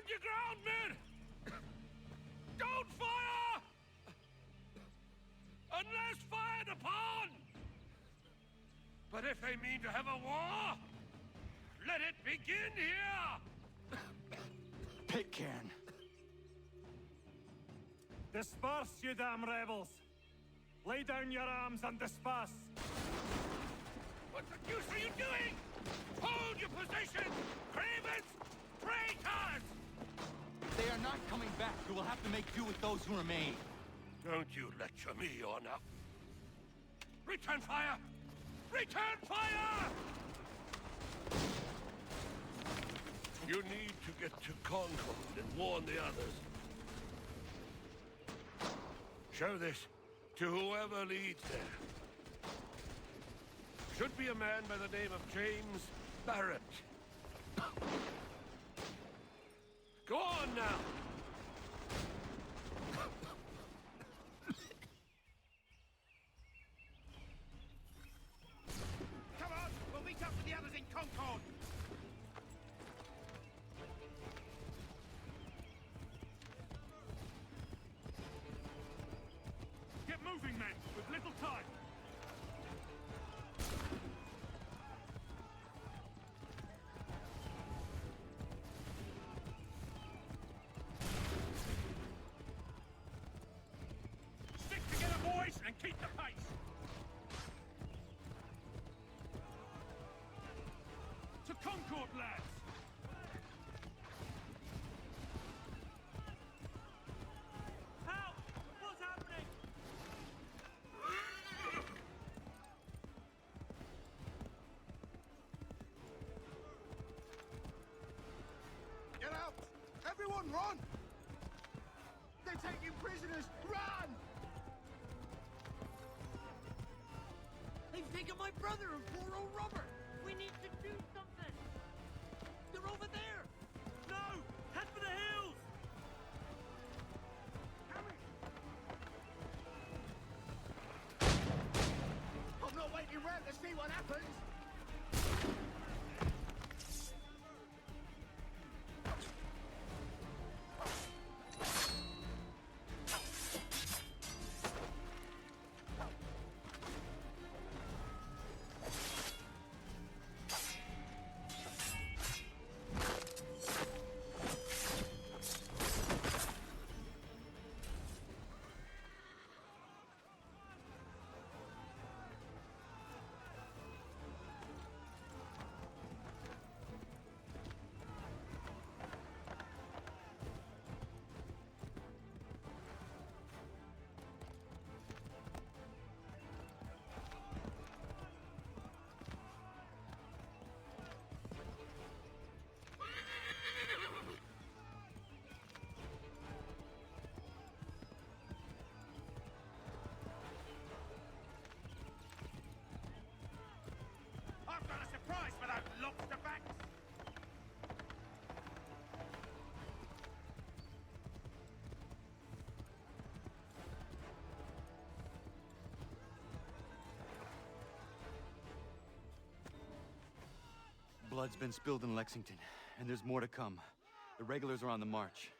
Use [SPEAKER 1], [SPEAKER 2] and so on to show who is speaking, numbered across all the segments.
[SPEAKER 1] Stand your ground, men! Don't fire! Unless fired upon! But if they mean to have a war, let it begin here!
[SPEAKER 2] Pitcairn.
[SPEAKER 3] Disperse, you damn rebels! Lay down your arms and disperse!
[SPEAKER 1] What the deuce are you doing? Hold your positions! Cravens! Traitors!
[SPEAKER 2] They are not coming back. You will have to make do with those who remain.
[SPEAKER 1] Don't you lecture me on up. Return fire! Return fire! You need to get to Concord and warn the others. Show this to whoever leads there. Should be a man by the name of James Barrett. Go on now!
[SPEAKER 4] Come on! We'll meet up with the others in Concord!
[SPEAKER 3] Get moving, men! With little time!
[SPEAKER 4] Stick together, boys, and keep the pace!
[SPEAKER 3] To Concord, lads! Help! What's happening?
[SPEAKER 4] Get out! Everyone run! They're taking prisoners! Run!
[SPEAKER 5] They've taken my brother and poor old Robert! We need to do something! They're over there!
[SPEAKER 3] No! Head for the hills!
[SPEAKER 4] I'm not waiting around to see what happens! I've got a surprise for those lobster backs!
[SPEAKER 2] Blood's been spilled in Lexington, and there's more to come. The regulars are on the march.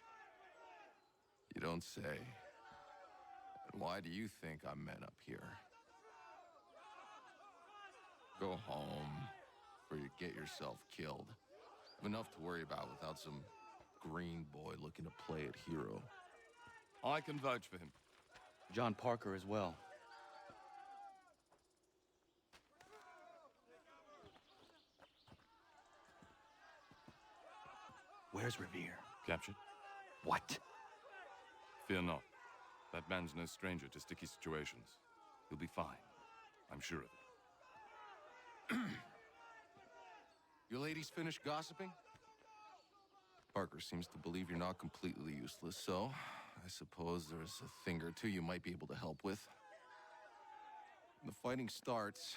[SPEAKER 6] You don't say. And why do you think I'm men up here? Go home, or you get yourself killed. Have enough to worry about without some green boy looking to play it hero.
[SPEAKER 7] I can vouch for him.
[SPEAKER 2] John Parker as well. Where's Revere?
[SPEAKER 7] Captured?
[SPEAKER 2] What?
[SPEAKER 7] Fear not. That man's no stranger to sticky situations. He'll be fine. I'm sure of it.
[SPEAKER 6] You ladies finished gossiping? Parker seems to believe you're not completely useless, so I suppose there's a thing or two you might be able to help with. When the fighting starts,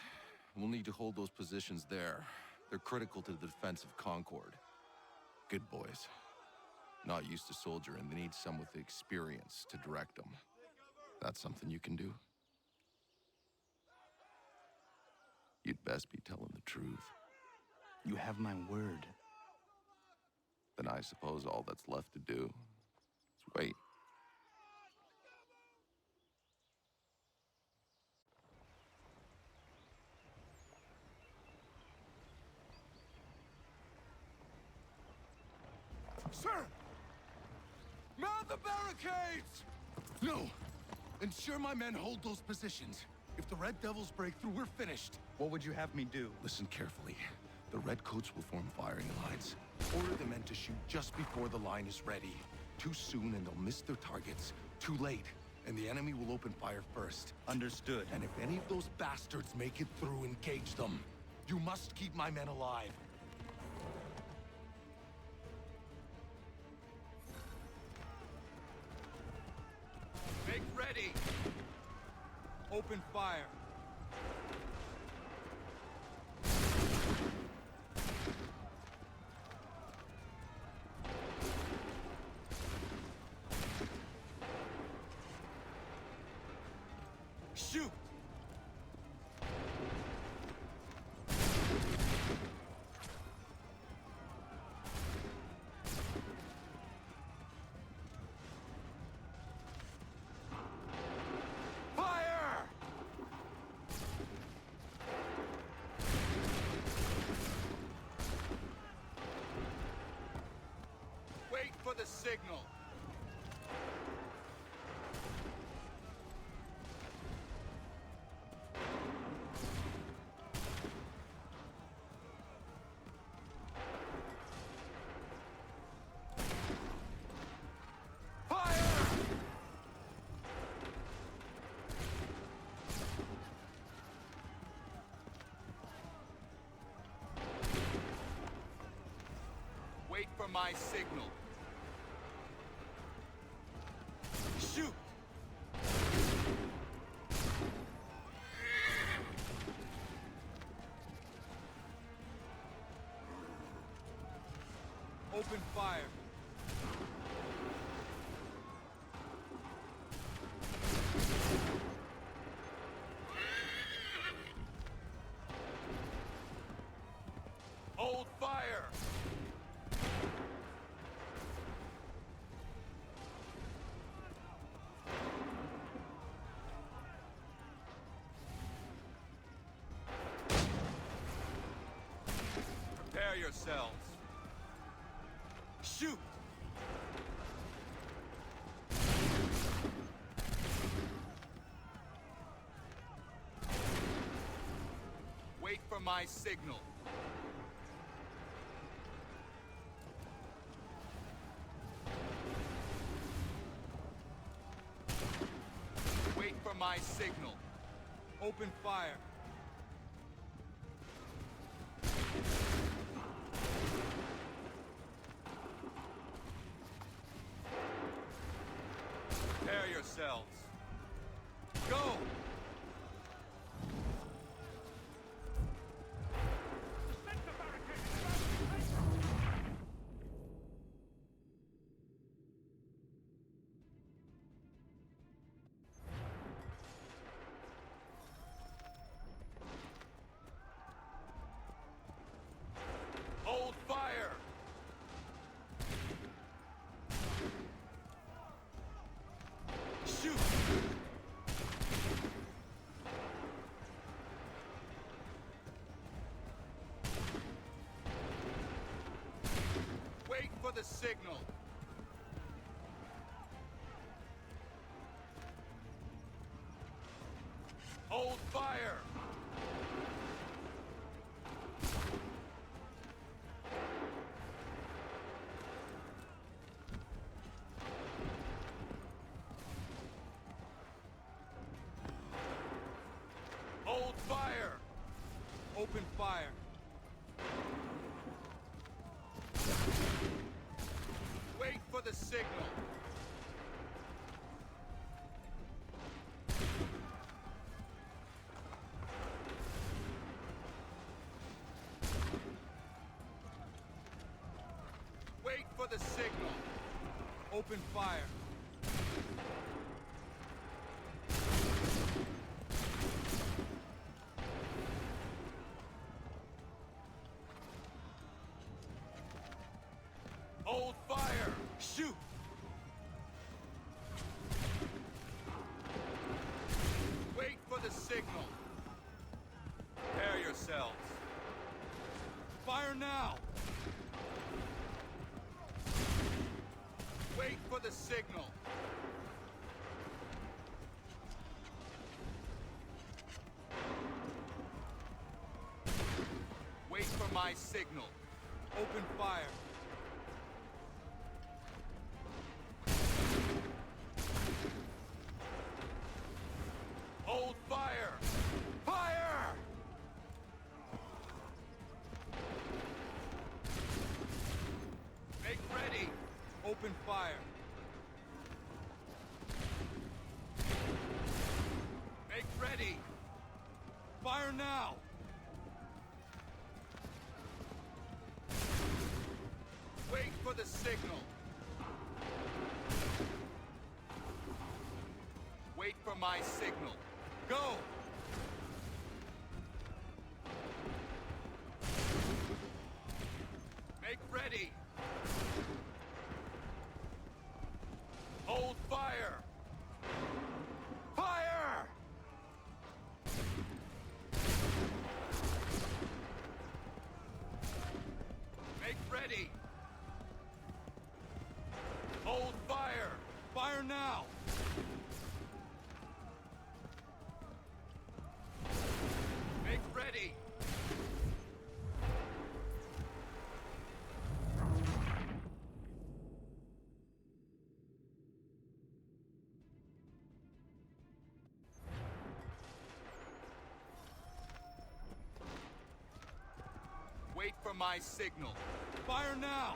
[SPEAKER 6] we'll need to hold those positions there. They're critical to the defense of Concord. Good boys. Not used to soldiering, they need some with the experience to direct them. That's something you can do? You'd best be telling the truth.
[SPEAKER 2] You have my word.
[SPEAKER 6] Then I suppose all that's left to do is wait.
[SPEAKER 1] Sir! Mount the barricades!
[SPEAKER 6] No! Ensure my men hold those positions. If the Red Devils break through, we're finished.
[SPEAKER 2] What would you have me do?
[SPEAKER 6] Listen carefully. The Redcoats will form firing lines. Order the men to shoot just before the line is ready. Too soon and they'll miss their targets. Too late, and the enemy will open fire first.
[SPEAKER 2] Understood.
[SPEAKER 6] And if any of those bastards make it through, engage them. You must keep my men alive.
[SPEAKER 1] Make ready!
[SPEAKER 4] Open fire.
[SPEAKER 1] Shoot! Fire!
[SPEAKER 4] Wait for the signal.
[SPEAKER 1] Fire!
[SPEAKER 4] Wait for my signal.
[SPEAKER 1] Shoot!
[SPEAKER 4] Open fire.
[SPEAKER 1] Hold fire!
[SPEAKER 4] Prepare yourselves.
[SPEAKER 1] Shoot!
[SPEAKER 4] Wait for my signal. Wait for my signal. Open fire. Prepare yourselves. Go!
[SPEAKER 1] Hold fire! Shoot!
[SPEAKER 4] Wait for the signal.
[SPEAKER 1] Hold fire! Hold fire!
[SPEAKER 4] Open fire. Wait for the signal. Wait for the signal. Open fire.
[SPEAKER 1] Hold
[SPEAKER 4] the signal. Wait for my signal. Open fire. Hold fire! Fire! Make ready! Open fire. Make ready! Fire now! Wait for the signal. Wait for my signal. Go! Make ready! Hold fire! Fire! Make ready! Hold fire! Fire now! Make ready! Wait for my signal. Fire now!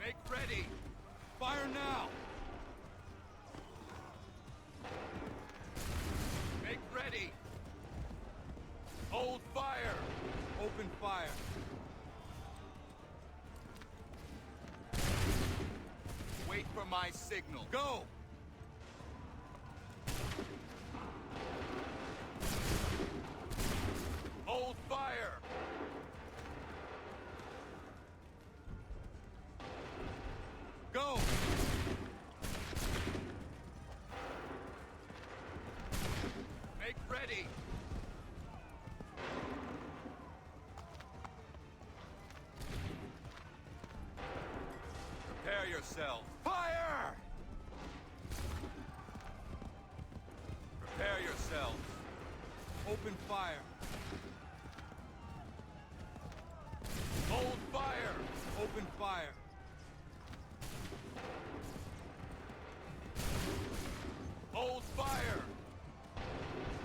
[SPEAKER 4] Make ready! Fire now! Make ready! Hold fire! Open fire! Wait for my signal. Go! Hold fire! Go! Make ready! Prepare yourself. Fire! Prepare yourselves. Open fire. Hold fire! Open fire. Hold fire!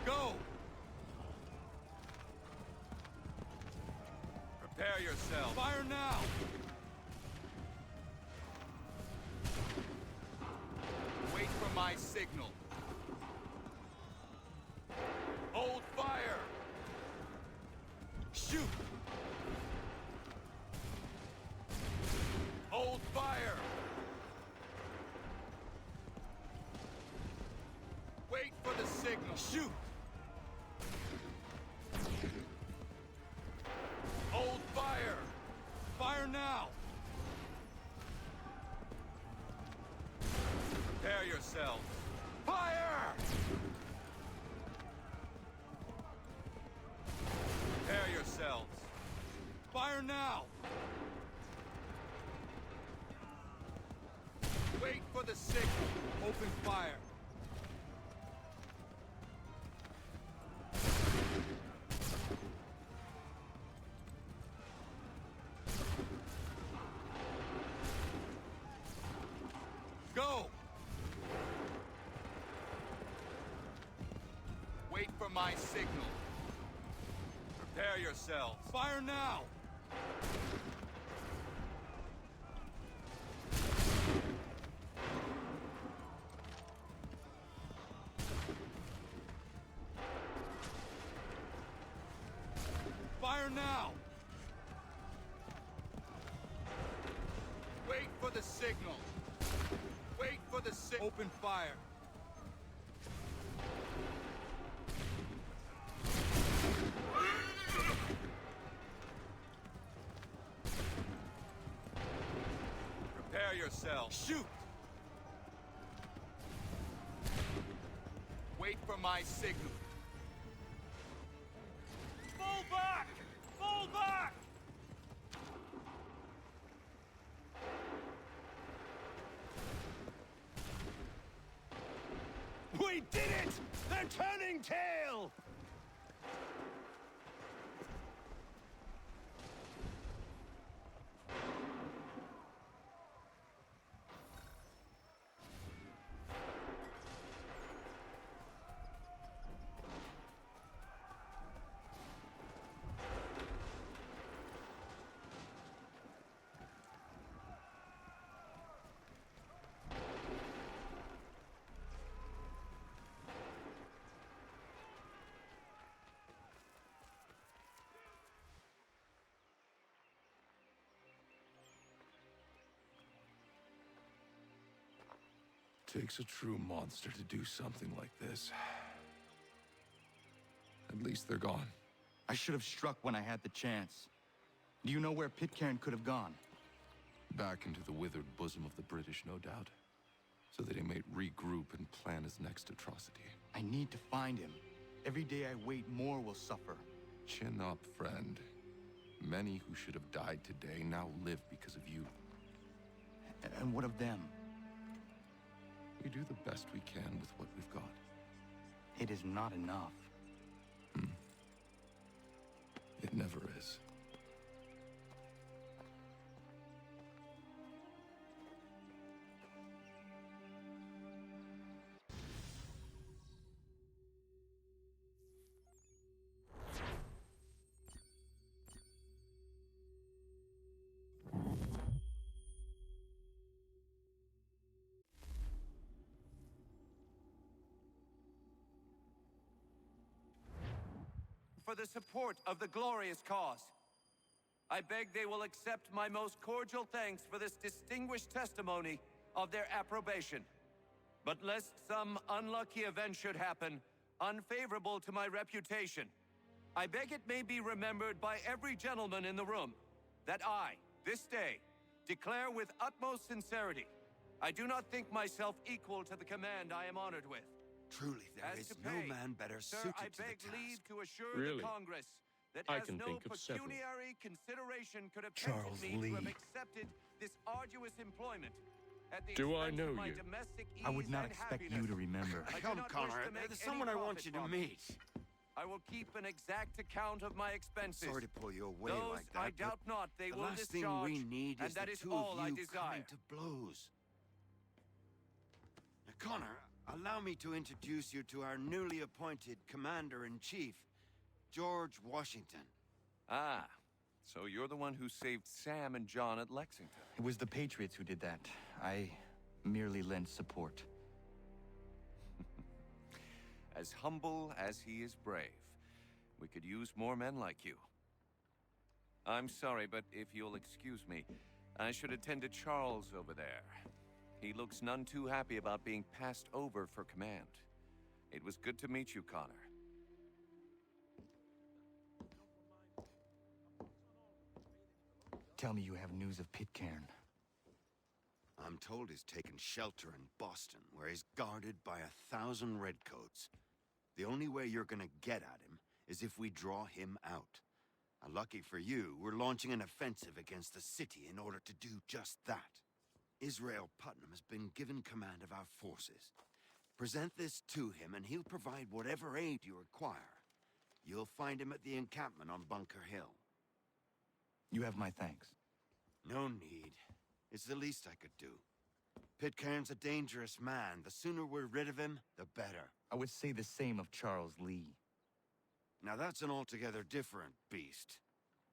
[SPEAKER 4] Go! Prepare yourself. Fire now! Wait for my signal. Hold fire! Shoot! Hold fire! Wait for the signal. Shoot! Hold fire! Fire now! Prepare yourselves. Fire! Prepare yourselves. Fire now! Wait for the signal. Open fire. Go! Wait for my signal. Prepare yourselves. Fire now! Fire now! Wait for the signal. Wait for the signal. Open fire. Prepare yourself. Shoot! Wait for my signal.
[SPEAKER 3] Fall back! Fall back!
[SPEAKER 1] We did it! They're turning tail!
[SPEAKER 6] Takes a true monster to do something like this. At least they're gone.
[SPEAKER 2] I should have struck when I had the chance. Do you know where Pitcairn could have gone?
[SPEAKER 6] Back into the withered bosom of the British, no doubt. So that he may regroup and plan his next atrocity.
[SPEAKER 2] I need to find him. Every day I wait, more will suffer.
[SPEAKER 6] Chin up, friend. Many who should have died today now live because of you.
[SPEAKER 2] And what of them?
[SPEAKER 6] We do the best we can with what we've got.
[SPEAKER 2] It is not enough.
[SPEAKER 6] It never is.
[SPEAKER 8] For the support of the glorious cause. I beg they will accept my most cordial thanks for this distinguished testimony of their approbation. But lest some unlucky event should happen, unfavorable to my reputation, I beg it may be remembered by every gentleman in the room that I, this day, declare with utmost sincerity, I do not think myself equal to the command I am honored with.
[SPEAKER 1] Truly, there
[SPEAKER 8] As
[SPEAKER 1] is
[SPEAKER 8] to
[SPEAKER 1] no
[SPEAKER 8] pay,
[SPEAKER 1] man better
[SPEAKER 8] sir,
[SPEAKER 1] suited
[SPEAKER 8] I
[SPEAKER 1] to the
[SPEAKER 8] beg
[SPEAKER 1] task.
[SPEAKER 8] leave to assure
[SPEAKER 7] Really?
[SPEAKER 8] the Congress that
[SPEAKER 7] I
[SPEAKER 8] as
[SPEAKER 7] can
[SPEAKER 8] no
[SPEAKER 7] think of several.
[SPEAKER 8] pecuniary consideration could have
[SPEAKER 1] Charles
[SPEAKER 8] tempted me
[SPEAKER 1] Lee.
[SPEAKER 8] to have accepted this arduous employment at the
[SPEAKER 7] Do I
[SPEAKER 8] expense
[SPEAKER 7] know
[SPEAKER 8] of my
[SPEAKER 7] you?
[SPEAKER 8] domestic ease
[SPEAKER 2] I would not
[SPEAKER 8] and
[SPEAKER 2] expect
[SPEAKER 8] happiness.
[SPEAKER 2] you to remember.
[SPEAKER 8] I do
[SPEAKER 1] Come,
[SPEAKER 8] not wish
[SPEAKER 1] Connor.
[SPEAKER 8] to make
[SPEAKER 1] There's
[SPEAKER 8] any
[SPEAKER 1] someone I want
[SPEAKER 8] profit
[SPEAKER 1] you to
[SPEAKER 8] from it.
[SPEAKER 1] meet.
[SPEAKER 8] I will keep an exact account of my expenses.
[SPEAKER 1] Sorry to pull you away
[SPEAKER 8] Those
[SPEAKER 1] like that,
[SPEAKER 8] I
[SPEAKER 1] but
[SPEAKER 8] doubt not they
[SPEAKER 1] the
[SPEAKER 8] will
[SPEAKER 1] last
[SPEAKER 8] discharge,
[SPEAKER 1] thing we need
[SPEAKER 8] and
[SPEAKER 1] is
[SPEAKER 8] that
[SPEAKER 1] the
[SPEAKER 8] is
[SPEAKER 1] two
[SPEAKER 8] all
[SPEAKER 1] of
[SPEAKER 8] I
[SPEAKER 1] you
[SPEAKER 8] desire.
[SPEAKER 1] coming to blows. Now, Connor, allow me to introduce you to our newly appointed Commander-in-Chief, George Washington.
[SPEAKER 8] Ah, so you're the one who saved Sam and John at Lexington.
[SPEAKER 2] It was the Patriots who did that. I merely lent support.
[SPEAKER 8] As humble as he is brave. We could use more men like you. I'm sorry, but if you'll excuse me, I should attend to Charles over there. He looks none too happy about being passed over for command. It was good to meet you, Connor.
[SPEAKER 2] Tell me you have news of Pitcairn.
[SPEAKER 1] I'm told he's taken shelter in Boston, where he's guarded by 1,000 redcoats. The only way you're gonna get at him is if we draw him out. Lucky for you, we're launching an offensive against the city in order to do just that. Israel Putnam has been given command of our forces. Present this to him and he'll provide whatever aid you require. You'll find him at the encampment on Bunker Hill.
[SPEAKER 2] You have my thanks.
[SPEAKER 1] No need. It's the least I could do. Pitcairn's a dangerous man. The sooner we're rid of him, the better.
[SPEAKER 2] I would say the same of Charles Lee.
[SPEAKER 1] Now that's an altogether different beast.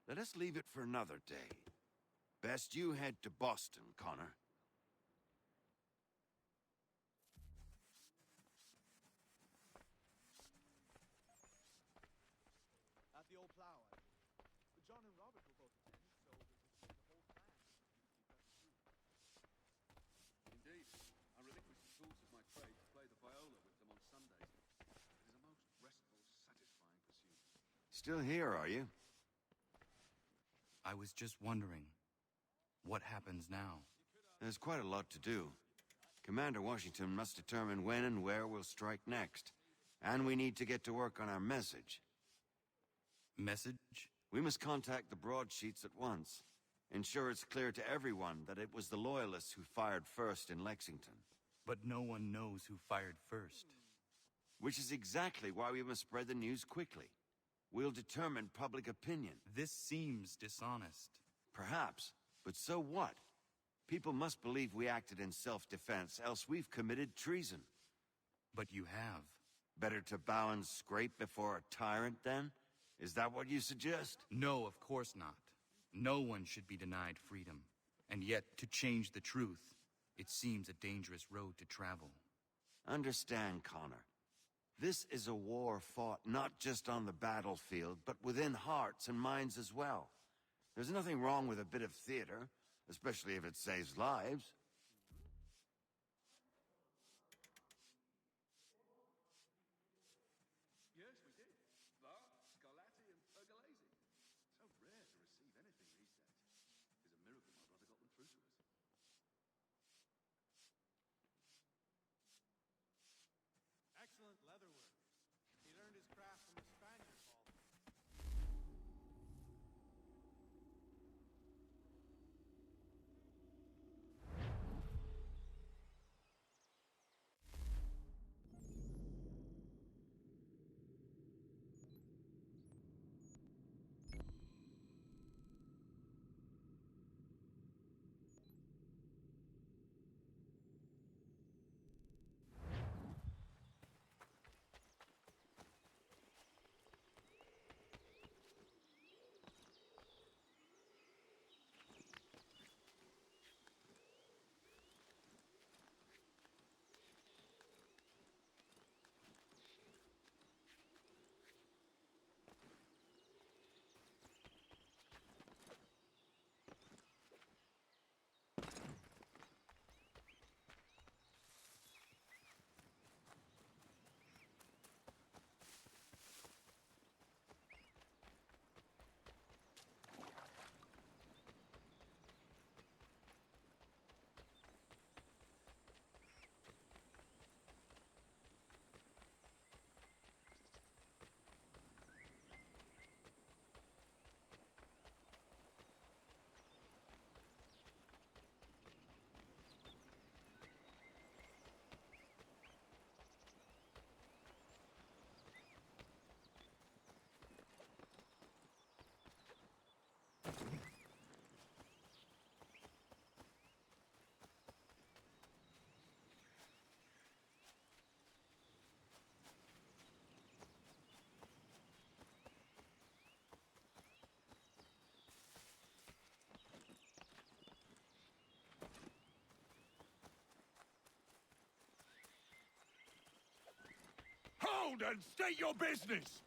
[SPEAKER 1] Let us leave it for another day. Best you head to Boston, Connor.
[SPEAKER 4] At the old plow, I mean. But John and Robert will both attend, so we could see the whole plan.
[SPEAKER 9] Indeed. I relinquish the tools of my trade to play the viola with them on Sundays. It is a most restful, satisfying pursuit.
[SPEAKER 1] Still here, are you?
[SPEAKER 2] I was just wondering, what happens now?
[SPEAKER 1] There's quite a lot to do. Commander Washington must determine when and where we'll strike next. And we need to get to work on our message.
[SPEAKER 2] Message?
[SPEAKER 1] We must contact the broadsheets at once. Ensure it's clear to everyone that it was the Loyalists who fired first in Lexington.
[SPEAKER 2] But no one knows who fired first.
[SPEAKER 1] Which is exactly why we must spread the news quickly. We'll determine public opinion.
[SPEAKER 2] This seems dishonest.
[SPEAKER 1] Perhaps, but so what? People must believe we acted in self-defense, else we've committed treason.
[SPEAKER 2] But you have.
[SPEAKER 1] Better to bow and scrape before a tyrant, then? Is that what you suggest?
[SPEAKER 2] No, of course not. No one should be denied freedom. And yet, to change the truth, it seems a dangerous road to travel.
[SPEAKER 1] Understand, Connor. This is a war fought not just on the battlefield, but within hearts and minds as well. There's nothing wrong with a bit of theater, especially if it saves lives.
[SPEAKER 9] Yes, we did. Bar, Scarlatti, and Pergolesi. So rare to receive anything these days. It's a miracle my brother got them through to us.
[SPEAKER 4] Excellent leatherwork. He learned his craft from a Spaniard, Paul.
[SPEAKER 3] Hold and state your business!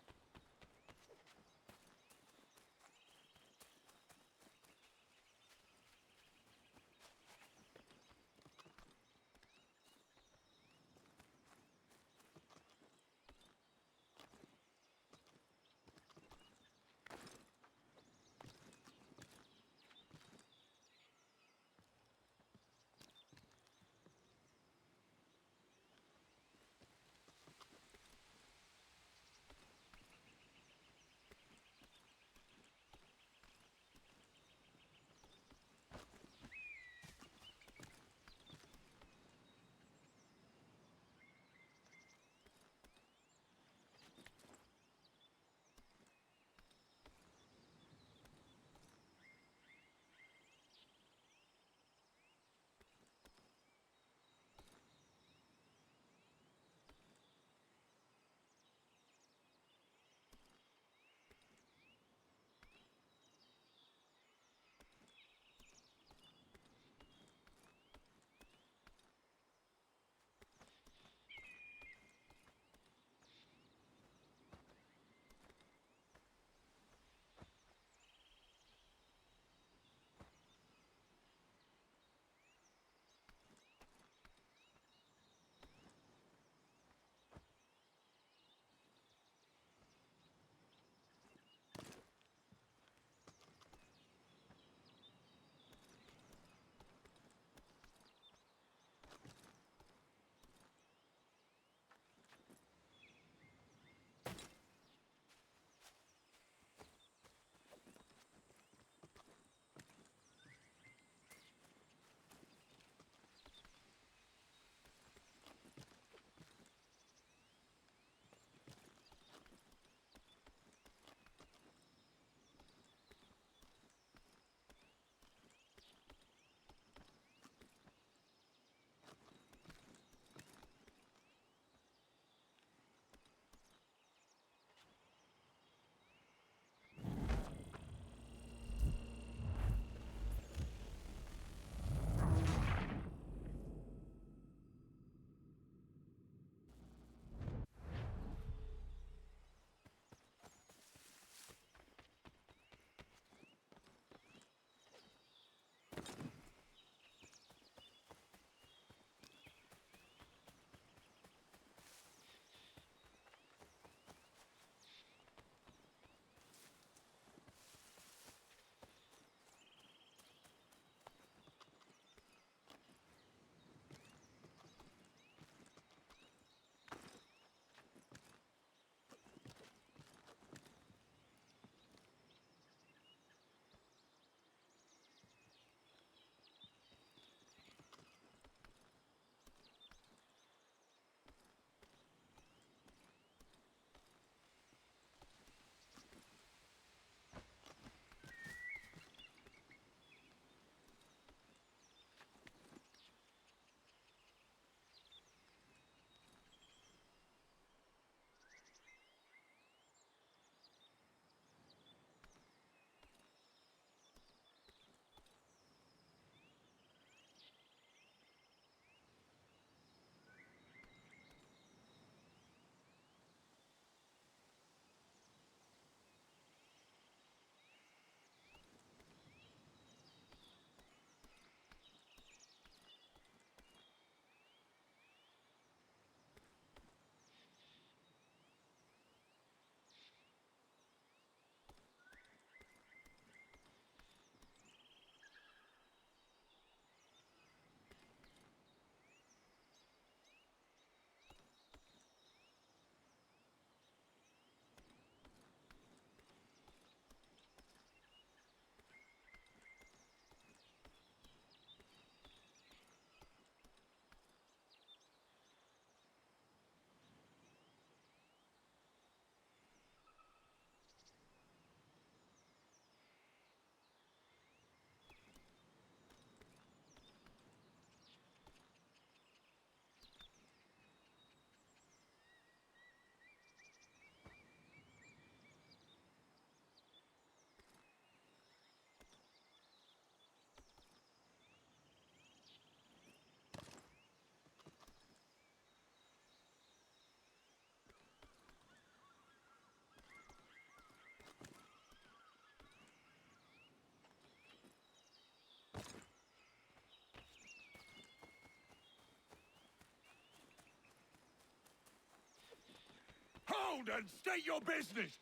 [SPEAKER 3] down and state your business!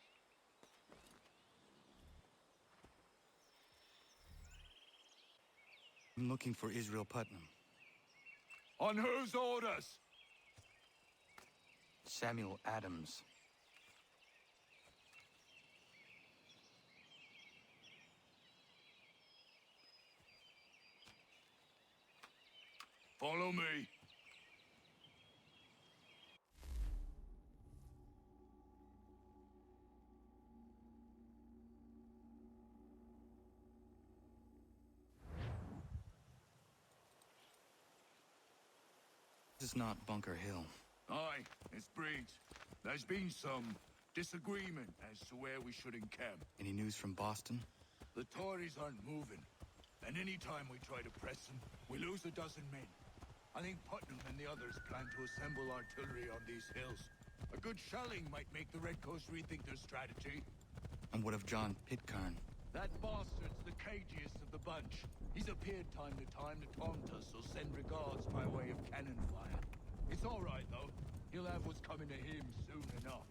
[SPEAKER 2] I'm looking for Israel Putnam.
[SPEAKER 3] On whose orders?
[SPEAKER 2] Samuel Adams.
[SPEAKER 3] Follow me.
[SPEAKER 2] This is not Bunker Hill.
[SPEAKER 3] Aye, it's Briggs. There's been some disagreement as to where we should encamp.
[SPEAKER 2] Any news from Boston?
[SPEAKER 3] The Tories aren't moving, and any time we try to press them, we lose a dozen men. I think Putnam and the others plan to assemble artillery on these hills. A good shelling might make the Redcoats rethink their strategy.
[SPEAKER 2] And what of John Pitcairn?
[SPEAKER 3] That bastard's the cagiest of the bunch. He's appeared time to taunt us or send regards by way of cannon fire. It's all right, though. He'll have what's coming to him soon enough.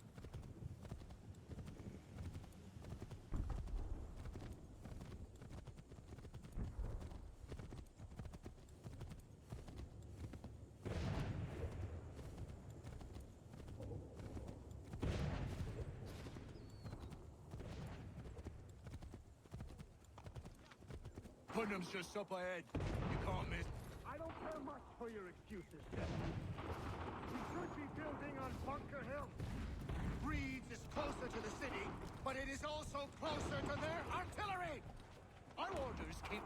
[SPEAKER 3] Putnam's just up ahead. You can't miss.
[SPEAKER 10] I don't care much for your excuses, gentlemen. We should be building on Bunker Hill.
[SPEAKER 4] Reed's is closer to the city, but it is also closer to their artillery!
[SPEAKER 3] Our orders came...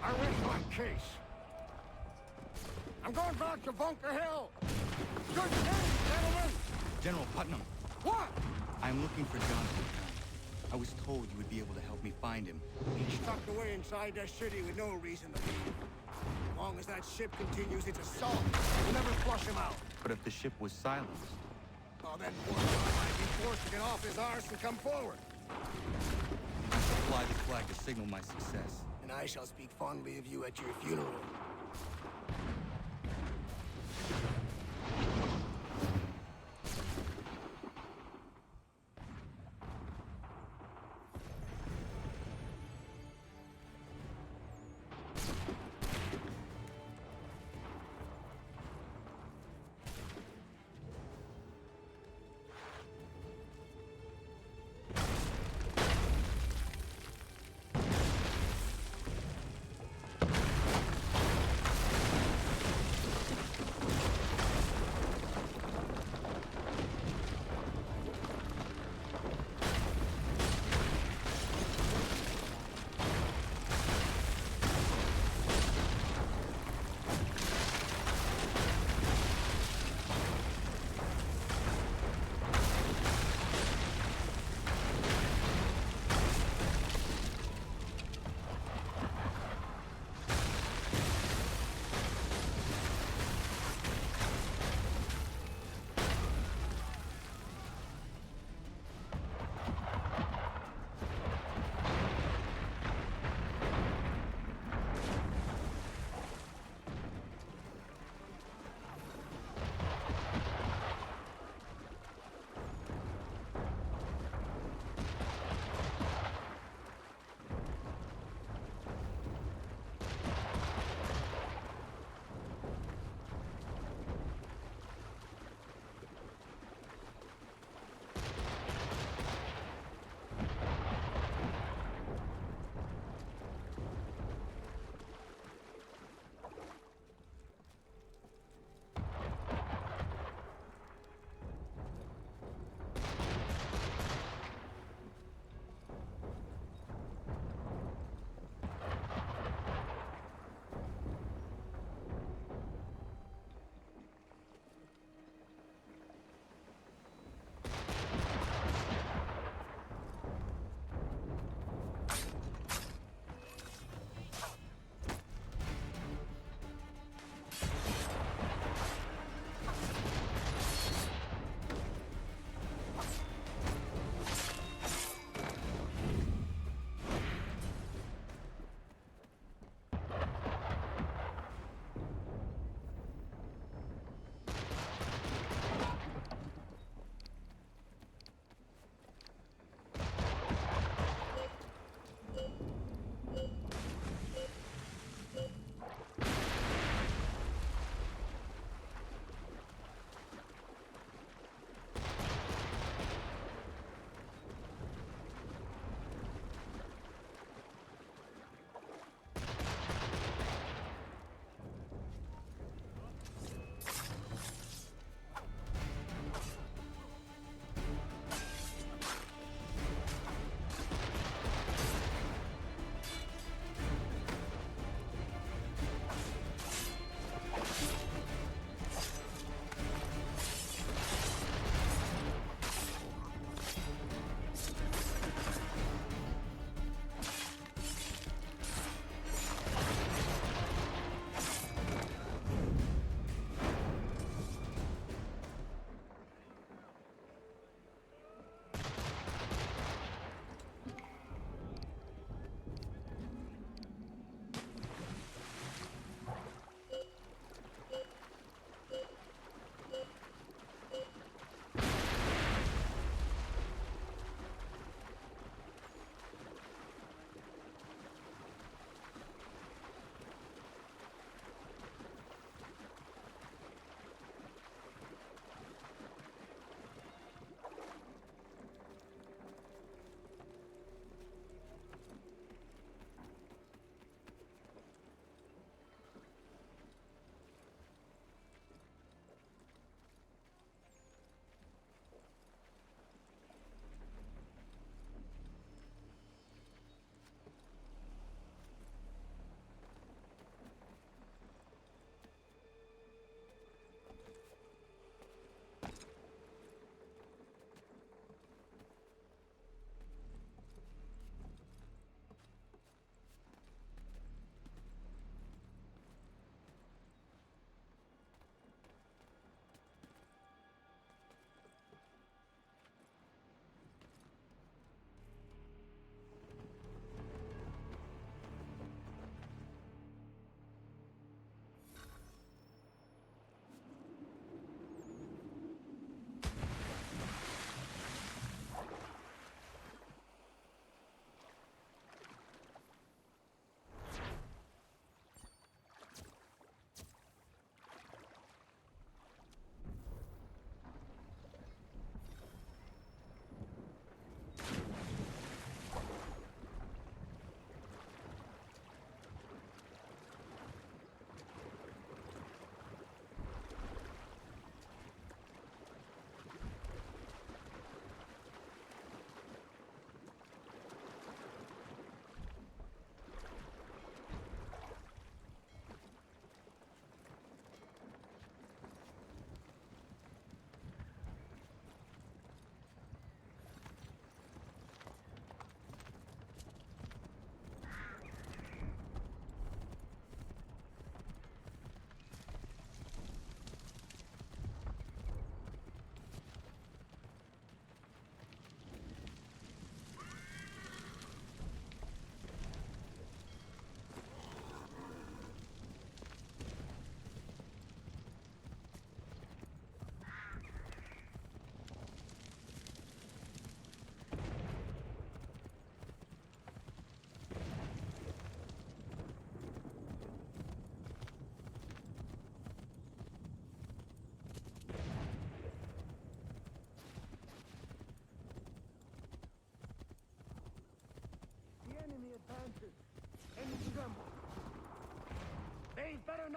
[SPEAKER 10] I rest my case. I'm going back to Bunker Hill. Good day, gentlemen!
[SPEAKER 2] General Putnam!
[SPEAKER 10] What?
[SPEAKER 2] I'm looking for John Pitcairn. I was told you would be able to help me find him.
[SPEAKER 10] He's tucked away inside that city with no reason to leave. As long as that ship continues its assault, we'll never flush him out.
[SPEAKER 2] But if the ship was silenced,
[SPEAKER 10] Well, then poor John might be forced to get off his arse and come forward.
[SPEAKER 2] I shall fly the flag to signal my success.
[SPEAKER 10] And I shall speak fondly of you at your funeral.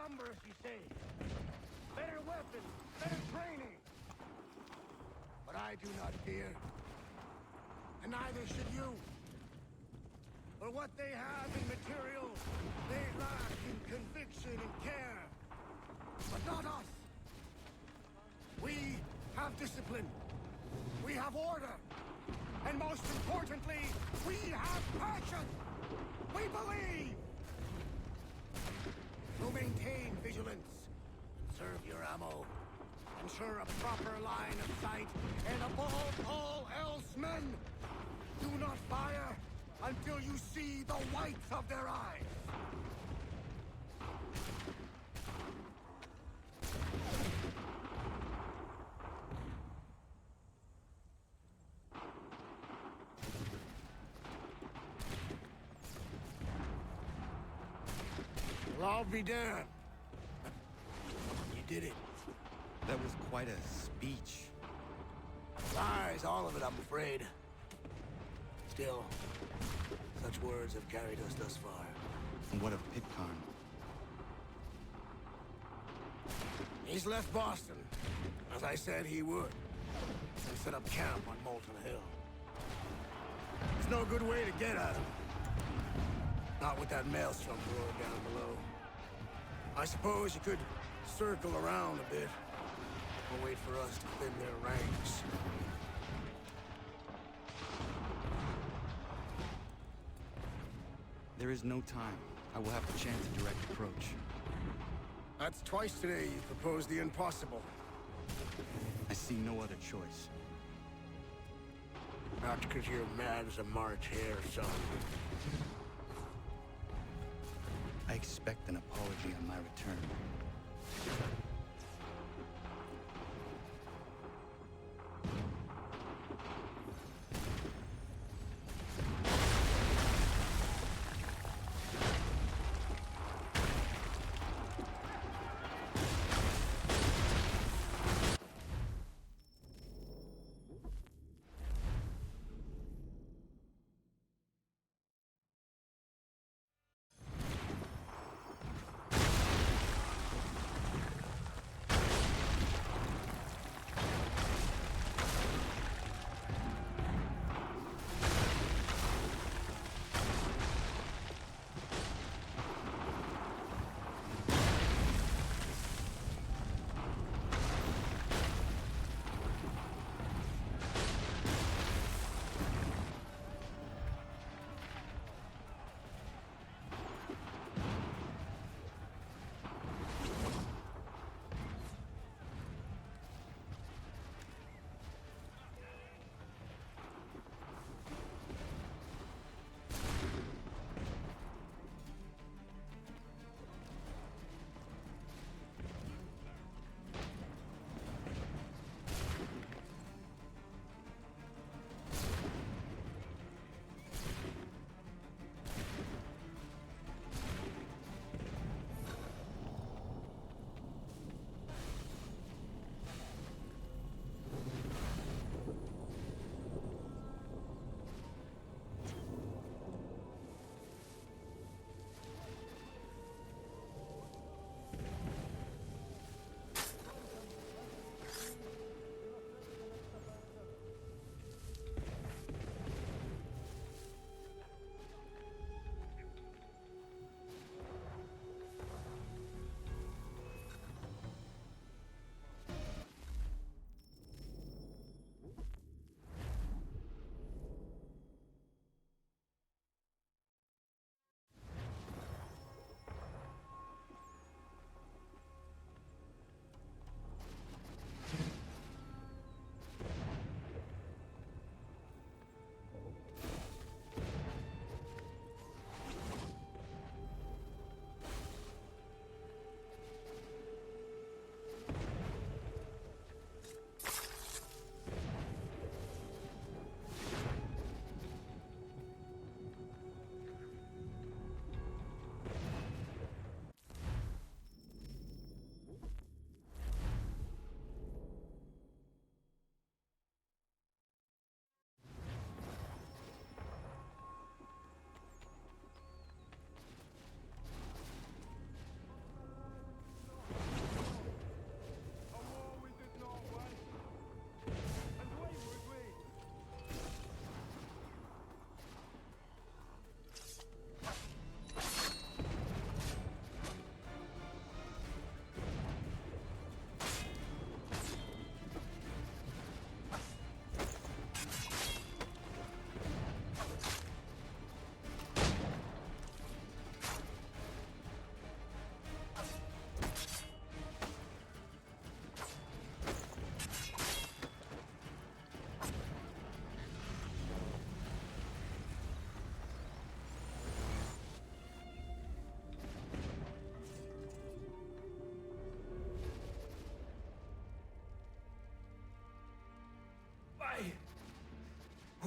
[SPEAKER 10] numbers, you say. Better weapons, better training. But I do not fear. And neither should you. For what they have in material, they lack in conviction and care. But not us. We have discipline. We have order. And most importantly, we have passion. We believe. To maintain vigilance, conserve your ammo, ensure a proper line of sight, and above all else, men, do not fire until you see the whites of their eyes. Well, I'll be damned. You did it.
[SPEAKER 2] That was quite a speech.
[SPEAKER 10] Lies, all of it, I'm afraid. Still, such words have carried us thus far.
[SPEAKER 2] And what of Pitcairn?
[SPEAKER 10] He's left Boston, as I said he would, and set up camp on Molten Hill. There's no good way to get at him. Not with that maelstrom roaring down below. I suppose you could circle around a bit, or wait for us to thin their ranks.
[SPEAKER 2] There is no time. I will have to chance a direct approach.
[SPEAKER 10] That's twice today you proposed the impossible.
[SPEAKER 2] I see no other choice.
[SPEAKER 10] Not because you're mad as a March hare, son.
[SPEAKER 2] I expect an apology on my return.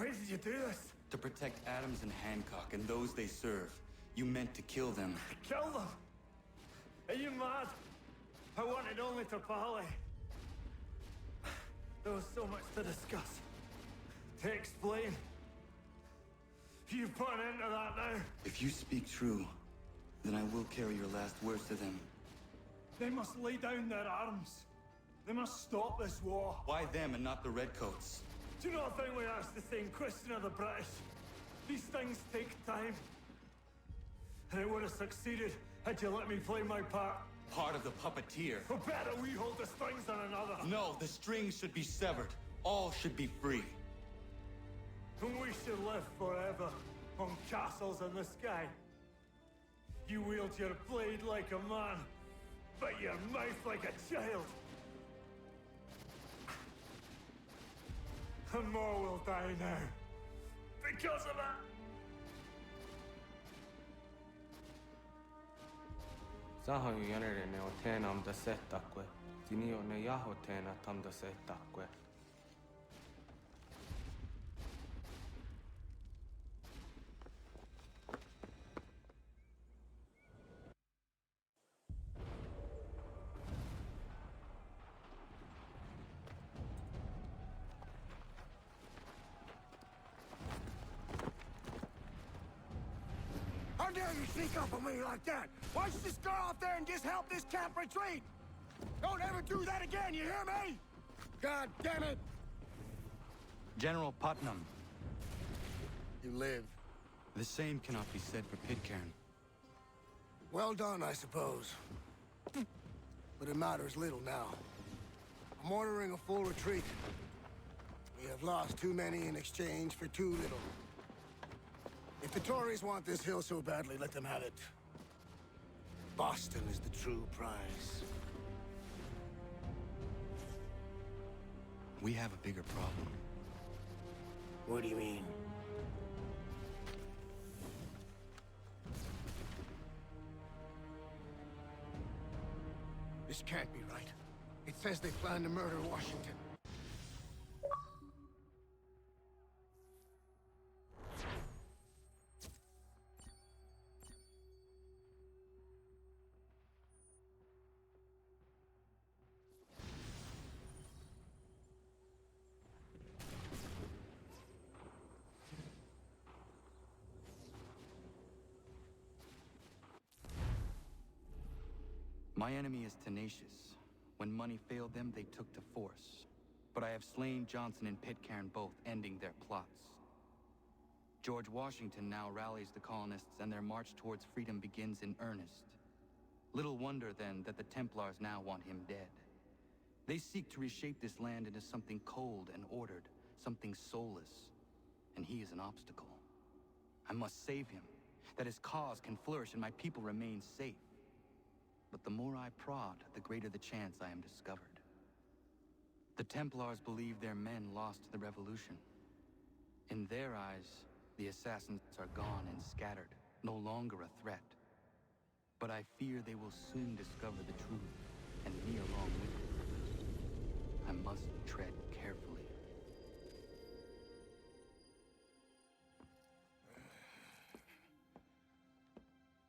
[SPEAKER 10] Why did you do this?
[SPEAKER 2] To protect Adams and Hancock and those they serve, you meant to kill them.
[SPEAKER 10] Kill them? Are you mad? I wanted only to parley. There was so much to discuss, to explain. You put an end to that now.
[SPEAKER 2] If you speak true, then I will carry your last words to them.
[SPEAKER 10] They must lay down their arms. They must stop this war.
[SPEAKER 2] Why them and not the Redcoats?
[SPEAKER 10] Do you not think we asked the same question of the British? These things take time. And it would have succeeded had you let me play my part.
[SPEAKER 2] Part of the puppeteer.
[SPEAKER 10] Or better, we hold the strings on another.
[SPEAKER 2] No, the strings should be severed. All should be free.
[SPEAKER 10] And we should live forever on castles in the sky. You wield your blade like a man, but your mouth like a child. And more will die now. Because of it.
[SPEAKER 11] Sahoin jänerene o teenam da setakwe. Tini o ne yaho teena tam da setakwe.
[SPEAKER 10] How dare you sneak up on me like that? Why don't you just go out there and just help this camp retreat? Don't ever do that again, you hear me? God damn it!
[SPEAKER 2] General Putnam.
[SPEAKER 10] You live.
[SPEAKER 2] The same cannot be said for Pitcairn.
[SPEAKER 10] Well done, I suppose. But it matters little now. I'm ordering a full retreat. We have lost too many in exchange for too little. If the Tories want this hill so badly, let them have it. Boston is the true prize.
[SPEAKER 2] We have a bigger problem.
[SPEAKER 10] What do you mean? This can't be right. It says they plan to murder Washington.
[SPEAKER 2] My enemy is tenacious. When money failed them, they took to force. But I have slain Johnson and Pitcairn both, ending their plots. George Washington now rallies the colonists, and their march towards freedom begins in earnest. Little wonder, then, that the Templars now want him dead. They seek to reshape this land into something cold and ordered, something soulless. And he is an obstacle. I must save him, that his cause can flourish and my people remain safe. But the more I prod, the greater the chance I am discovered. The Templars believe their men lost the revolution. In their eyes, the assassins are gone and scattered, no longer a threat. But I fear they will soon discover the truth, and me along with it. I must tread carefully.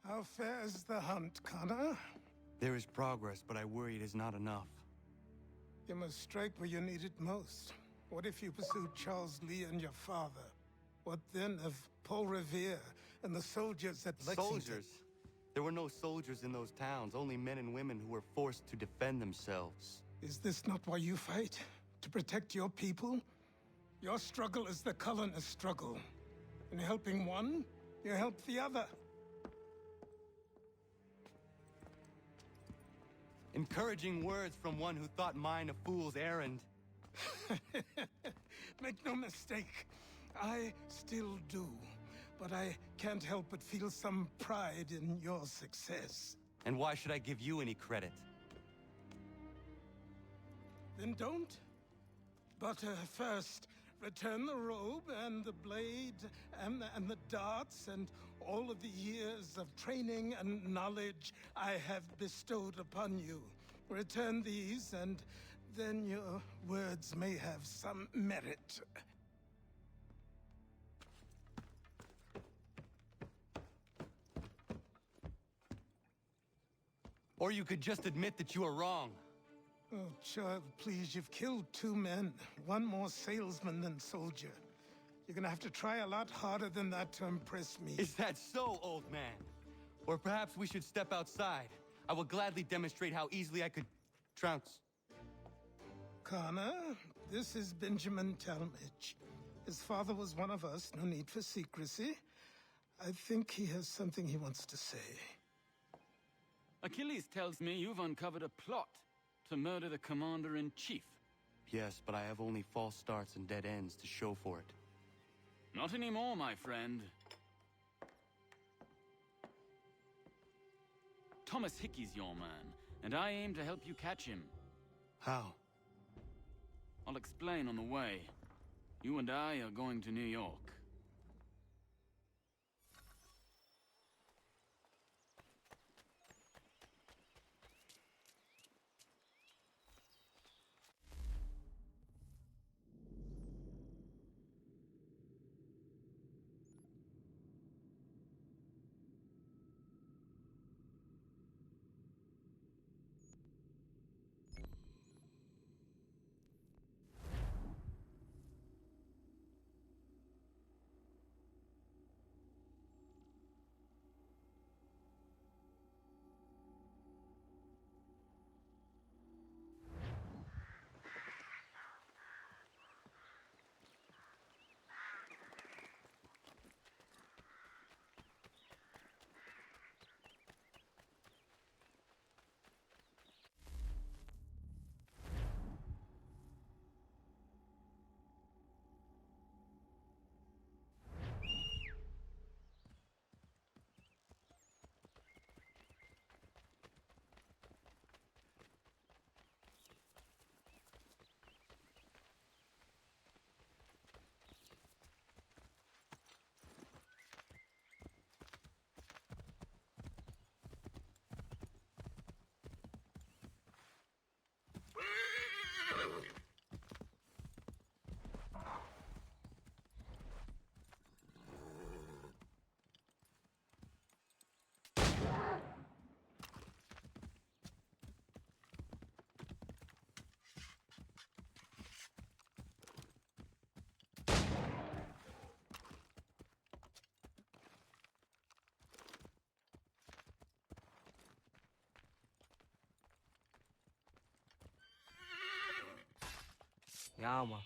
[SPEAKER 12] How fares the hunt, Connor?
[SPEAKER 2] There is progress, but I worry it is not enough.
[SPEAKER 12] You must strike where you need it most. What if you pursued Charles Lee and your father? What then of Paul Revere and the soldiers at Lexington?
[SPEAKER 2] Soldiers? There were no soldiers in those towns, only men and women who were forced to defend themselves.
[SPEAKER 12] Is this not why you fight? To protect your people? Your struggle is the colonist struggle. In helping one, you help the other.
[SPEAKER 2] Encouraging words from one who thought mine a fool's errand.
[SPEAKER 12] Make no mistake, I still do. But I can't help but feel some pride in your success.
[SPEAKER 2] And why should I give you any credit?
[SPEAKER 12] Then don't. But first, return the robe and the blade and the darts and all of the years of training and knowledge I have bestowed upon you. Return these, and then your words may have some merit.
[SPEAKER 2] Or you could just admit that you are wrong.
[SPEAKER 12] Oh, child, please, you've killed 2 men. One more salesman than soldier. You're gonna have to try a lot harder than that to impress me.
[SPEAKER 2] Is that so, old man? Or perhaps we should step outside. I will gladly demonstrate how easily I could trounce.
[SPEAKER 12] Connor, this is Benjamin Talmadge. His father was one of us, no need for secrecy. I think he has something he wants to say.
[SPEAKER 13] Achilles tells me you've uncovered a plot to murder the commander-in-chief.
[SPEAKER 2] Yes, but I have only false starts and dead ends to show for it.
[SPEAKER 13] Not anymore, my friend. Thomas Hickey's your man, and I aim to help you catch him.
[SPEAKER 2] How?
[SPEAKER 13] I'll explain on the way. You and I are going to New York.
[SPEAKER 11] Yama.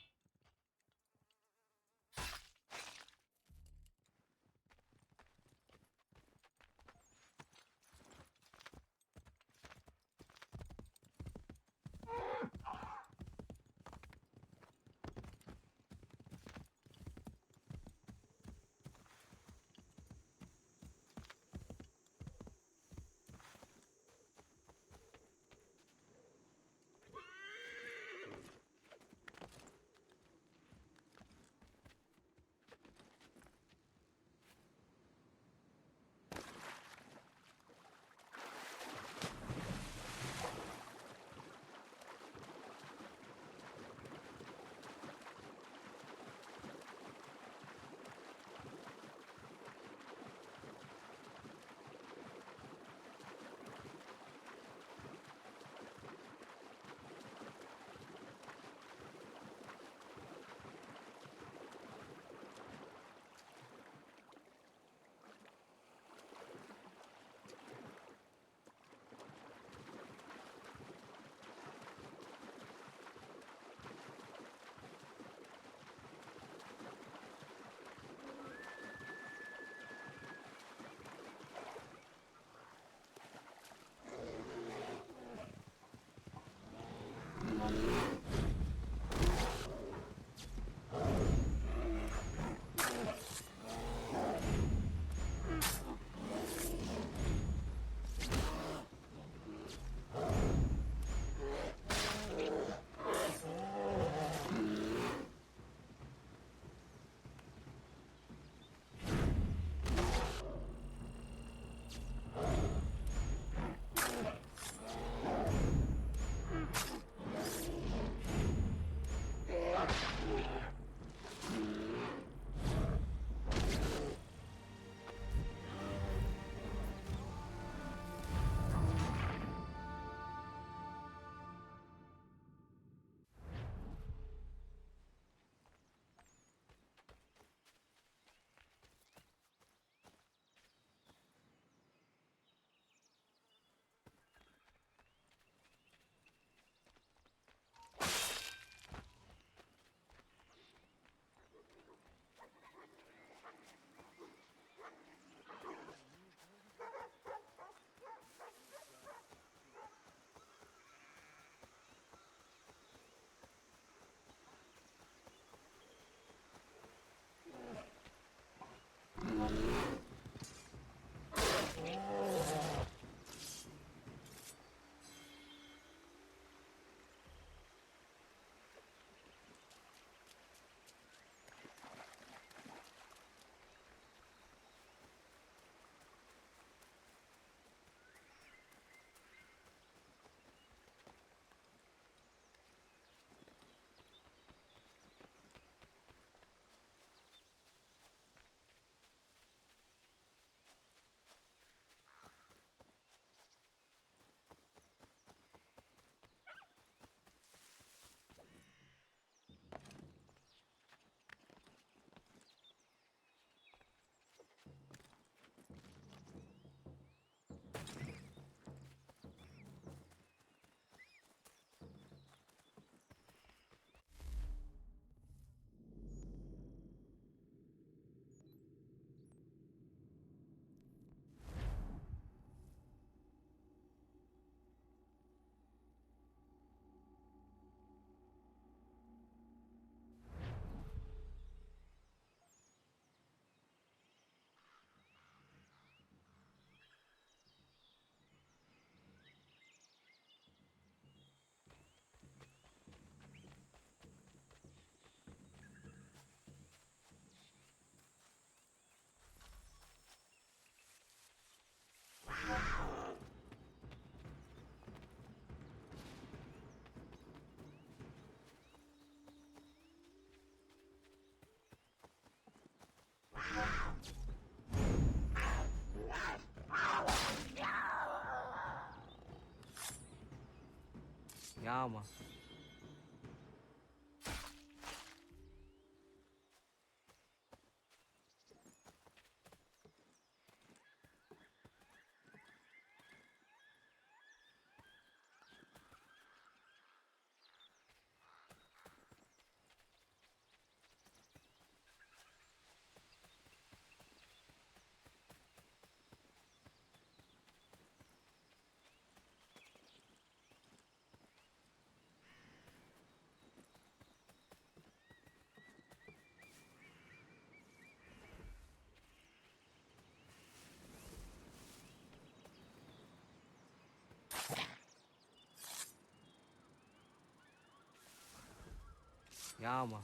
[SPEAKER 11] Yama. Yama.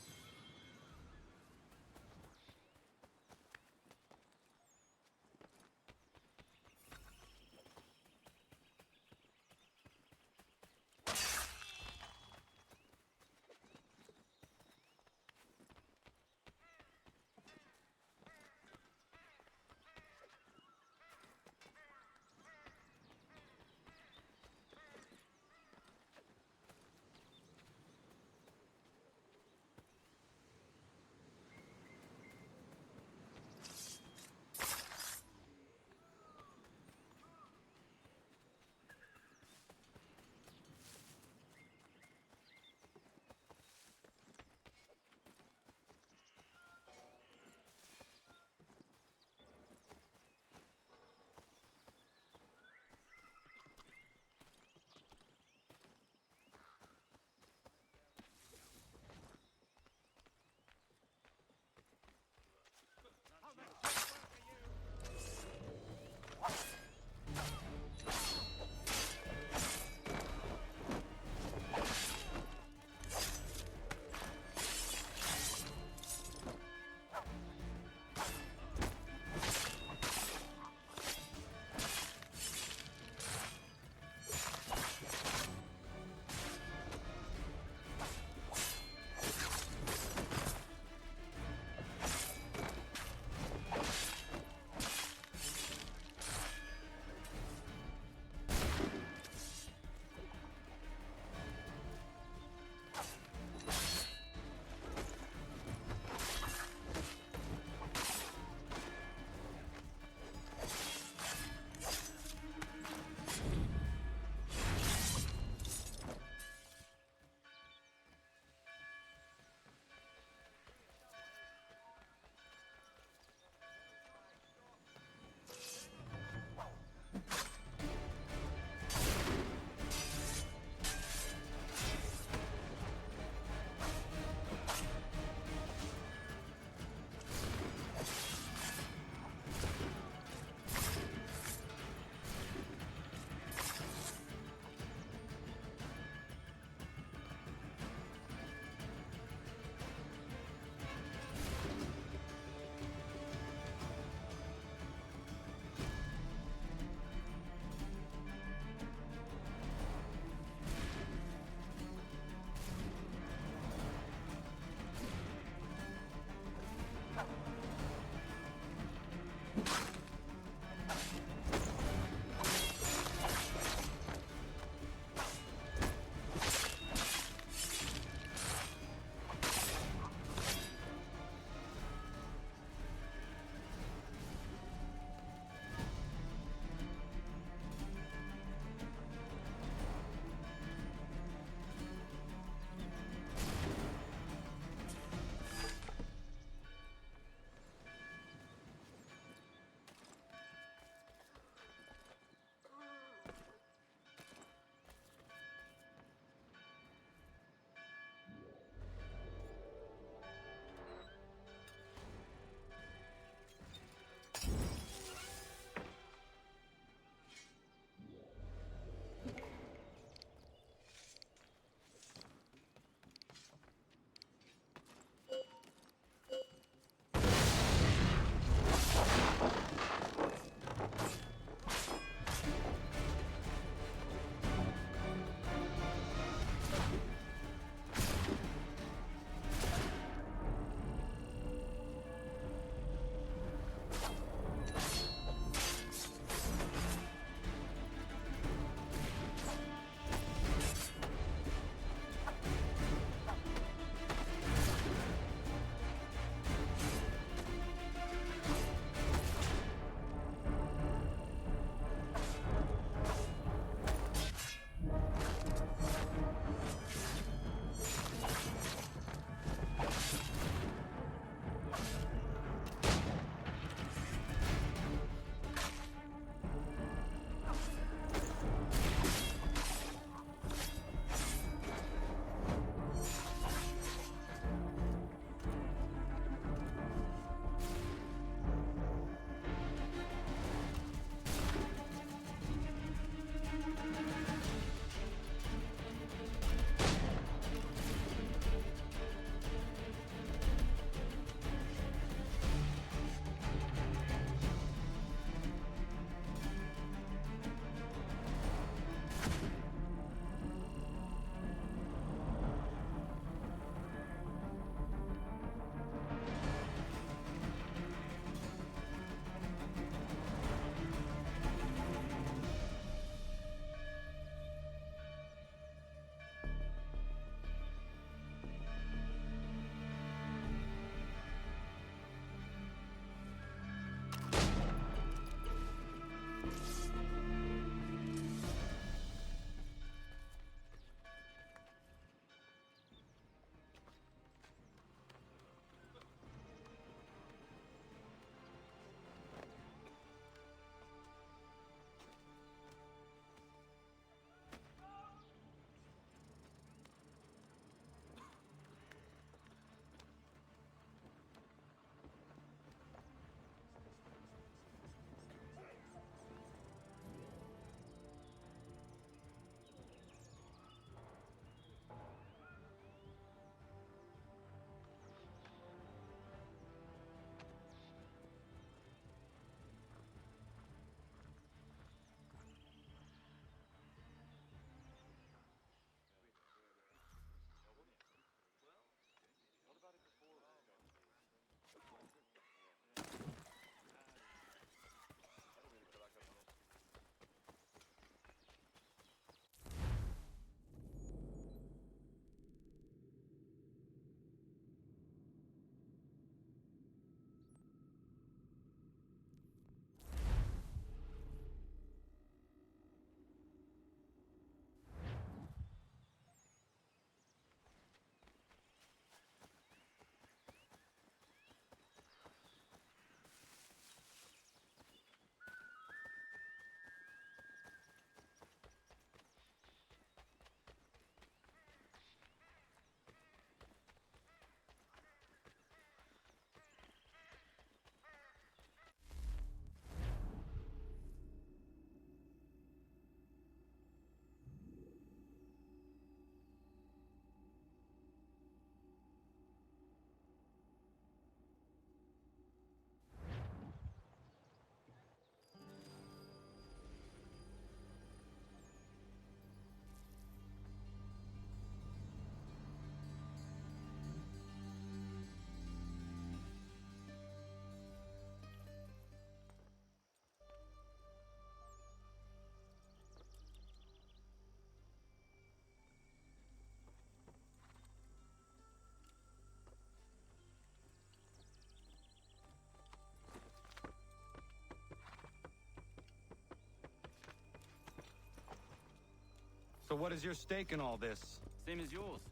[SPEAKER 2] So what is your stake in all this?
[SPEAKER 13] Same as yours.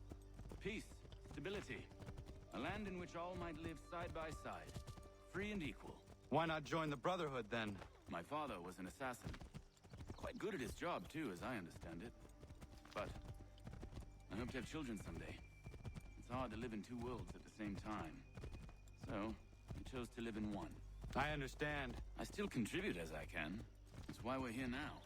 [SPEAKER 13] Peace, stability. A land in which all might live side by side, free and equal.
[SPEAKER 2] Why not join the Brotherhood, then?
[SPEAKER 13] My father was an assassin. Quite good at his job, too, as I understand it. But I hope to have children someday. It's hard to live in two worlds at the same time. So, I chose to live in one.
[SPEAKER 2] I understand.
[SPEAKER 13] I still contribute as I can. That's why we're here now.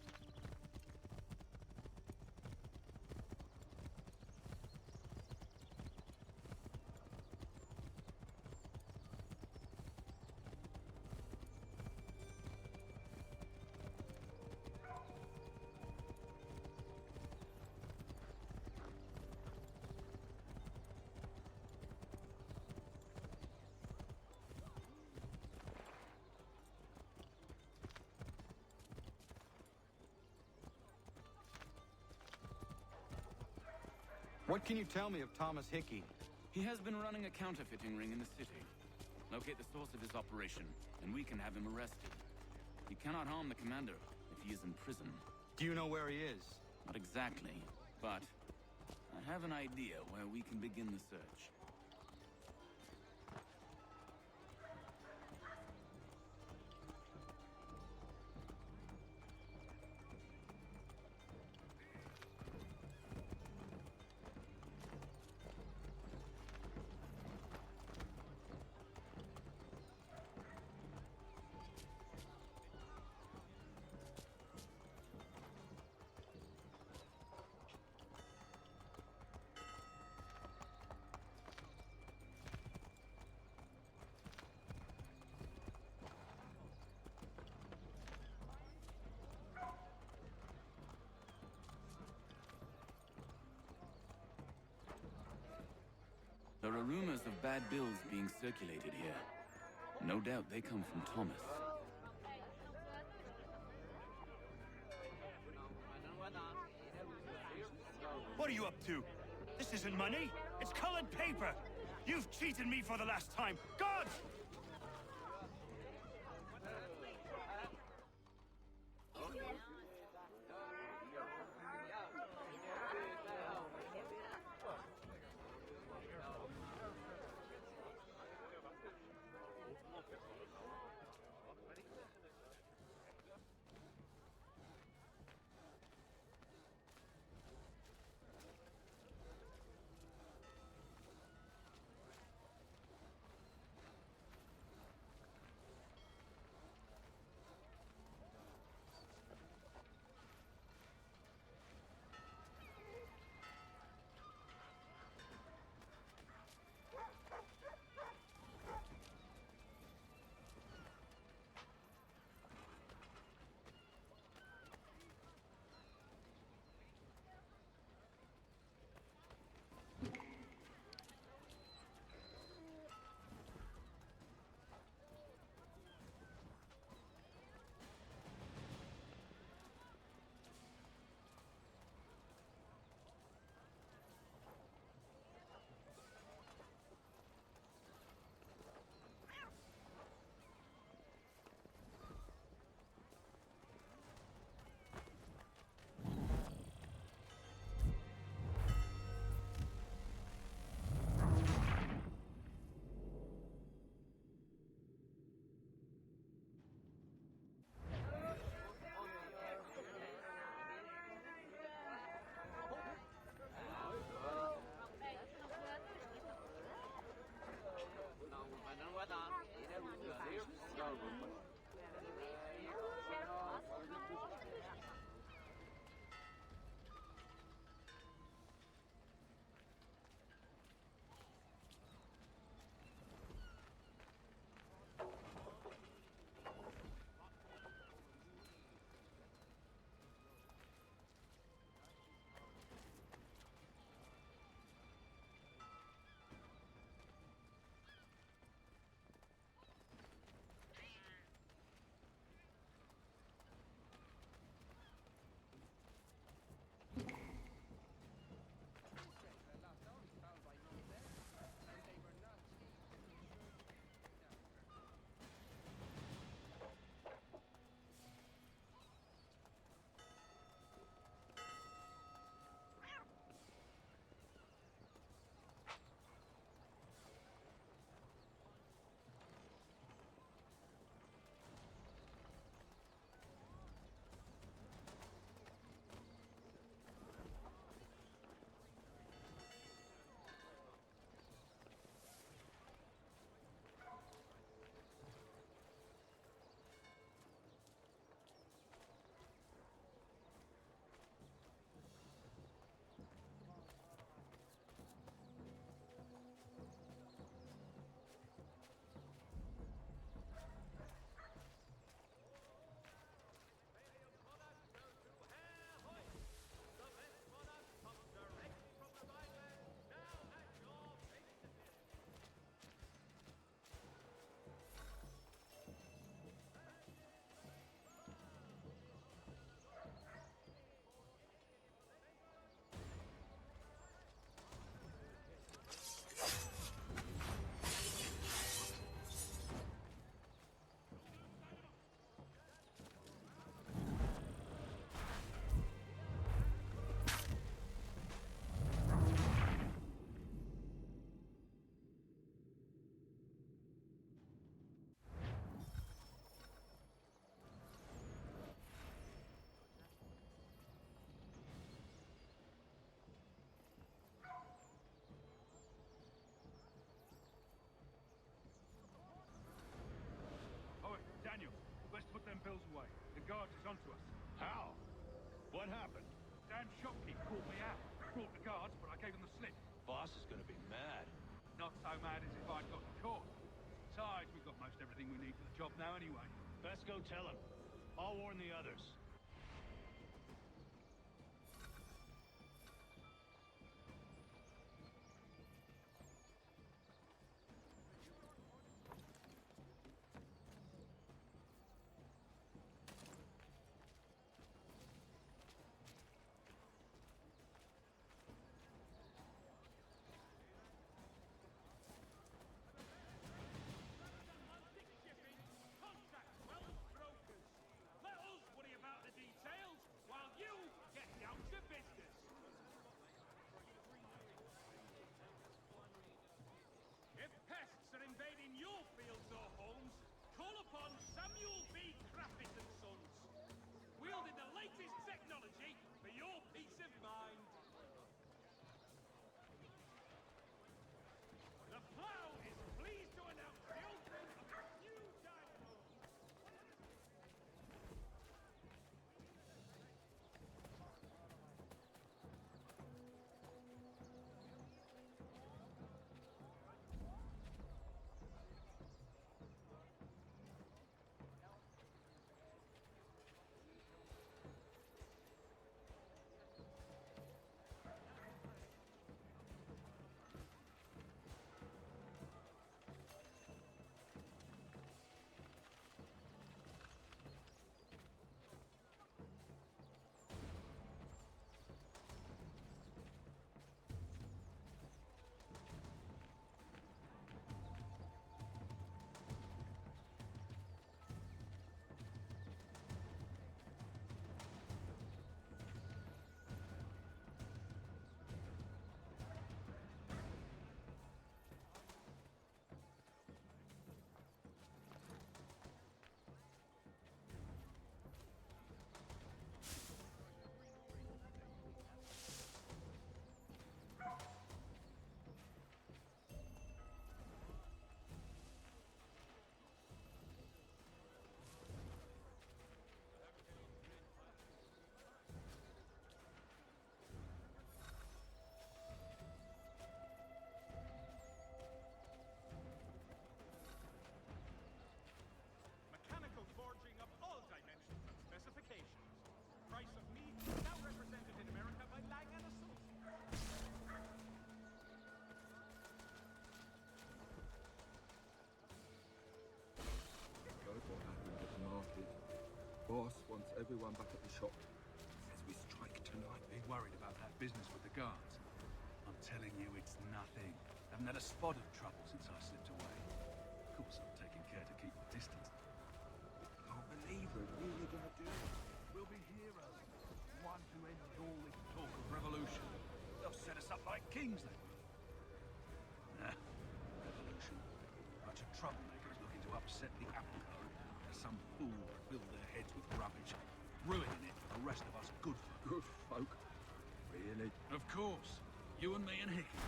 [SPEAKER 2] What can you tell me of Thomas Hickey?
[SPEAKER 13] He has been running a counterfeiting ring in the city. Locate the source of his operation, and we can have him arrested. He cannot harm the commander if he is in prison.
[SPEAKER 2] Do you know where he is?
[SPEAKER 13] Not exactly, but I have an idea where we can begin the search. There are rumors of bad bills being circulated here. No doubt they come from Thomas.
[SPEAKER 14] What are you up to? This isn't money. It's colored paper. You've cheated me for the last time. God!
[SPEAKER 9] Phil's away. The guards is onto us.
[SPEAKER 3] How? What happened?
[SPEAKER 9] Damn shopkeep called me out. Brought the guards, but I gave them the slip.
[SPEAKER 3] Boss is gonna be mad.
[SPEAKER 9] Not so mad as if I'd got caught. Besides, we've got most everything we need for the job now anyway.
[SPEAKER 14] Best go tell him. I'll warn the others.
[SPEAKER 9] Boss wants everyone back at the shop. Says we strike tonight. Be worried about that business with the guards. I'm telling you, it's nothing. Haven't had a spot of trouble since I slipped away. Of course, I'm taking care to keep my distance. Can't believe we're really gonna do it. We'll be heroes. One to end all this talk of revolution. They'll set us up like kings, they will. Nah, revolution. Bunch of troublemakers looking to upset the apple cart. Some fool filled their heads with rubbish, ruining it for the rest of us good folk. Good folk? Really? Of course. You and me and Hickey.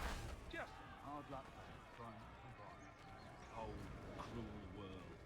[SPEAKER 9] Just hard luck trying to survive this cold, cruel world.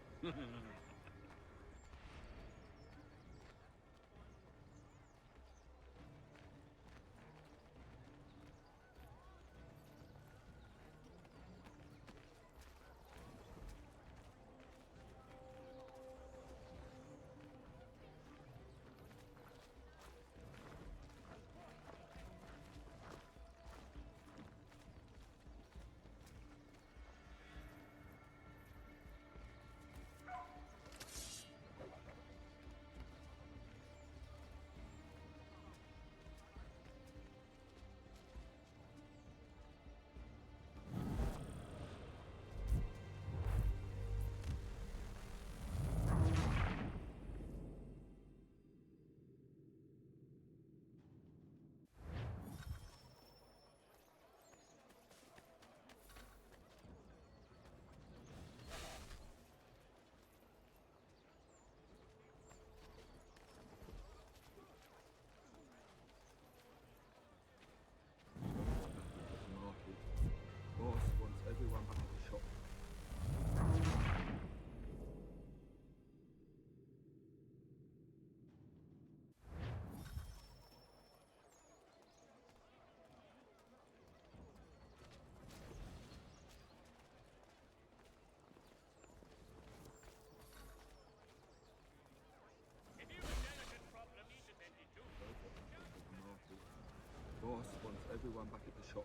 [SPEAKER 9] everyone back at the shop.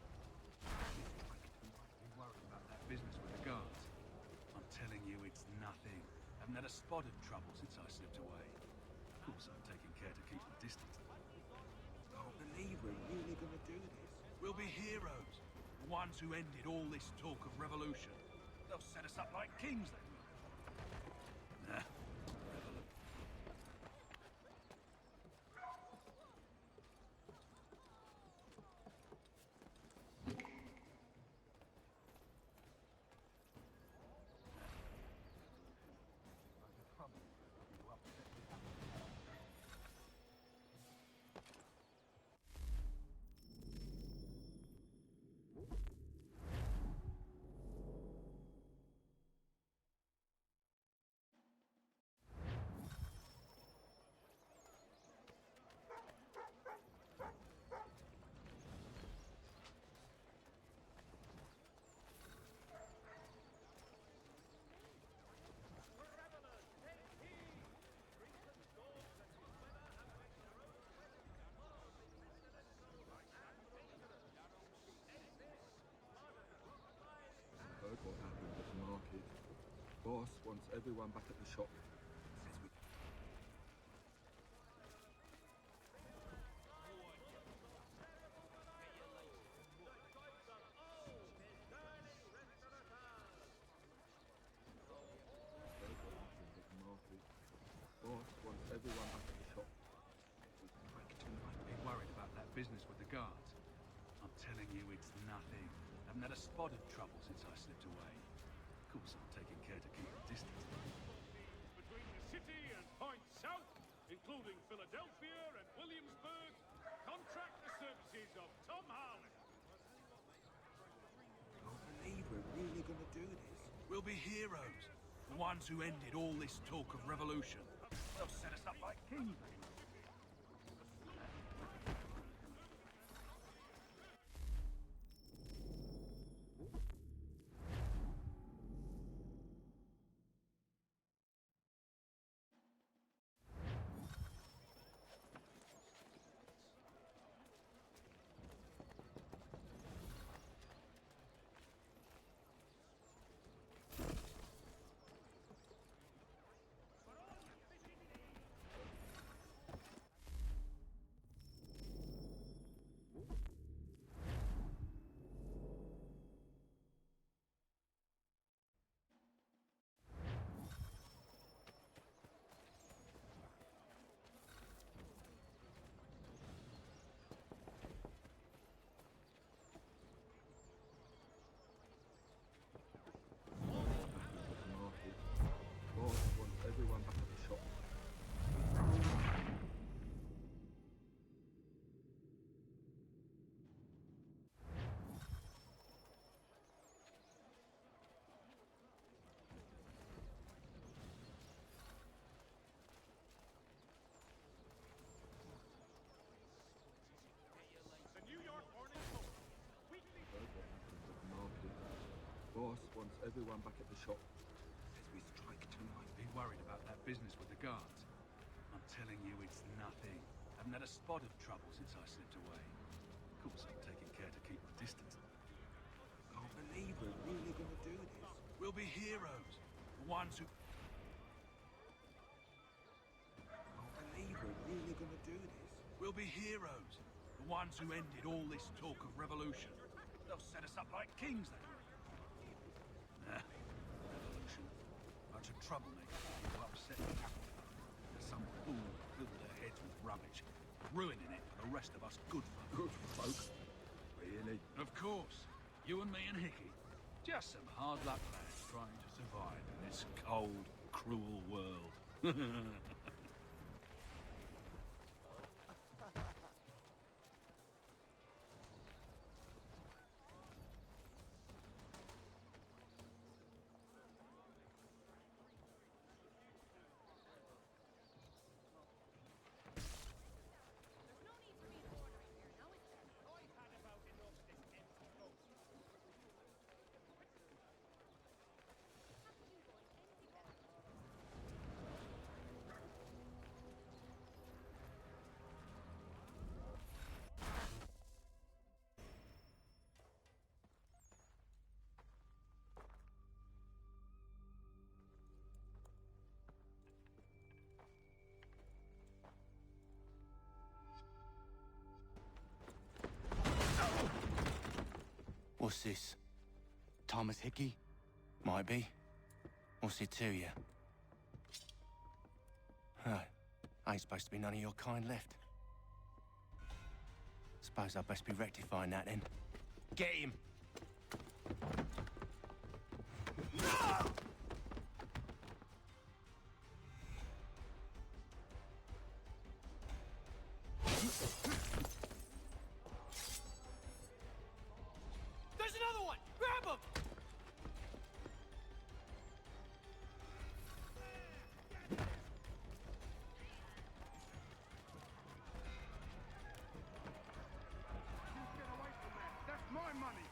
[SPEAKER 9] Be worried about that business with the guards. I'm telling you, it's nothing. Haven't had a spot of trouble since I slipped away. Of course, I'm taking care to keep my distance.
[SPEAKER 10] Can't believe we're really gonna do this.
[SPEAKER 9] We'll be heroes. The ones who ended all this talk of revolution. They'll set us up like kings, they will. Nah. Heard what happened at the market. Boss wants everyone back at the shop. Says we... Heard what happened at the market. Boss wants everyone back at the shop. We strike tonight. Be worried about that business with the guards. I'm telling you, it's nothing. Haven't had a spot of trouble since I slipped away. Of course, I'm taking care to keep my distance.
[SPEAKER 15] Between the city and points south, including Philadelphia and Williamsburg, contract the services of Tom Harley.
[SPEAKER 10] Can't believe we're really gonna do this.
[SPEAKER 9] We'll be heroes. The ones who ended all this talk of revolution. They'll set us up like kings. Everyone back at the shop.
[SPEAKER 15] The New York Morning Post. Weekly.
[SPEAKER 9] Heard what happened at the market. Boss wants everyone back at the shop.
[SPEAKER 10] Says we strike tonight.
[SPEAKER 9] Be worried about that business with the guards. I'm telling you, it's nothing. Haven't had a spot of trouble since I slipped away. Of course, I'm taking care to keep my distance.
[SPEAKER 10] Can't believe we're really gonna do this.
[SPEAKER 9] We'll be heroes. The ones who...
[SPEAKER 10] Can't believe we're really gonna do this.
[SPEAKER 9] We'll be heroes. The ones who ended all this talk of revolution. They'll set us up like kings, they will. Nah. Revolution. Bunch of troublemakers who upset the capital. There's some fool filled their heads with rubbish, ruining it for the rest of us good folk.
[SPEAKER 10] Good folk? Really?
[SPEAKER 9] Of course. You and me and Hickey. Just some hard luck lads trying to survive in this cold, cruel world.
[SPEAKER 8] What's this?
[SPEAKER 2] Thomas Hickey?
[SPEAKER 8] Might be. What's it to you? Huh. Ain't supposed to be none of your kind left. Suppose I'd best be rectifying that then. Get him!
[SPEAKER 5] There's another one! Grab him!
[SPEAKER 15] Get away from that! That's my money!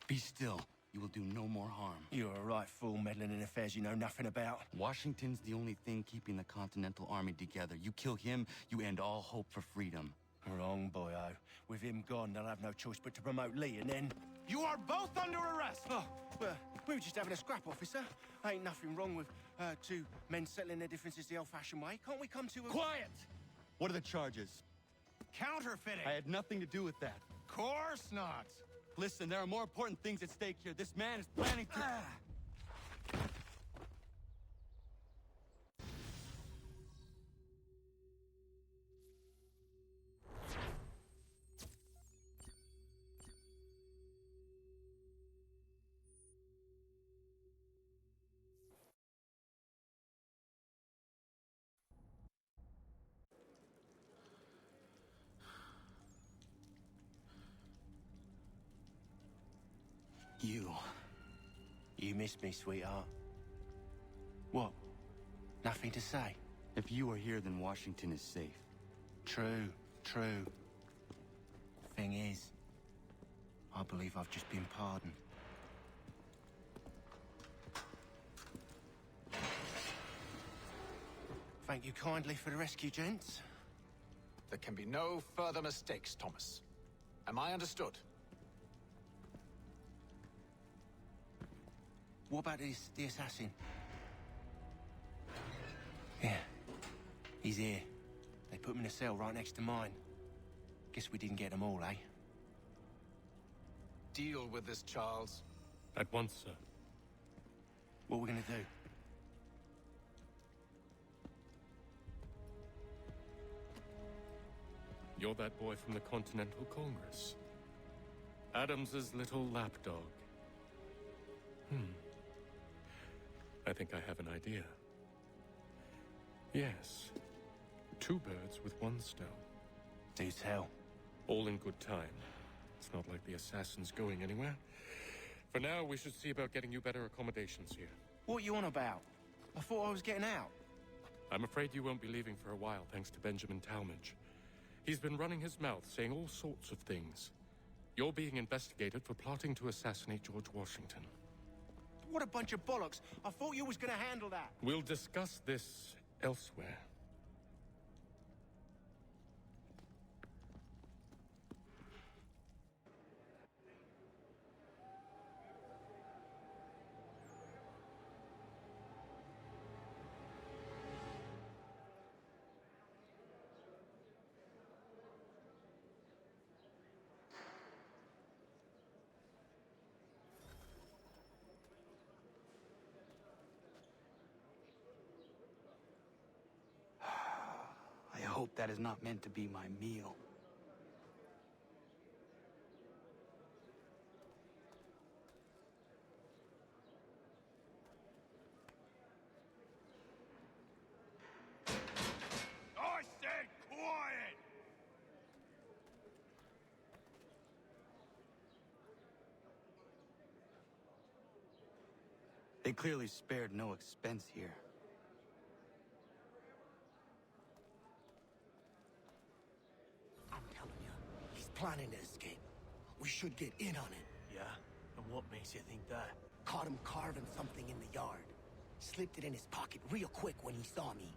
[SPEAKER 2] Be still. You will do no more harm.
[SPEAKER 10] You're a right fool meddling in affairs you know nothing about.
[SPEAKER 2] Washington's the only thing keeping the Continental Army together. You kill him, you end all hope for freedom.
[SPEAKER 10] Wrong, boyo. With him gone, they'll have no choice but to promote Lee, and then...
[SPEAKER 16] You are both under arrest!
[SPEAKER 10] Oh, well, we were just having a scrap, officer. Ain't nothing wrong with two men settling their differences the old-fashioned way. Can't we come to a...
[SPEAKER 2] Quiet! What are the charges?
[SPEAKER 16] Counterfeiting!
[SPEAKER 2] I had nothing to do with that.
[SPEAKER 16] Course not!
[SPEAKER 2] Listen, there are more important things at stake here. This man is planning to...
[SPEAKER 10] You missed me, sweetheart. What? Nothing to say?
[SPEAKER 2] If you are here, then Washington is safe.
[SPEAKER 10] True. Thing is, I believe I've just been pardoned. Thank you kindly for the rescue, gents.
[SPEAKER 16] There can be no further mistakes, Thomas. Am I understood?
[SPEAKER 10] What about the assassin? Yeah. He's here. They put him in a cell right next to mine. Guess we didn't get them all, eh?
[SPEAKER 16] Deal with this, Charles.
[SPEAKER 17] At once, sir.
[SPEAKER 10] What are we gonna do?
[SPEAKER 17] You're that boy from the Continental Congress. Adams's little lapdog. I think I have an idea. Yes. 2 birds with 1 stone.
[SPEAKER 10] Do tell.
[SPEAKER 17] All in good time. It's not like the assassin's going anywhere. For now, we should see about getting you better accommodations here.
[SPEAKER 10] What you on about? I thought I was getting out.
[SPEAKER 17] I'm afraid you won't be leaving for a while, thanks to Benjamin Talmadge. He's been running his mouth, saying all sorts of things. You're being investigated for plotting to assassinate George Washington.
[SPEAKER 10] What a bunch of bollocks. I thought you was gonna handle that.
[SPEAKER 17] We'll discuss this elsewhere.
[SPEAKER 2] I hope that is not meant to be my meal.
[SPEAKER 16] I said quiet!
[SPEAKER 2] They clearly spared no expense here.
[SPEAKER 10] I'm telling you, he's planning to escape. We should get in on it.
[SPEAKER 18] Yeah? And what makes you think that?
[SPEAKER 10] Caught him carving something in the yard. Slipped it in his pocket real quick when he saw me.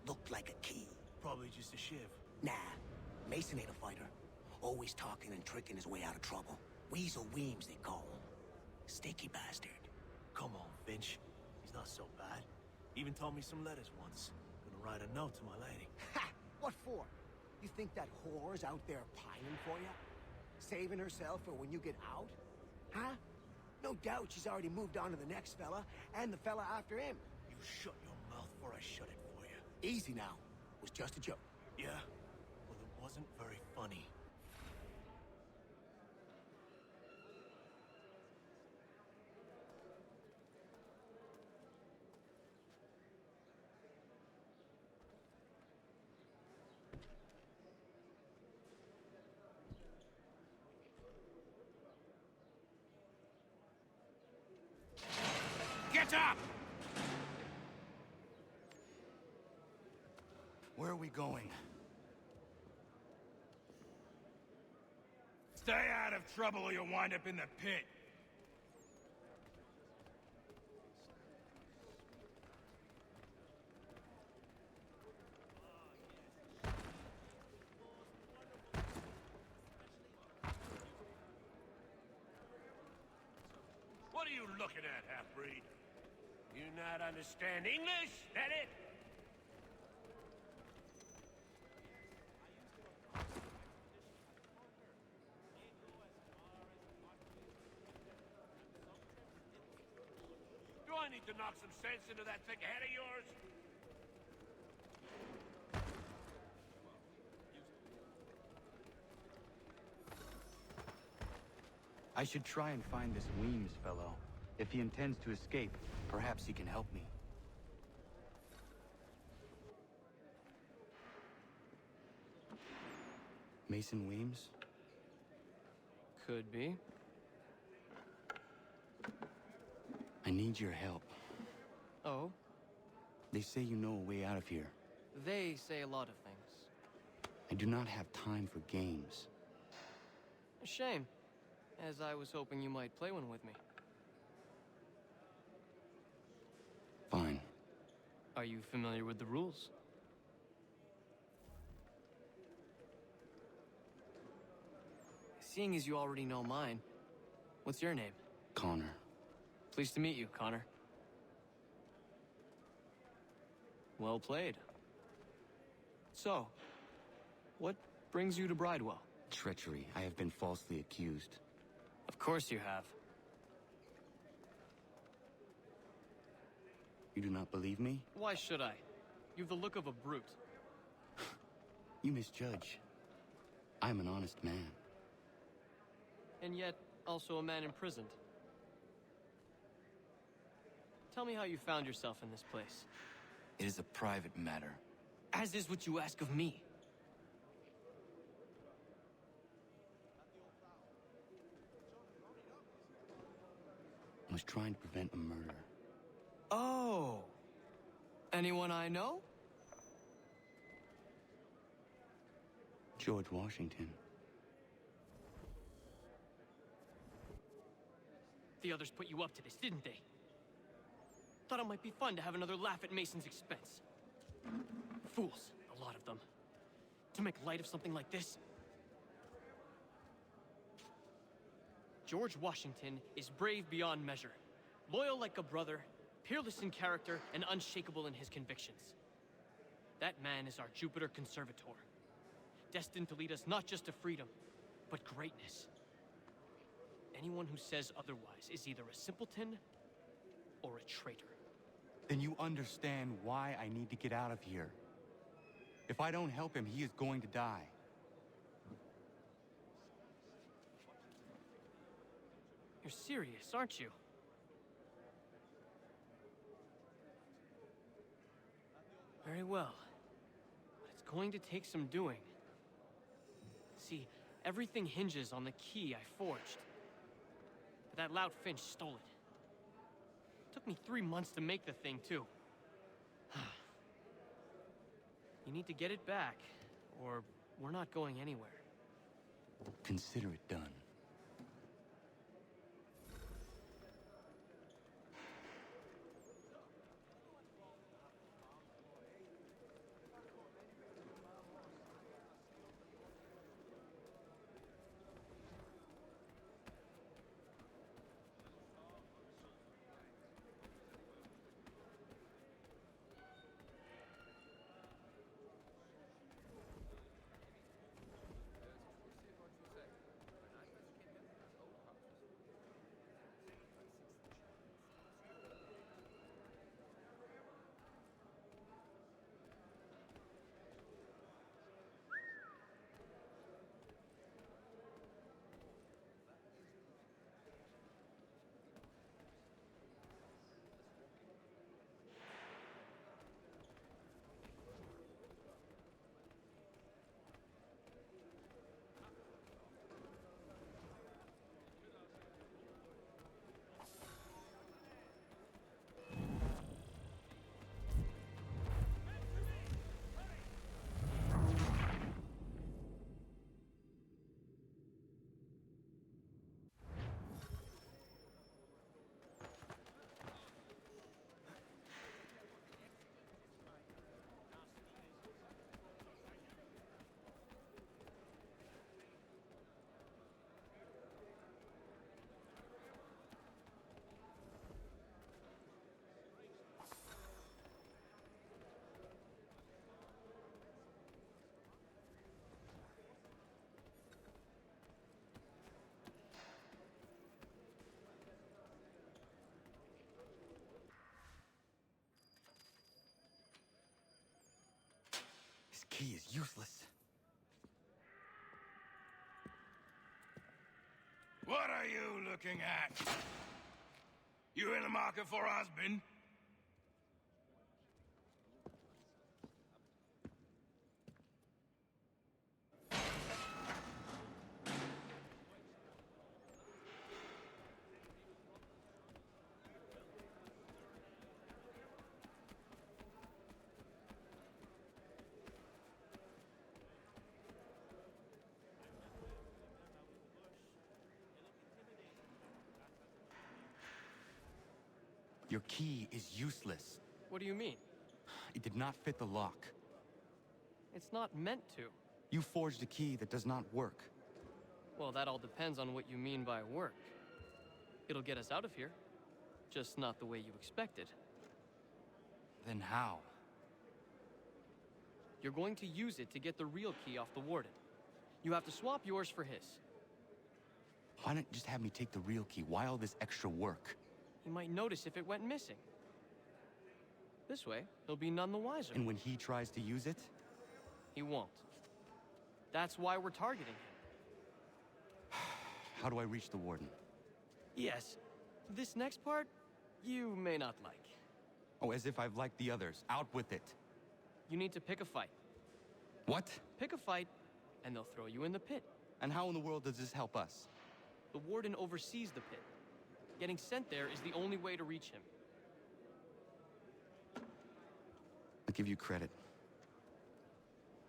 [SPEAKER 10] Looked like a key.
[SPEAKER 18] Probably just a shiv.
[SPEAKER 10] Nah, Mason ain't a fighter. Always talking and tricking his way out of trouble. Weasel Weems, they call him. Sticky bastard.
[SPEAKER 18] Come on, Finch. He's not so bad. Even taught me some letters once. Gonna write a note to my lady.
[SPEAKER 10] Ha! What for? You think that whore's out there pining for you? Saving herself for when you get out? Huh? No doubt she's already moved on to the next fella, and the fella after him.
[SPEAKER 18] You shut your mouth before I shut it for you.
[SPEAKER 10] Easy now. It was just a joke.
[SPEAKER 18] Yeah? Well, it wasn't very funny.
[SPEAKER 16] Get up!
[SPEAKER 2] Where are we going?
[SPEAKER 16] Stay out of trouble or you'll wind up in the pit.
[SPEAKER 14] What are you looking at, half-breed? You not understand English? That it? Do I need to knock some sense into that thick head of yours?
[SPEAKER 2] I should try and find this Weems fellow. If he intends to escape, perhaps he can help me. Mason Weems?
[SPEAKER 19] Could be.
[SPEAKER 2] I need your help.
[SPEAKER 19] Oh?
[SPEAKER 2] They say you know a way out of here.
[SPEAKER 19] They say a lot of things.
[SPEAKER 2] I do not have time for games.
[SPEAKER 19] A shame, as I was hoping you might play one with me.
[SPEAKER 2] Fine.
[SPEAKER 19] Are you familiar with the rules? Seeing as you already know mine, what's your name?
[SPEAKER 2] Connor.
[SPEAKER 19] Pleased to meet you, Connor. Well played. So, what brings you to Bridewell?
[SPEAKER 2] Treachery. I have been falsely accused.
[SPEAKER 19] Of course you have.
[SPEAKER 2] You do not believe me?
[SPEAKER 19] Why should I? You've the look of a brute.
[SPEAKER 2] You misjudge. I am an honest man.
[SPEAKER 19] And yet, also a man imprisoned. Tell me how you found yourself in this place.
[SPEAKER 2] It is a private matter.
[SPEAKER 19] As is what you ask of me.
[SPEAKER 2] I was trying to prevent a murder.
[SPEAKER 19] Oh! Anyone I know?
[SPEAKER 2] George Washington.
[SPEAKER 19] The others put you up to this, didn't they? Thought it might be fun to have another laugh at Mason's expense. Fools, a lot of them. To make light of something like this. George Washington is brave beyond measure, loyal like a brother, peerless in character, and unshakable in his convictions. That man is our Jupiter Conservator, destined to lead us not just to freedom, but greatness. Anyone who says otherwise is either a simpleton or a traitor.
[SPEAKER 2] Then you understand why I need to get out of here. If I don't help him, he is going to die.
[SPEAKER 19] You're serious, aren't you? Very well. But it's going to take some doing. See, everything hinges on the key I forged. But that lout Finch stole it. Took me 3 months to make the thing, too. You need to get it back, or we're not going anywhere.
[SPEAKER 2] Consider it done. key is useless.
[SPEAKER 3] What are you looking at? You in the market for a husband?
[SPEAKER 2] Your key is useless.
[SPEAKER 19] What do you mean?
[SPEAKER 2] It did not fit the lock.
[SPEAKER 19] It's not meant to.
[SPEAKER 2] You forged a key that does not work.
[SPEAKER 19] Well, that all depends on what you mean by work. It'll get us out of here. Just not the way you expected.
[SPEAKER 2] Then how?
[SPEAKER 19] You're going to use it to get the real key off the warden. You have to swap yours for his.
[SPEAKER 2] Why not just have me take the real key? Why all this extra work?
[SPEAKER 19] He might notice if it went missing. This way, he'll be none the wiser.
[SPEAKER 2] And when he tries to use it?
[SPEAKER 19] He won't. That's why we're targeting him.
[SPEAKER 2] How do I reach the warden?
[SPEAKER 19] Yes. This next part, you may not like.
[SPEAKER 2] Oh, as if I've liked the others. Out with it.
[SPEAKER 19] You need to pick a fight.
[SPEAKER 2] What?
[SPEAKER 19] Pick a fight, and they'll throw you in the pit.
[SPEAKER 2] And how in the world does this help us?
[SPEAKER 19] The warden oversees the pit. Getting sent there is the only way to reach him.
[SPEAKER 2] I'll give you credit.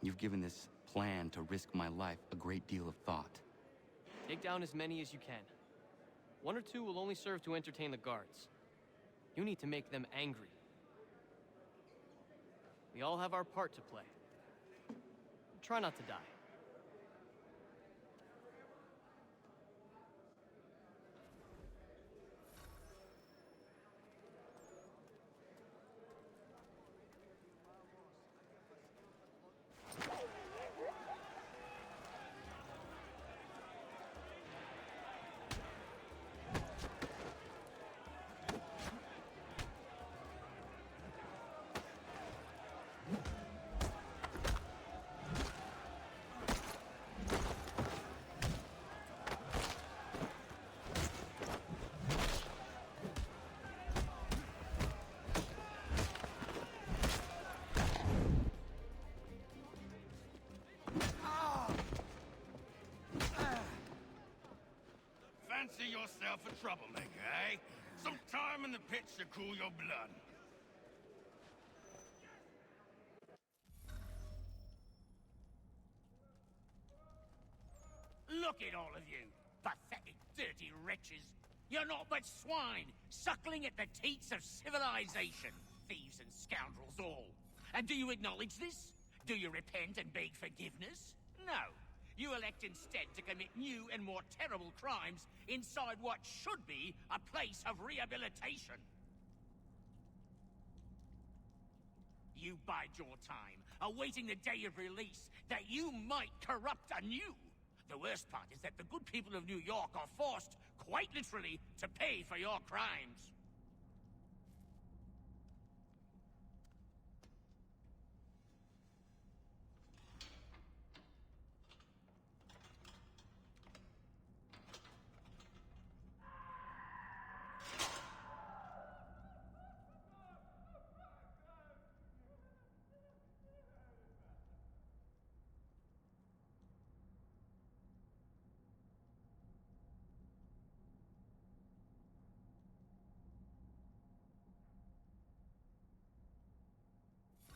[SPEAKER 2] You've given this plan to risk my life a great deal of thought.
[SPEAKER 19] Take down as many as you can. One or two will only serve to entertain the guards. You need to make them angry. We all have our part to play. Try not to die.
[SPEAKER 3] Fancy yourself a troublemaker, eh? Some time in the pits to cool your blood.
[SPEAKER 20] Look at all of you, pathetic, dirty wretches. You're not but swine, suckling at the teats of civilization. Thieves and scoundrels all. And do you acknowledge this? Do you repent and beg forgiveness? No. You elect instead to commit new and more terrible crimes inside what should be a place of rehabilitation. You bide your time, awaiting the day of release, that you might corrupt anew. The worst part is that the good people of New York are forced, quite literally, to pay for your crimes.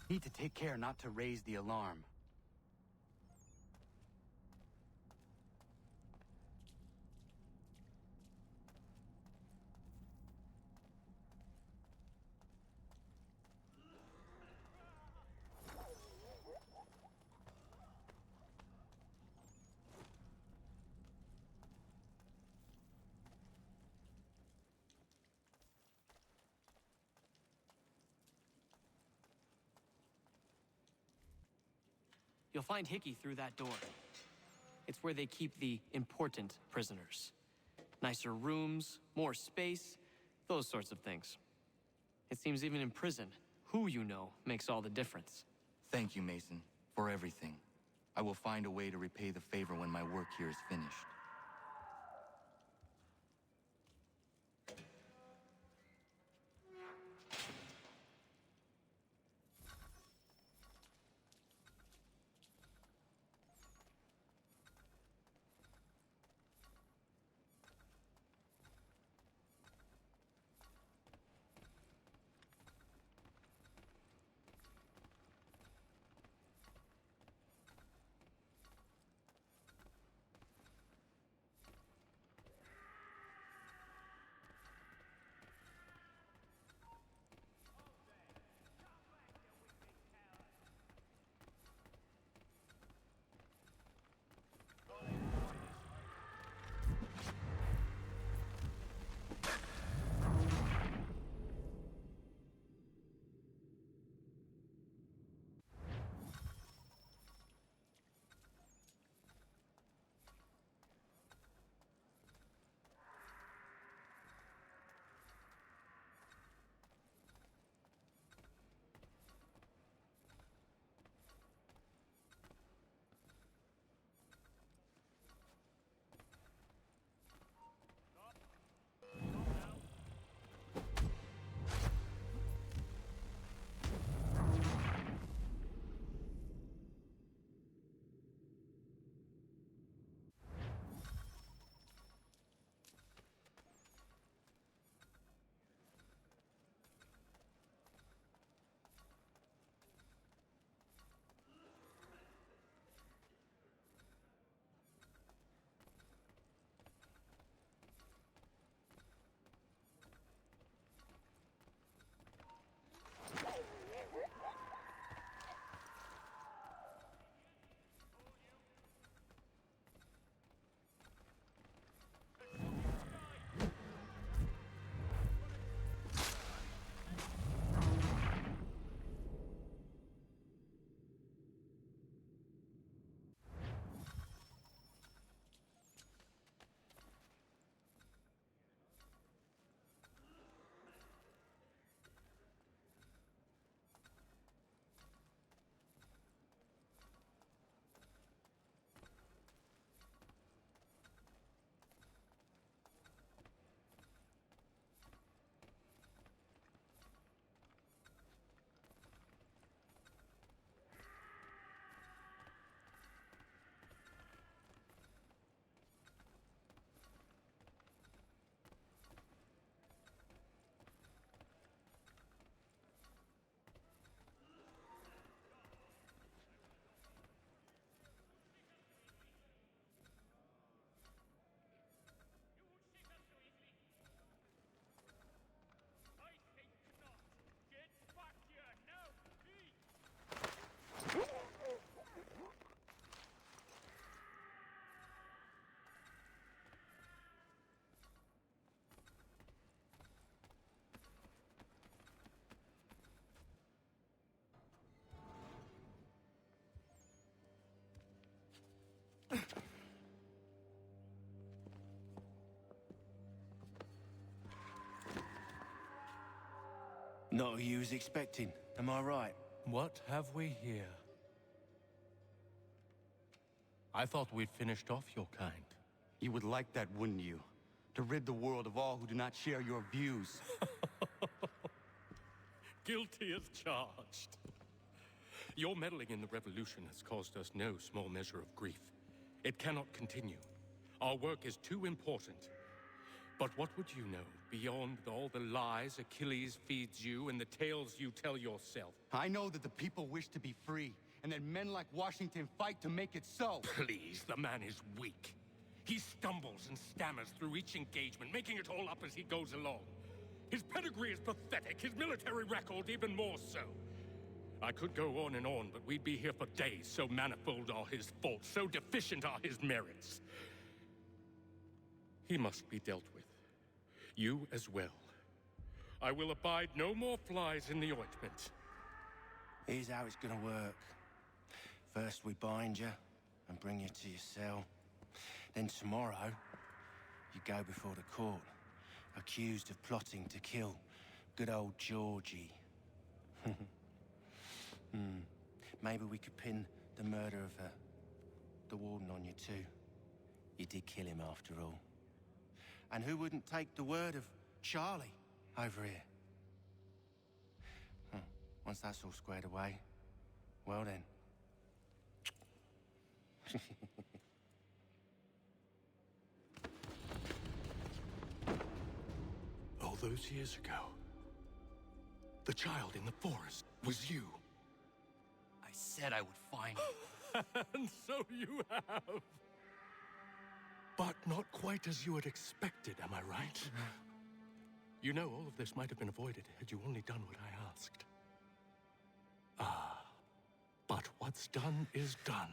[SPEAKER 2] Need to take care not to raise the alarm.
[SPEAKER 19] You'll find Hickey through that door. It's where they keep the important prisoners. Nicer rooms, more space, those sorts of things. It seems even in prison, who you know makes all the difference.
[SPEAKER 2] Thank you, Mason. For everything. I will find a way to repay the favor when my work here is finished.
[SPEAKER 18] Not who you was expecting, am I right?
[SPEAKER 21] What have we here? I thought we'd finished off your kind.
[SPEAKER 2] You would like that, wouldn't you? To rid the world of all who do not share your views.
[SPEAKER 17] Guilty as charged. Your meddling in the revolution has caused us no small measure of grief. It cannot continue. Our work is too important. But what would you know beyond all the lies Achilles feeds you and the tales you tell yourself?
[SPEAKER 2] I know that the people wish to be free, and that men like Washington fight to make it so.
[SPEAKER 17] Please, the man is weak. He stumbles and stammers through each engagement, making it all up as he goes along. His pedigree is pathetic, his military record even more so. I could go on and on, but we'd be here for days, so manifold are his faults, so deficient are his merits. He must be dealt with. You as well. I will abide no more flies in the ointment.
[SPEAKER 18] Here's how it's gonna work. First we bind you and bring you to your cell. Then tomorrow, you go before the court, accused of plotting to kill good old Georgie. Maybe we could pin the murder of the warden on you too. You did kill him after all. And who wouldn't take the word of Charlie over here? Once that's all squared away, well then.
[SPEAKER 17] All those years ago, the child in the forest was you.
[SPEAKER 2] I said I would find you.
[SPEAKER 17] And so you have. But not quite as you had expected, am I right? You know, all of this might have been avoided had you only done what I asked. But what's done is done.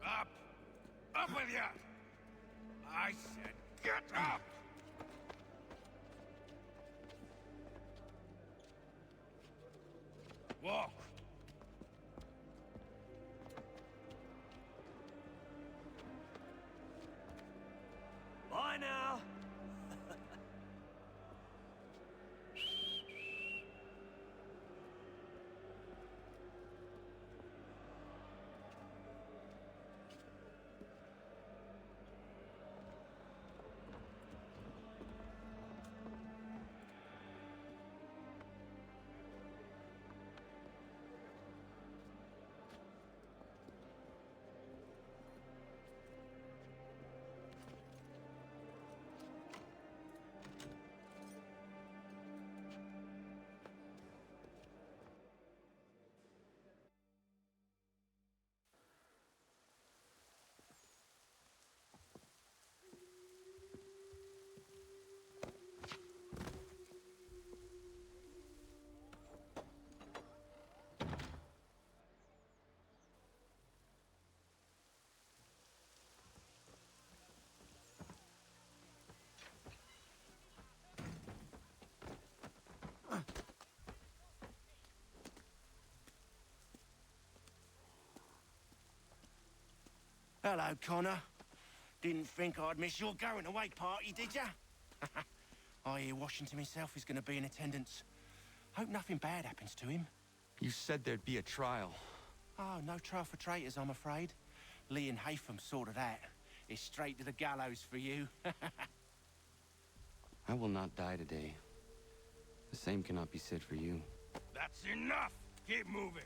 [SPEAKER 3] Up! Up with you! I said get up! Walk!
[SPEAKER 5] Bye now.
[SPEAKER 18] Hello, Connor. Didn't think I'd miss your going away party, did ya? I hear Washington himself is going to be in attendance. Hope nothing bad happens to him.
[SPEAKER 2] You said there'd be a trial.
[SPEAKER 18] Oh, no trial for traitors, I'm afraid. Lee and Haytham sorted that. It's straight to the gallows for you.
[SPEAKER 2] I will not die today. The same cannot be said for you.
[SPEAKER 3] That's enough! Keep moving!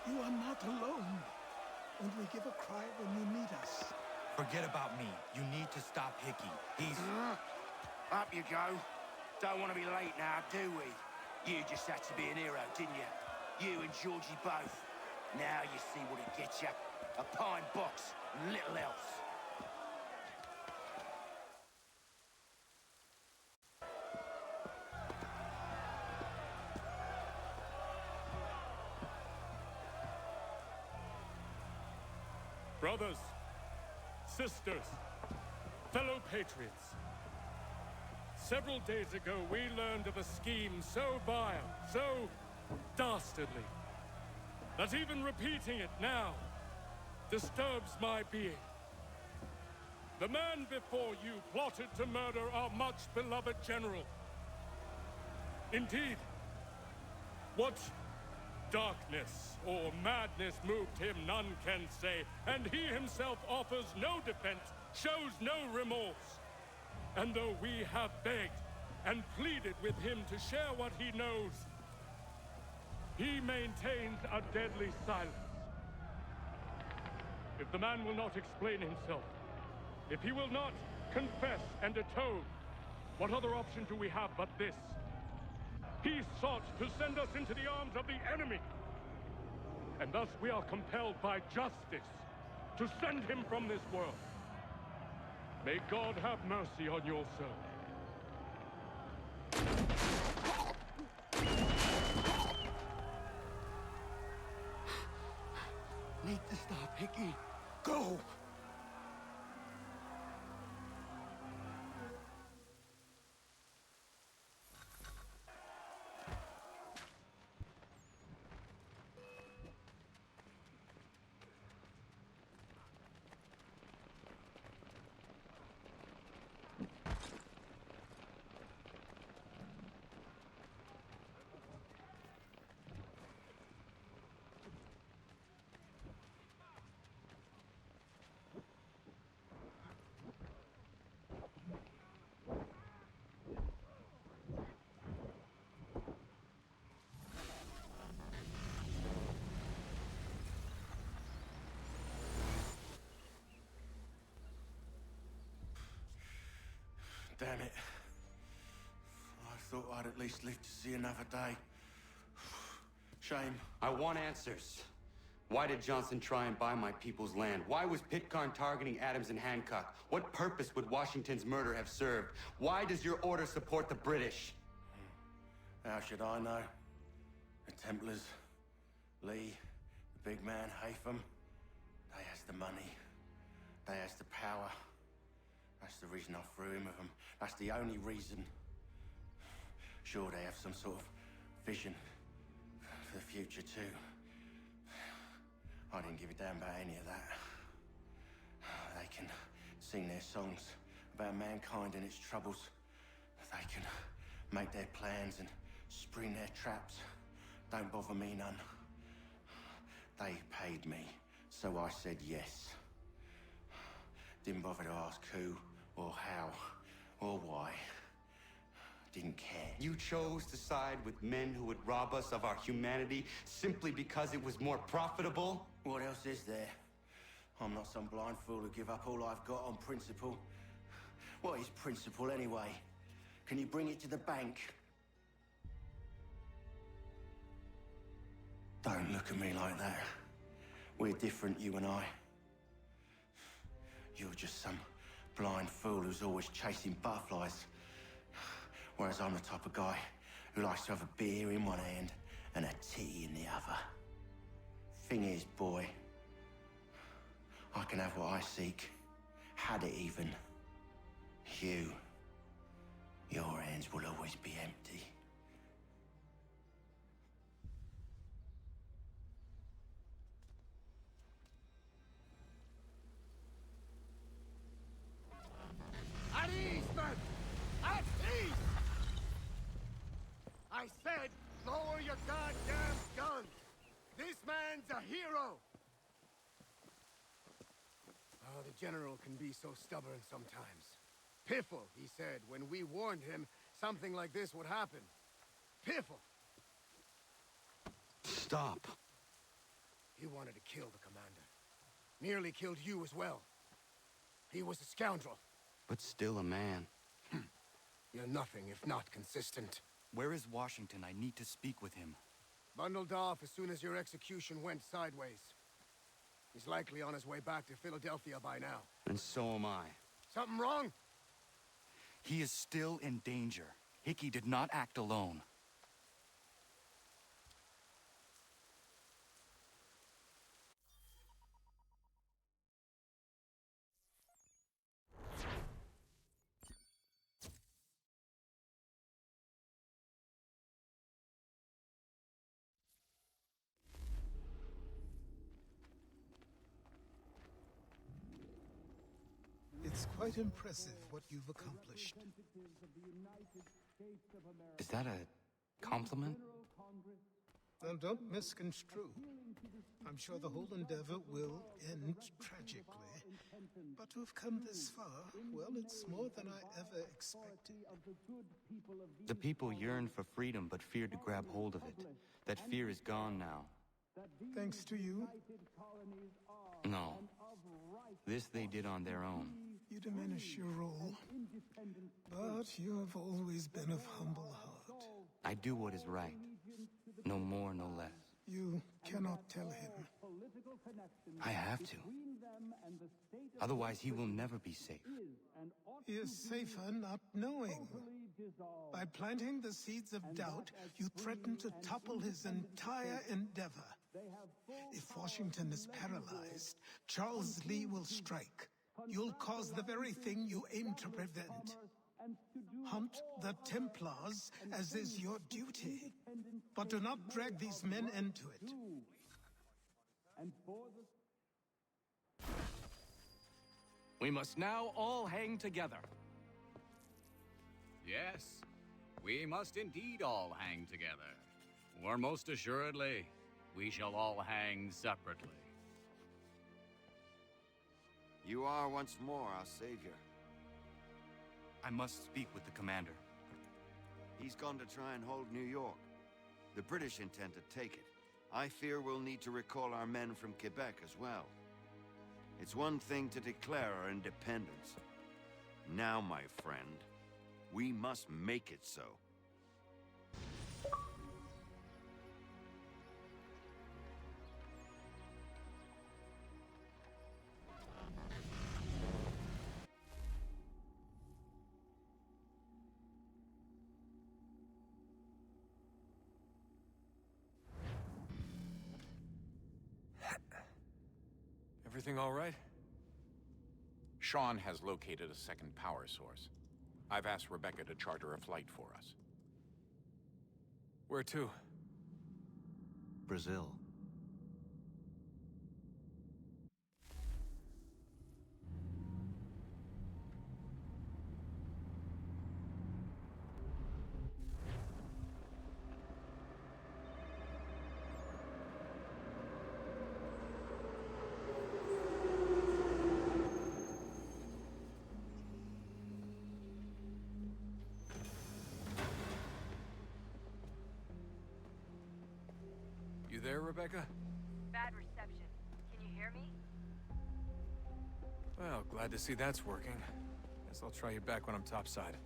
[SPEAKER 12] You are not alone. Only give a cry when you need us.
[SPEAKER 2] Forget about me. You need to stop Hickey. He's...
[SPEAKER 18] Up you go. Don't want to be late now, do we? You just had to be an hero, didn't you? You and Georgie both. Now you see what it gets you. A pine box, little else.
[SPEAKER 17] Brothers, sisters, fellow patriots, Several days ago, we learned of a scheme so vile, so dastardly, that even repeating it now disturbs my being. The man before you plotted to murder our much-beloved general. Indeed, what darkness or madness moved him, none can say, and he himself offers no defense, shows no remorse. And though we have begged and pleaded with him to share what he knows, he maintains a deadly silence. If the man will not explain himself, if he will not confess and atone, what other option do we have but this? He sought to send us into the arms of the enemy. And thus we are compelled by justice to send him from this world. May God have mercy on your soul.
[SPEAKER 10] Need to stop, Hickey. Go!
[SPEAKER 18] Damn it. I thought I'd at least live to see another day. Shame.
[SPEAKER 8] I want answers. Why did Johnson try and buy my people's land? Why was Pitcairn targeting Adams and Hancock? What purpose would Washington's murder have served? Why does your order support the British?
[SPEAKER 18] How should I know? The Templars, Lee, the big man, Haytham, they has the money. They has the power. That's the reason I threw in with them. That's the only reason. Sure, they have some sort of vision for the future, too. I didn't give a damn about any of that. They can sing their songs about mankind and its troubles. They can make their plans and spring their traps. Don't bother me none. They paid me, so I said yes. Didn't bother to ask who, or how, or why. Didn't care.
[SPEAKER 8] You chose to side with men who would rob us of our humanity simply because it was more profitable?
[SPEAKER 18] What else is there? I'm not some blind fool who give up all I've got on principle. What is principle anyway? Can you bring it to the bank? Don't look at me like that. We're different, you and I. You're just some blind fool who's always chasing butterflies. Whereas I'm the type of guy who likes to have a beer in one hand and a tea in the other. Thing is, boy, I can have what I seek. Had it even. Your hands will always be empty.
[SPEAKER 10] At ease, men! At ease! I said, lower your goddamn guns! This man's a hero! Oh, the General can be so stubborn sometimes. Piffle, he said, when we warned him something like this would happen. Piffle!
[SPEAKER 8] Stop.
[SPEAKER 10] He wanted to kill the commander. Nearly killed you as well. He was a scoundrel.
[SPEAKER 8] But still a man.
[SPEAKER 10] You're nothing if not consistent.
[SPEAKER 2] Where is Washington? I need to speak with him.
[SPEAKER 10] Bundled off as soon as your execution went sideways. He's likely on his way back to Philadelphia by now.
[SPEAKER 8] And so am I.
[SPEAKER 10] Something wrong?
[SPEAKER 2] He is still in danger. Hickey did not act alone.
[SPEAKER 12] It's quite impressive what you've accomplished.
[SPEAKER 2] Is that a compliment?
[SPEAKER 12] Now, don't misconstrue. I'm sure the whole endeavor will end tragically. But to have come this far, well, it's more than I ever expected.
[SPEAKER 2] The people yearned for freedom but feared to grab hold of it. That fear is gone now.
[SPEAKER 12] Thanks to you?
[SPEAKER 2] No. This they did on their own.
[SPEAKER 12] You diminish your role. But you have always been of humble heart.
[SPEAKER 2] I do what is right. No more, no less.
[SPEAKER 12] You cannot tell him.
[SPEAKER 2] I have to. Otherwise, he will never be safe.
[SPEAKER 12] He is safer not knowing. By planting the seeds of doubt, you threaten to topple his entire endeavor. If Washington is paralyzed, Charles Lee will strike. You'll cause the very thing you aim to prevent. Hunt the Templars, as is your duty. But do not drag these men into it.
[SPEAKER 2] We must now all hang together.
[SPEAKER 6] Yes, we must indeed all hang together. Or most assuredly, we shall all hang separately.
[SPEAKER 1] You are once more our savior.
[SPEAKER 2] I must speak with the commander.
[SPEAKER 1] He's gone to try and hold New York. The British intend to take it. I fear we'll need to recall our men from Quebec as well. It's one thing to declare our independence. Now, my friend, we must make it so.
[SPEAKER 16] Everything all right?
[SPEAKER 22] Sean has located a second power source. I've asked Rebecca to charter a flight for us.
[SPEAKER 16] Where to?
[SPEAKER 2] Brazil.
[SPEAKER 16] You there, Rebecca?
[SPEAKER 23] Bad reception. Can you hear me?
[SPEAKER 16] Well, glad to see that's working. Guess I'll try you back when I'm topside.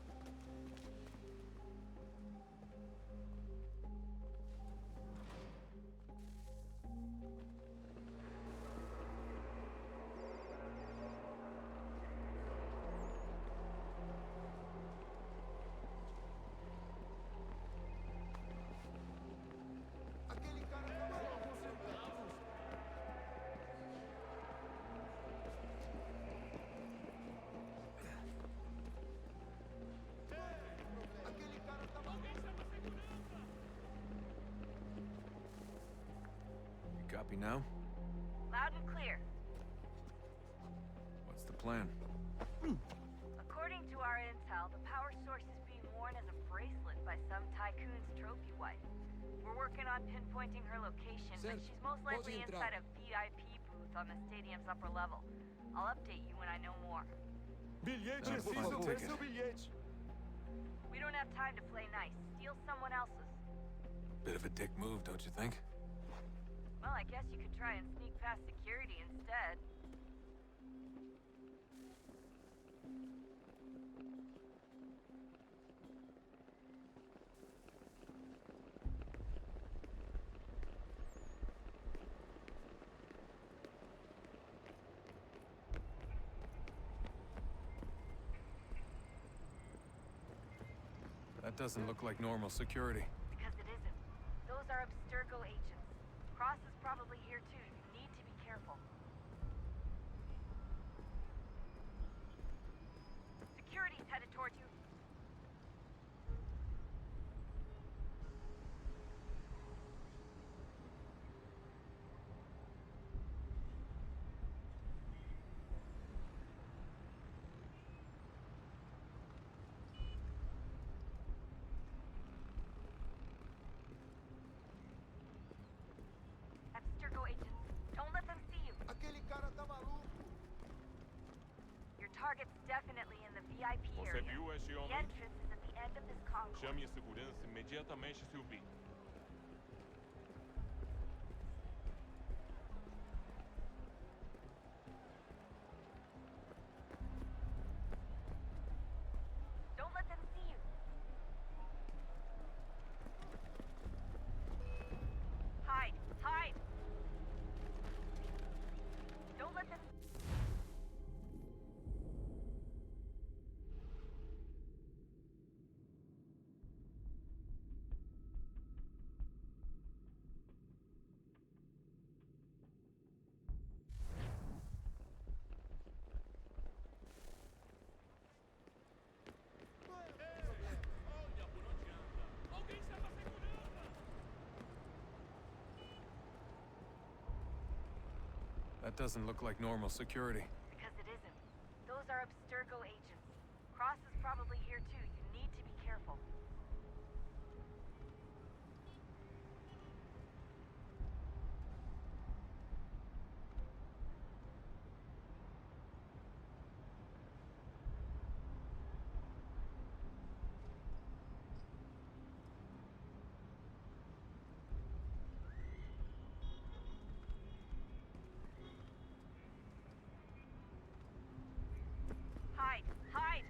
[SPEAKER 16] Copy now?
[SPEAKER 23] Loud and clear.
[SPEAKER 16] What's the plan?
[SPEAKER 23] According to our intel, the power source is being worn as a bracelet by some tycoon's trophy wife. We're working on pinpointing her location, but she's most likely inside a VIP booth on the stadium's upper level. I'll update you when I know more.
[SPEAKER 16] Bilhete, preciso
[SPEAKER 23] bilhete. We don't have time to play nice. Steal someone else's.
[SPEAKER 16] Bit of a dick move, don't you think?
[SPEAKER 23] Well, I guess you could try and sneak past security instead.
[SPEAKER 16] That doesn't look like normal security.
[SPEAKER 23] Because it isn't. Those are Abstergo agents. Cross is probably here too. You need to be careful. Security's headed towards you. target's definitely in the VIP
[SPEAKER 15] Você
[SPEAKER 23] area.
[SPEAKER 15] viu esse
[SPEAKER 23] The
[SPEAKER 15] homem?
[SPEAKER 23] entrance is at the end of this concourse.
[SPEAKER 15] Chame a segurança imediatamente, Sylvie.
[SPEAKER 23] Don't let them see you. Hide! Hide! Don't let them...
[SPEAKER 4] That doesn't look like normal security.
[SPEAKER 23] Because it isn't. Those are Abstergo agents. Cross is probably here too. You need to be careful. Hide! Hide!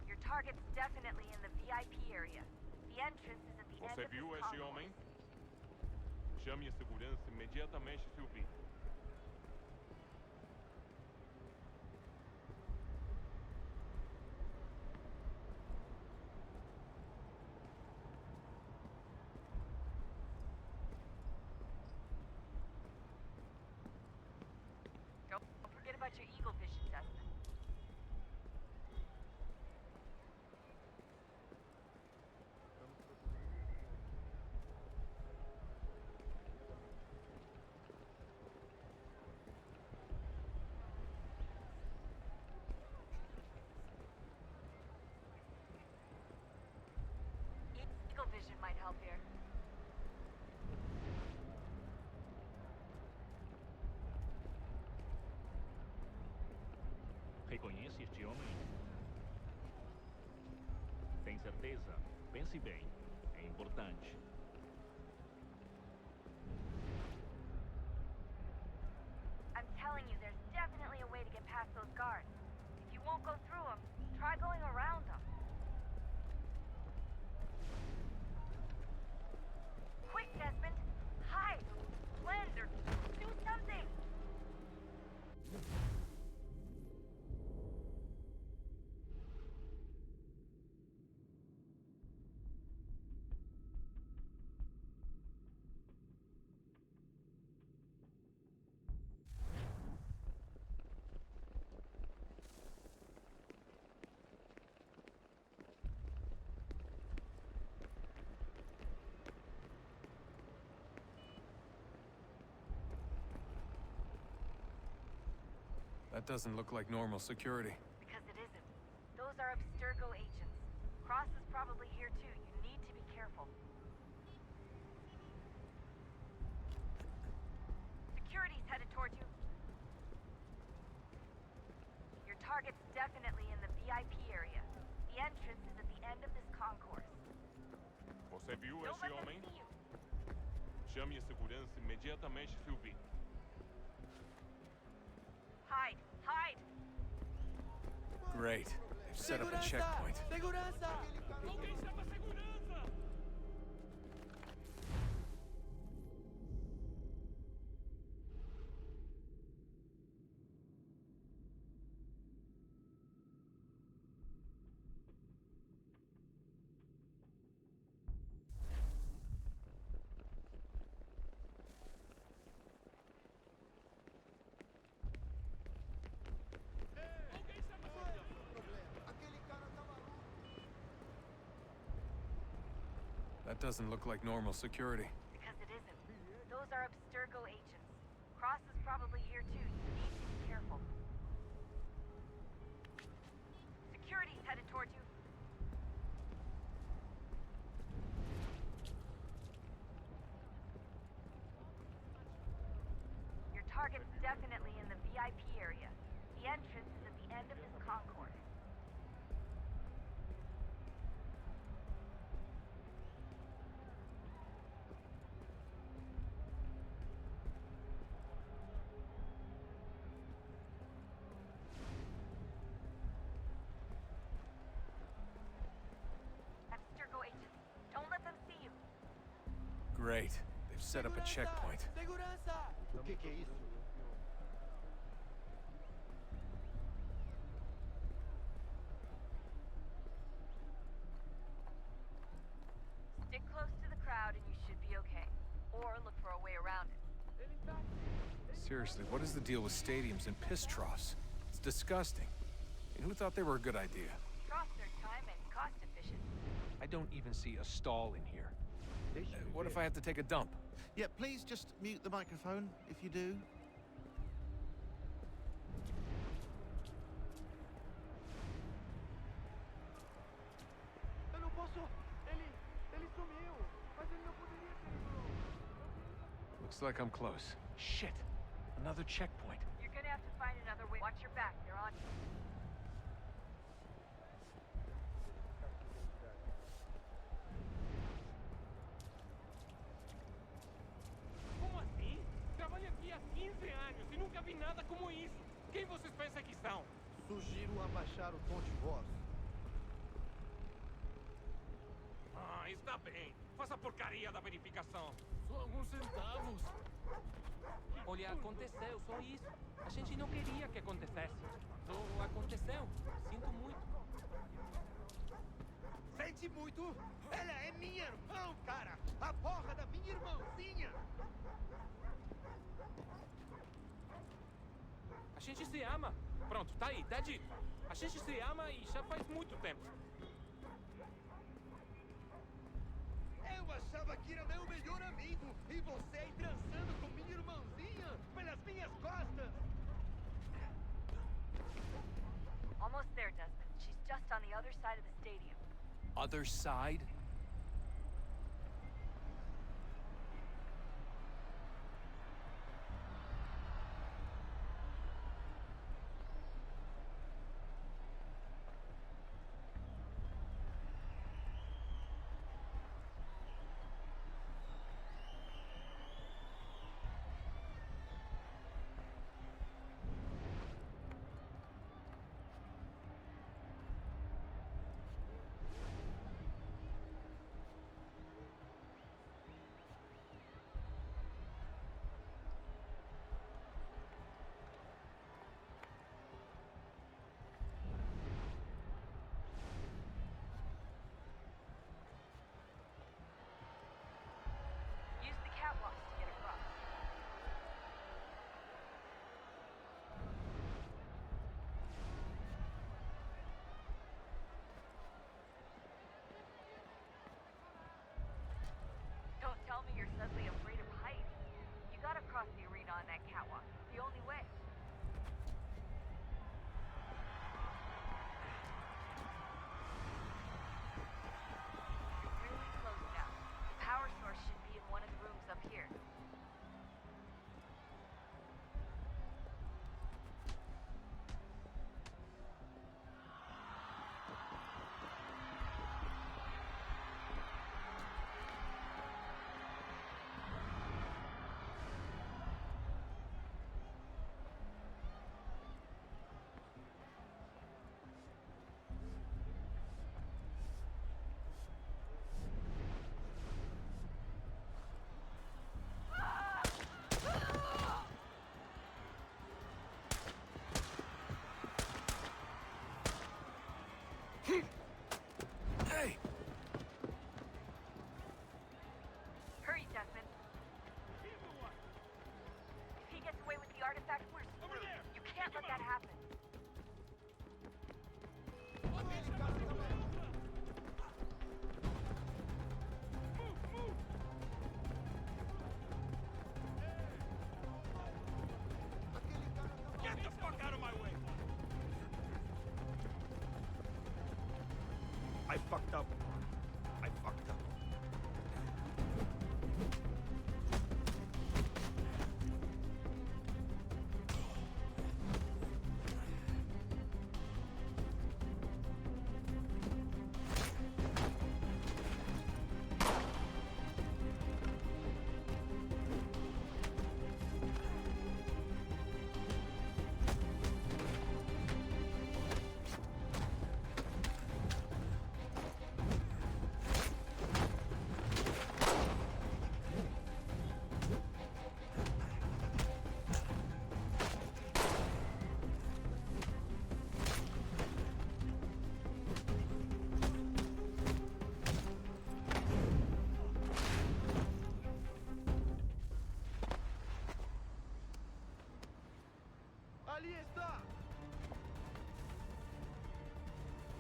[SPEAKER 23] Your target's definitely in the VIP area. The entrance is at the end
[SPEAKER 15] Você
[SPEAKER 23] of
[SPEAKER 15] viu
[SPEAKER 23] this
[SPEAKER 15] esse
[SPEAKER 23] concourse.
[SPEAKER 15] homem? Chame a segurança imediatamente, Sylvie.
[SPEAKER 23] Don't forget about your eagle vision, Desmond. Eagle vision might help here.
[SPEAKER 7] Reconhece este homem? Tem certeza? Pense bem. É importante.
[SPEAKER 23] I'm telling you, there's definitely a way to get past those guards. If you won't go through them, try going around them. Quick, Desmond! Hide! Blend or do something!
[SPEAKER 4] That doesn't look like normal security.
[SPEAKER 23] Because it isn't. Those are Abstergo agents. Cross is probably here too. You need to be careful. Security's headed towards you. Your target's definitely in the VIP area. The entrance is at the end of this concourse.
[SPEAKER 15] Você viu
[SPEAKER 23] Don't
[SPEAKER 15] esse
[SPEAKER 23] let them
[SPEAKER 15] homem?
[SPEAKER 23] see you.
[SPEAKER 15] Chame a segurança imediatamente, Sylvie.
[SPEAKER 23] Hide! Hide!
[SPEAKER 4] Great. They've set up a checkpoint.
[SPEAKER 5] Segurança!
[SPEAKER 15] Alguém chama segurança!
[SPEAKER 4] doesn't look like normal security.
[SPEAKER 23] Because it isn't. Those are Abstergo agents. Cross is probably here too. You need to be careful. Security's headed towards you. Your target's definitely in the VIP area. The entrance is at the end of this concourse. Abstergo agents, don't let them see you.
[SPEAKER 4] Great. They've set up a checkpoint.
[SPEAKER 5] Segurança! O que é isso?
[SPEAKER 23] Stick close to the crowd and you should be okay. Or look for a way around it.
[SPEAKER 4] Seriously, what is the deal with stadiums and piss troughs? It's disgusting. And who thought they were a good idea?
[SPEAKER 23] Troughs are time and cost efficient.
[SPEAKER 9] I don't even see a stall in here.
[SPEAKER 4] What if I have to take a dump?
[SPEAKER 11] Yeah, please just mute the microphone if you do.
[SPEAKER 5] Eu não posso. Ele sumiu. Mas ele não poderia ter.
[SPEAKER 4] Looks like I'm close.
[SPEAKER 9] Shit! Another checkpoint.
[SPEAKER 23] You're gonna have to find another way. Watch your back, they're on you.
[SPEAKER 15] Como assim? Trabalho aqui há 15 anos e nunca vi nada como isso. Quem vocês pensam que são?
[SPEAKER 5] Sugiro abaixar o tom de voz.
[SPEAKER 15] Ah, está bem. Faça a porcaria da verificação.
[SPEAKER 13] Só alguns centavos.
[SPEAKER 19] Olha, aconteceu, só isso. A gente não queria que acontecesse. Só aconteceu. Sinto muito.
[SPEAKER 5] Sente muito? Ela é minha irmã, cara! A porra da minha irmãzinha!
[SPEAKER 15] A gente se ama. Pronto, tá aí, tá dito. A gente se ama e já faz muito tempo.
[SPEAKER 5] Eu achava que era meu melhor amigo e você aí transando com minha irmãzinha pelas minhas costas!
[SPEAKER 23] Almost there, Desmond. She's just on the other side of the stadium.
[SPEAKER 4] Other side?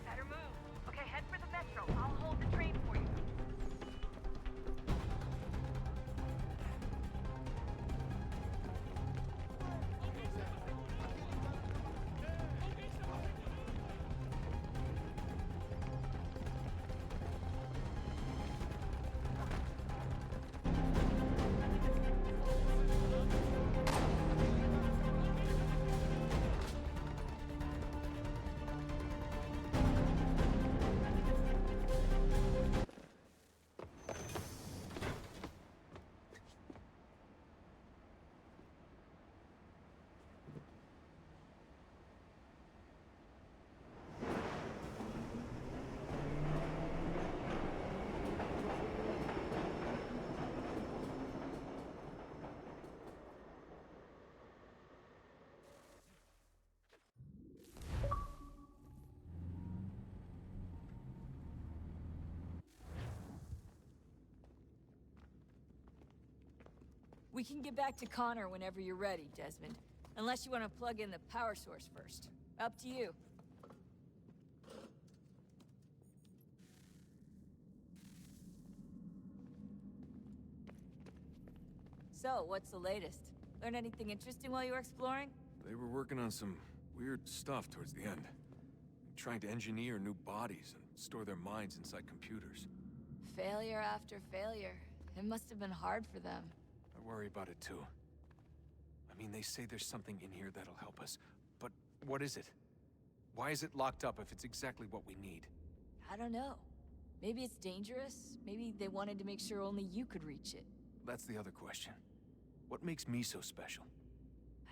[SPEAKER 23] Better move. Okay, head for the metro. I'll hold the train for you.
[SPEAKER 13] We can get back to Connor whenever you're ready, Desmond. Unless you want to plug in the power source first. Up to you. So, what's the latest? Learn anything interesting while you were exploring?
[SPEAKER 4] They were working on some weird stuff towards the end. Trying to engineer new bodies and store their minds inside computers.
[SPEAKER 13] Failure after failure. It must have been hard for them.
[SPEAKER 4] I worry about it too. I mean, they say there's something in here that'll help us. But what is it? Why is it locked up if it's exactly what we need?
[SPEAKER 13] I don't know. Maybe it's dangerous. Maybe they wanted to make sure only you could reach it.
[SPEAKER 4] That's the other question. What makes me so special?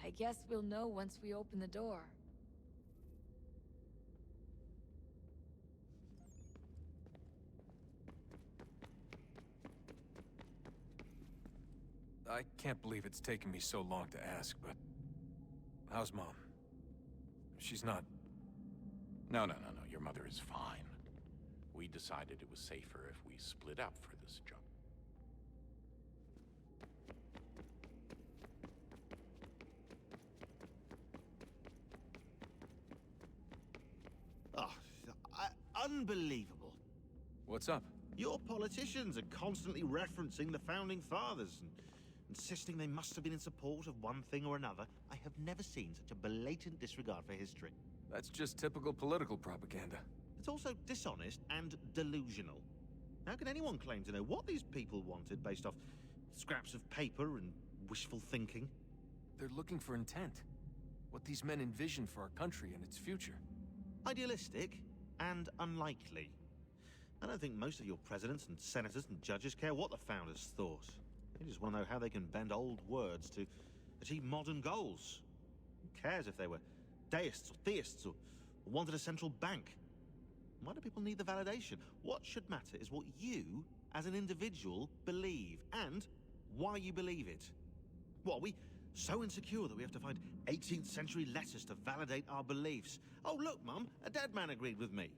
[SPEAKER 13] I guess we'll know once we open the door.
[SPEAKER 4] I can't believe it's taken me so long to ask, but... how's Mom? She's not...
[SPEAKER 22] No. Your mother is fine. We decided it was safer if we split up for this job.
[SPEAKER 11] Unbelievable.
[SPEAKER 4] What's up?
[SPEAKER 11] Your politicians are constantly referencing the Founding Fathers and insisting they must have been in support of one thing or another. I have never seen such a blatant disregard for history.
[SPEAKER 4] That's just typical political propaganda.
[SPEAKER 11] It's also dishonest and delusional. How can anyone claim to know what these people wanted based off scraps of paper and wishful thinking?
[SPEAKER 4] They're looking for intent. What these men envision for our country and its future.
[SPEAKER 11] Idealistic and unlikely. I don't think most of your presidents and senators and judges care what the founders thought. They just want to know how they can bend old words to achieve modern goals. Who cares if they were deists or theists or wanted a central bank? Why do people need the validation? What should matter is what you, as an individual, believe, and why you believe it. What, are we so insecure that we have to find 18th century letters to validate our beliefs? Oh, look, Mum, a dead man agreed with me.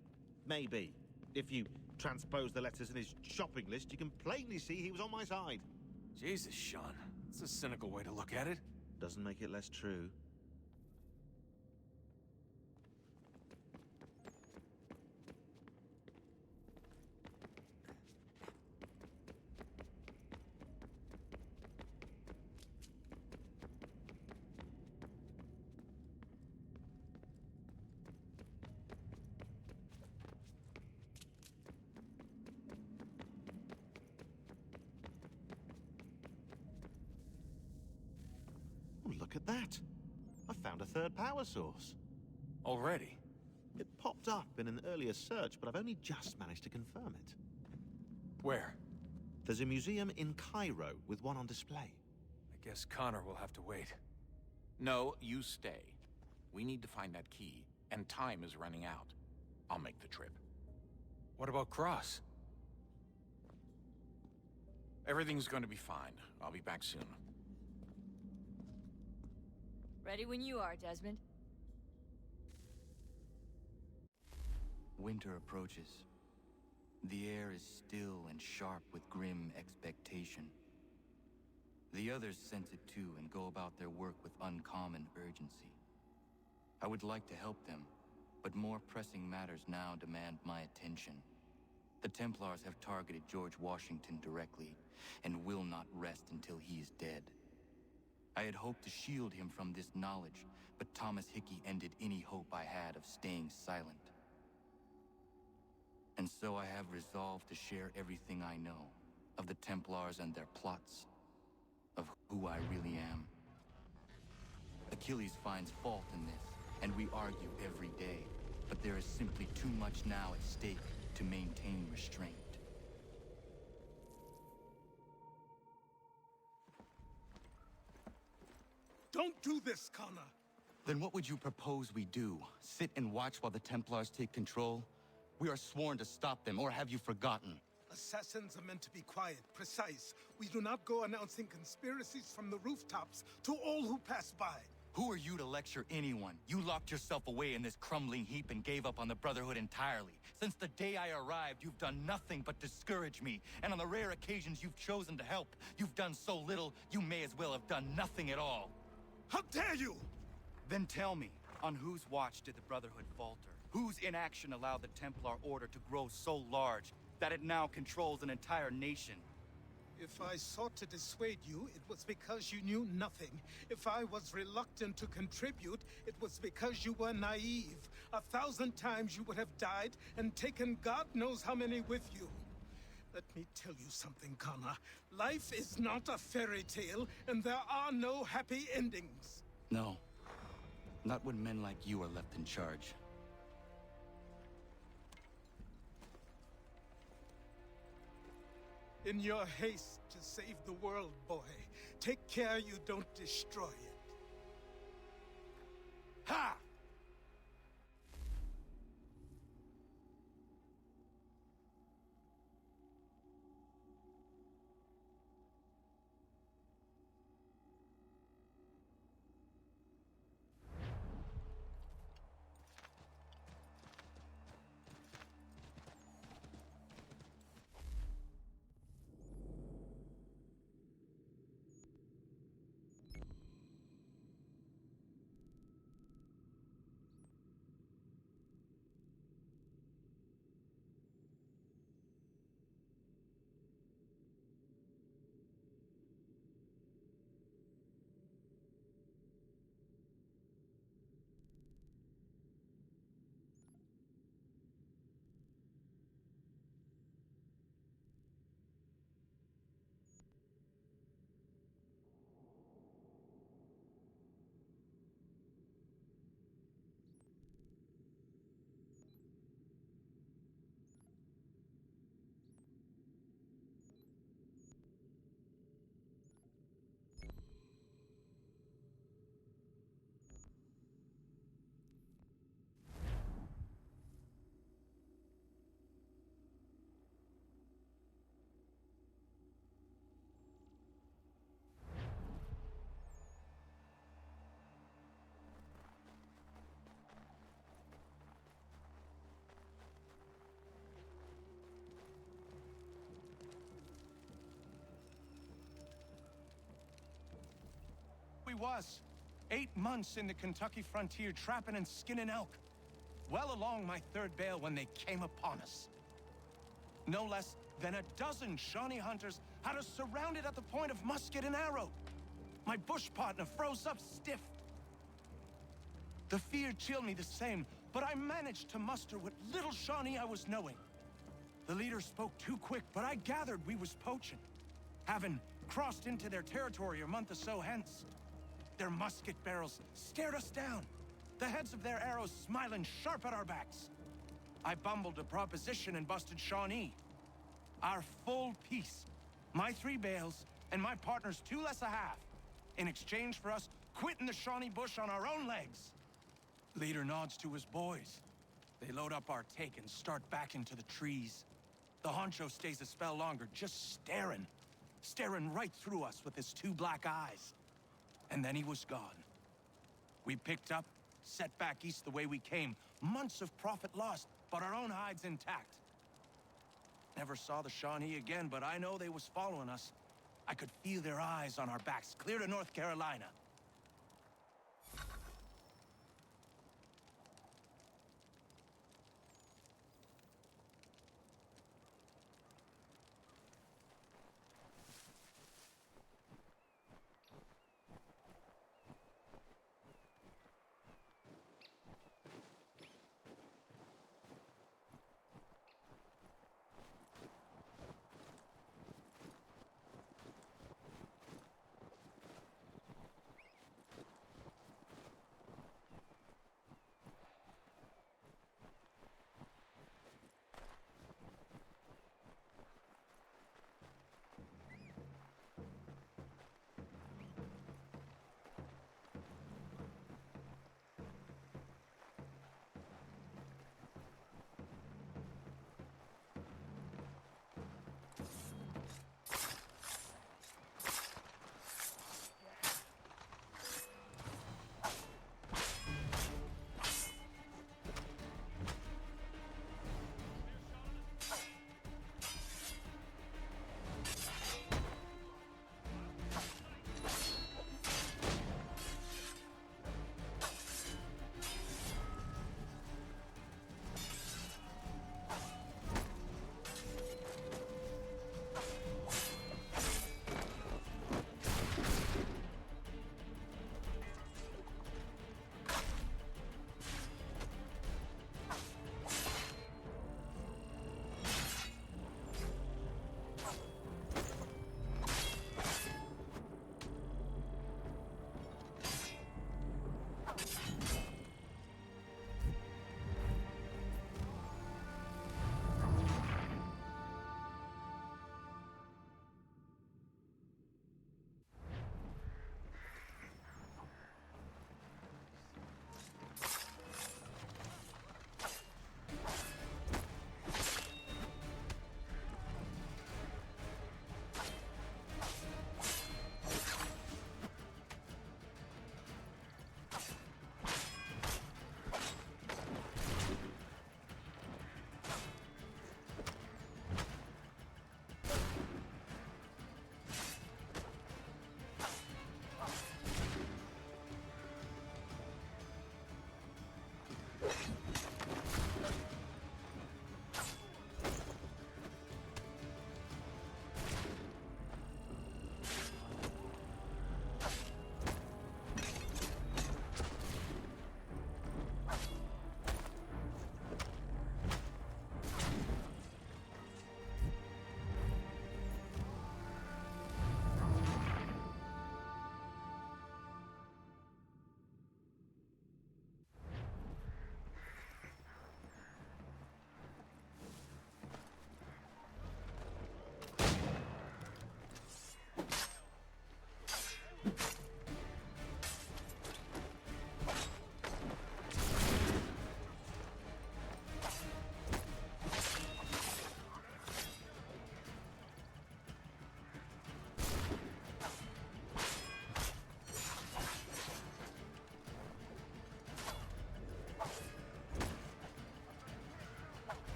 [SPEAKER 11] Maybe. If you transpose the letters in his shopping list, you can plainly see he was on my side.
[SPEAKER 4] Jesus, Sean. That's a cynical way to look at it.
[SPEAKER 11] Doesn't make it less true. Look at that. I found a third power source.
[SPEAKER 4] Already?
[SPEAKER 11] It popped up in an earlier search, but I've only just managed to confirm it.
[SPEAKER 4] Where?
[SPEAKER 11] There's a museum in Cairo with one on display.
[SPEAKER 4] I guess Connor will have to wait.
[SPEAKER 22] No, you stay. We need to find that key, and time is running out. I'll make the trip.
[SPEAKER 4] What about Cross?
[SPEAKER 22] Everything's going to be fine. I'll be back soon.
[SPEAKER 13] Ready when you are, Desmond.
[SPEAKER 2] Winter approaches. The air is still and sharp with grim expectation. The others sense it too and go about their work with uncommon urgency. I would like to help them, but more pressing matters now demand my attention. The Templars have targeted George Washington directly, and will not rest until he is dead. I had hoped to shield him from this knowledge, but Thomas Hickey ended any hope I had of staying silent. And so I have resolved to share everything I know of the Templars and their plots, of who I really am. Achilles finds fault in this, and we argue every day, but there is simply too much now at stake to maintain restraint.
[SPEAKER 12] Don't do this, Connor!
[SPEAKER 2] Then what would you propose we do? Sit and watch while the Templars take control? We are sworn to stop them, or have you forgotten?
[SPEAKER 12] Assassins are meant to be quiet, precise. We do not go announcing conspiracies from the rooftops to all who pass by.
[SPEAKER 2] Who are you to lecture anyone? You locked yourself away in this crumbling heap and gave up on the Brotherhood entirely. Since the day I arrived, you've done nothing but discourage me. And on the rare occasions you've chosen to help, you've done so little, you may as well have done nothing at all.
[SPEAKER 12] How dare you!
[SPEAKER 2] Then tell me, on whose watch did the Brotherhood falter? Whose inaction allowed the Templar Order to grow so large that it now controls an entire nation?
[SPEAKER 12] If I sought to dissuade you, it was because you knew nothing. If I was reluctant to contribute, it was because you were naive. 1,000 times you would have died and taken God knows how many with you. Let me tell you something, Connor. Life is not a fairy tale, and there are no happy endings.
[SPEAKER 2] No. Not when men like you are left in charge.
[SPEAKER 12] In your haste to save the world, boy, take care you don't destroy it. Ha!
[SPEAKER 16] We was. 8 months in the Kentucky frontier trapping and skinning elk. Well along my 3rd bale when they came upon us. No less than a dozen Shawnee hunters had us surrounded at the point of musket and arrow. My bush partner froze up stiff. The fear chilled me the same, but I managed to muster what little Shawnee I was knowing. The leader spoke too quick, but I gathered we was poaching, having crossed into their territory a month or so hence. Their musket barrels stared us down, the heads of their arrows smiling sharp at our backs. I bumbled a proposition and busted Shawnee. Our full piece, my 3 bales, and my partner's 2 less a half, in exchange for us quitting the Shawnee bush on our own legs. Leader nods to his boys. They load up our take and start back into the trees. The honcho stays a spell longer, just staring right through us with his 2 black eyes. And then he was gone. We picked up, set back east the way we came. Months of profit lost, but our own hides intact. Never saw the Shawnee again, but I know they was following us. I could feel their eyes on our backs, clear to North Carolina.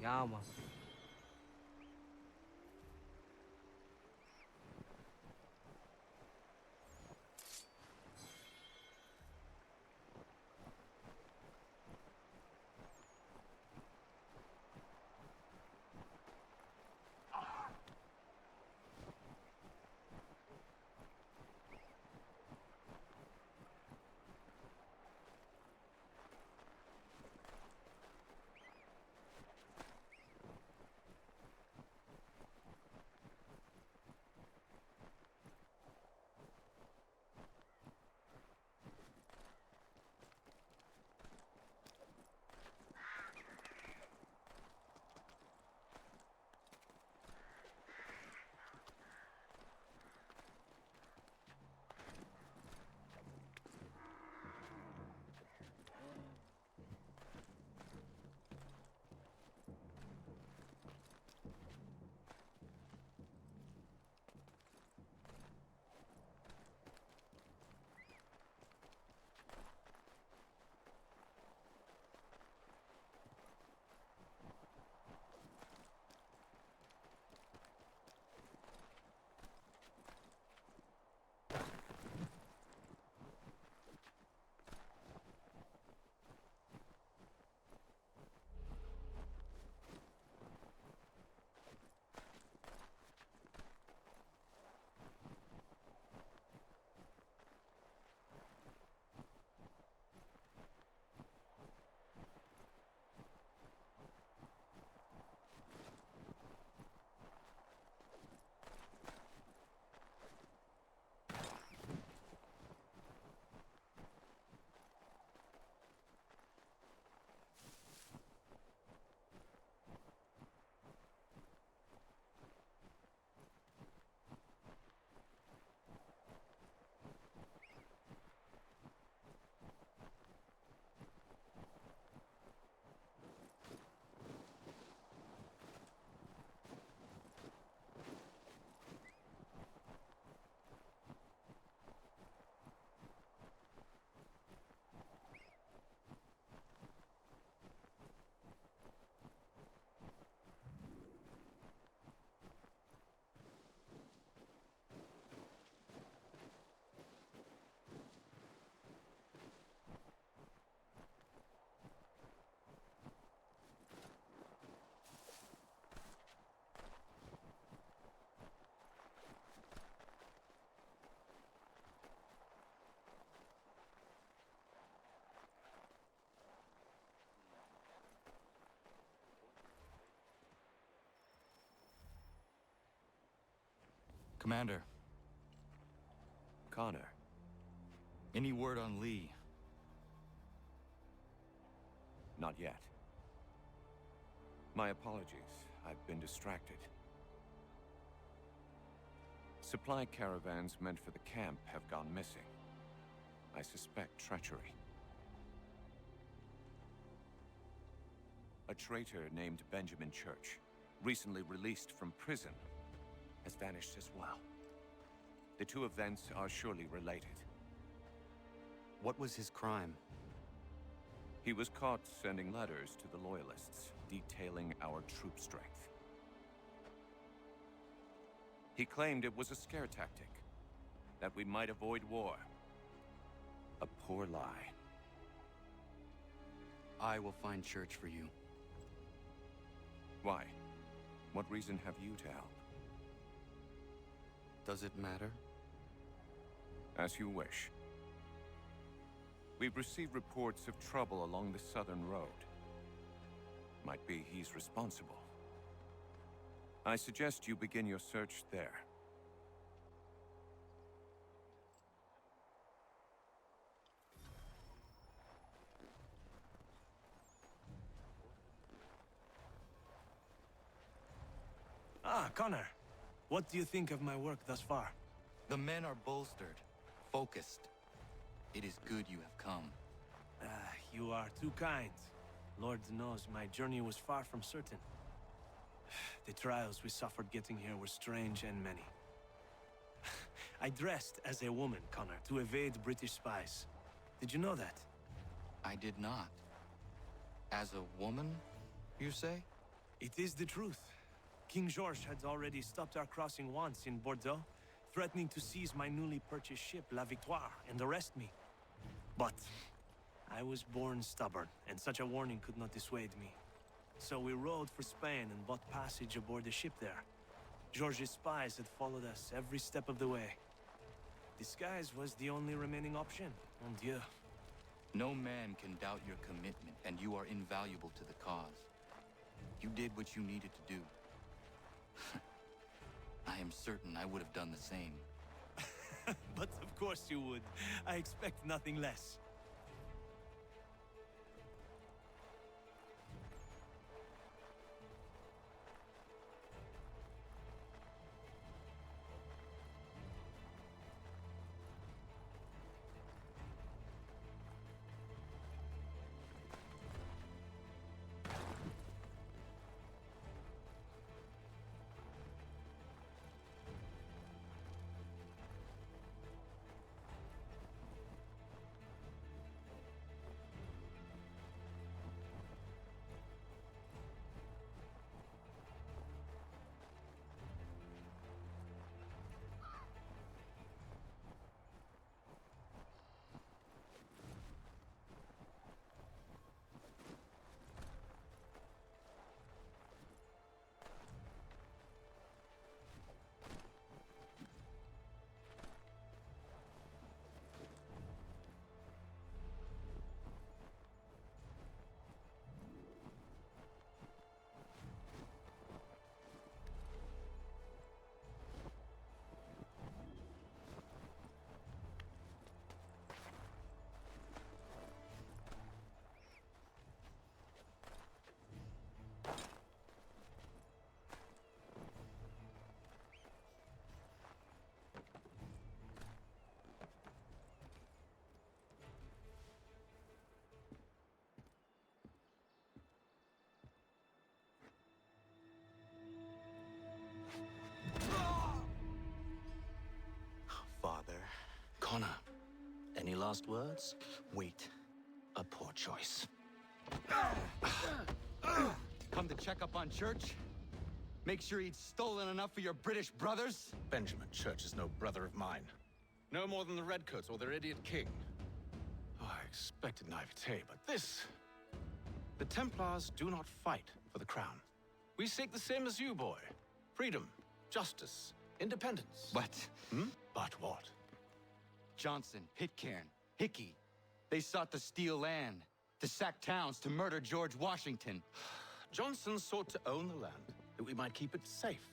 [SPEAKER 14] Calma.
[SPEAKER 2] Commander.
[SPEAKER 22] Connor.
[SPEAKER 2] Any word on Lee?
[SPEAKER 22] Not yet. My apologies. I've been distracted. Supply caravans meant for the camp have gone missing. I suspect treachery. A traitor named Benjamin Church, recently released from prison, has vanished as well. The two events are surely related.
[SPEAKER 2] What was his crime?
[SPEAKER 22] He was caught sending letters to the Loyalists, detailing our troop strength. He claimed it was a scare tactic, that we might avoid war. A poor lie.
[SPEAKER 2] I will find Church for you.
[SPEAKER 22] Why? What reason have you to help?
[SPEAKER 2] Does it matter?
[SPEAKER 22] As you wish. We've received reports of trouble along the southern road. Might be he's responsible. I suggest you begin your search there.
[SPEAKER 16] Ah, Connor. What do you think of my work thus far?
[SPEAKER 2] The men are bolstered, focused. It is good you have come.
[SPEAKER 16] You are too kind. Lord knows my journey was far from certain. The trials we suffered getting here were strange and many. I dressed as a woman, Connor, to evade British spies. Did you know that?
[SPEAKER 2] I did not. As a woman, you say?
[SPEAKER 14] It is the truth. King Georges had already stopped our crossing once in Bordeaux, threatening to seize my newly purchased ship, La Victoire, and arrest me. But I was born stubborn, and such a warning could not dissuade me. So we rode for Spain and bought passage aboard the ship there. Georges' spies had followed us every step of the way. Disguise was the only remaining option. Mon Dieu.
[SPEAKER 2] No man can doubt your commitment, and you are invaluable to the cause. You did what you needed to do. I am certain I would have done the same.
[SPEAKER 14] But of course you would. I expect nothing less.
[SPEAKER 20] Father.
[SPEAKER 2] Connor.
[SPEAKER 20] Any last words? Wait. A poor choice.
[SPEAKER 2] Come to check up on Church? Make sure he'd stolen enough for your British brothers?
[SPEAKER 20] Benjamin Church is no brother of mine. No more than the Redcoats or their idiot king. Oh, I expected naivete, but this... The Templars do not fight for the crown. We seek the same as you, boy. Freedom, justice, independence.
[SPEAKER 2] But...
[SPEAKER 20] But what?
[SPEAKER 2] Johnson, Pitcairn, Hickey. They sought to steal land, to sack towns, to murder George Washington.
[SPEAKER 20] Johnson sought to own the land, that we might keep it safe.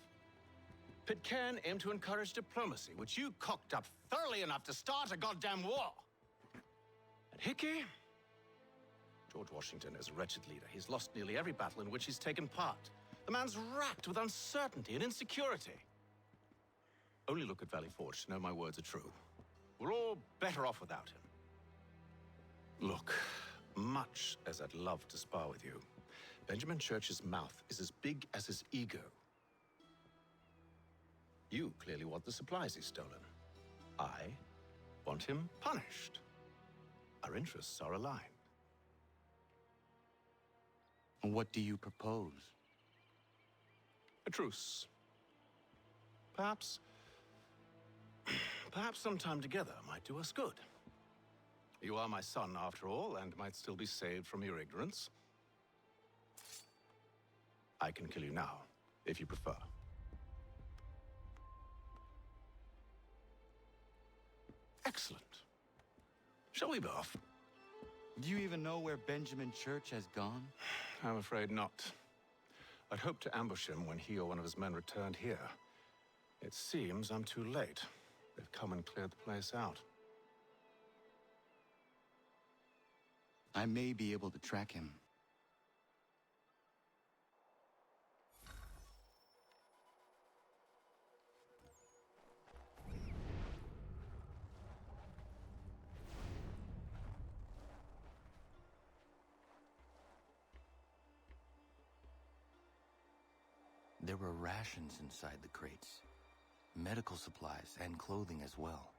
[SPEAKER 20] Pitcairn aimed to encourage diplomacy, which you cocked up thoroughly enough to start a goddamn war. And Hickey? George Washington is a wretched leader. He's lost nearly every battle in which he's taken part. The man's racked with uncertainty and insecurity. Only look at Valley Forge to know my words are true. We're all better off without him. Look, much as I'd love to spar with you, Benjamin Church's mouth is as big as his ego. You clearly want the supplies he's stolen. I want him punished. Our interests are aligned.
[SPEAKER 2] What do you propose?
[SPEAKER 20] A truce. Perhaps some time together might do us good. You are my son, after all, and might still be saved from your ignorance. I can kill you now, if you prefer. Excellent. Shall we be off?
[SPEAKER 2] Do you even know where Benjamin Church has gone?
[SPEAKER 20] I'm afraid not. I'd hoped to ambush him when he or one of his men returned here. It seems I'm too late. They've come and cleared the place out.
[SPEAKER 2] I may be able to track him. There were rations inside the crates. Medical supplies and clothing as well.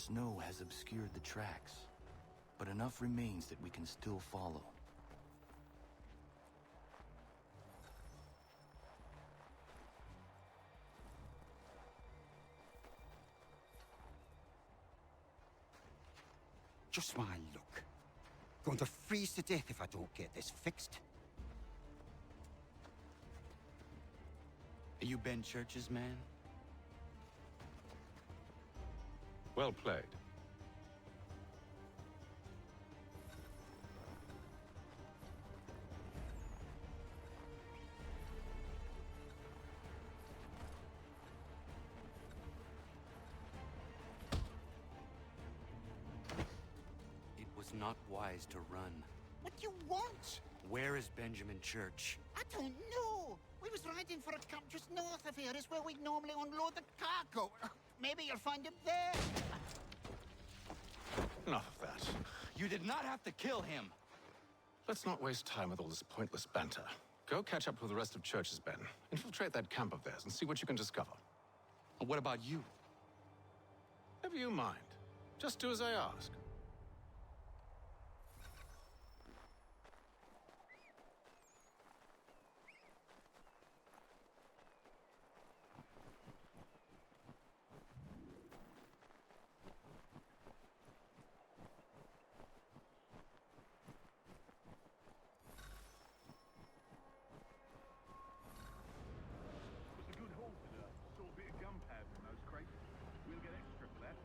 [SPEAKER 2] Snow has obscured the tracks, but enough remains that we can still follow.
[SPEAKER 3] Just my luck. Going to freeze to death if I don't get this fixed.
[SPEAKER 2] Are you Ben Church's man?
[SPEAKER 22] Well played.
[SPEAKER 2] It was not wise to run.
[SPEAKER 17] What do you want?
[SPEAKER 2] Where is Benjamin Church?
[SPEAKER 17] I don't know. We was riding for a camp just north of here. Is where we'd normally unload the cargo. Maybe you'll find him there.
[SPEAKER 20] Enough of that.
[SPEAKER 2] You did not have to kill him.
[SPEAKER 20] Let's not waste time with all this pointless banter. Go catch up with the rest of Church's men. Infiltrate that camp of theirs and see what you can discover.
[SPEAKER 2] What about you?
[SPEAKER 20] Never you mind. Just do as I ask.
[SPEAKER 15] It's a good haul today. Saw a bit of gunpowder in those crates. We'll get extra for that.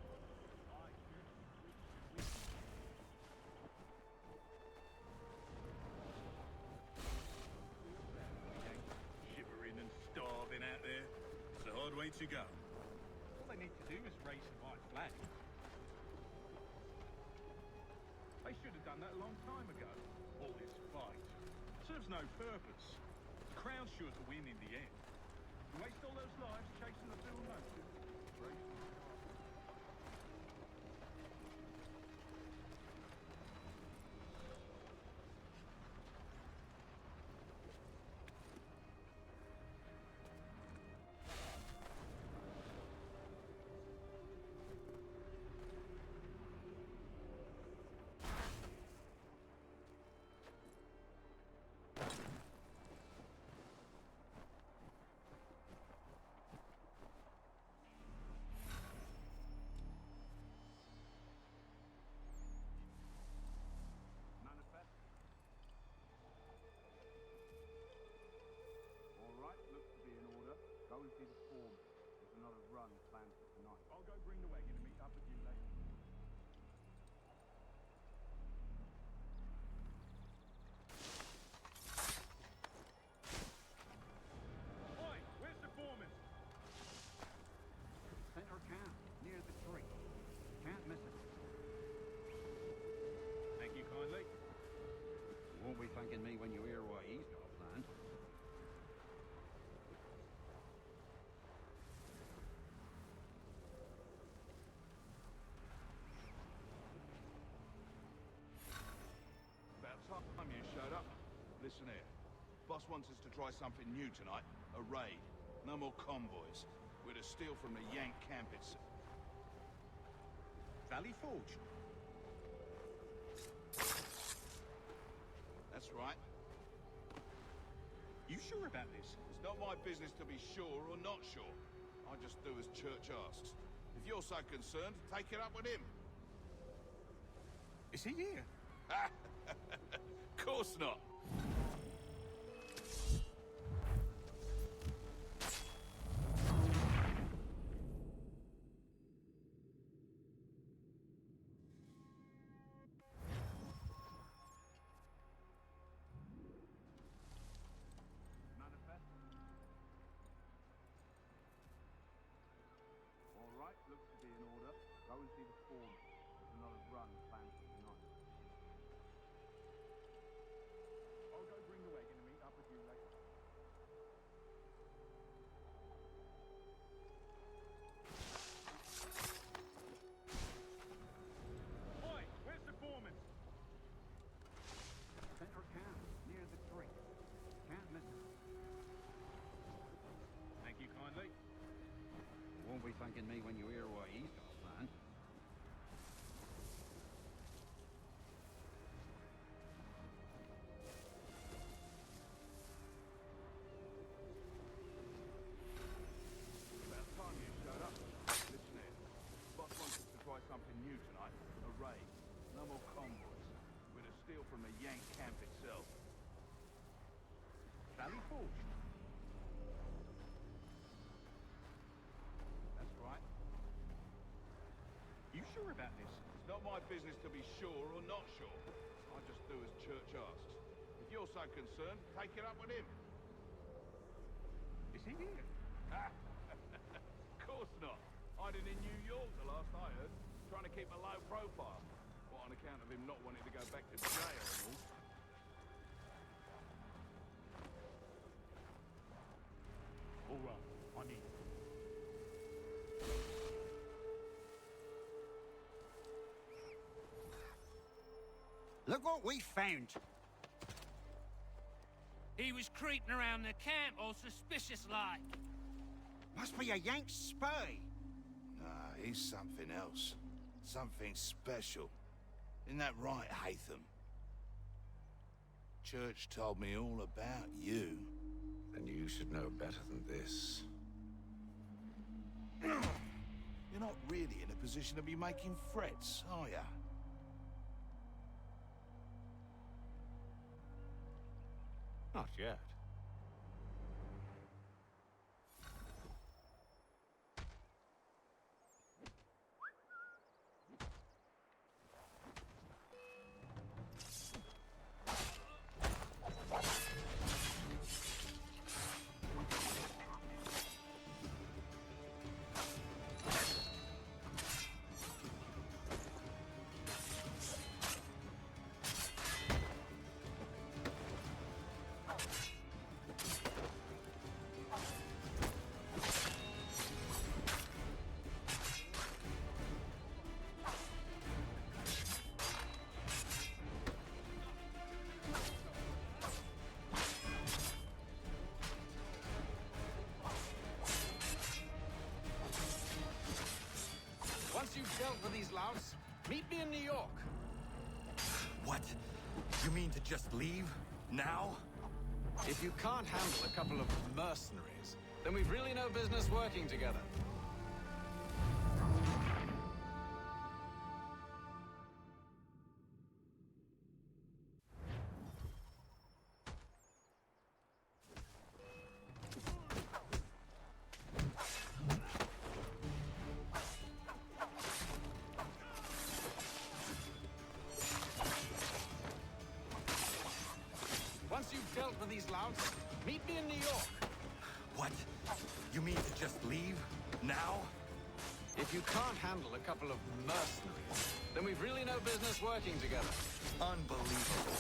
[SPEAKER 15] Shivering and starving out there. It's a hard way to go. All they need to do is raise the white flag. They should have done that a long time ago. All this fight serves no purpose. The Crown's sure to win in the end. You waste all those lives chasing the bill notice. Go and see the form. There's another run planned for tonight. I'll go bring the wagon and meet up with you later. Oi, where's the foreman?
[SPEAKER 3] Center camp, near the tree. Can't miss it.
[SPEAKER 15] Thank you kindly.
[SPEAKER 3] You won't be thanking me when you hear what he's got planned.
[SPEAKER 15] About time you showed up. Listen here. Boss wants us to try something new tonight. A raid. No more convoys. We're to steal from the Yank camp itself. Valley Forge? That's right. You sure about this? It's not my business to be sure or not sure. I just do as Church asks. If you're so concerned, take it up with him. Is he here? Of course not. Manifest? All right, looks to be in order. Go and see the form. There's another run planned for tonight. I'll go bring the wagon and meet up with you later. Oi, where's the foreman?
[SPEAKER 3] Center camp, near the tree. Can't miss it.
[SPEAKER 15] Thank you kindly.
[SPEAKER 3] You won't be thanking me when you hear what he's got planned.
[SPEAKER 15] forged. That's right. You sure about this?
[SPEAKER 8] It's not my business to be sure or not sure. I just do as church asks. If you're so concerned, take it up with him.
[SPEAKER 15] Is he here?
[SPEAKER 8] Of course not. Hiding in New York, the last I heard. Trying to keep a low profile. What, on account of him not wanting to go back to jail and all?
[SPEAKER 15] All right, I need it.
[SPEAKER 3] Look what we found.
[SPEAKER 5] He was creeping around the camp all suspicious-like.
[SPEAKER 3] Must be a Yank spy.
[SPEAKER 10] Nah, he's something else. Something special. Isn't that right, Hatham? Church told me all about you.
[SPEAKER 20] Then you should know better than this.
[SPEAKER 10] You're not really in a position to be making threats, are ya?
[SPEAKER 20] Not yet. Once you've dealt with these louts, meet me in New York.
[SPEAKER 18] What? You mean to just leave? Now?
[SPEAKER 20] If you can't handle a couple of mercenaries, then we've really no business working together. Once you've dealt with these louts, meet me in New York.
[SPEAKER 18] What? You mean to just leave? Now?
[SPEAKER 20] If you can't handle a couple of mercenaries, then we've really no business working together.
[SPEAKER 18] Unbelievable.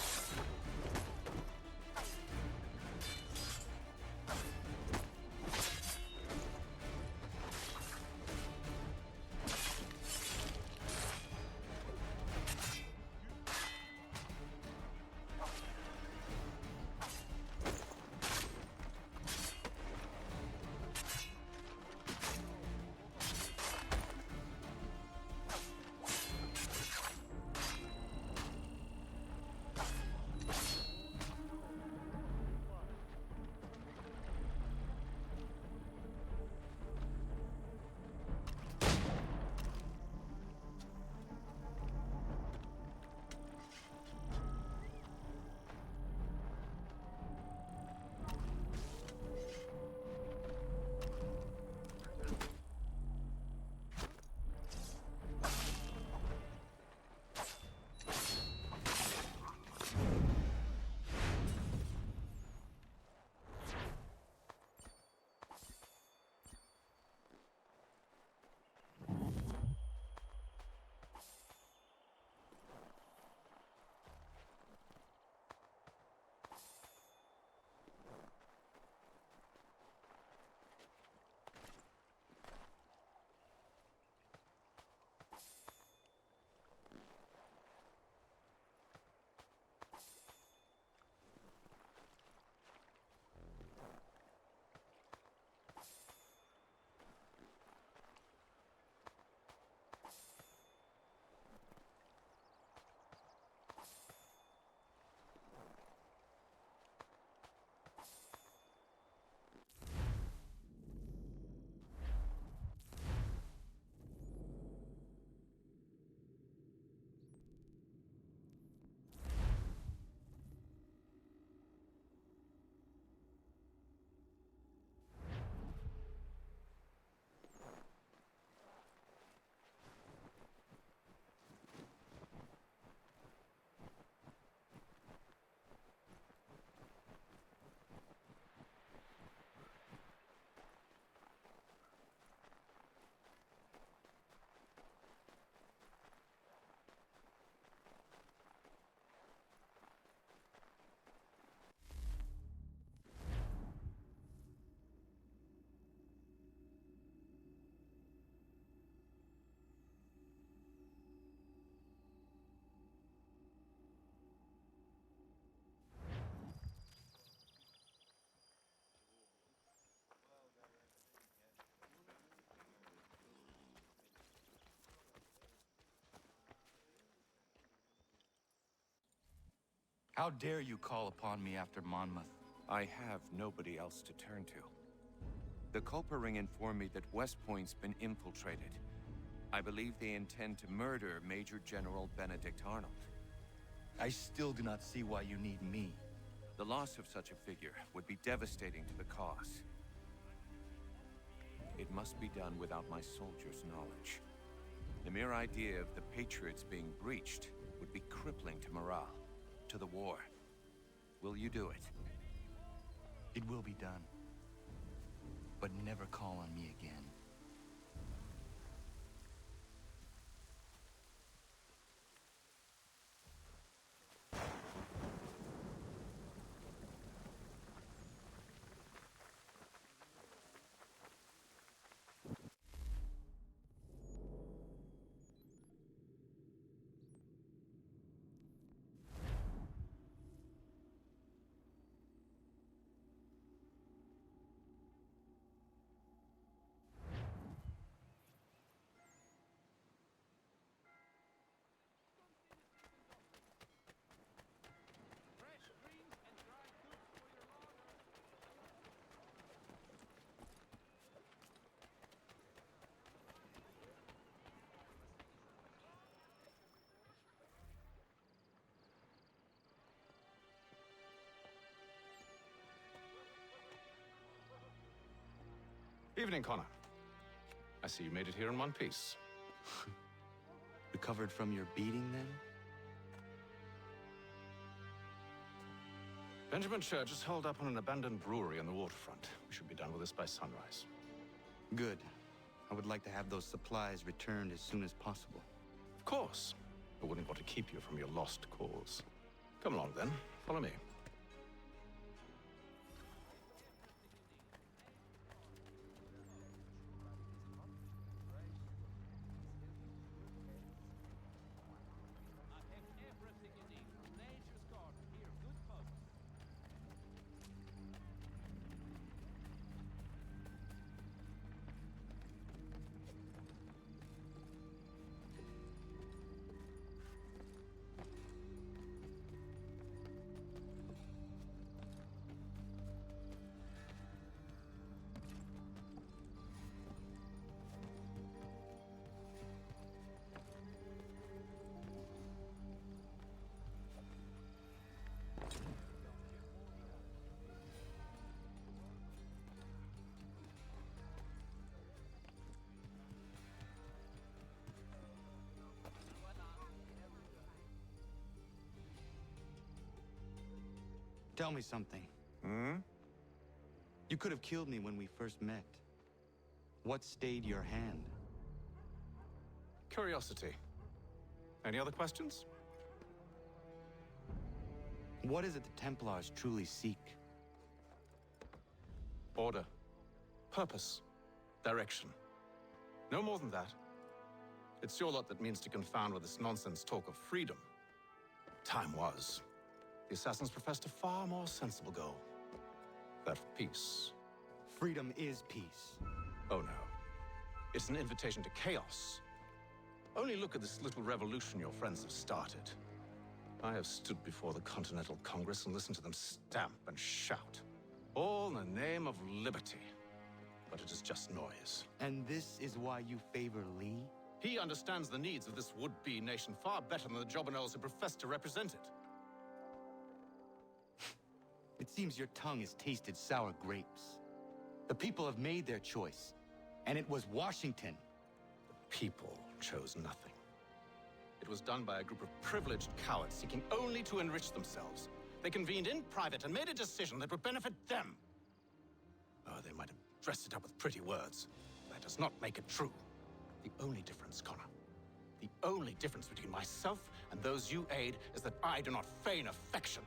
[SPEAKER 2] How dare you call upon me after Monmouth?
[SPEAKER 22] I have nobody else to turn to. The Culper Ring informed me that West Point's been infiltrated. I believe they intend to murder Major General Benedict Arnold.
[SPEAKER 2] I still do not see why you need me.
[SPEAKER 22] The loss of such a figure would be devastating to the cause. It must be done without my soldiers' knowledge. The mere idea of the Patriots being breached would be crippling to morale, to the war. Will you do it?
[SPEAKER 2] It will be done. But never call on me again.
[SPEAKER 1] Evening, Connor. I see you made it here in one piece.
[SPEAKER 2] Recovered from your beating, then?
[SPEAKER 1] Benjamin Church is holed up on an abandoned brewery on the waterfront. We should be done with this by sunrise.
[SPEAKER 2] Good. I would like to have those supplies returned as soon as possible.
[SPEAKER 1] Of course. I wouldn't want to keep you from your lost cause. Come along, then. Follow me.
[SPEAKER 2] Tell me something. You could have killed me when we first met. What stayed your hand?
[SPEAKER 1] Curiosity. Any other questions?
[SPEAKER 2] What is it the Templars truly seek?
[SPEAKER 1] Order. Purpose. Direction. No more than that. It's your lot that means to confound with this nonsense talk of freedom. Time was. The assassins professed a far more sensible goal. That of peace.
[SPEAKER 2] Freedom is peace.
[SPEAKER 1] Oh no. It's an invitation to chaos. Only look at this little revolution your friends have started. I have stood before the Continental Congress and listened to them stamp and shout. All in the name of liberty. But it is just noise.
[SPEAKER 2] And this is why you favor Lee?
[SPEAKER 1] He understands the needs of this would-be nation far better than the jobberknolls who profess to represent it.
[SPEAKER 2] It seems your tongue has tasted sour grapes. The people have made their choice, and it was Washington.
[SPEAKER 1] The people chose nothing. It was done by a group of privileged cowards seeking only to enrich themselves. They convened in private and made a decision that would benefit them. Oh, they might have dressed it up with pretty words. That does not make it true. The only difference, Connor, the only difference between myself and those you aid is that I do not feign affection.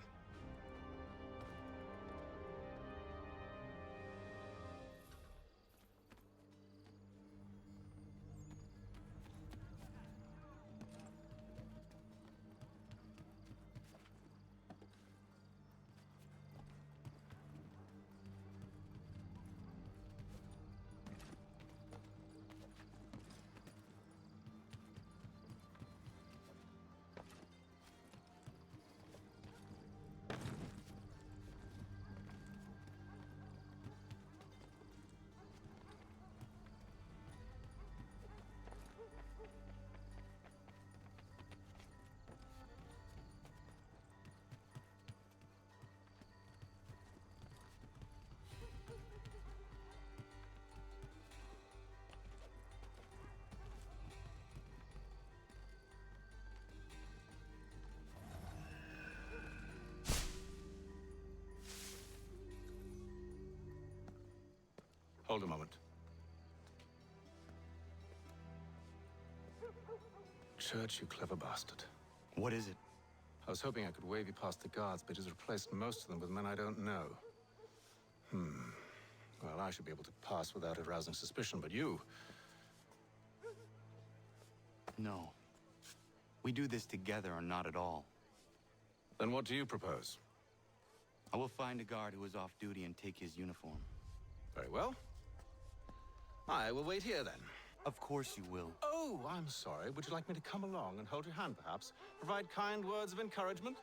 [SPEAKER 1] Hold a moment. Church, you clever bastard.
[SPEAKER 2] What is it?
[SPEAKER 1] I was hoping I could wave you past the guards, but he's replaced most of them with men I don't know. Well, I should be able to pass without arousing suspicion, but you...
[SPEAKER 2] No. We do this together or not at all.
[SPEAKER 1] Then what do you propose?
[SPEAKER 2] I will find a guard who is off duty and take his uniform.
[SPEAKER 1] Very well. I will wait here, then.
[SPEAKER 2] Of course you will.
[SPEAKER 1] Oh, I'm sorry. Would you like me to come along and hold your hand, perhaps? Provide kind words of encouragement?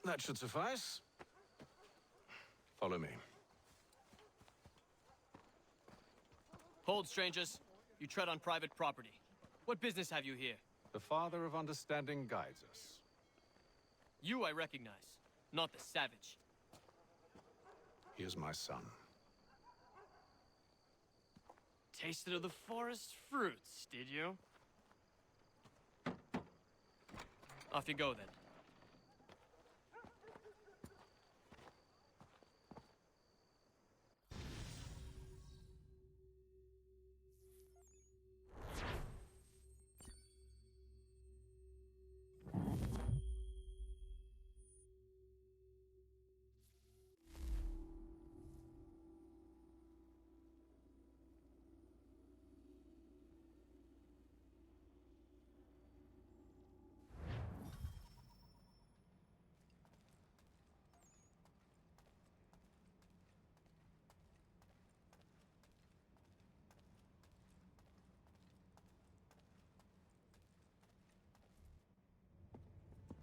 [SPEAKER 1] That should suffice. Follow me.
[SPEAKER 19] Hold, strangers. You tread on private property. What business have you here?
[SPEAKER 1] The Father of Understanding guides us.
[SPEAKER 19] You I recognize, not the savage.
[SPEAKER 1] He is my son.
[SPEAKER 19] Tasted of the forest fruits, did you? Off you go, then.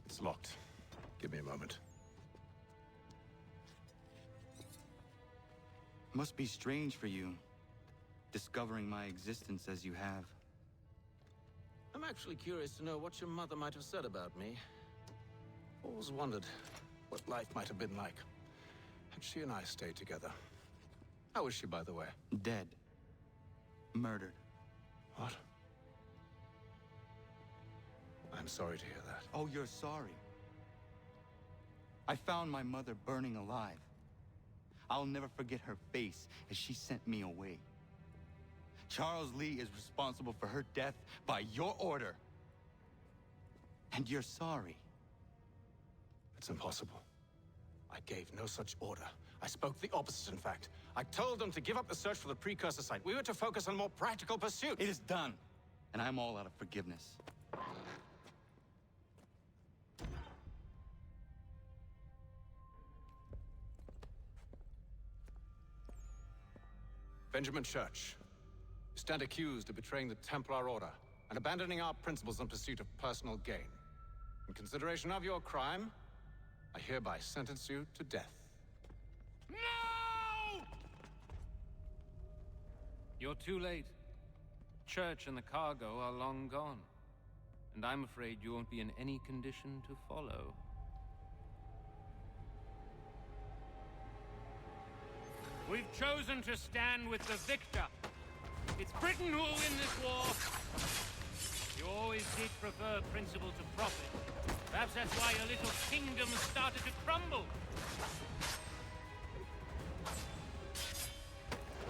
[SPEAKER 1] It's locked. Give me a moment.
[SPEAKER 2] Must be strange for you, discovering my existence as you have.
[SPEAKER 1] I'm actually curious to know what your mother might have said about me. Always wondered what life might have been like had she and I stayed together. How is she, by the way?
[SPEAKER 2] Dead. Murdered.
[SPEAKER 1] What? I'm sorry to hear that.
[SPEAKER 2] Oh, you're sorry. I found my mother burning alive. I'll never forget her face as she sent me away.
[SPEAKER 18] Charles Lee is responsible for her death by your order. And you're sorry.
[SPEAKER 1] It's impossible. I gave no such order. I spoke the opposite, in fact. I told them to give up the search for the precursor site. We were to focus on more practical pursuits.
[SPEAKER 18] It is done, and I'm all out of forgiveness.
[SPEAKER 1] Benjamin Church, you stand accused of betraying the Templar Order and abandoning our principles in pursuit of personal gain. In consideration of your crime, I hereby sentence you to death.
[SPEAKER 15] No!
[SPEAKER 6] You're too late. Church and the cargo are long gone. And I'm afraid you won't be in any condition to follow.
[SPEAKER 7] We've chosen to stand with the victor. It's Britain who will win this war. You always did prefer principle to profit. Perhaps that's why your little kingdom started to crumble.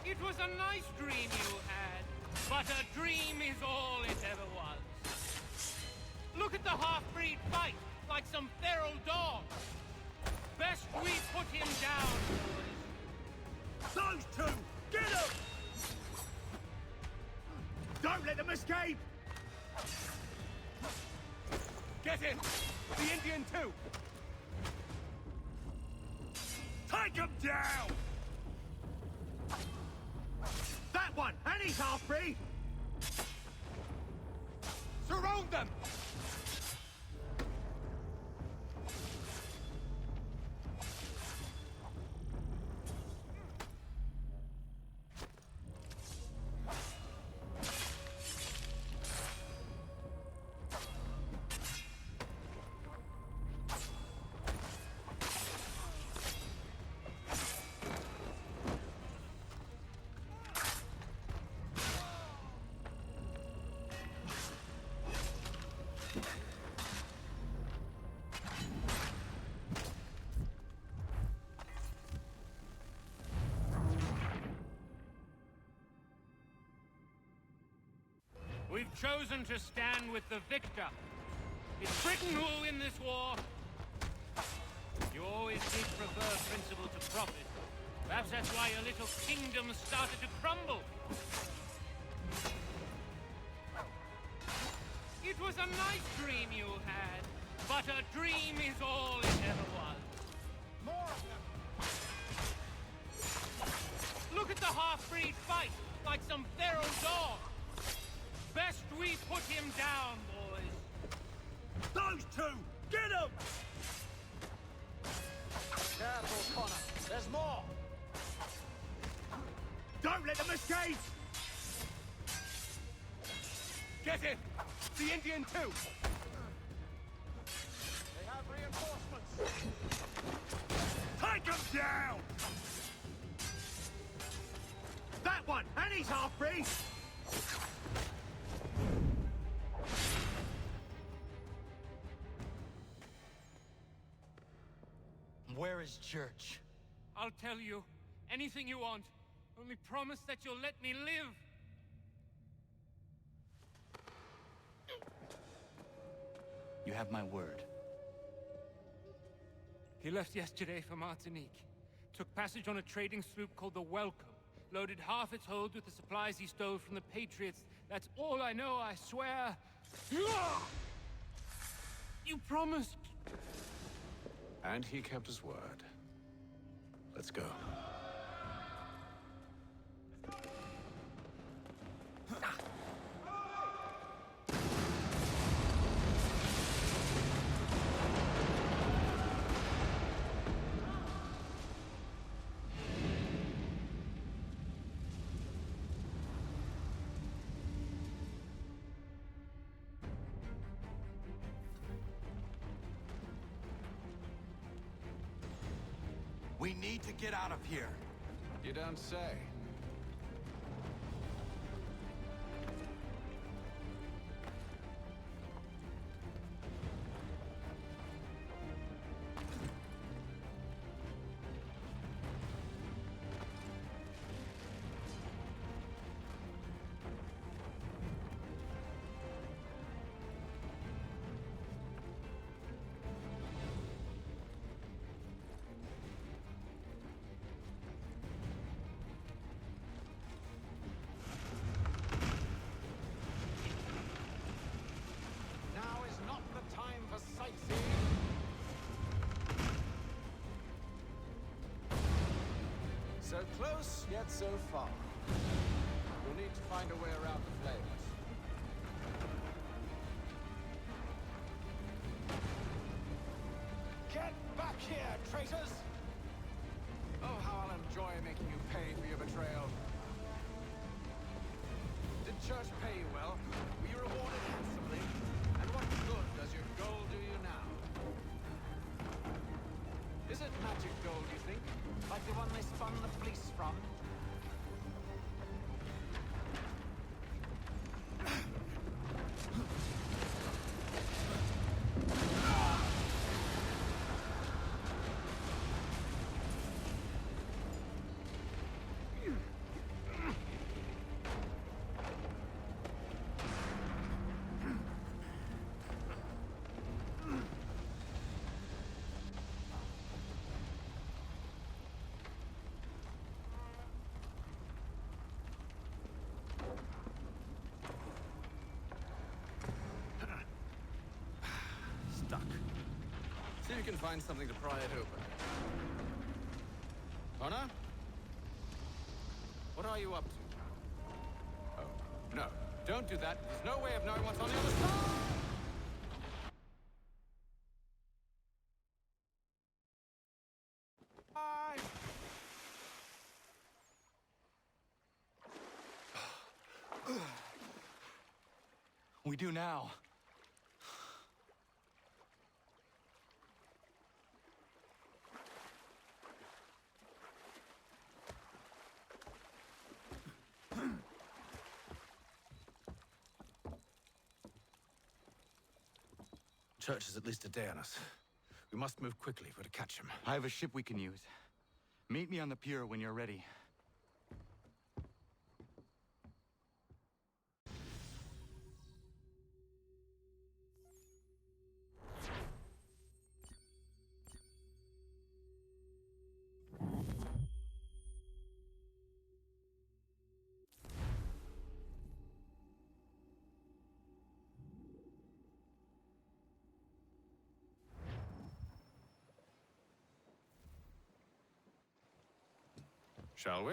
[SPEAKER 7] It was a nice dream you had, but a dream is all it ever was. Look at the half-breed fight, like some feral dog. Best we put him down, boys.
[SPEAKER 15] Those two! Get them! Don't let them escape!
[SPEAKER 16] Get in! The Indian too!
[SPEAKER 15] Take them down! That one! And he's half-breed!
[SPEAKER 16] Surround them!
[SPEAKER 7] We've chosen to stand with the victor. It's Britain who will win this war. You always did prefer principle to profit. Perhaps that's why your little kingdom started to crumble. It was a nice dream you had, but a dream is all it ever was.
[SPEAKER 15] More of them!
[SPEAKER 7] Look at the half-breed fight, like some feral dog. Best we put him down, boys.
[SPEAKER 15] Those two! Get them!
[SPEAKER 1] Careful, Connor. There's more!
[SPEAKER 15] Don't let them escape!
[SPEAKER 16] Get in! The Indian too!
[SPEAKER 1] They have reinforcements!
[SPEAKER 15] Take them down! That one! And he's half-breed!
[SPEAKER 18] Where is Church?
[SPEAKER 7] I'll tell you. Anything you want. Only promise that you'll let me live.
[SPEAKER 18] You have my word.
[SPEAKER 7] He left yesterday for Martinique. Took passage on a trading sloop called the Welcome. Loaded half its hold with the supplies he stole from the Patriots. That's all I know, I swear. You promised.
[SPEAKER 1] And he kept his word. Let's go.
[SPEAKER 18] We need to get out of here.
[SPEAKER 1] You don't say. So close, yet so far. You'll need to find a way around the flames. Get back here, traitors! Oh, how I'll enjoy making you pay for your betrayal. Did Church pay you well? Were you rewarded handsomely? And what good does your gold do you now? Is it magic gold, you think? Like the one they spun the fleece from? See if you can find something to pry it open. Connor? What are you up to? Oh, no. Don't do that. There's no way of knowing what's on the other side!
[SPEAKER 2] We do now.
[SPEAKER 1] Church is at least a day on us. We must move quickly if we're to catch him.
[SPEAKER 2] I have a ship we can use. Meet me on the pier when you're ready.
[SPEAKER 1] Shall we?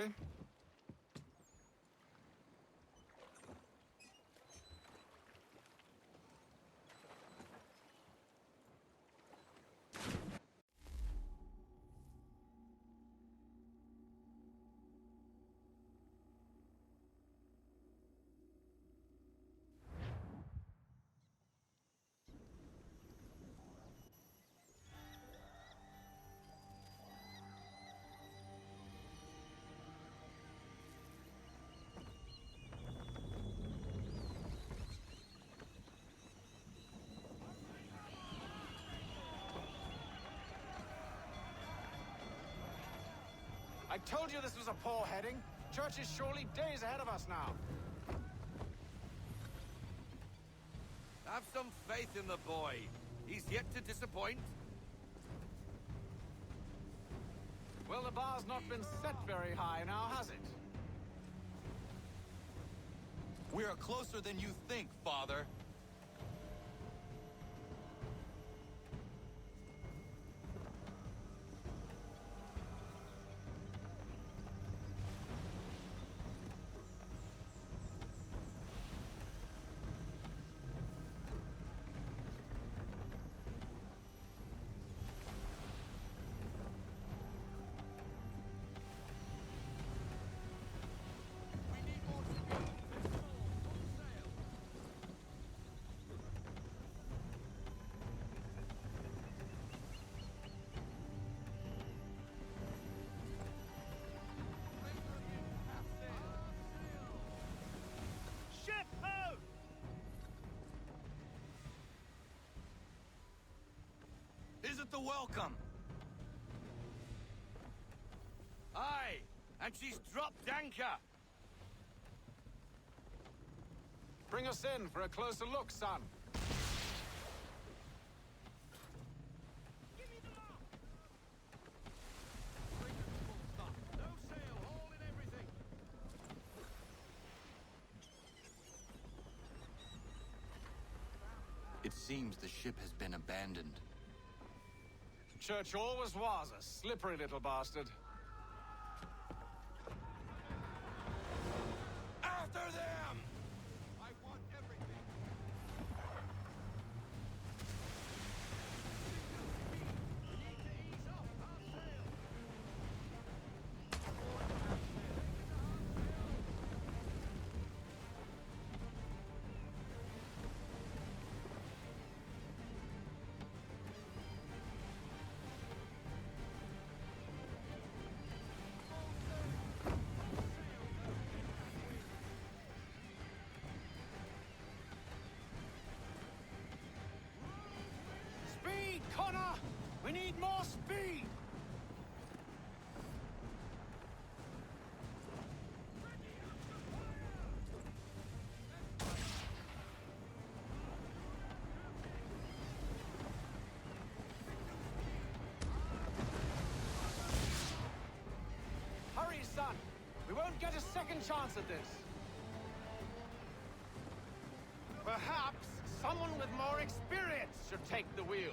[SPEAKER 1] I told you this was a poor heading. Church is surely days ahead of us now.
[SPEAKER 8] Have some faith in the boy. He's yet to disappoint.
[SPEAKER 1] Well, the bar's not been set very high now, has it?
[SPEAKER 18] We are closer than you think, Father.
[SPEAKER 8] Is it the welcome? Aye, and she's dropped anchor.
[SPEAKER 1] Bring us in for a closer look, son.
[SPEAKER 18] It seems the ship has been abandoned.
[SPEAKER 1] Church always was a slippery little bastard.
[SPEAKER 16] After them! I want everything.
[SPEAKER 7] Speed, Connor! We need more speed! Hurry, son! We won't get a second chance at this. Perhaps someone with more experience should take the wheel.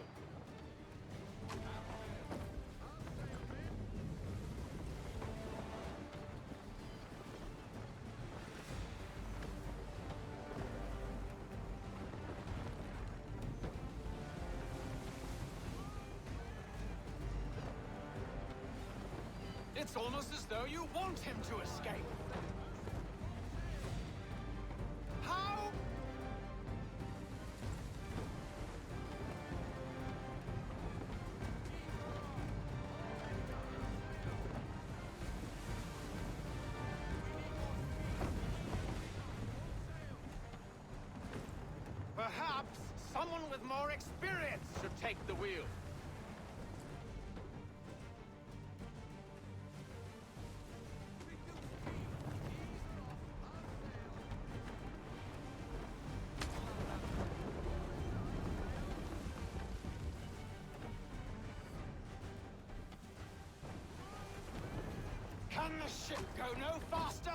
[SPEAKER 7] It's almost as though you want him to escape. How? Perhaps someone with more experience should take the wheel. Can the ship go no faster?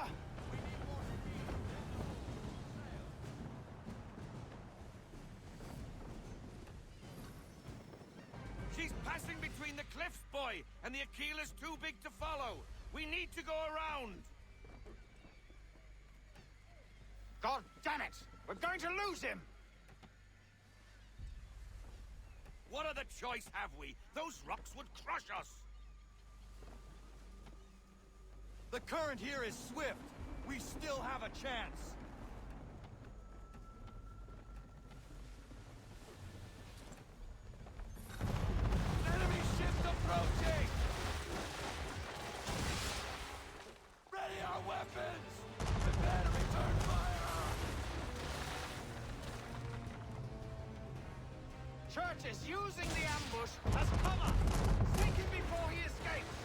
[SPEAKER 15] She's passing between the cliffs, boy, and the Aquila's too big to follow. We need to go around.
[SPEAKER 7] God damn it! We're going to lose him!
[SPEAKER 15] What other choice have we? Those rocks would crush us.
[SPEAKER 18] The current here is swift. We still have a chance.
[SPEAKER 16] Enemy ships approaching! Ready our weapons! Prepare to return fire!
[SPEAKER 7] Church is using the ambush as cover! Sink him before he escapes!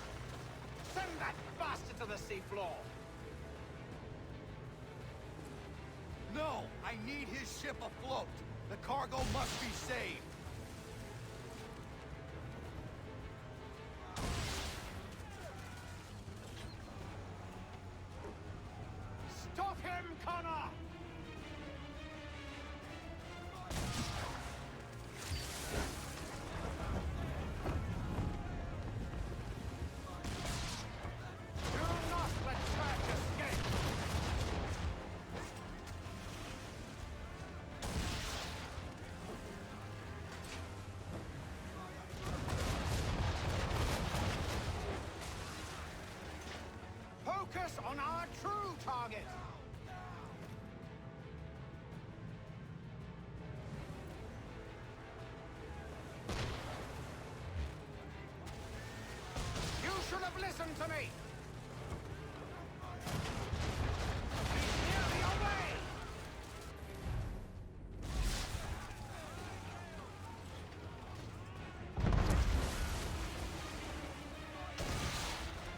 [SPEAKER 7] Send that bastard to the seafloor!
[SPEAKER 18] No! I need his ship afloat! The cargo must be saved!
[SPEAKER 7] Stop him, Connor! Do not let Church escape! Focus on our true target! You should have listened to me! He's nearly away!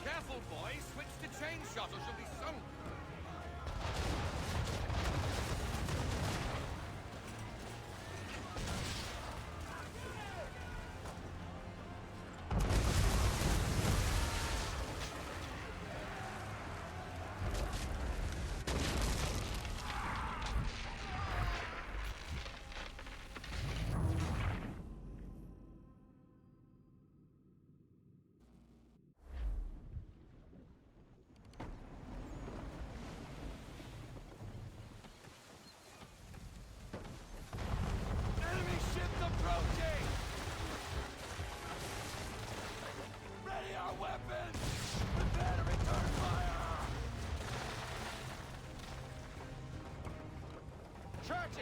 [SPEAKER 15] Careful, boy. Switch to chain shot or she'll be sunk.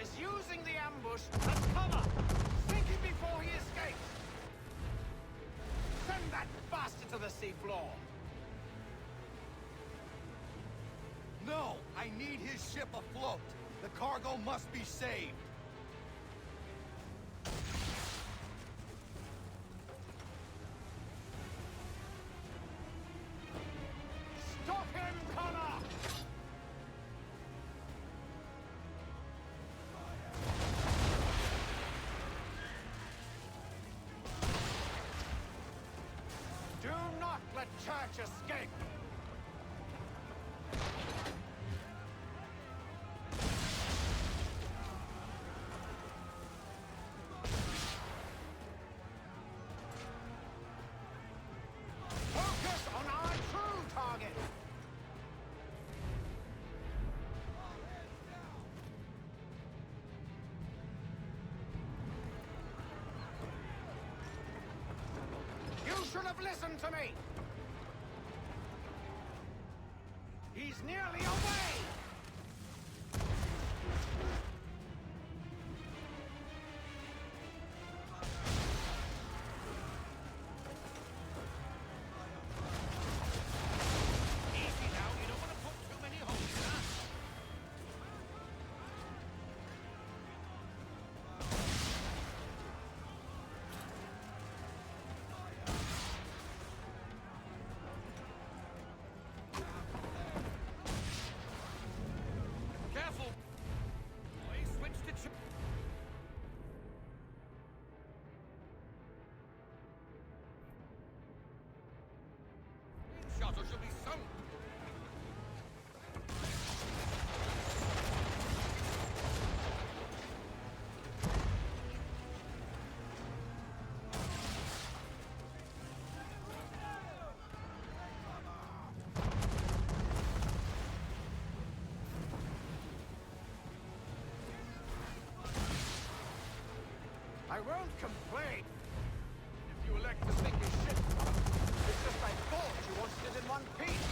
[SPEAKER 1] is using the ambush as cover! Sink him before he escapes! Send that bastard to the seafloor!
[SPEAKER 18] No! I need his ship afloat! The cargo must be saved!
[SPEAKER 1] Stop him, Connor! Do not let Church escape! Focus on our true target! You should have listened to me! He's nearly away! Easy now, you don't want to put too many holes in us. Careful! Boys, switch to shot or she'll be sunk! I won't complain. If you elect to sink your ship, it's just I thought you wanted it in one piece.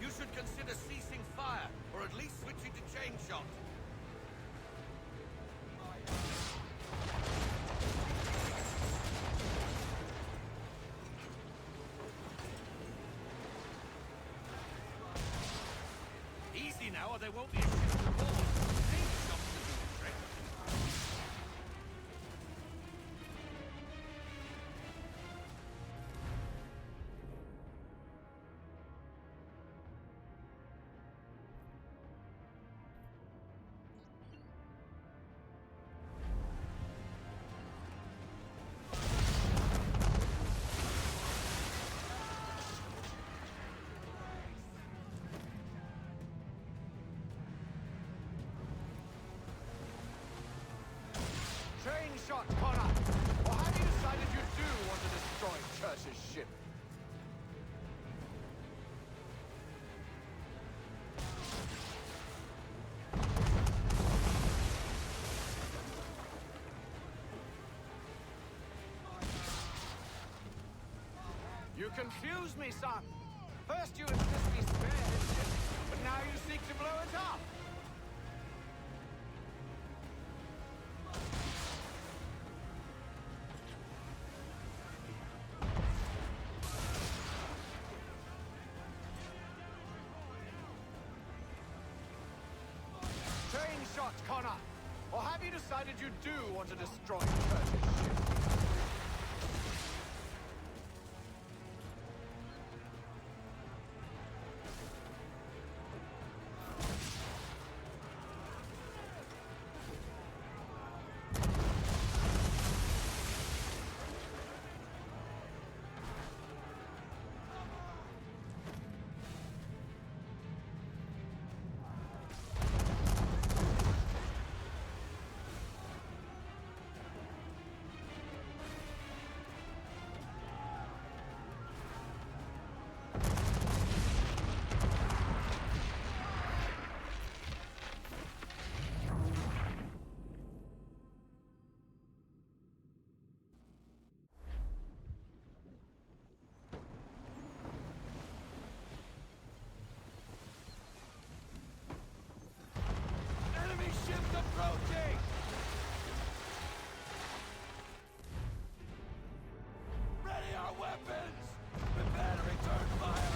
[SPEAKER 1] You should consider ceasing fire, or at least switching to chain shot. Easy now, or there won't be a ship to board. Chain shot will do the trick. Train shot, Connor! Or have you decided you do want to destroy Church's ship? You confuse me, son! First you insist we spare his ship, but now you seek to blow it up! Train shot, Connor! Or have you decided you do want to destroy Church's ship?
[SPEAKER 16] approaching! Ready our weapons! Prepare to return fire!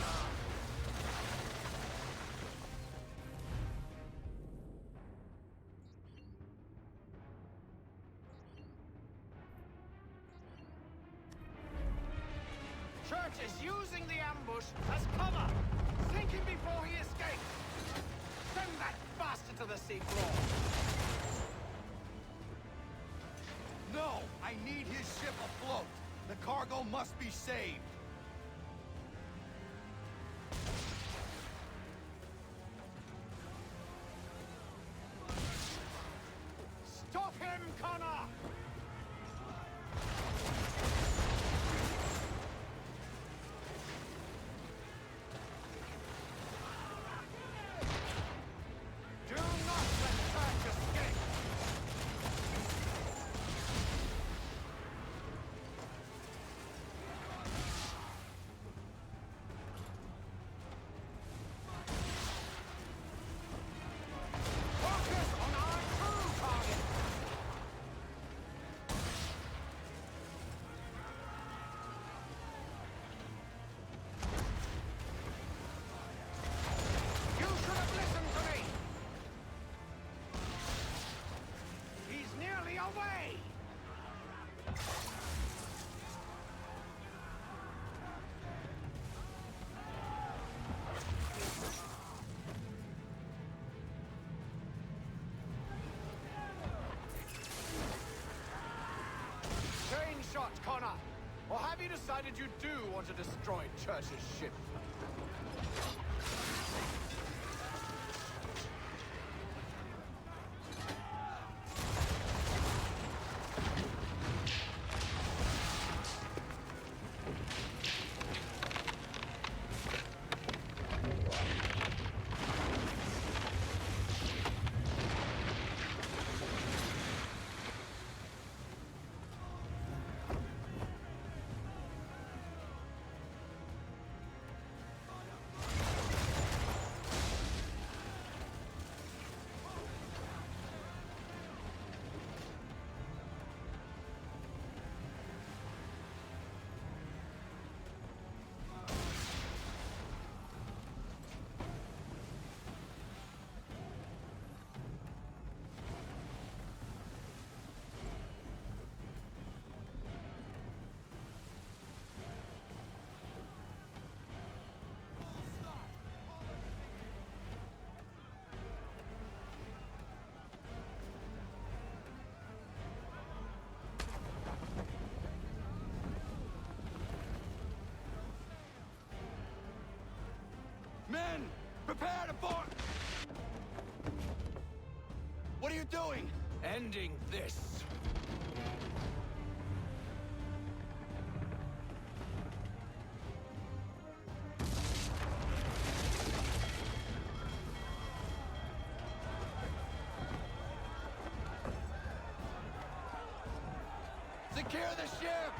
[SPEAKER 7] Church is using the ambush as cover! Sink him before he escapes! Send that bastard to the seafloor!
[SPEAKER 16] No! I need his ship afloat! The cargo must be saved!
[SPEAKER 7] Stop him, Connor! Do not let Church escape! Focus on our true target! You should have listened to me! He's nearly away! Chain shot, Connor! Or have you decided you do want to destroy Church's ship?
[SPEAKER 16] Men! Prepare to board! What are you doing?
[SPEAKER 7] Ending this!
[SPEAKER 16] Secure the ship!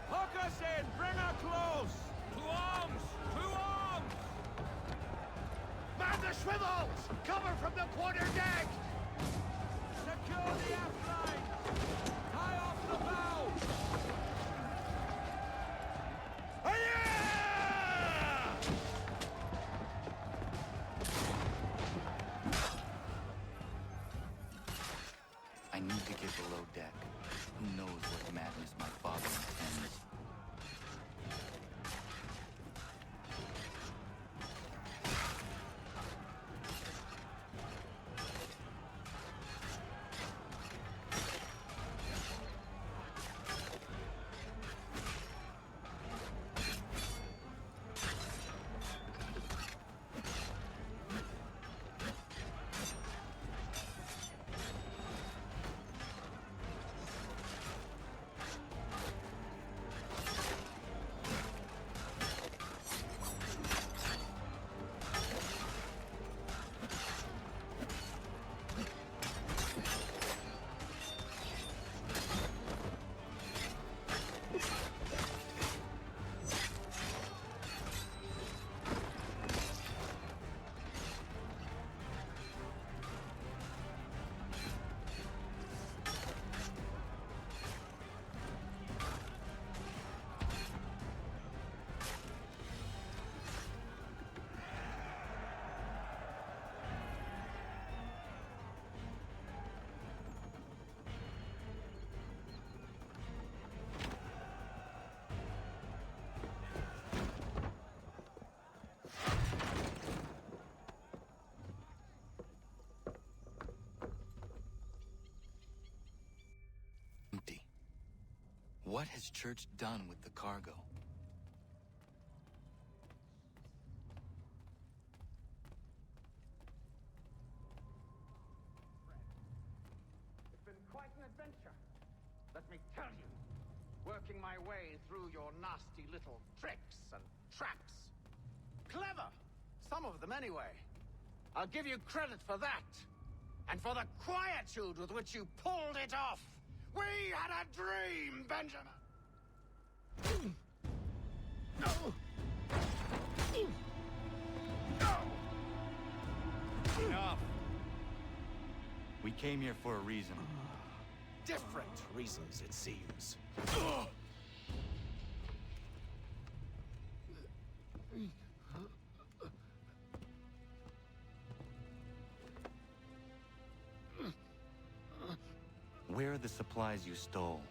[SPEAKER 7] Hook us in! Bring her close! To arms! To arms! Man the swivels! Cover from the quarter deck! Secure the aft lines! Tie off the bow!
[SPEAKER 2] I need to get below deck. Who knows what madness my father intends? What has Church done with the cargo?
[SPEAKER 9] It's been quite an adventure, let me tell you. Working my way through your nasty little tricks and traps. Clever! Some of them, anyway. I'll give you credit for that. And for the quietude with which you pulled it off. We had a dream, Benjamin!
[SPEAKER 2] Enough! We came here for a reason.
[SPEAKER 1] Different reasons, it seems.
[SPEAKER 2] Where are the supplies you stole?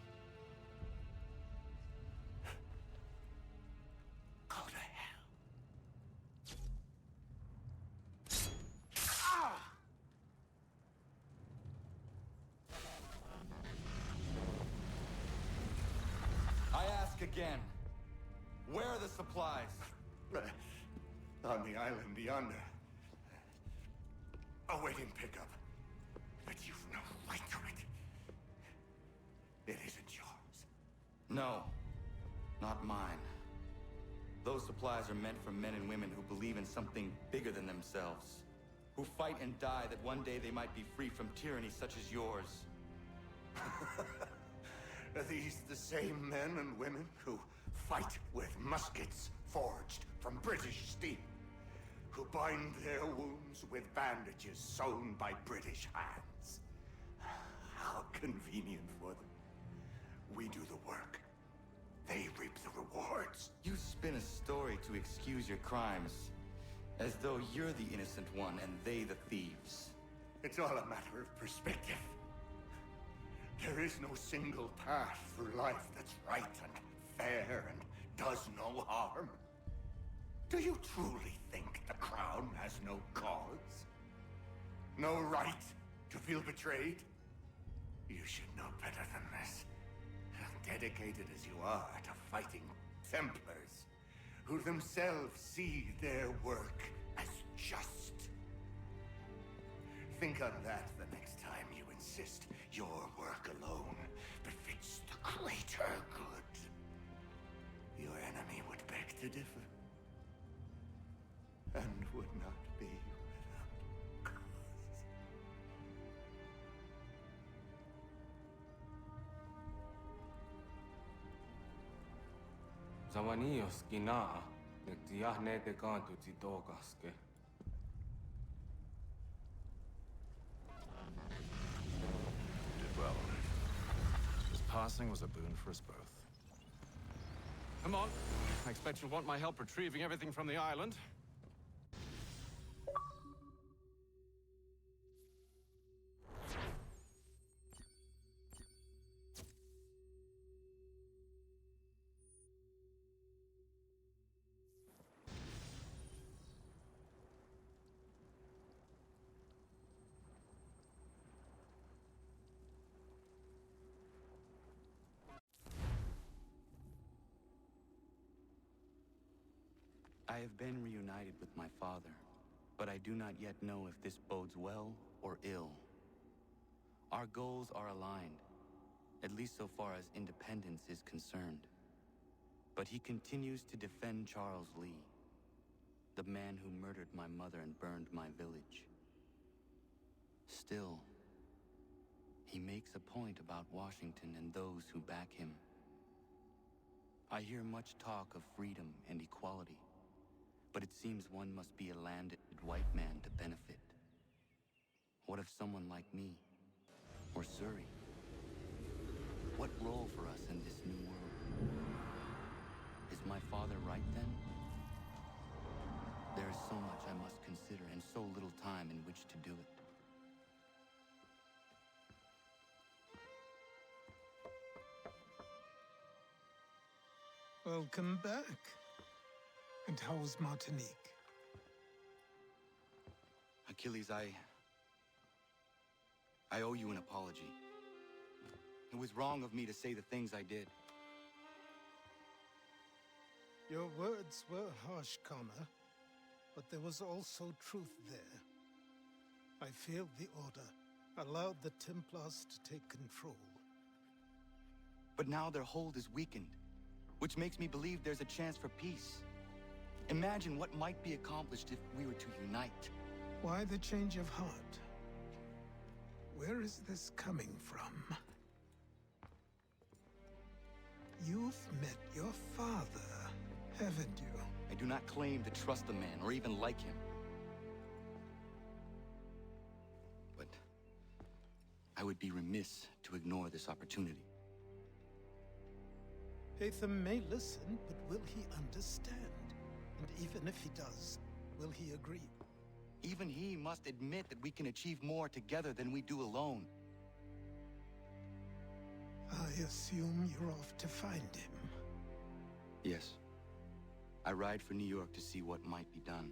[SPEAKER 10] Go to hell.
[SPEAKER 2] I ask again. Where are the supplies?
[SPEAKER 10] On the island yonder. Awaiting pickup. But you've no right to it. It isn't yours.
[SPEAKER 2] No, not mine. Those supplies are meant for men and women who believe in something bigger than themselves. Who fight and die that one day they might be free from tyranny such as yours.
[SPEAKER 10] Are these the same men and women who fight with muskets forged from British steel? Who bind their wounds with bandages sewn by British hands? How convenient for them. We do the work. They reap the rewards.
[SPEAKER 2] You spin a story to excuse your crimes, as though you're the innocent one and they the thieves.
[SPEAKER 10] It's all a matter of perspective. There is no single path through life that's right and fair and does no harm. Do you truly think the Crown has no cause? No right to feel betrayed? You should know better than this. Dedicated as you are to fighting Templars, who themselves see their work as just. Think on that the next time you insist your work alone befits the greater good. Your enemy would beg to differ, and would not be without cause.
[SPEAKER 6] Zawanios kinaa, nektiahne te kantu titokaske.
[SPEAKER 1] Did well. His passing was a boon for us both. Come on. I expect you'll want my help retrieving everything from the island.
[SPEAKER 2] I have been reunited with my father, but I do not yet know if this bodes well or ill. Our goals are aligned, at least so far as independence is concerned. But he continues to defend Charles Lee, the man who murdered my mother and burned my village. Still, he makes a point about Washington and those who back him. I hear much talk of freedom and equality, but it seems one must be a landed white man to benefit. What of someone like me, or Surrey? What role for us in this new world? Is my father right then? There is so much I must consider and so little time in which to do it.
[SPEAKER 12] Welcome back. And how's Martinique?
[SPEAKER 2] Achilles, I owe you an apology. It was wrong of me to say the things I did.
[SPEAKER 12] Your words were harsh, Connor, but there was also truth there. I failed the Order, allowed the Templars to take control.
[SPEAKER 2] But now their hold is weakened, which makes me believe there's a chance for peace. Imagine what might be accomplished if we were to unite.
[SPEAKER 12] Why the change of heart? Where is this coming from? You've met your father, haven't you?
[SPEAKER 2] I do not claim to trust the man or even like him. But I would be remiss to ignore this opportunity.
[SPEAKER 12] Hatham may listen, but will he understand? And even if he does, will he agree?
[SPEAKER 2] Even he must admit that we can achieve more together than we do alone.
[SPEAKER 12] I assume you're off to find him.
[SPEAKER 2] Yes. I ride for New York to see what might be done.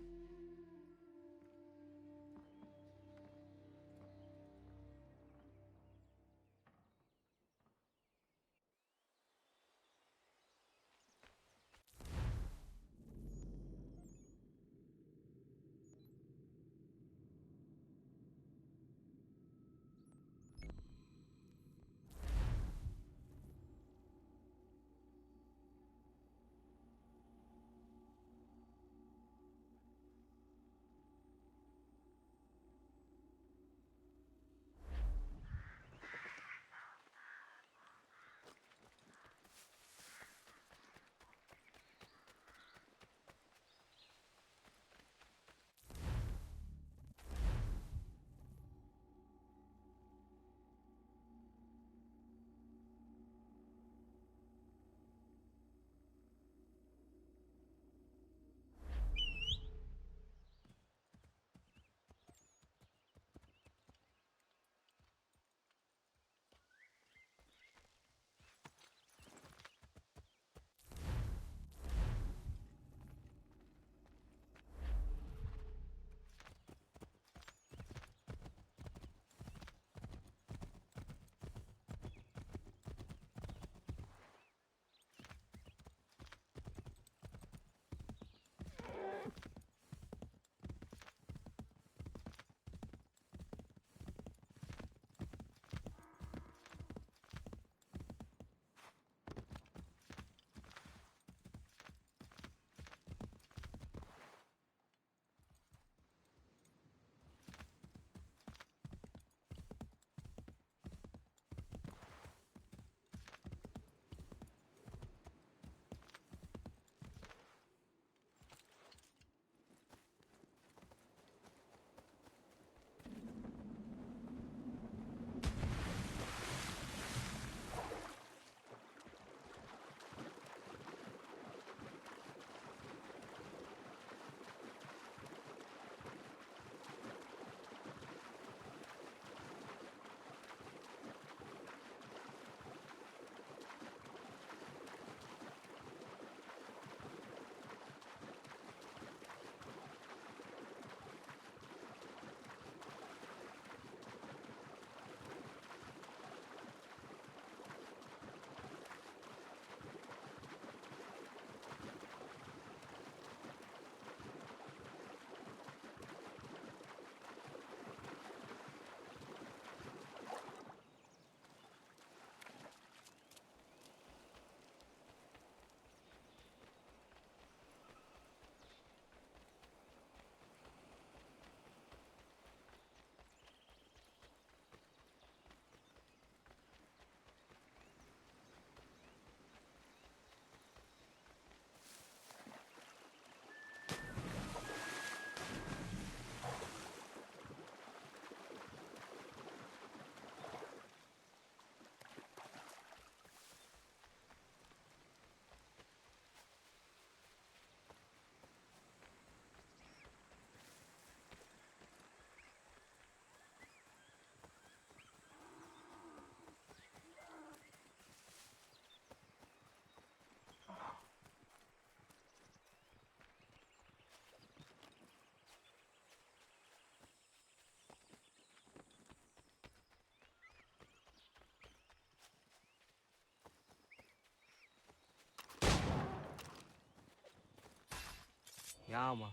[SPEAKER 11] Yeah, man.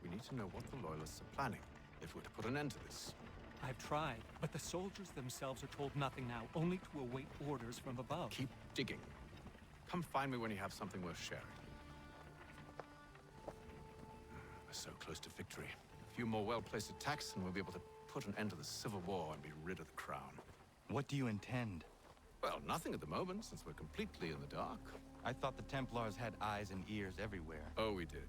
[SPEAKER 1] We need to know what the Loyalists are planning, if we're to put an end to this.
[SPEAKER 21] I've tried, but the soldiers themselves are told nothing now, only to await orders from above.
[SPEAKER 1] Keep digging. Come find me when you have something worth sharing. We're so close to victory. A few more well-placed attacks and we'll be able to put an end to the Civil War and be rid of the crown.
[SPEAKER 2] What do you intend?
[SPEAKER 1] Well, nothing at the moment, since we're completely in the dark.
[SPEAKER 2] I thought the Templars had eyes and ears everywhere.
[SPEAKER 1] Oh, we did.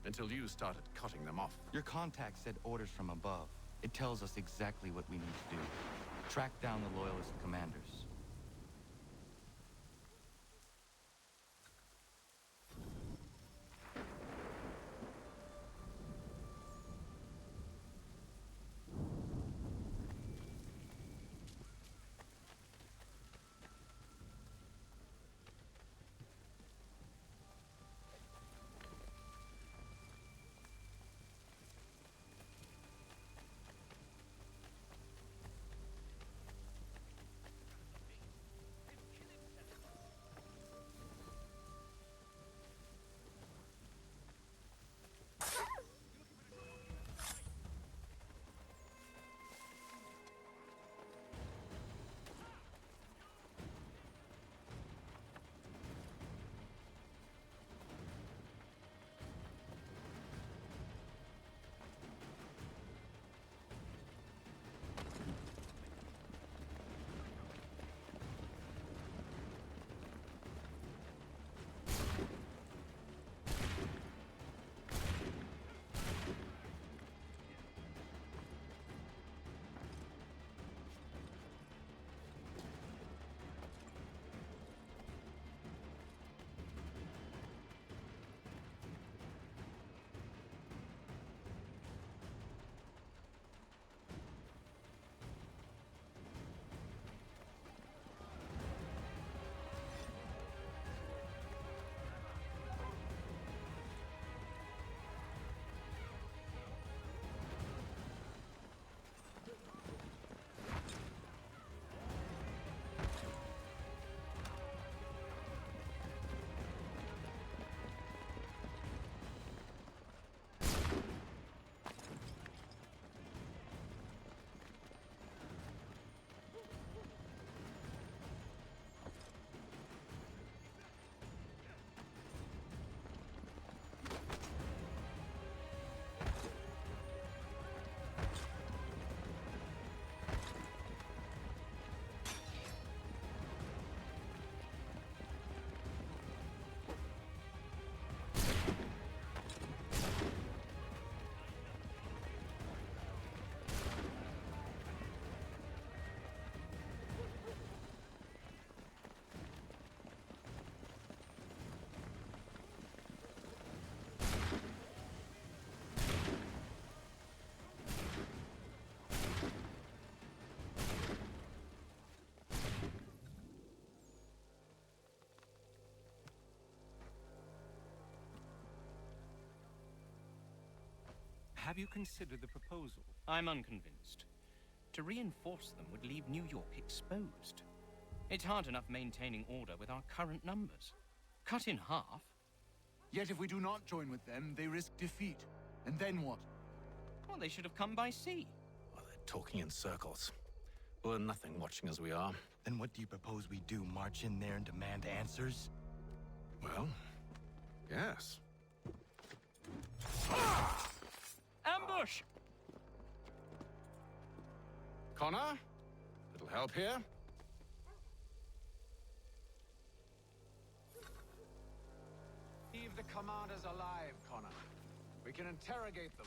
[SPEAKER 1] Until you started cutting them off.
[SPEAKER 2] Your contact said orders from above. It tells us exactly what we need to do. Track down the Loyalist commanders.
[SPEAKER 21] Have you considered the proposal?
[SPEAKER 4] I'm unconvinced. To reinforce them would leave New York exposed. It's hard enough maintaining order with our current numbers. Cut in half.
[SPEAKER 18] Yet if we do not join with them, they risk defeat. And then what?
[SPEAKER 4] Well, they should have come by sea.
[SPEAKER 1] Well, they're talking in circles. We'll learn nothing watching as we are.
[SPEAKER 18] Then what do you propose we do? March in there and demand answers?
[SPEAKER 1] Well, yes.
[SPEAKER 4] Ambush!
[SPEAKER 1] Connor? Little help here?
[SPEAKER 9] Leave the commanders alive, Connor. We can interrogate them.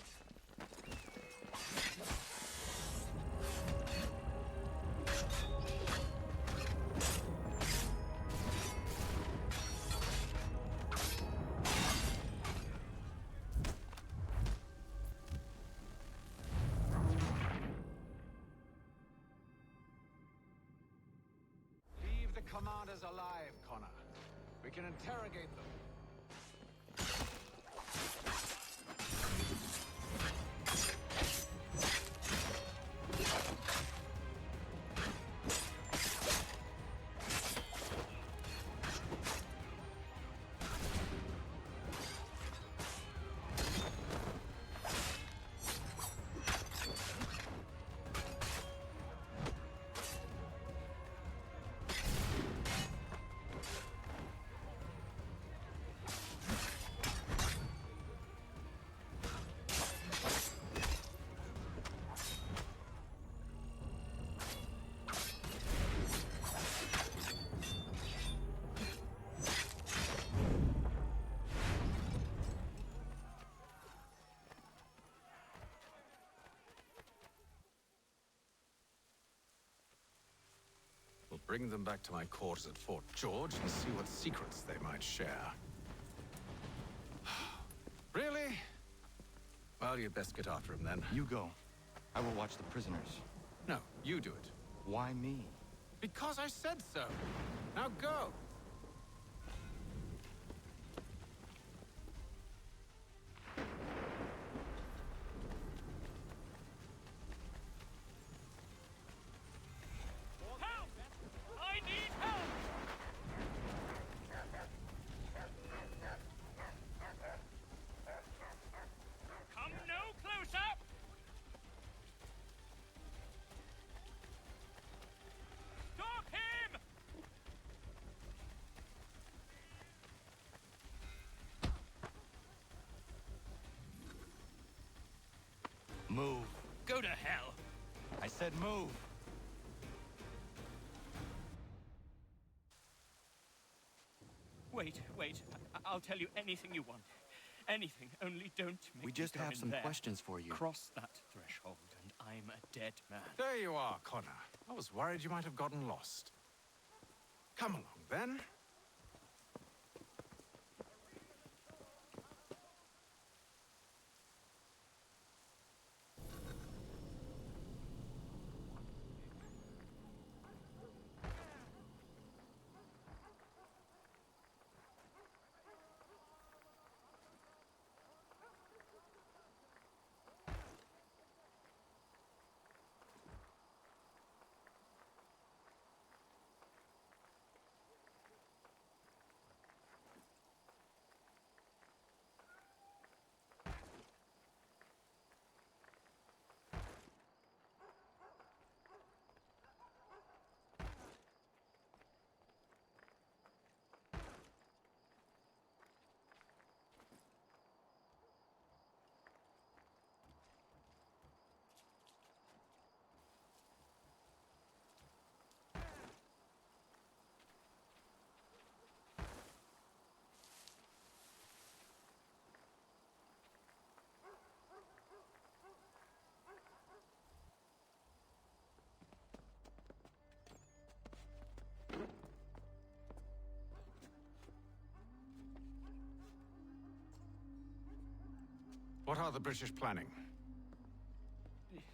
[SPEAKER 9] Leave the commanders alive, Connor. We can interrogate them.
[SPEAKER 1] We'll bring them back to my quarters at Fort George and see what secrets they might share. Really? Well, you'd best get after him then.
[SPEAKER 2] You go. I will watch the prisoners.
[SPEAKER 1] No, you do it.
[SPEAKER 2] Why me?
[SPEAKER 1] Because I said so. Now go.
[SPEAKER 7] Help! I need help! Come no closer! Stop him!
[SPEAKER 18] Move.
[SPEAKER 4] Go to hell!
[SPEAKER 18] I said move.
[SPEAKER 4] Wait. I'll tell you anything you want. Anything, only don't make
[SPEAKER 2] We just
[SPEAKER 4] me go
[SPEAKER 2] have
[SPEAKER 4] in
[SPEAKER 2] some
[SPEAKER 4] there.
[SPEAKER 2] questions for you.
[SPEAKER 4] Cross that threshold, and I'm a dead man.
[SPEAKER 1] There you are, Connor. I was worried you might have gotten lost. Come along, then. What are the British planning?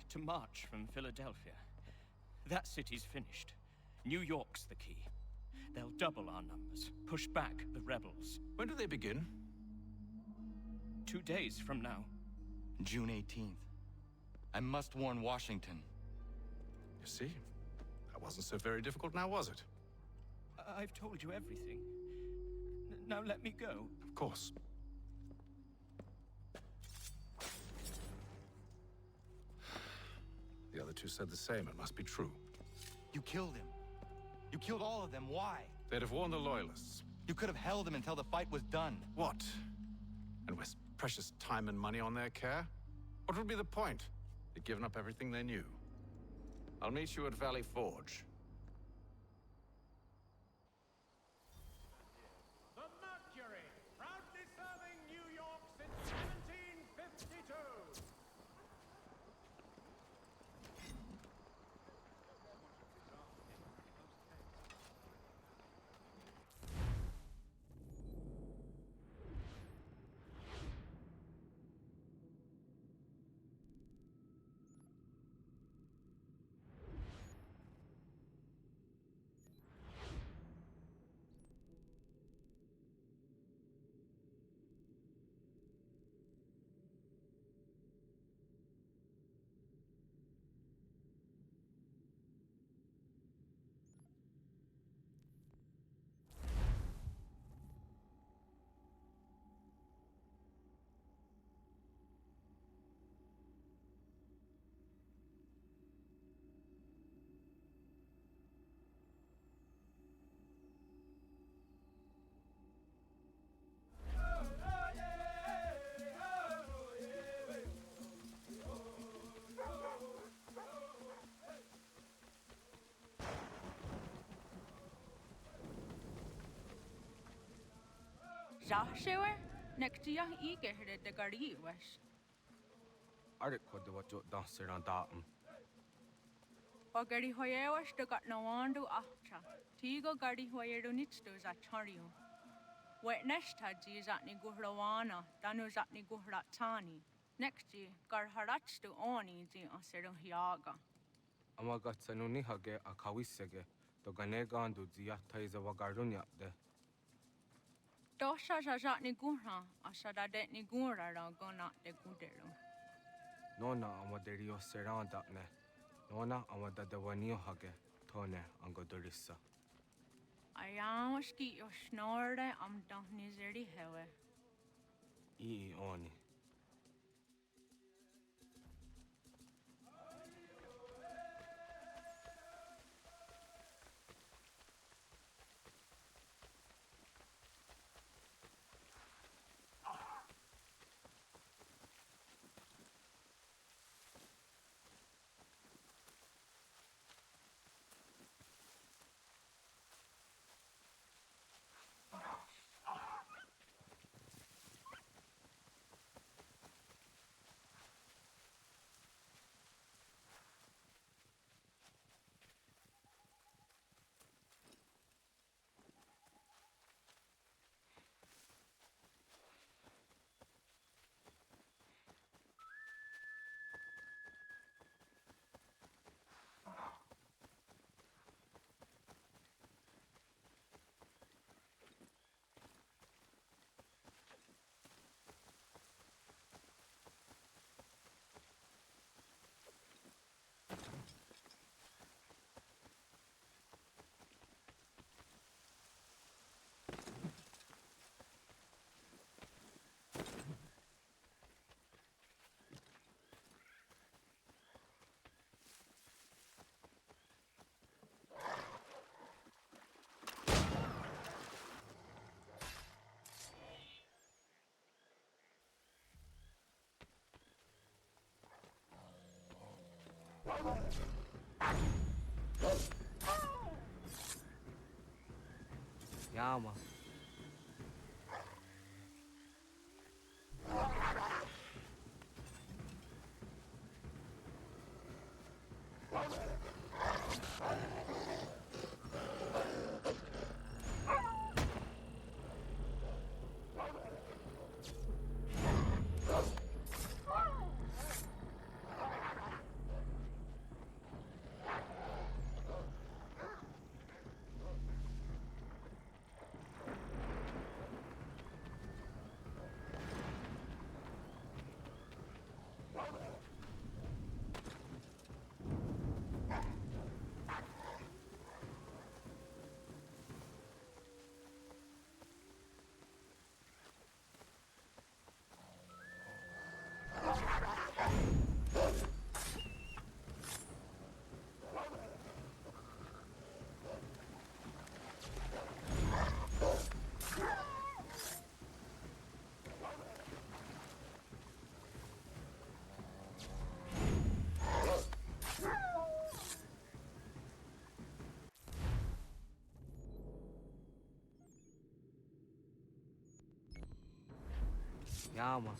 [SPEAKER 4] To march from Philadelphia. That city's finished. New York's the key. They'll double our numbers, push back the rebels.
[SPEAKER 1] When do they begin?
[SPEAKER 4] 2 days from now.
[SPEAKER 2] June 18th. I must warn Washington.
[SPEAKER 1] You see? That wasn't so very difficult now, was it?
[SPEAKER 4] I've told you everything. Now let me go.
[SPEAKER 1] Of course. The other two said the same. It must be true.
[SPEAKER 2] You killed him. You killed all of them. Why?
[SPEAKER 1] They'd have warned the Loyalists.
[SPEAKER 2] You could have held him until the fight was done.
[SPEAKER 1] What? And waste precious time and money on their care? What would be the point? They'd given up everything they knew. I'll meet you at Valley Forge.
[SPEAKER 11] The Mercury, proudly serving New York since 1752.
[SPEAKER 13] Joshua, next to young eager the Gardi wish.
[SPEAKER 23] Arik could do what you don't sit on Dalton.
[SPEAKER 13] Or Gardi Hoyewash to got no one to after. Tigo Gardi Hoyedo needs to that Chario. Wet nest had G's at Niguhrawana, Danus at Niguhratani. Next year, Garharach to Oni, the Osero Hiaga.
[SPEAKER 23] Amagatsanuni hage a Kawisege, the Ganegandu Ziata is a Wagarunya de.
[SPEAKER 13] Tosha Jat Nigura, Ashada de Nigura, Gona de Gudero.
[SPEAKER 23] Nona Amaderio Serandapne, Nona Amada de Wanio hage, Tone Angodorissa.
[SPEAKER 13] I am a ski your snore, I'm down nizeri hewe.
[SPEAKER 23] Oni. Yama. Yama.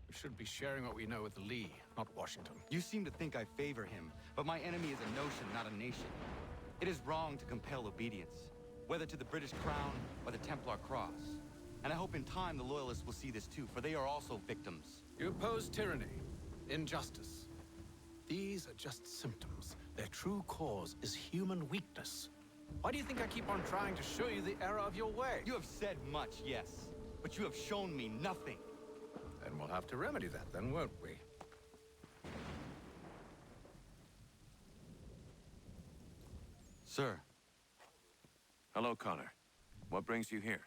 [SPEAKER 1] We should be sharing what we know with Lee, not Washington.
[SPEAKER 2] You seem to think I favor him, but my enemy is a notion, not a nation. It is wrong to compel obedience, whether to the British Crown or the Templar Cross. And I hope in time the Loyalists will see this too, for they are also victims.
[SPEAKER 1] You oppose tyranny, injustice. These are just symptoms. Their true cause is human weakness. Why do you think I keep on trying to show you the error of your way?
[SPEAKER 2] You have said much, yes, but you have shown me nothing.
[SPEAKER 1] Then we'll have to remedy that then, won't we?
[SPEAKER 2] Sir.
[SPEAKER 22] Hello, Connor. What brings you here?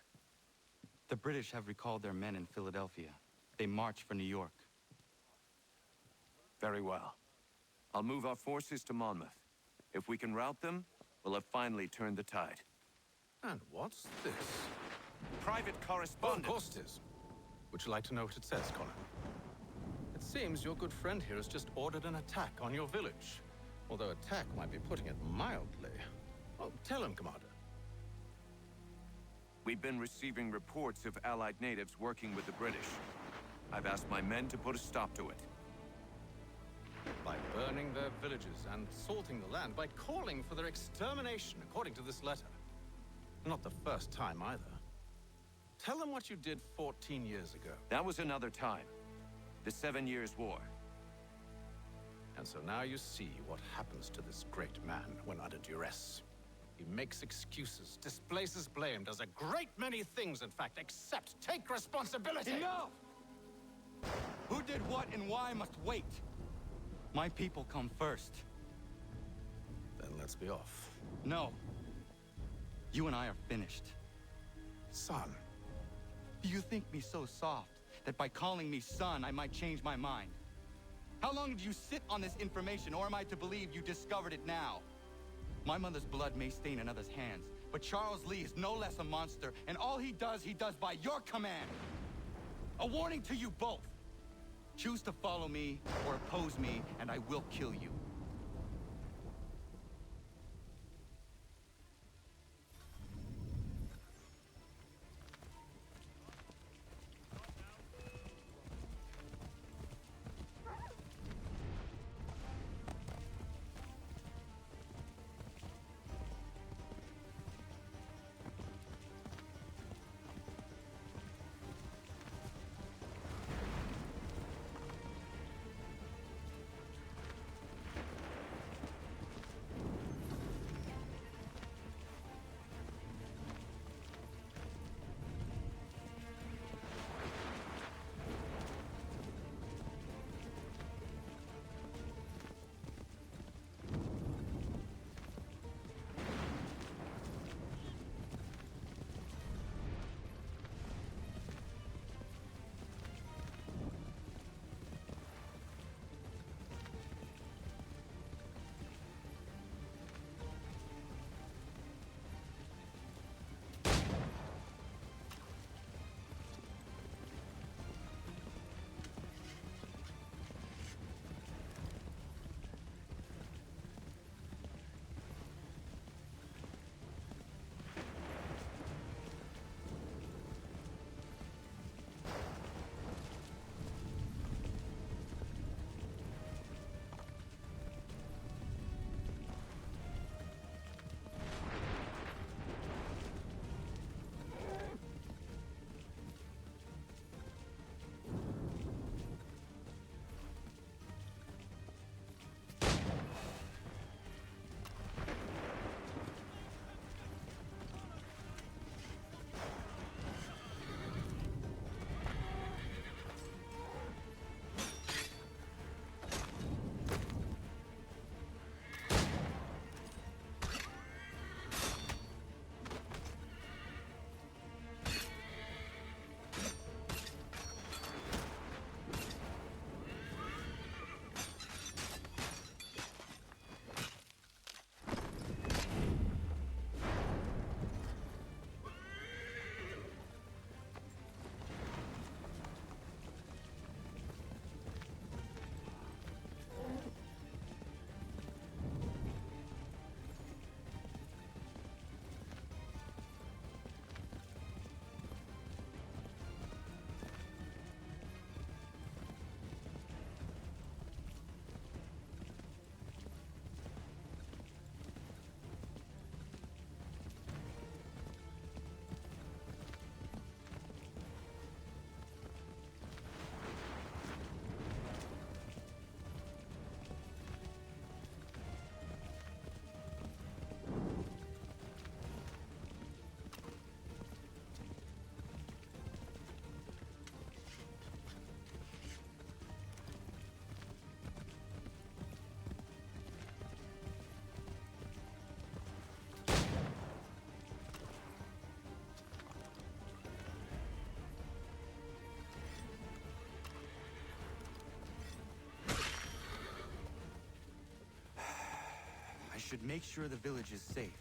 [SPEAKER 2] The British have recalled their men in Philadelphia. They march for New York.
[SPEAKER 22] Very well. I'll move our forces to Monmouth. If we can rout them, we'll have finally turned the tide.
[SPEAKER 1] And what's this?
[SPEAKER 22] Private
[SPEAKER 1] Oh,
[SPEAKER 22] correspondence.
[SPEAKER 1] of course it is. Would you like to know what it says, Connor? It seems your good friend here has just ordered an attack on your village. Although attack might be putting it mildly. Oh, tell him, Commander.
[SPEAKER 22] We've been receiving reports of Allied natives working with the British. I've asked my men to put a stop to it.
[SPEAKER 1] By burning their villages and salting the land, by calling for their extermination, according to this letter. Not the first time, either. Tell them what you did 14 years ago.
[SPEAKER 22] That was another time. The 7 Years' War.
[SPEAKER 1] And so now you see what happens to this great man when under duress. He makes excuses, displaces blame, does a great many things, in fact, except take responsibility!
[SPEAKER 2] Enough! Who did what and why must wait. My people come first.
[SPEAKER 1] Then let's be off.
[SPEAKER 2] No. You and I are finished.
[SPEAKER 1] Son.
[SPEAKER 2] Do you think me so soft that by calling me son, I might change my mind? How long did you sit on this information, or am I to believe you discovered it now? My mother's blood may stain another's hands,
[SPEAKER 18] But Charles Lee is no less a monster, and all he does by your command. A warning to you both. Choose to follow me or oppose me, and I will kill you. Should make sure the village is safe.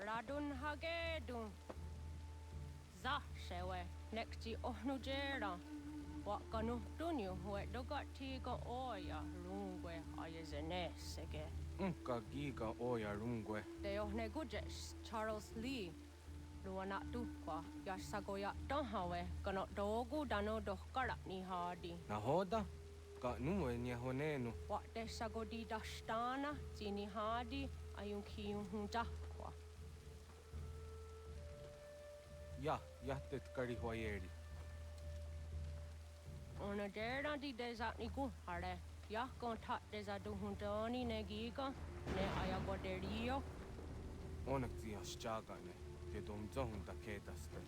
[SPEAKER 13] Radun hagedun. Za shewe nekti ohnujera. Wakano tunyu huedoga tiga oya rungwe ayazenesege.
[SPEAKER 23] Unka giga oya rungwe.
[SPEAKER 13] Deo negujes Charles Lee. Luana tukwa yasagoya tahawe kano dogu dano dohkara ni hadi.
[SPEAKER 23] Nahoda? Ka nuwe nye honenu.
[SPEAKER 13] Wakte sagodi dashtana zini hadi ayun kiyun hundakwa.
[SPEAKER 23] Ya, yahtet kari huayeri.
[SPEAKER 13] Ona dera di desatni guhare. Ya kontak desadu hundani negiga ne ayagoderio.
[SPEAKER 23] Onak zia shchagane. Te domzohun da kedaste.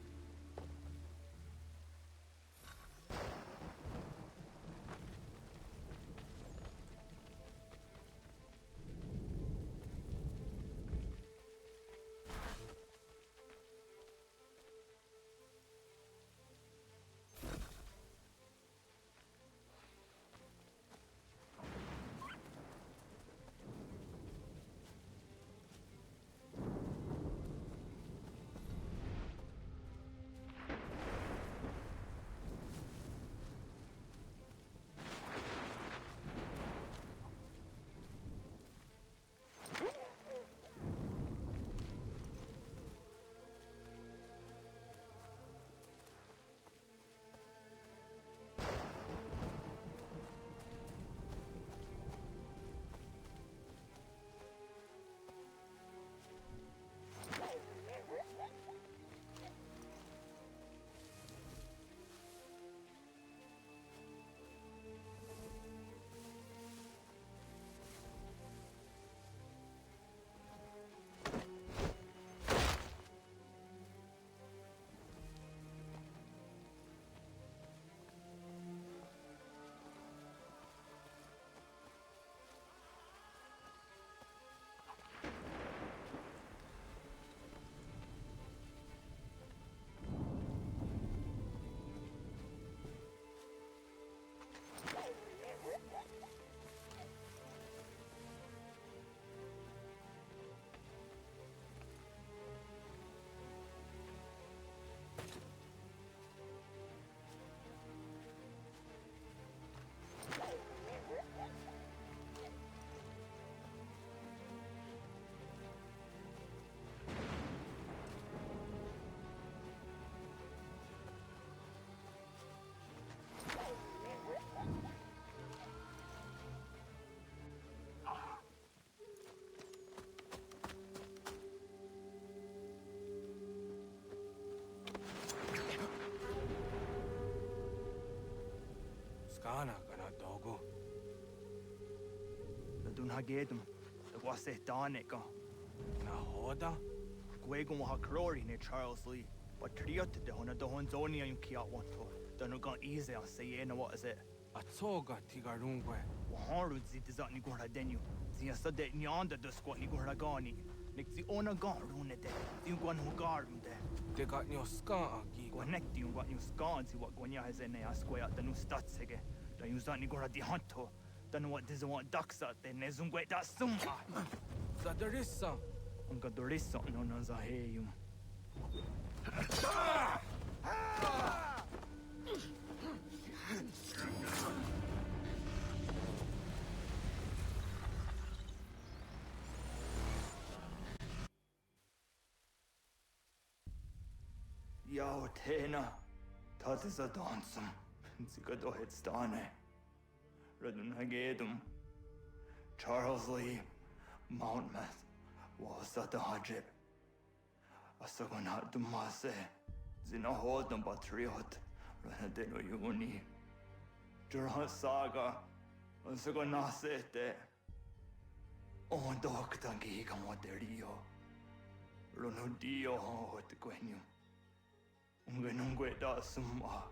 [SPEAKER 23] Skana kana dogo.
[SPEAKER 5] Dun hagedum. The wase danica.
[SPEAKER 23] Nahoda?
[SPEAKER 5] Gwegon wa hakrori ne Charles Lee. But triot de hona do honzoni yun kia wanto. Danu gon easy on say na what is it?
[SPEAKER 23] Atsoga tigarungwe.
[SPEAKER 5] Waharu zi dizat ni gora denu. Zia sade nyanda do squat ni gora gani. Nik zi ona gon rune de. Zi gwan hugarum de.
[SPEAKER 23] De got nyo ska agi.
[SPEAKER 5] Gwanekti un gwan yu skan zi what gwanya has ene asquay at the new statsege. Da yu zat ni gora di hanto. Danu what diz want ducks out de nezungwe da summa.
[SPEAKER 23] Zadarissa.
[SPEAKER 5] Unga dorissa no na zaheyum. Yao tena, dat is a dansum. Zika do het stane. Radun hagedum. Charles Lee, Mountmouth, was at the hajib. Asagonat dumase. Zina hodam patriot. Ranadeno yuni. Jurhan saga. Asagonasete. On doktangi kamoterio. Runudio hot quenu. Ungenungue da summa.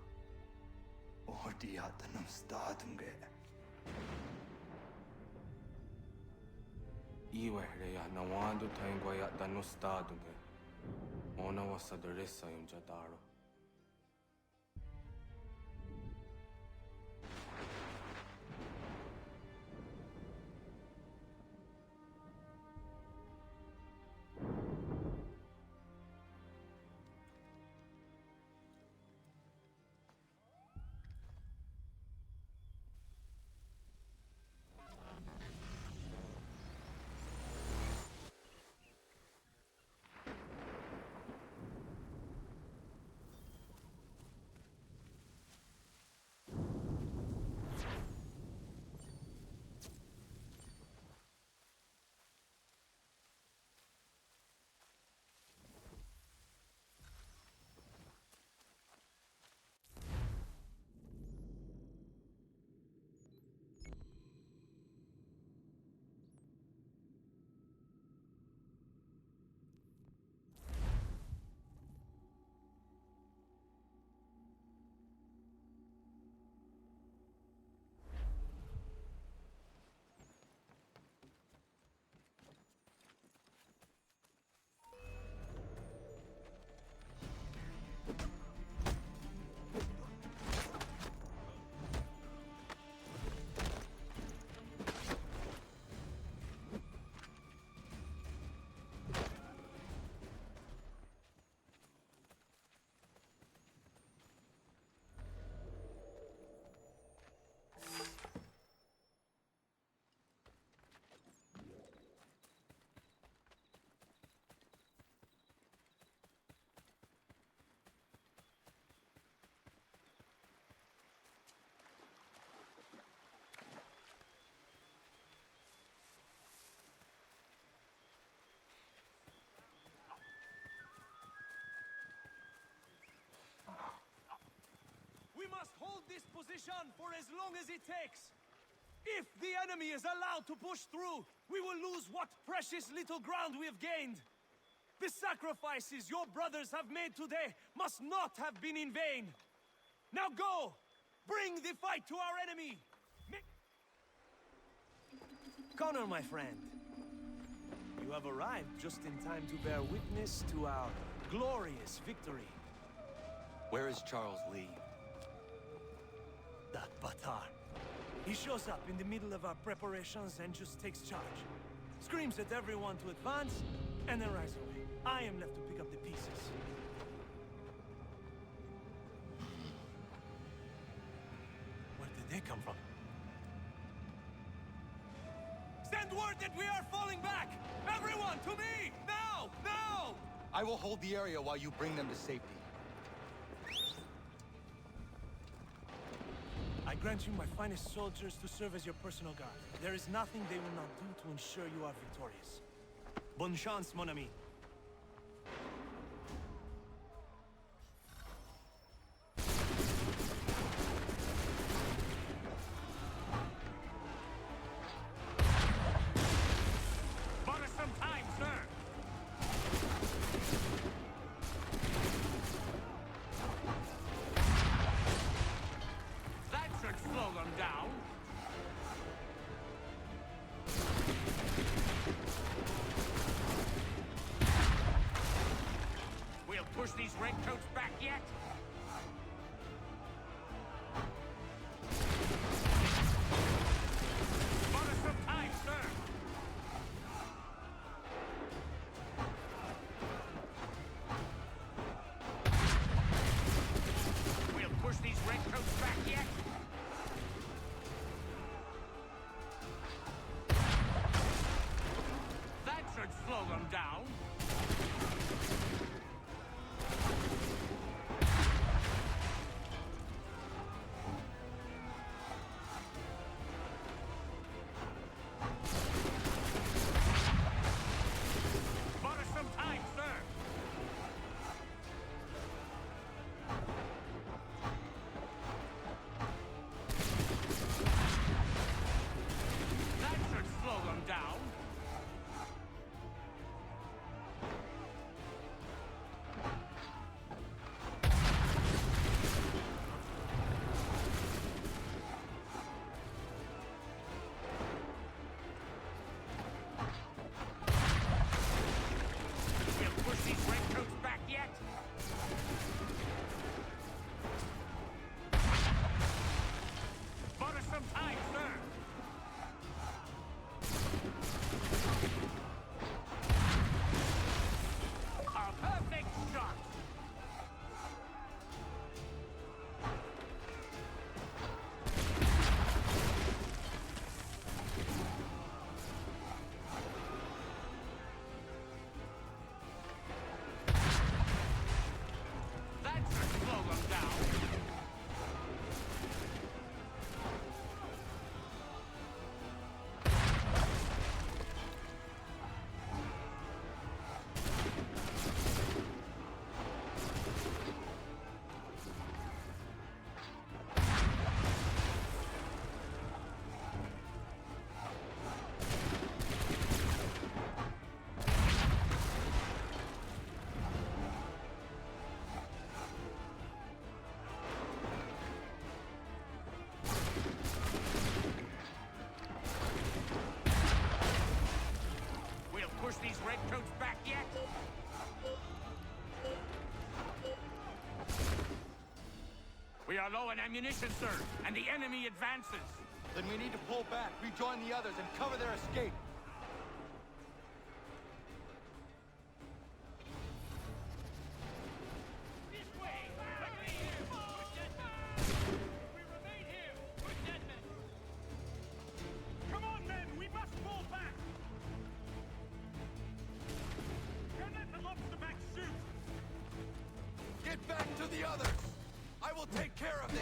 [SPEAKER 5] Odiatanum statunge.
[SPEAKER 23] Iwehre ya nawando taingwa ya dano staduge. Ona wa sadarissa yum jadaro.
[SPEAKER 3] this position for as long as it takes. If the enemy is allowed to push through, we will lose what precious little ground we have gained. The sacrifices your brothers have made today must not have been in vain. Now go! Bring the fight to our enemy! Connor, my friend. You have arrived just in time to bear witness to our glorious victory.
[SPEAKER 18] Where is Charles Lee?
[SPEAKER 3] That Batar. He shows up in the middle of our preparations and just takes charge. Screams at everyone to advance, and then rides away. I am left to pick up the pieces. Where did they come from? Send word that we are falling back! Everyone, to me! Now! Now!
[SPEAKER 18] I will hold the area while you bring them to safety.
[SPEAKER 3] I grant you my finest soldiers to serve as your personal guard. There is nothing they will not do to ensure you are victorious. Bonne chance, mon ami.
[SPEAKER 7] Bought us some time, sir. That should slow them down. We'll push these redcoats back yet. Bought us some time, sir. We'll push these redcoats back yet. That should slow them down. Bought us some time, sir. That should slow them down. We'll push these redcoats back yet. Bought us some time, sir. A perfect shot. That should slow them down. We'll push these redcoats back yet. We are low on ammunition, sir, and the enemy advances.
[SPEAKER 18] Then we need to pull back, rejoin the others, and cover their escape.
[SPEAKER 7] This way! Remain here! We're dead men! We remain here! We're dead men!
[SPEAKER 15] Come on, men! We must fall back! Don't let the lobster back shoot!
[SPEAKER 18] Get back to the others! I will take care of this!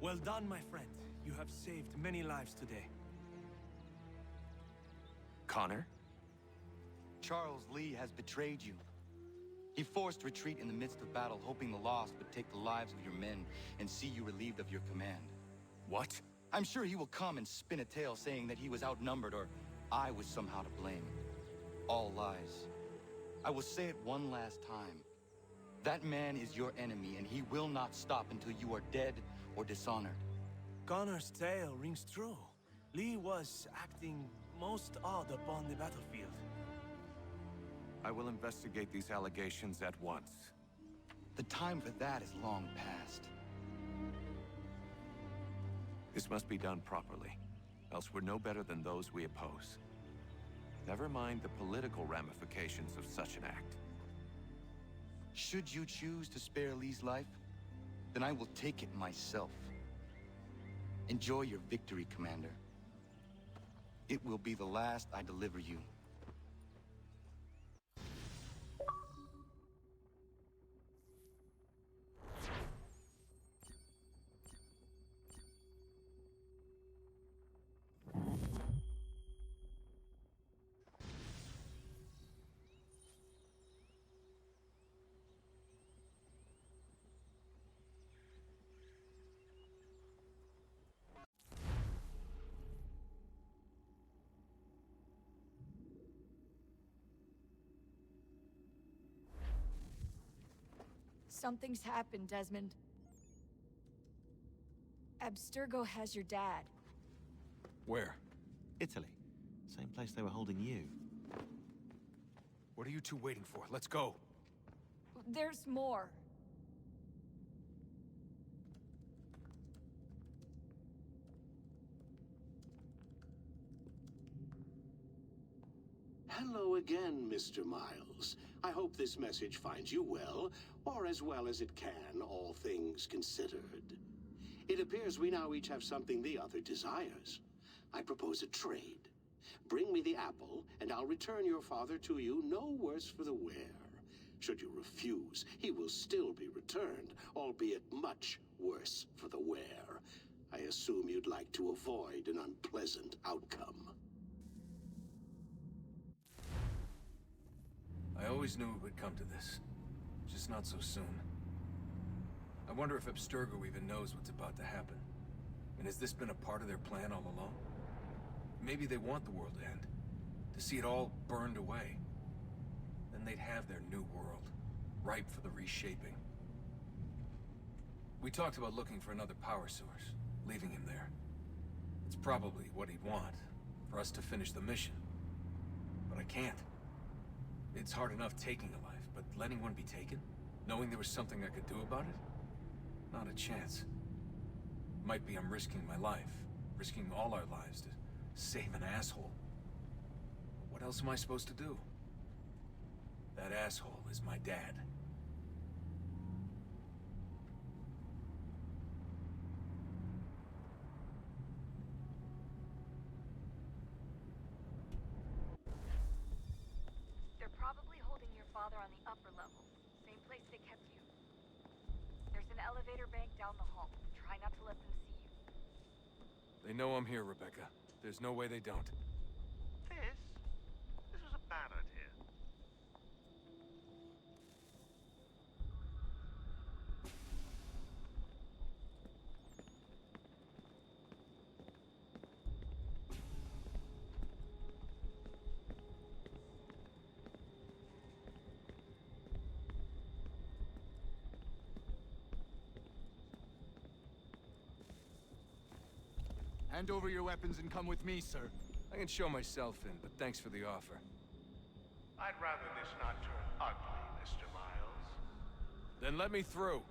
[SPEAKER 3] Well done, my friend. You have saved many lives today.
[SPEAKER 22] Connor?
[SPEAKER 2] Charles Lee has betrayed you. He forced retreat in the midst of battle, hoping the loss would take the lives of your men and see you relieved of your command.
[SPEAKER 22] What?
[SPEAKER 2] I'm sure he will come and spin a tale saying that he was outnumbered or I was somehow to blame. All lies. I will say it one last time. That man is your enemy, and he will not stop until you are dead or dishonored.
[SPEAKER 3] Connor's tale rings true. Lee was acting most odd upon the battlefield.
[SPEAKER 22] I will investigate these allegations at once.
[SPEAKER 2] The time for that is long past.
[SPEAKER 22] This must be done properly, else we're no better than those we oppose. Never mind the political ramifications of such an act.
[SPEAKER 2] Should you choose to spare Lee's life, then I will take it myself. Enjoy your victory, Commander. It will be the last I deliver you.
[SPEAKER 14] Something's happened, Desmond. Abstergo has your dad.
[SPEAKER 17] Where? Italy. Same place they were holding you. What are you two waiting for? Let's go.
[SPEAKER 14] There's more.
[SPEAKER 20] Hello again, Mr. Miles. I hope this message finds you well, or as well as it can, all things considered. It appears we now each have something the other desires. I propose a trade. Bring me the apple, and I'll return your father to you no worse for the wear. Should you refuse, he will still be returned, albeit much worse for the wear. I assume you'd like to avoid an unpleasant outcome.
[SPEAKER 17] I always knew it would come to this. Just not so soon. I wonder if Abstergo even knows what's about to happen. And has this been a part of their plan all along? Maybe they want the world to end. To see it all burned away. Then they'd have their new world, ripe for the reshaping. We talked about looking for another power source, leaving him there. It's probably what he'd want, for us to finish the mission. But I can't. It's hard enough taking a life, but letting one be taken? Knowing there was something I could do about it? Not a chance. Might be I'm risking my life, risking all our lives to save an asshole. What else am I supposed to do? That asshole is my dad.
[SPEAKER 14] They're probably holding your father on the upper level. Same place they kept you. There's an elevator bank down the hall. Try not to let them see you.
[SPEAKER 17] They know I'm here, Rebecca. There's no way they don't.
[SPEAKER 11] This was a bad idea.
[SPEAKER 17] Hand over your weapons and come with me, sir. I can show myself in, but thanks for the offer.
[SPEAKER 11] I'd rather this not turn ugly, Mr. Miles.
[SPEAKER 17] Then let me through.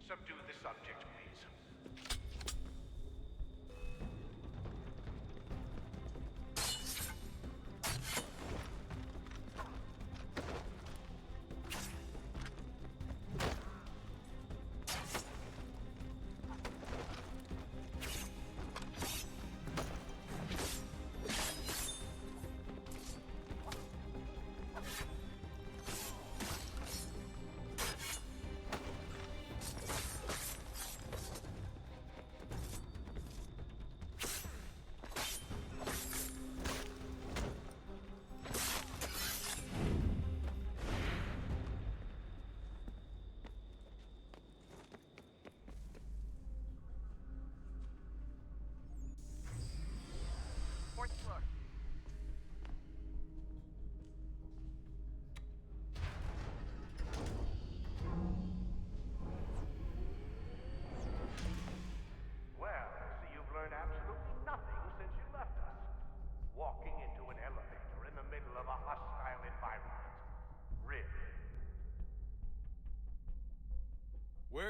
[SPEAKER 11] Subdue the subject, please.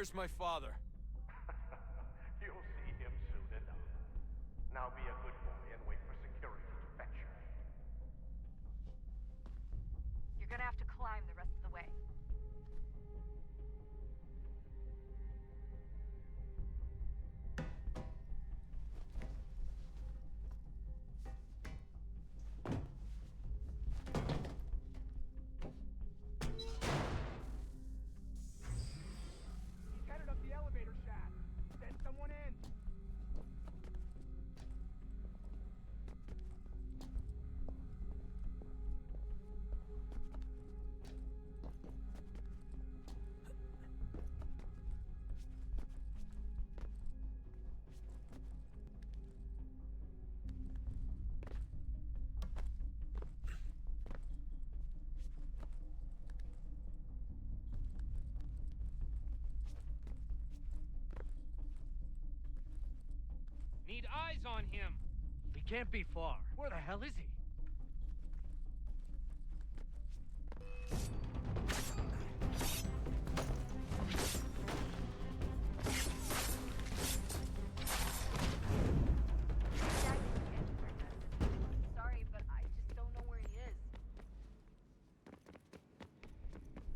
[SPEAKER 8] Where's my father?
[SPEAKER 11] You'll see him soon enough. Now be a good boy and wait for security to fetch you.
[SPEAKER 14] You're gonna have to climb the rest of the way.
[SPEAKER 11] He's headed up the elevator shaft. Send someone in.
[SPEAKER 7] Need eyes on him.
[SPEAKER 3] He can't be far. Where the hell is he?
[SPEAKER 14] Sorry, but I just don't know where he is.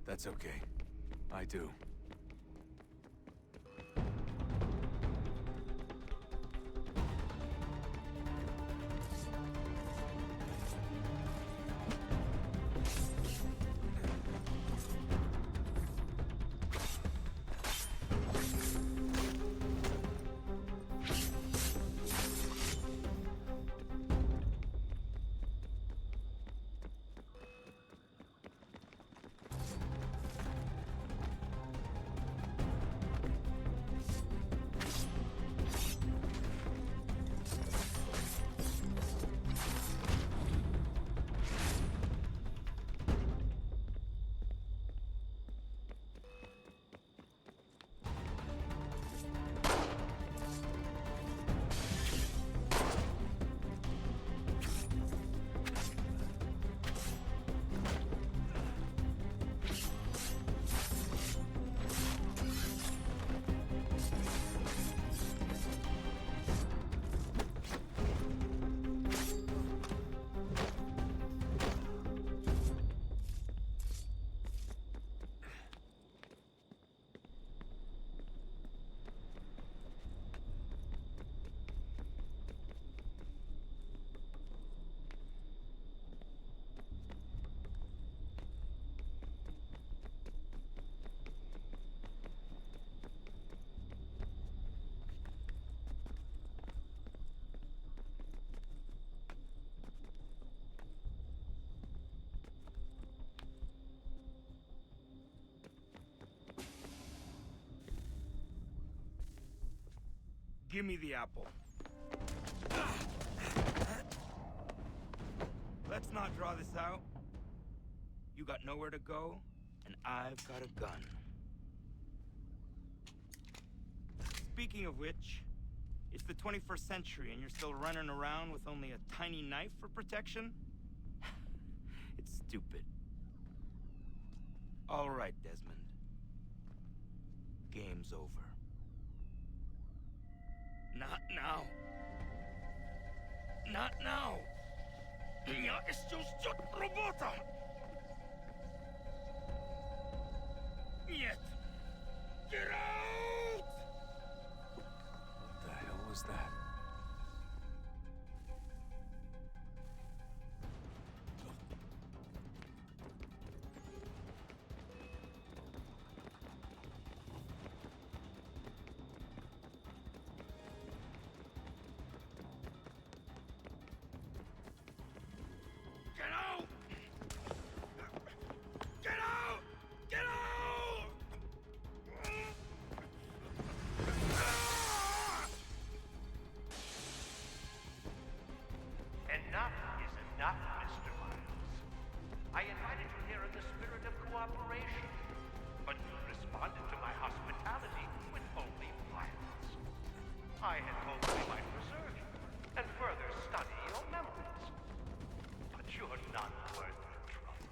[SPEAKER 17] That's okay. I do.
[SPEAKER 3] Give me the apple. Let's not draw this out. You got nowhere to go, and I've got a gun. Speaking of which, it's the 21st century and you're still running around with only a tiny knife for protection? It's stupid. All right, Desmond. Game's over. Not now. Not now. Я еще ждет работа. Нет. Get out!
[SPEAKER 17] What the hell was that?
[SPEAKER 3] Get out! Get out! Get out!
[SPEAKER 11] Enough is enough, Mr. Miles. I invited you here in the spirit of cooperation, but you responded to my hospitality with only violence. I had hoped we might preserve you and further study your memories. But you're not worth the trouble.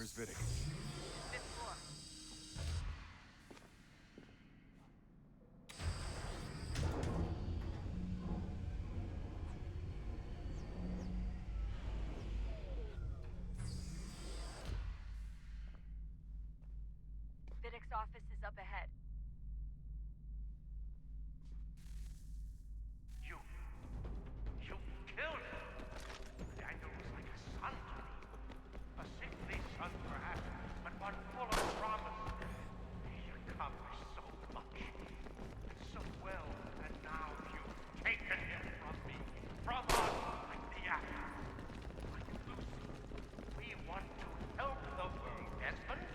[SPEAKER 17] Where's Vidic?
[SPEAKER 14] Fifth floor. Vidic's office is up ahead.
[SPEAKER 11] You killed him. Daniel was like a son to me. A sickly son, perhaps, but one full of promise. He accomplished so much, so well, and now you've taken him from me, from us, like the apple, like Lucy. We want to help the world, Desmond,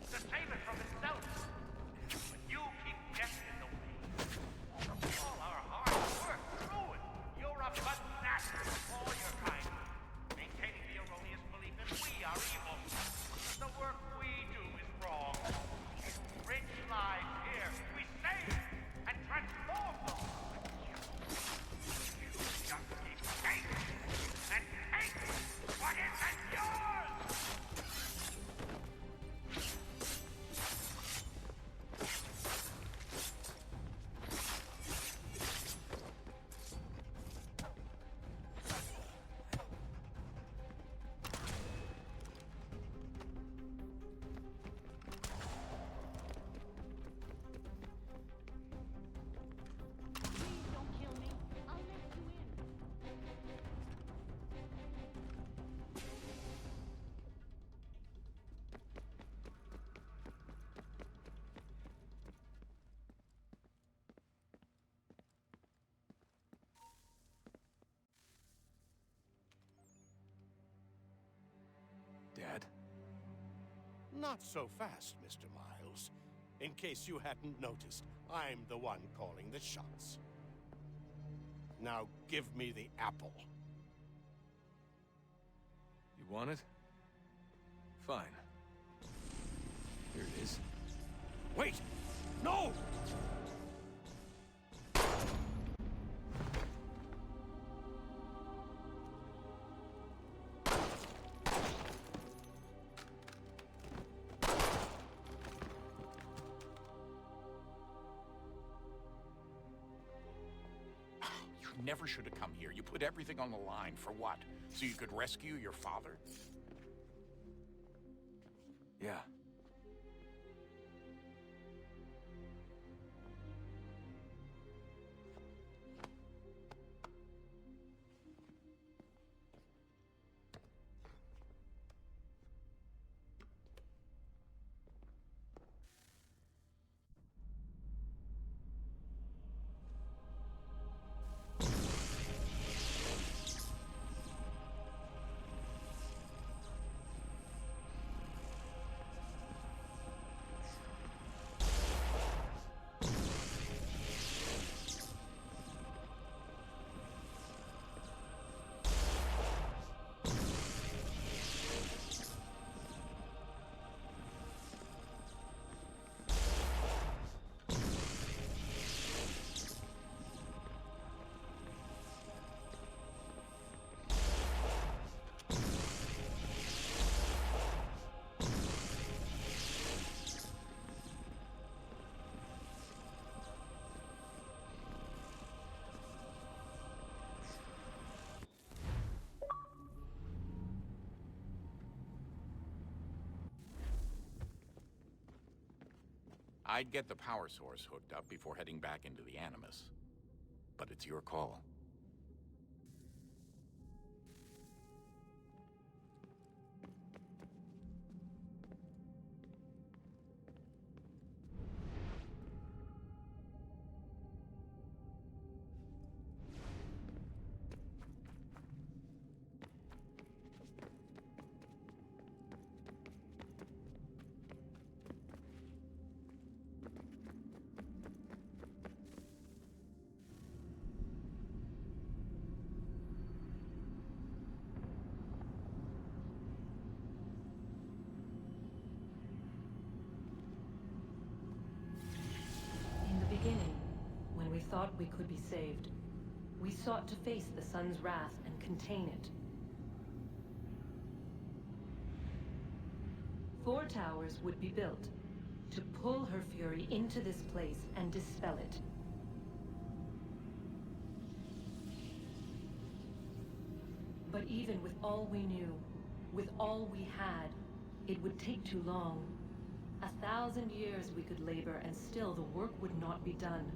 [SPEAKER 11] to save it from itself. But you keep getting in the way. All our hard work ruined. You're a fanatic, all your kind. Maintaining the erroneous belief that we are evil. That the work we do is wrong. Rich lives here. We save and transform them. You just keep taking and taking what isn't yours!
[SPEAKER 8] Dad? Not so fast, Mr. Miles. In case you hadn't noticed, I'm the one calling the shots. Now give me the apple.
[SPEAKER 17] You want it? Fine. Here it is.
[SPEAKER 8] Wait! No!
[SPEAKER 16] You never should have come here. You put everything on the line. For what? So you could rescue your father?
[SPEAKER 17] Yeah.
[SPEAKER 16] I'd get the power source hooked up before heading back into the Animus. But it's your call.
[SPEAKER 19] Beginning, when we thought we could be saved, we sought to face the sun's wrath and contain it. 4 towers would be built to pull her fury into this place and dispel it. But even with all we knew, with all we had, it would take too long. 1,000 years we could labor, and still the work would not be done.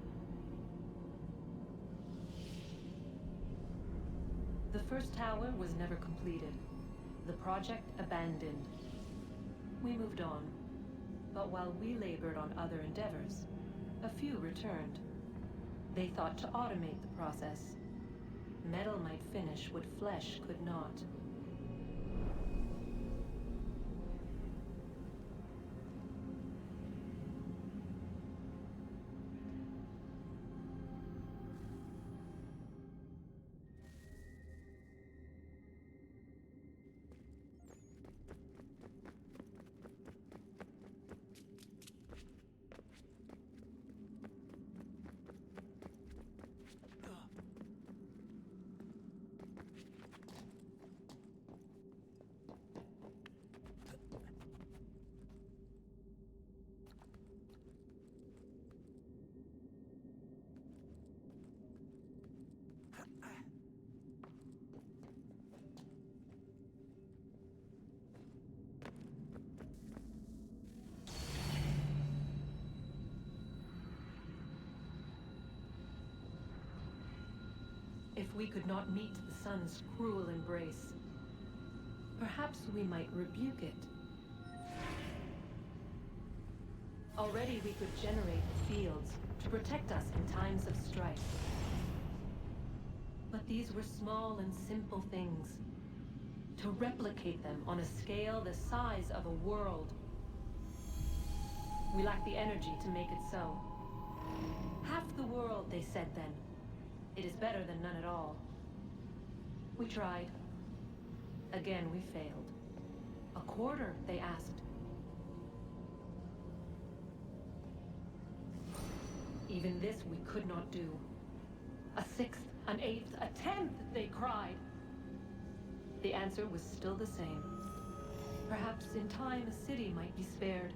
[SPEAKER 19] The first tower was never completed. The project abandoned. We moved on. But while we labored on other endeavors, a few returned. They thought to automate the process. Metal might finish what flesh could not. If we could not meet the sun's cruel embrace, perhaps we might rebuke it. Already we could generate fields to protect us in times of strife. But these were small and simple things. To replicate them on a scale the size of a world, we lack the energy to make it so. Half the world, they said then. It is better than none at all. We tried. Again, we failed. A quarter, they asked. Even this we could not do. A sixth, an eighth, a tenth, they cried. The answer was still the same. Perhaps in time a city might be spared.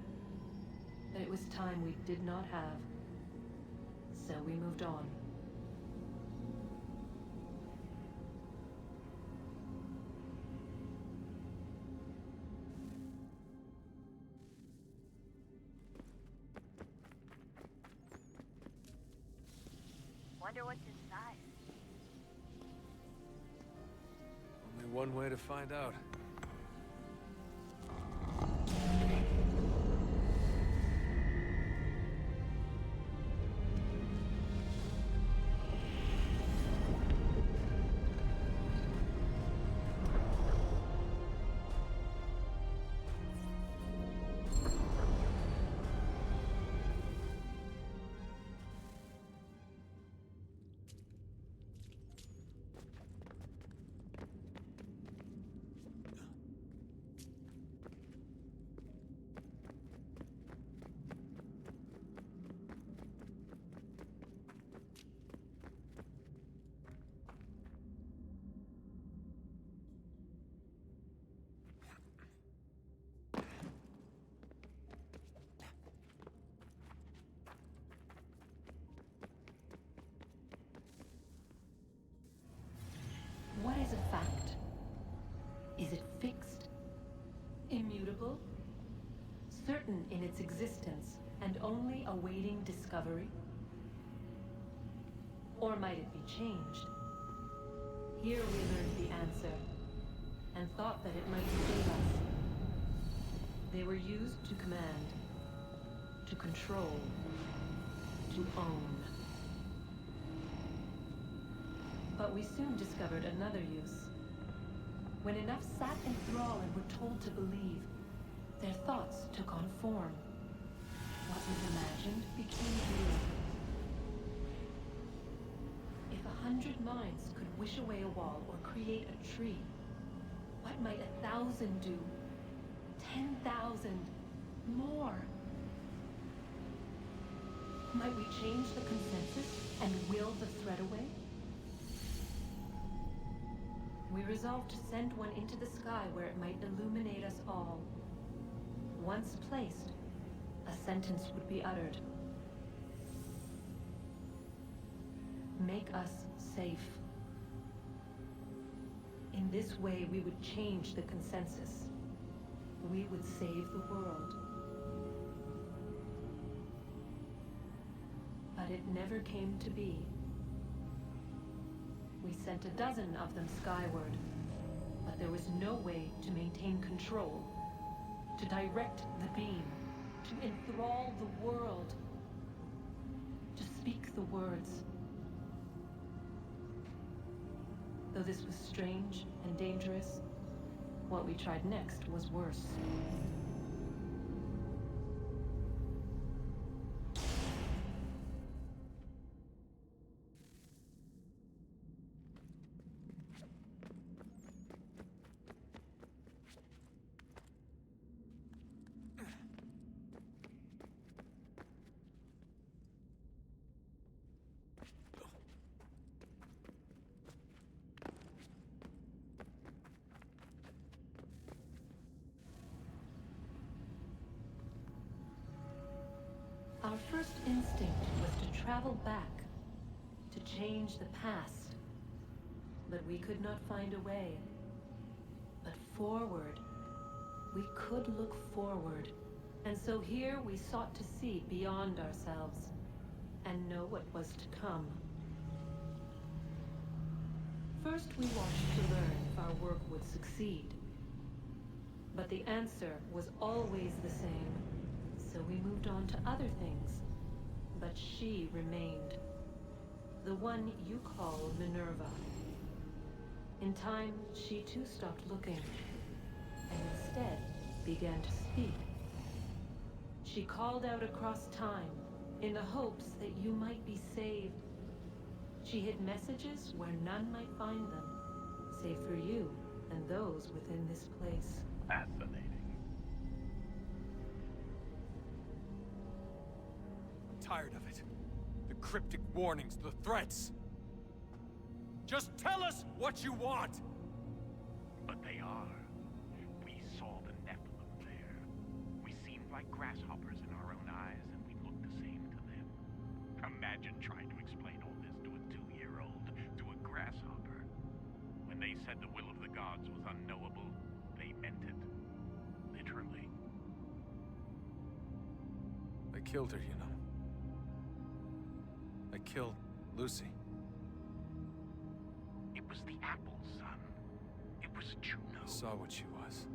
[SPEAKER 19] But it was time we did not have. So we moved on.
[SPEAKER 14] Wonder what's inside.
[SPEAKER 17] Only one way to find out.
[SPEAKER 19] What is a fact? Is it fixed? Immutable? Certain in its existence and only awaiting discovery? Or might it be changed? Here we learned the answer, and thought that it might save us. They were used to command, to control, to own. But we soon discovered another use. When enough sat in thrall and were told to believe, their thoughts took on form. What was imagined became real. If 100 minds could wish away a wall or create a tree, what might 1,000 do? 10,000? More? Might we change the consensus and will the thread away? We resolved to send one into the sky where it might illuminate us all. once placed, a sentence would be uttered. Make us safe. In this way, we would change the consensus. We would save the world. But it never came to be. We sent a dozen of them skyward, but there was no way to maintain control, to direct the beam, to enthrall the world, to speak the words. Though this was strange and dangerous, what we tried next was worse. Our first instinct was to travel back, to change the past. But we could not find a way. But forward, we could look forward. And so here we sought to see beyond ourselves and know what was to come. First, we watched to learn if our work would succeed. But the answer was always the same. So we moved on to other things. But she remained. The one you call Minerva. In time, she too stopped looking, and instead began to speak. She called out across time, in the hopes that you might be saved. She hid messages where none might find them, save for you and those within this place.
[SPEAKER 15] Fascinating.
[SPEAKER 17] Tired of it. The cryptic warnings, the threats. Just tell us what you want!
[SPEAKER 11] But they are. We saw the Nephilim there. We seemed like grasshoppers in our own eyes, and we looked the same to them. Imagine trying to explain all this to a 2-year-old, to a grasshopper. When they said the will of the gods was unknowable, they meant it. Literally.
[SPEAKER 17] I killed her, you know. I killed Lucy.
[SPEAKER 11] It was the apple, son. It was Juno.
[SPEAKER 17] I saw what she was.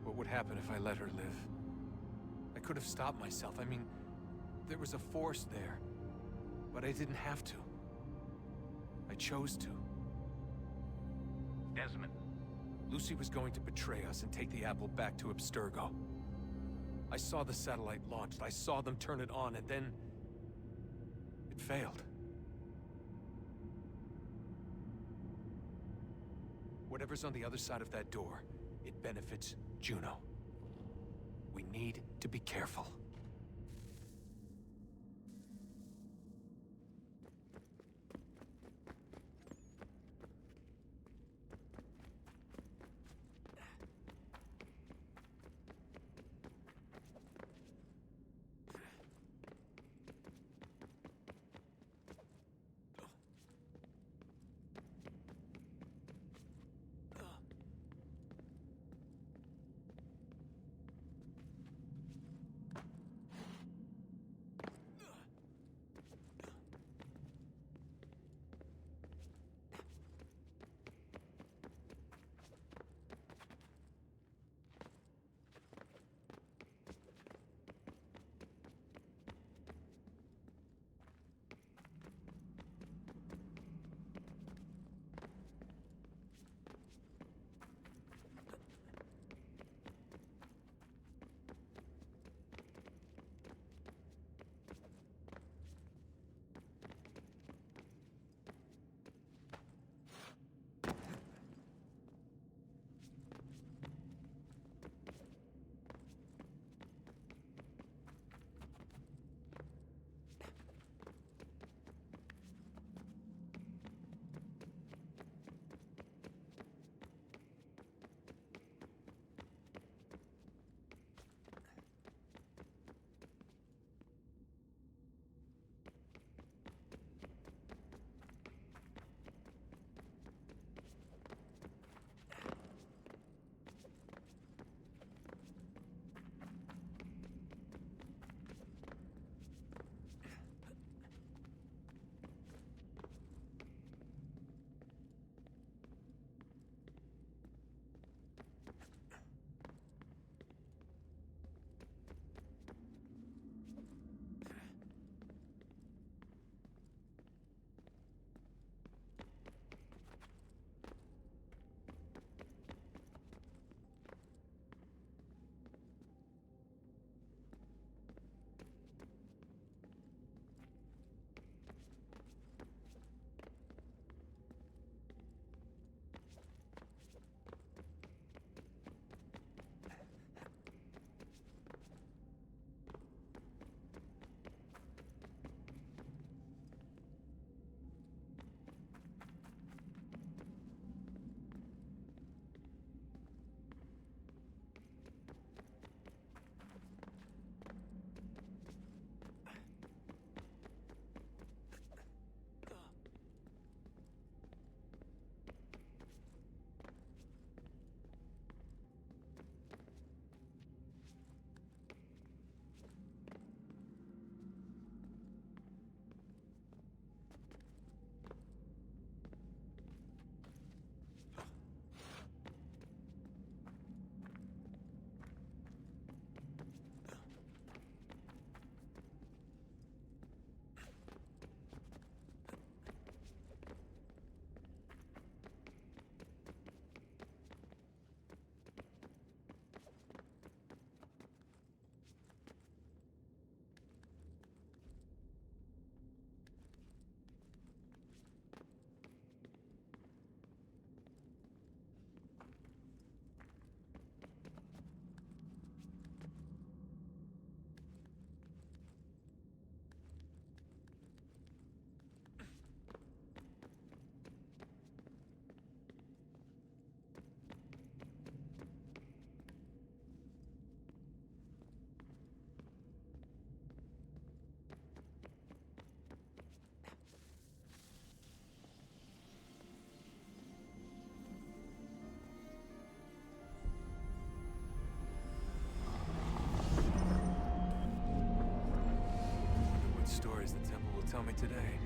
[SPEAKER 17] What would happen if I let her live? I could have stopped myself. I mean, there was a force there. But I didn't have to. I chose to.
[SPEAKER 11] Desmond.
[SPEAKER 17] Lucy was going to betray us and take the apple back to Abstergo. I saw the satellite launched. I saw them turn it on, and then it failed. Whatever's on the other side of that door, it benefits Juno. We need to be careful. the temple will tell me today.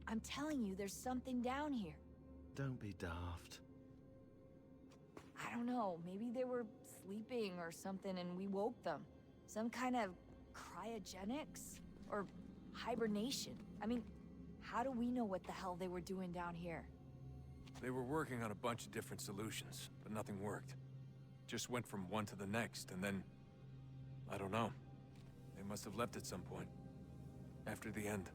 [SPEAKER 6] I'm telling you, there's something down here.
[SPEAKER 10] Don't be daft.
[SPEAKER 6] I don't know, maybe they were sleeping or something and we woke them. Some kind of cryogenics? Or hibernation? I mean, how do we know what the hell they were doing down here?
[SPEAKER 17] They were working on a bunch of different solutions, but nothing worked. Just went from one to the next, and then... I don't know. They must have left at some point. After the end.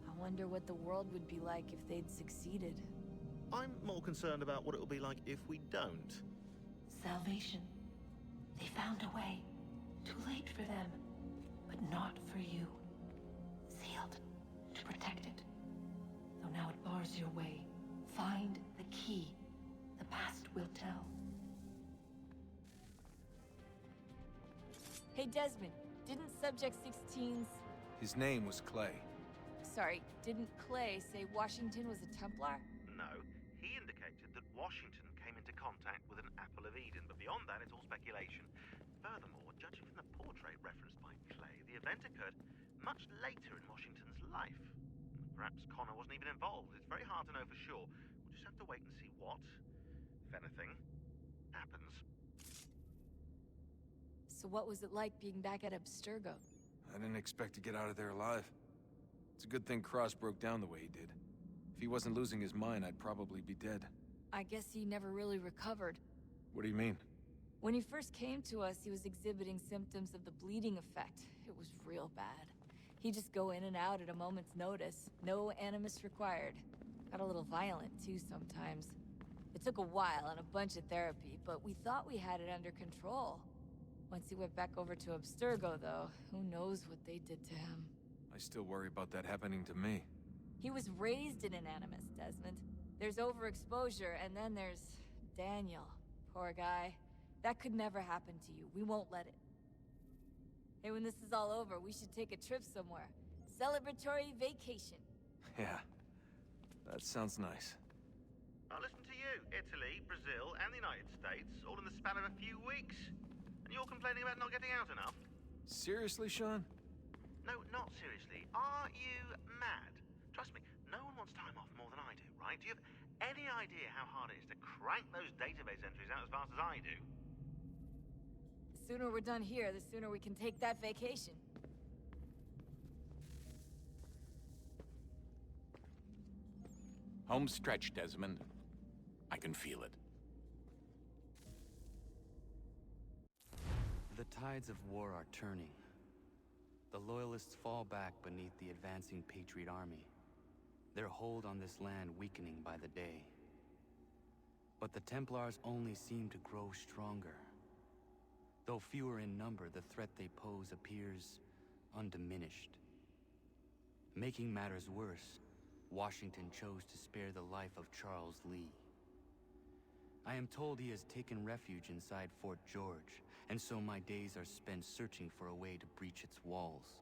[SPEAKER 6] I wonder what the world would be like if they'd succeeded.
[SPEAKER 10] I'm more concerned about what it'll be like if we don't.
[SPEAKER 19] Salvation. They found a way. Too late for them, but not for you. Sealed to protect it. Though now it bars your way. Find the key. The past will tell.
[SPEAKER 6] Hey Desmond, didn't Subject 16's...
[SPEAKER 17] His name was Clay.
[SPEAKER 6] Sorry, didn't Clay say Washington was a Templar?
[SPEAKER 11] No, he indicated that Washington came into contact with an Apple of Eden, but beyond that, it's all speculation. Furthermore, judging from the portrait referenced by Clay, the event occurred much later in Washington's life. Perhaps Connor wasn't even involved. It's very hard to know for sure. We'll just have to wait and see what, if anything, happens.
[SPEAKER 6] So what was it like being back at Abstergo?
[SPEAKER 17] I didn't expect to get out of there alive. It's a good thing Cross broke down the way he did. If he wasn't losing his mind, I'd probably be dead.
[SPEAKER 6] I guess he never really recovered.
[SPEAKER 17] What do you mean?
[SPEAKER 6] When he first came to us, he was exhibiting symptoms of the bleeding effect. It was real bad. He'd just go in and out at a moment's notice. No animus required. Got a little violent, too, sometimes. It took a while and a bunch of therapy, but we thought we had it under control. Once he went back over to Abstergo, though, who knows what they did to him.
[SPEAKER 17] I still worry about that happening to me.
[SPEAKER 6] He was raised in an animus, Desmond. There's overexposure, and then there's Daniel. Poor guy. That could never happen to you. We won't let it. Hey, when this is all over, we should take a trip somewhere. Celebratory vacation.
[SPEAKER 17] Yeah, that sounds nice.
[SPEAKER 11] Now listen to you. Italy, Brazil, and the United States, all in the span of a few weeks. And you're complaining about not getting out enough?
[SPEAKER 17] Seriously, Sean?
[SPEAKER 11] No, not seriously. Are you mad? Trust me, no one wants time off more than I do, right? Do you have any idea how hard it is to crank those database entries out as fast as I do?
[SPEAKER 6] The sooner we're done here, the sooner we can take that vacation.
[SPEAKER 16] Home stretch, Desmond. I can feel it.
[SPEAKER 2] The tides of war are turning. The Loyalists fall back beneath the advancing Patriot army, their hold on this land weakening by the day. But the Templars only seem to grow stronger. Though fewer in number, the threat they pose appears undiminished. Making matters worse, Washington chose to spare the life of Charles Lee. I am told he has taken refuge inside Fort George, and so my days are spent searching for a way to breach its walls.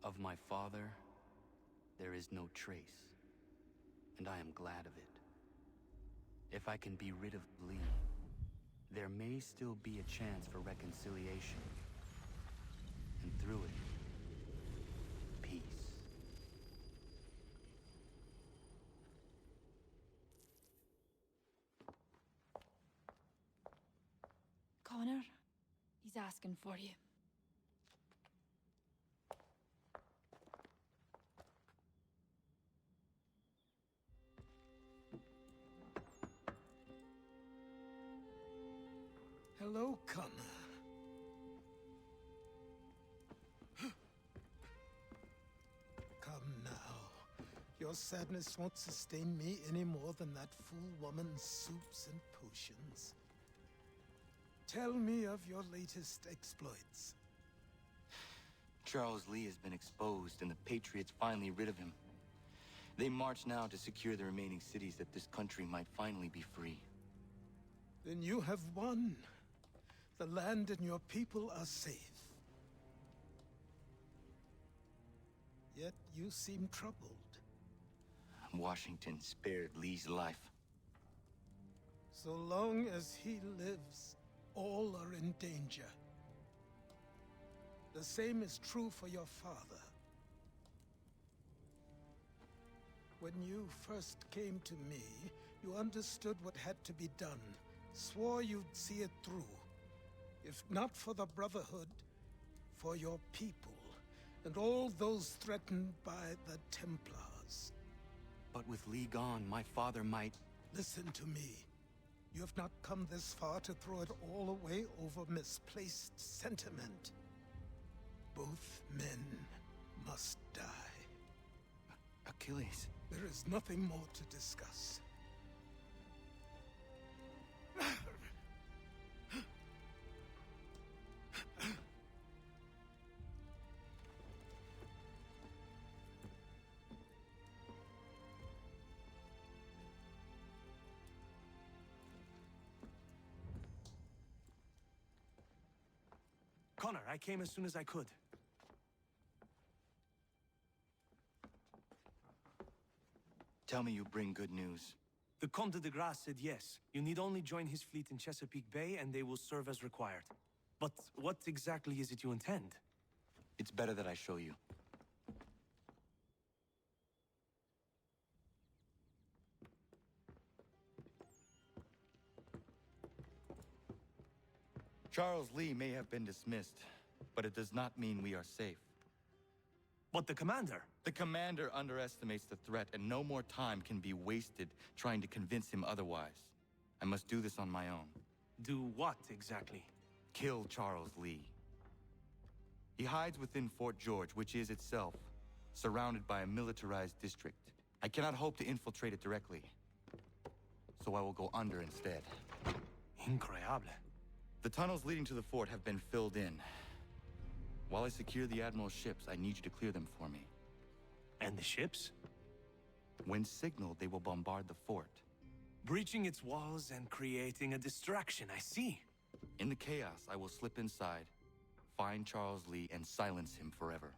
[SPEAKER 2] Of my father, there is no trace, and I am glad of it. If I can be rid of Lee, there may still be a chance for reconciliation. And through it, peace.
[SPEAKER 6] asking for you.
[SPEAKER 9] Hello, Connor. Come now. Your sadness won't sustain me any more than that fool woman's soups and potions. Tell me of your latest exploits.
[SPEAKER 18] Charles Lee has been exposed, and the Patriots finally rid of him. They march now to secure the remaining cities that this country might finally be free.
[SPEAKER 9] Then you have won. The land and your people are safe. Yet you seem troubled.
[SPEAKER 18] Washington spared Lee's life.
[SPEAKER 9] So long as he lives, all are in danger. The same is true for your father. When you first came to me, you understood what had to be done, swore you'd see it through. If not for the Brotherhood, for your people, and all those threatened by the Templars.
[SPEAKER 18] But with Lee gone, my father might...
[SPEAKER 9] Listen to me. You have not come this far to throw it all away over misplaced sentiment. Both men must die.
[SPEAKER 18] Achilles.
[SPEAKER 9] There is nothing more to discuss.
[SPEAKER 3] Connor, I came as soon as I could.
[SPEAKER 18] Tell me you bring good news.
[SPEAKER 3] The Comte de Grasse said yes. You need only join his fleet in Chesapeake Bay and they will serve as required. But what exactly is it you intend?
[SPEAKER 18] It's better that I show you. Charles Lee may have been dismissed, but it does not mean we are safe.
[SPEAKER 3] But the commander?
[SPEAKER 18] The commander underestimates the threat, and no more time can be wasted trying to convince him otherwise. I must do this on my own.
[SPEAKER 3] Do what, exactly?
[SPEAKER 18] Kill Charles Lee. He hides within Fort George, which is itself surrounded by a militarized district. I cannot hope to infiltrate it directly, so I will go under instead.
[SPEAKER 3] Incroyable.
[SPEAKER 18] The tunnels leading to the fort have been filled in. While I secure the Admiral's ships, I need you to clear them for me.
[SPEAKER 3] And the ships?
[SPEAKER 18] When signaled, they will bombard the fort.
[SPEAKER 3] Breaching its walls and creating a distraction, I see.
[SPEAKER 18] In the chaos, I will slip inside, find Charles Lee, and silence him forever.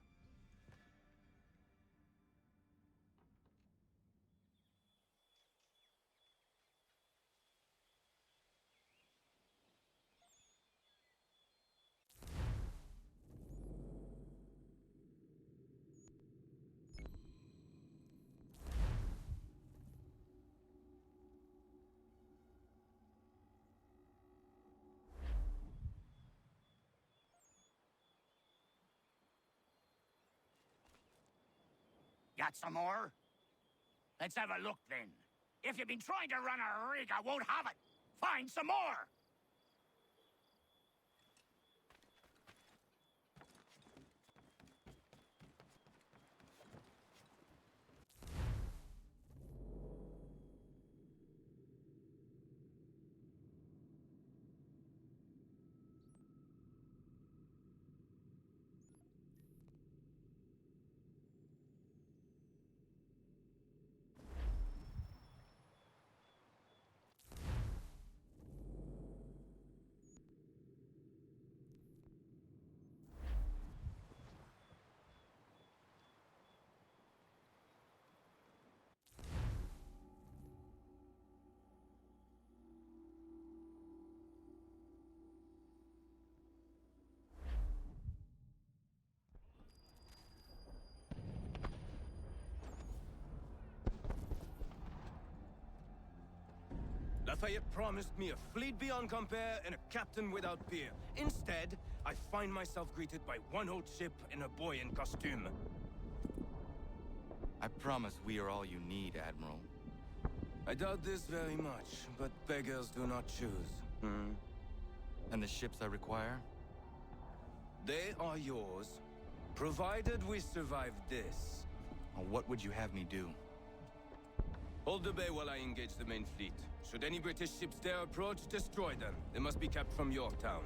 [SPEAKER 12] Got some more? Let's have a look, then. If you've been trying to run a rig, I won't have it. Find some more!
[SPEAKER 3] Lafayette promised me a fleet beyond compare and a captain without peer. Instead, I find myself greeted by one old ship and a boy in costume.
[SPEAKER 18] I promise we are all you need, Admiral.
[SPEAKER 3] I doubt this very much, but beggars do not choose.
[SPEAKER 18] And the ships I require?
[SPEAKER 3] They are yours, provided we survive this.
[SPEAKER 18] What would you have me do?
[SPEAKER 3] Hold the bay while I engage the main fleet. Should any British ships dare approach, destroy them. They must be kept from Yorktown.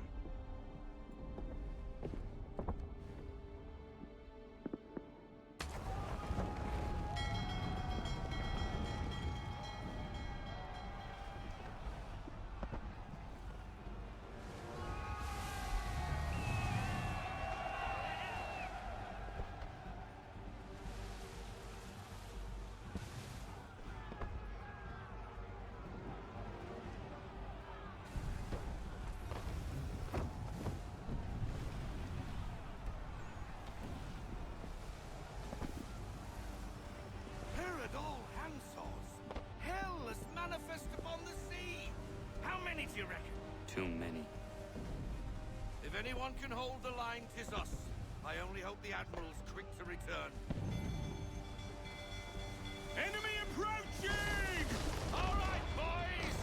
[SPEAKER 12] All handsaws. Hell is manifest upon the sea. How many do you reckon?
[SPEAKER 2] Too many.
[SPEAKER 12] If anyone can hold the line, 'tis us. I only hope the Admiral's quick to return. Enemy approaching! All right, boys!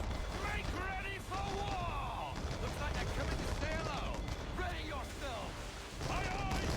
[SPEAKER 12] Make ready for war! Looks like they're coming to say hello. Ready yourselves! Aye, aye!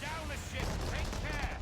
[SPEAKER 12] down the ship! Take care!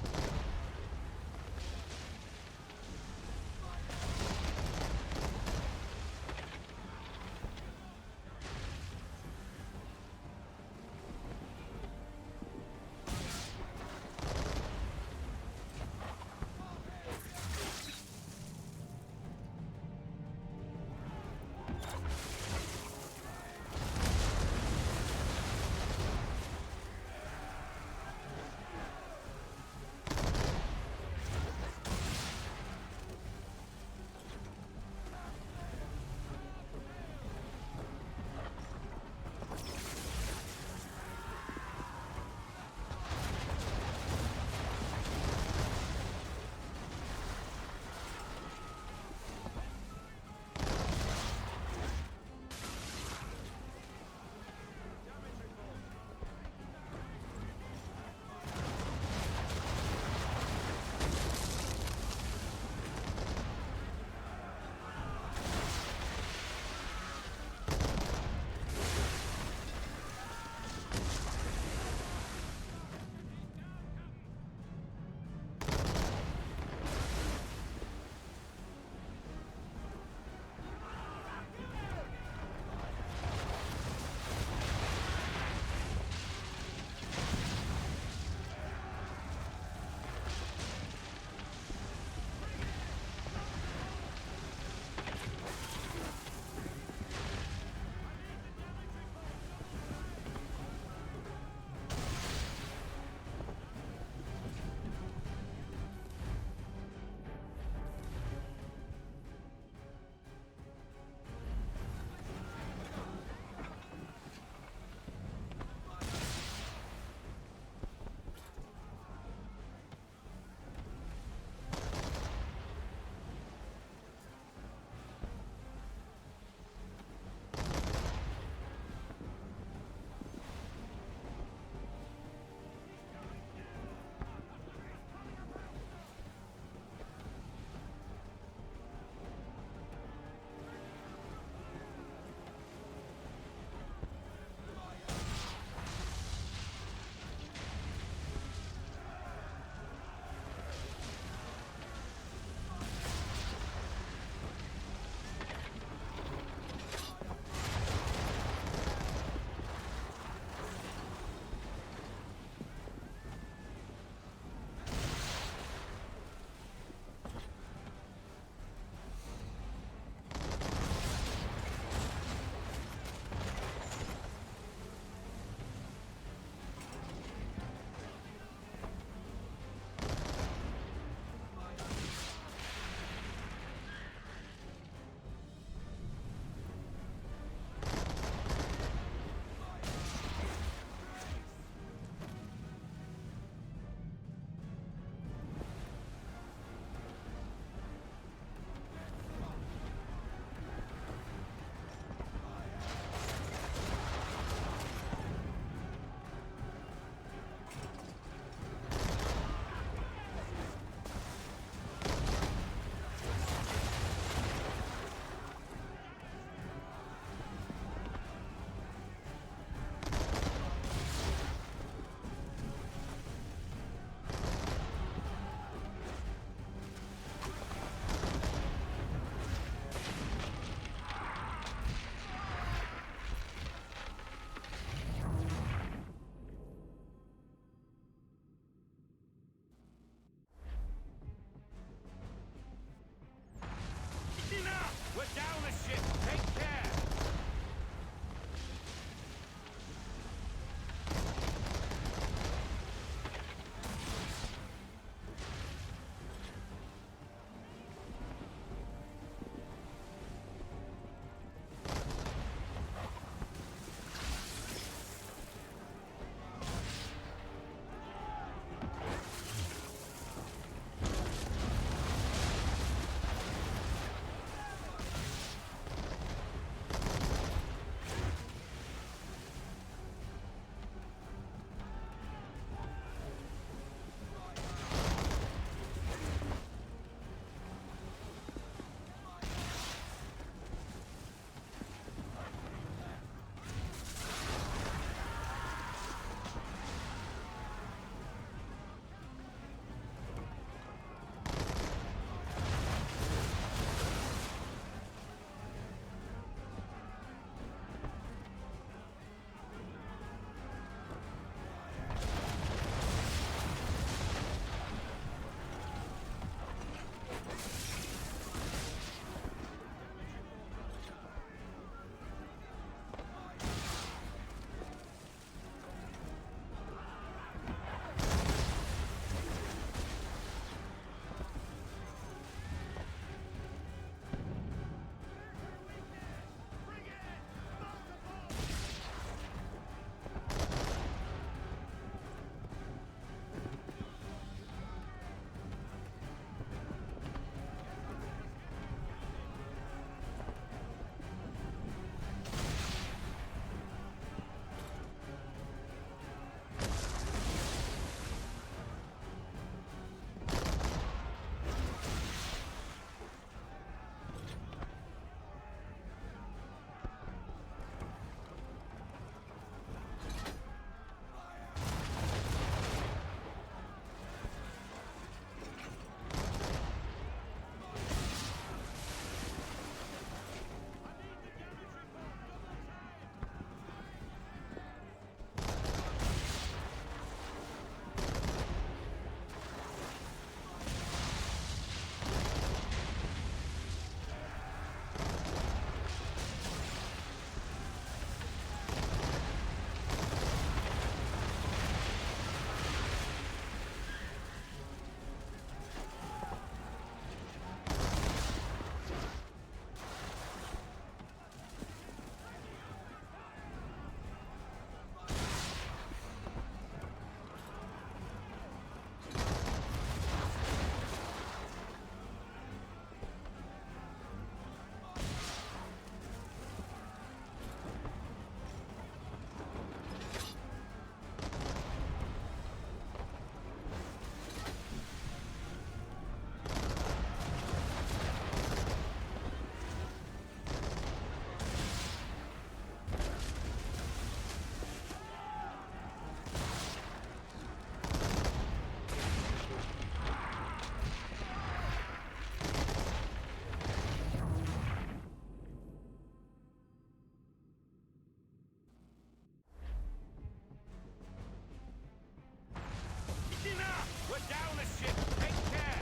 [SPEAKER 12] We're down a ship! Take care!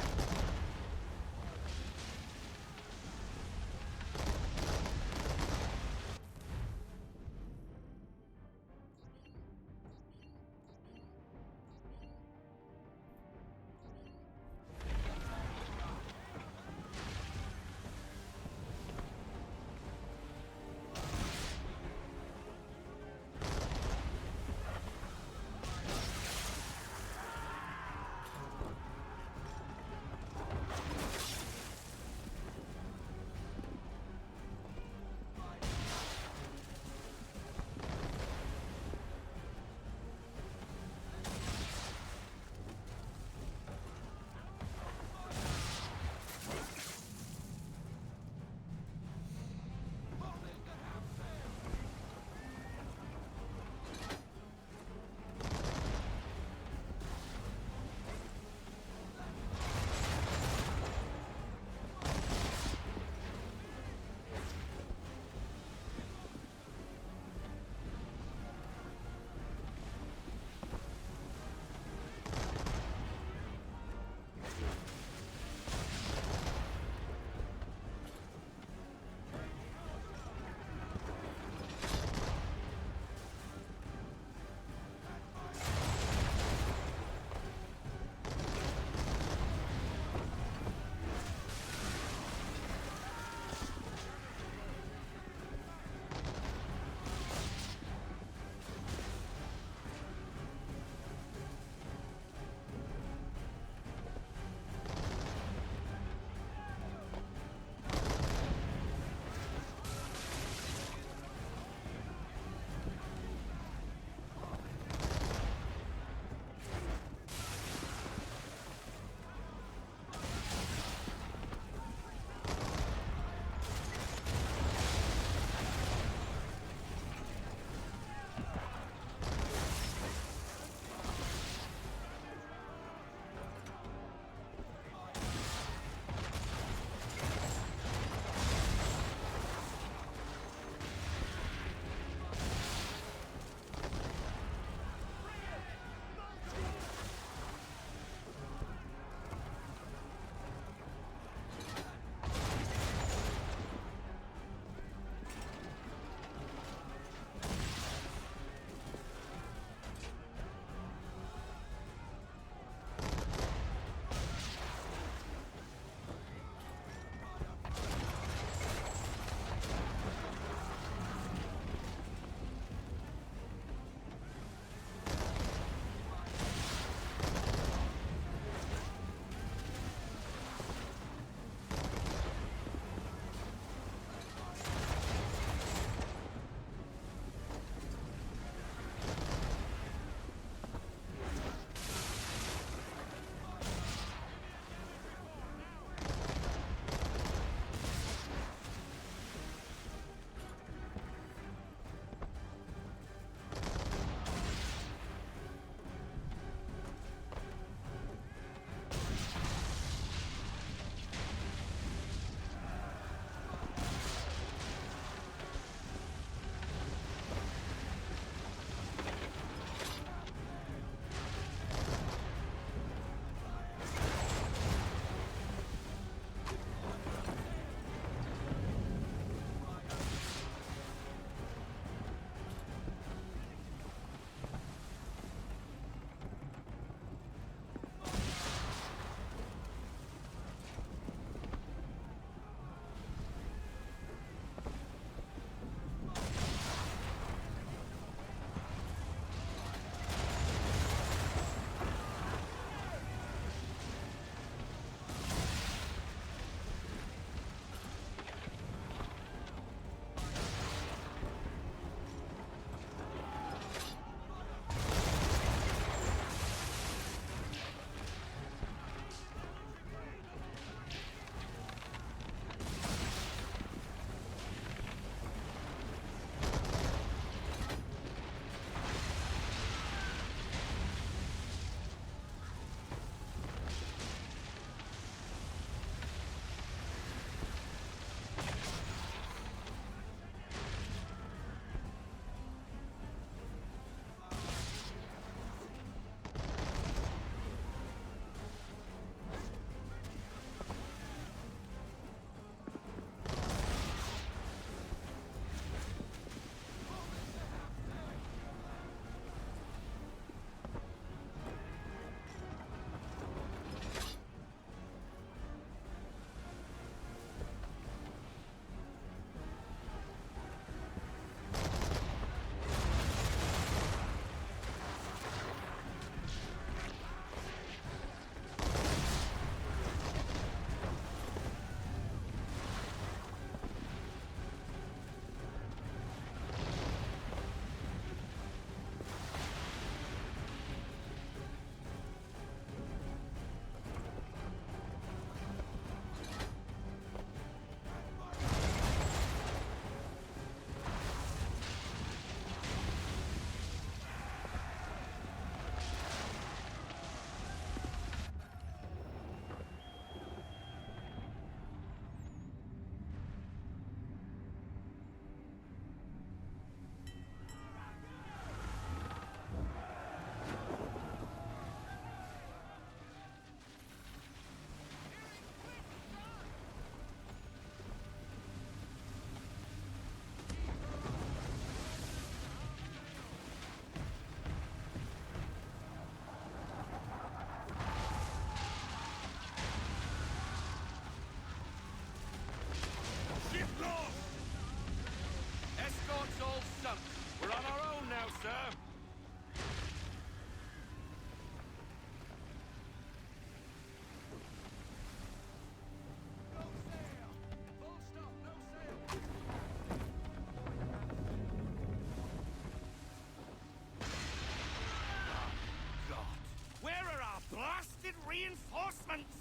[SPEAKER 12] reinforcements!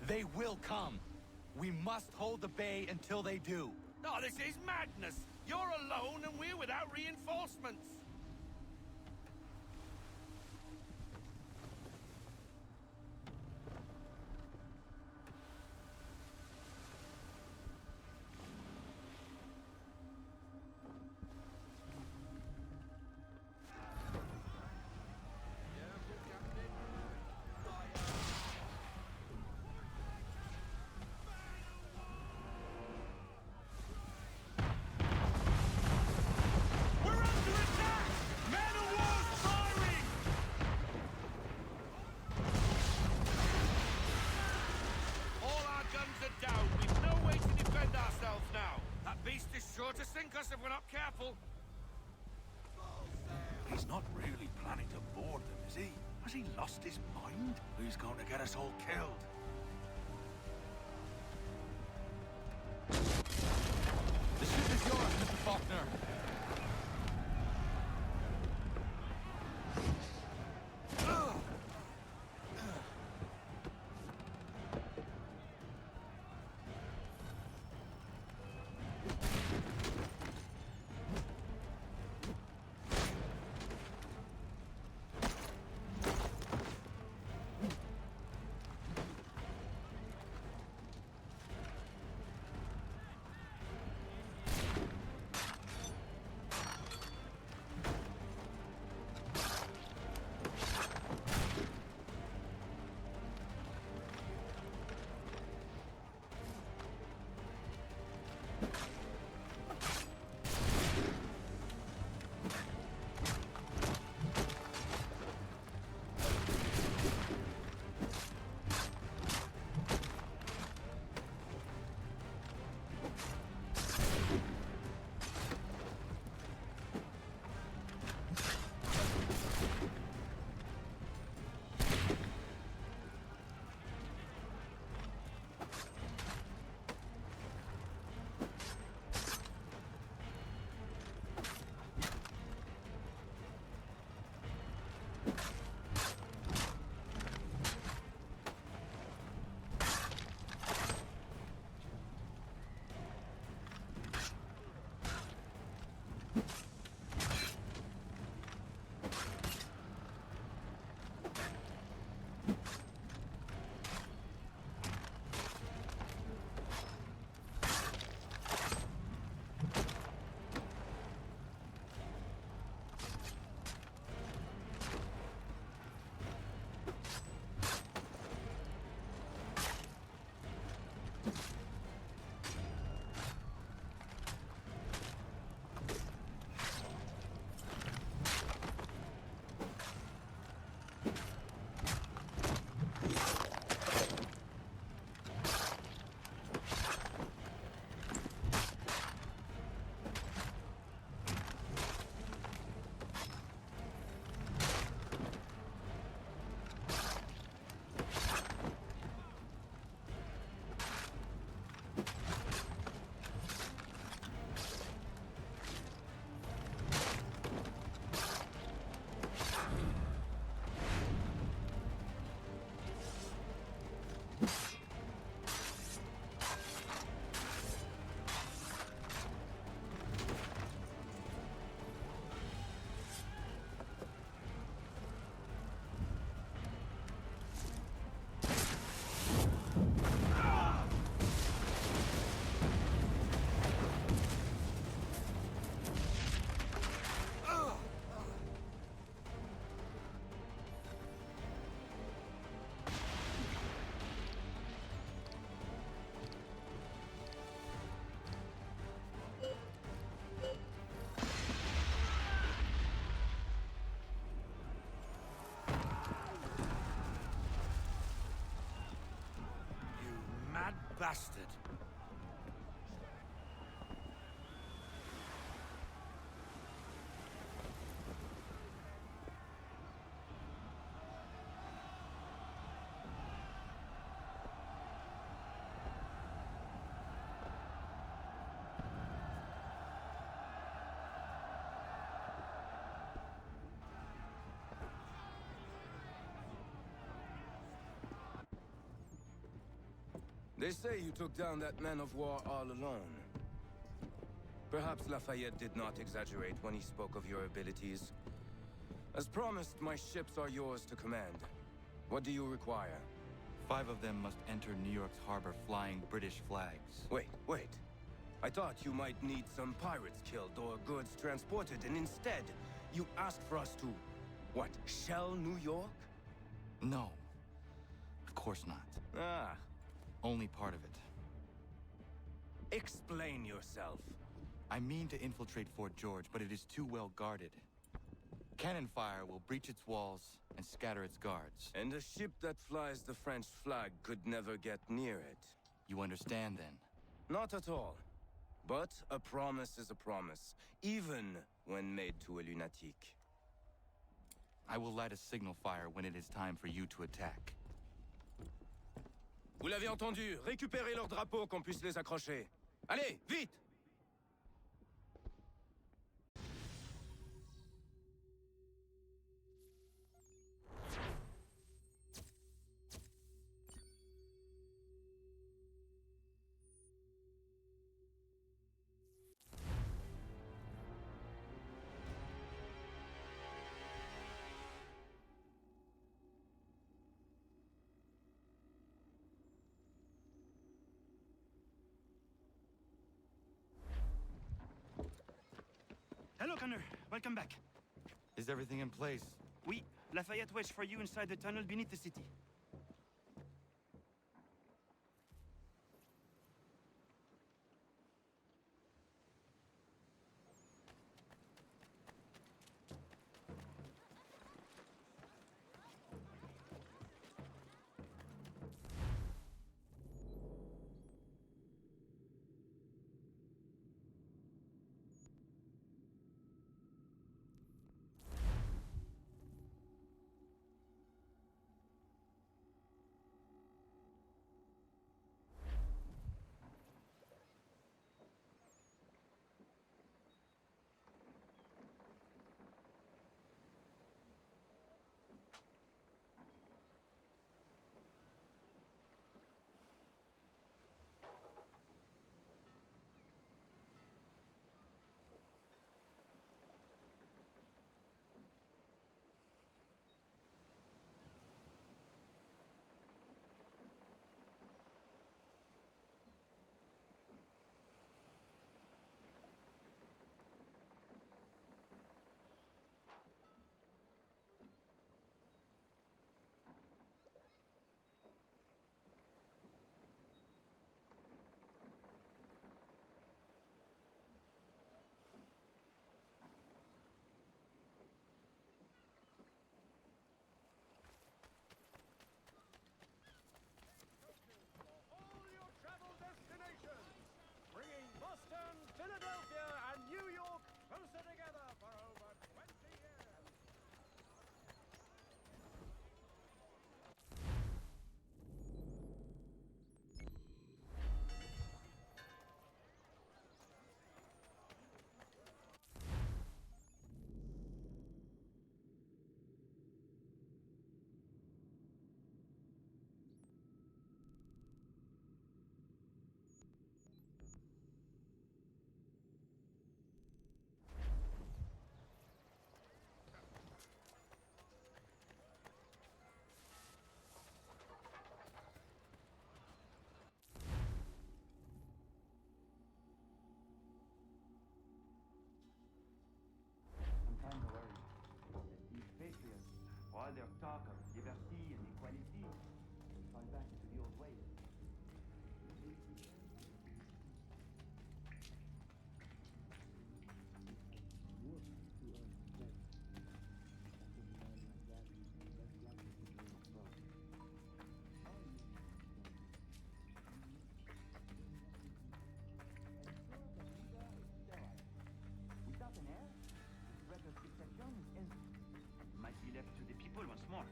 [SPEAKER 18] They will come. We must hold the bay until they do.
[SPEAKER 12] Oh, this is madness! You're alone and we're without reinforcements! Sure to sink us if we're not careful.
[SPEAKER 15] He's not really planning to board them, is he? Has he lost his mind? He's going to get us all killed.
[SPEAKER 18] The ship is yours, Mr. Faulkner.
[SPEAKER 12] Bastard.
[SPEAKER 23] They say you took down that man of war all alone. Perhaps Lafayette did not exaggerate when he spoke of your abilities. As promised, my ships are yours to command. What do you require?
[SPEAKER 18] 5 of them must enter New York's harbor flying British flags.
[SPEAKER 23] Wait. I thought you might need some pirates killed or goods transported, and instead, you asked for us to, what, shell New York?
[SPEAKER 18] No. Of course not.
[SPEAKER 23] Ah.
[SPEAKER 18] Only part of it.
[SPEAKER 23] Explain yourself.
[SPEAKER 18] I mean to infiltrate Fort George, but it is too well guarded. Cannon fire will breach its walls and scatter its guards.
[SPEAKER 23] And a ship that flies the French flag could never get near it.
[SPEAKER 18] You understand, then?
[SPEAKER 23] Not at all. But a promise is a promise, even when made to a lunatic.
[SPEAKER 18] I will light a signal fire when it is time for you to attack.
[SPEAKER 23] Vous l'avez entendu, récupérez leurs drapeaux qu'on puisse les accrocher. Allez, vite!
[SPEAKER 5] Hello, Connor. Welcome back.
[SPEAKER 18] Is everything in place?
[SPEAKER 5] Oui. Lafayette waits for you inside the tunnel beneath the city.
[SPEAKER 11] Philadelphia and New York closer together for over 20 years.
[SPEAKER 1] All their talk of liberty and equality fall back into the old ways. Without an heir, the threat of succession is endless. Might be left to the people once more.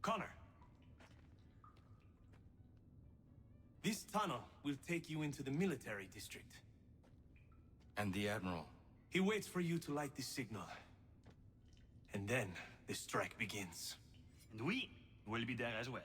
[SPEAKER 3] Connor. This tunnel will take you into the military district.
[SPEAKER 18] And the Admiral?
[SPEAKER 3] He waits for you to light the signal. And then the strike begins.
[SPEAKER 1] And we will be there as well.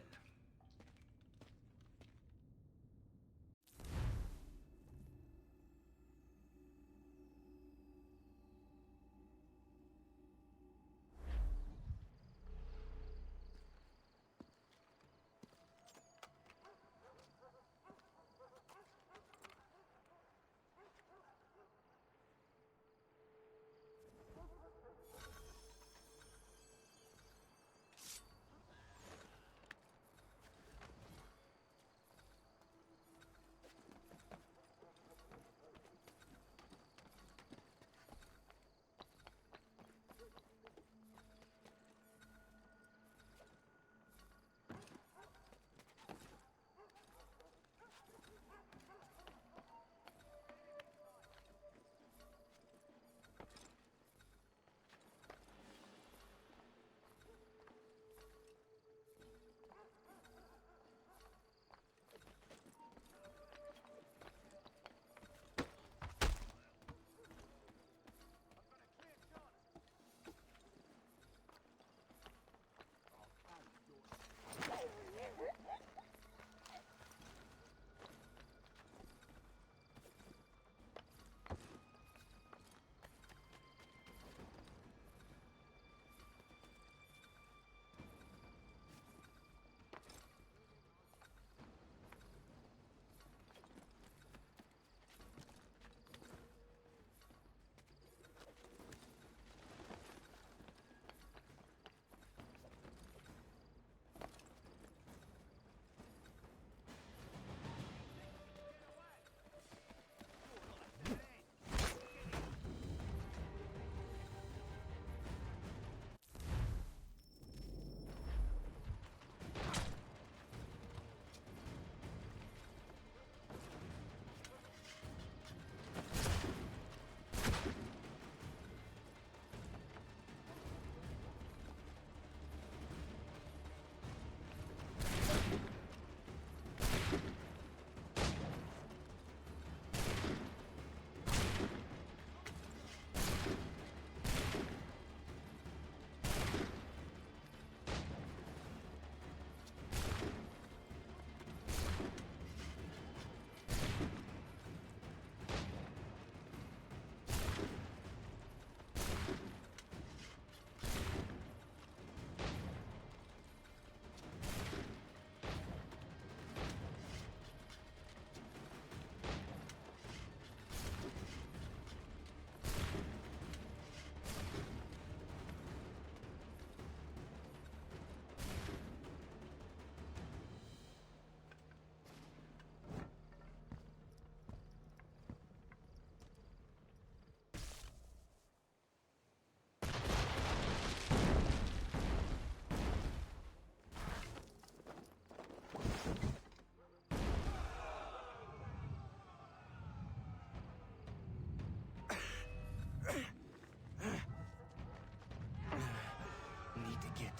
[SPEAKER 2] Need to get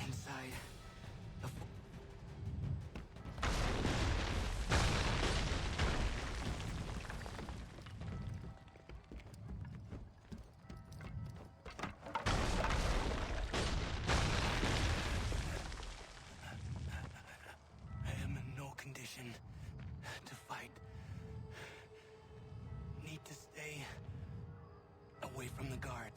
[SPEAKER 2] inside the I am in no condition to fight. Need to stay away from the guards.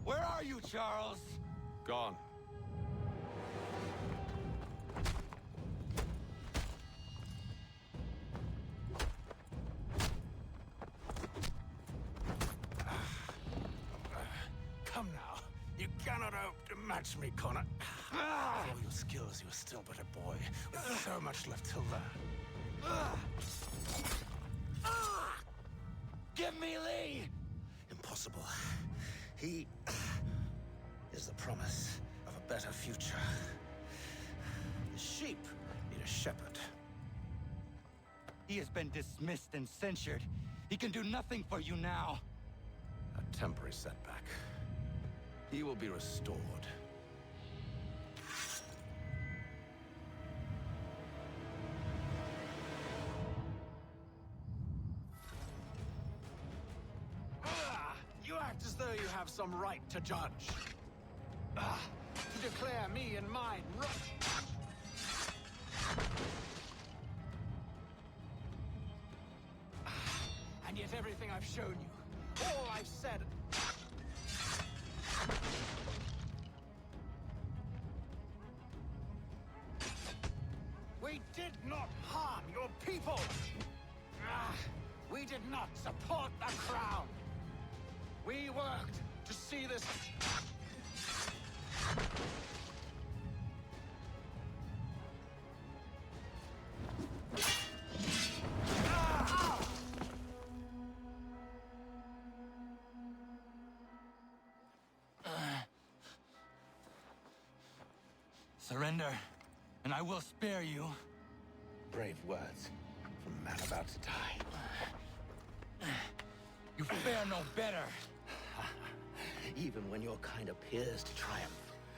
[SPEAKER 2] Where are you, Charles?
[SPEAKER 22] Gone.
[SPEAKER 8] Come now. You cannot hope to match me, Connor. With all your skills, you're still but a boy, with so much left to learn.
[SPEAKER 2] Give me Lee!
[SPEAKER 8] Impossible. He is the promise of a better future. The sheep need a shepherd.
[SPEAKER 2] He has been dismissed and censured. He can do nothing for you now.
[SPEAKER 8] A temporary setback. He will be restored.
[SPEAKER 4] though you have some right to judge. To declare me and mine and yet everything I've shown you, all I've said... We did not harm your people! We did not support the crown! We worked to see this...
[SPEAKER 18] Surrender, and I will spare you.
[SPEAKER 4] Brave words from a man about to die.
[SPEAKER 18] You fare no better.
[SPEAKER 4] Even when your kind appears to triumph,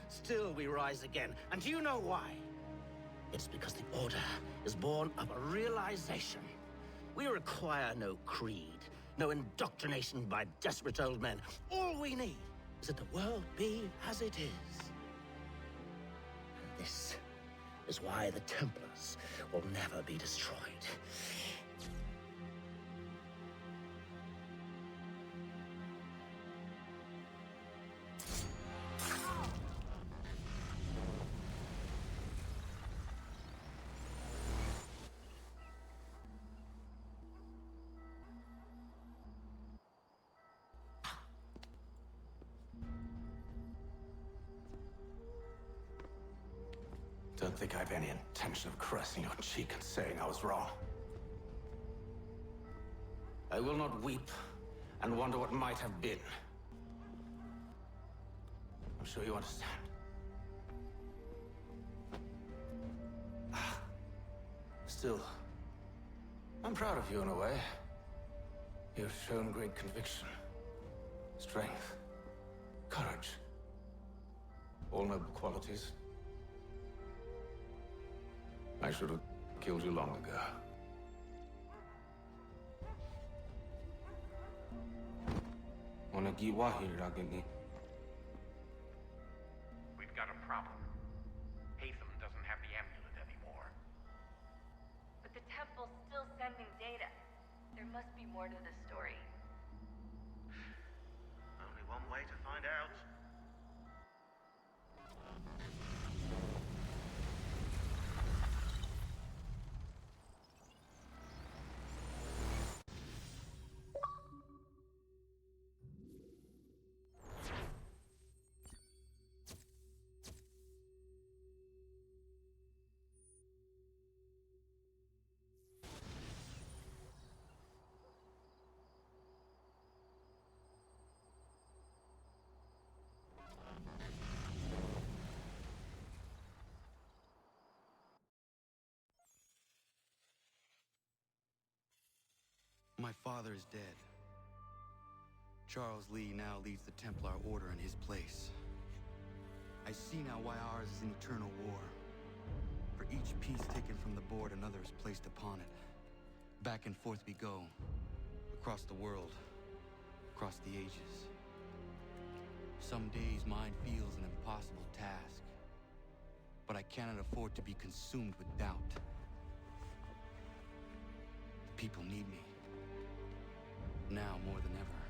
[SPEAKER 4] still we rise again. And do you know why? It's because the Order is born of a realization. We require no creed, no indoctrination by desperate old men. All we need is that the world be as it is. And this is why the Templars will never be destroyed. Don't think I have any intention of caressing your cheek and saying I was wrong. I will not weep and wonder what might have been. I'm sure you understand. Still, I'm proud of you in a way. You've shown great conviction, strength, courage. All noble qualities. I should have killed you long ago.
[SPEAKER 11] We've got a problem. Hatham doesn't have the amulet anymore.
[SPEAKER 14] But the temple's still sending data. There must be more to this story.
[SPEAKER 10] Only one way to find out.
[SPEAKER 18] My father is dead. Charles Lee now leads the Templar Order in his place. I see now why ours is an eternal war. For each piece taken from the board, another is placed upon it. Back and forth we go. Across the world. Across the ages. Some days mine feels an impossible task. But I cannot afford to be consumed with doubt. The people need me. Now more than ever.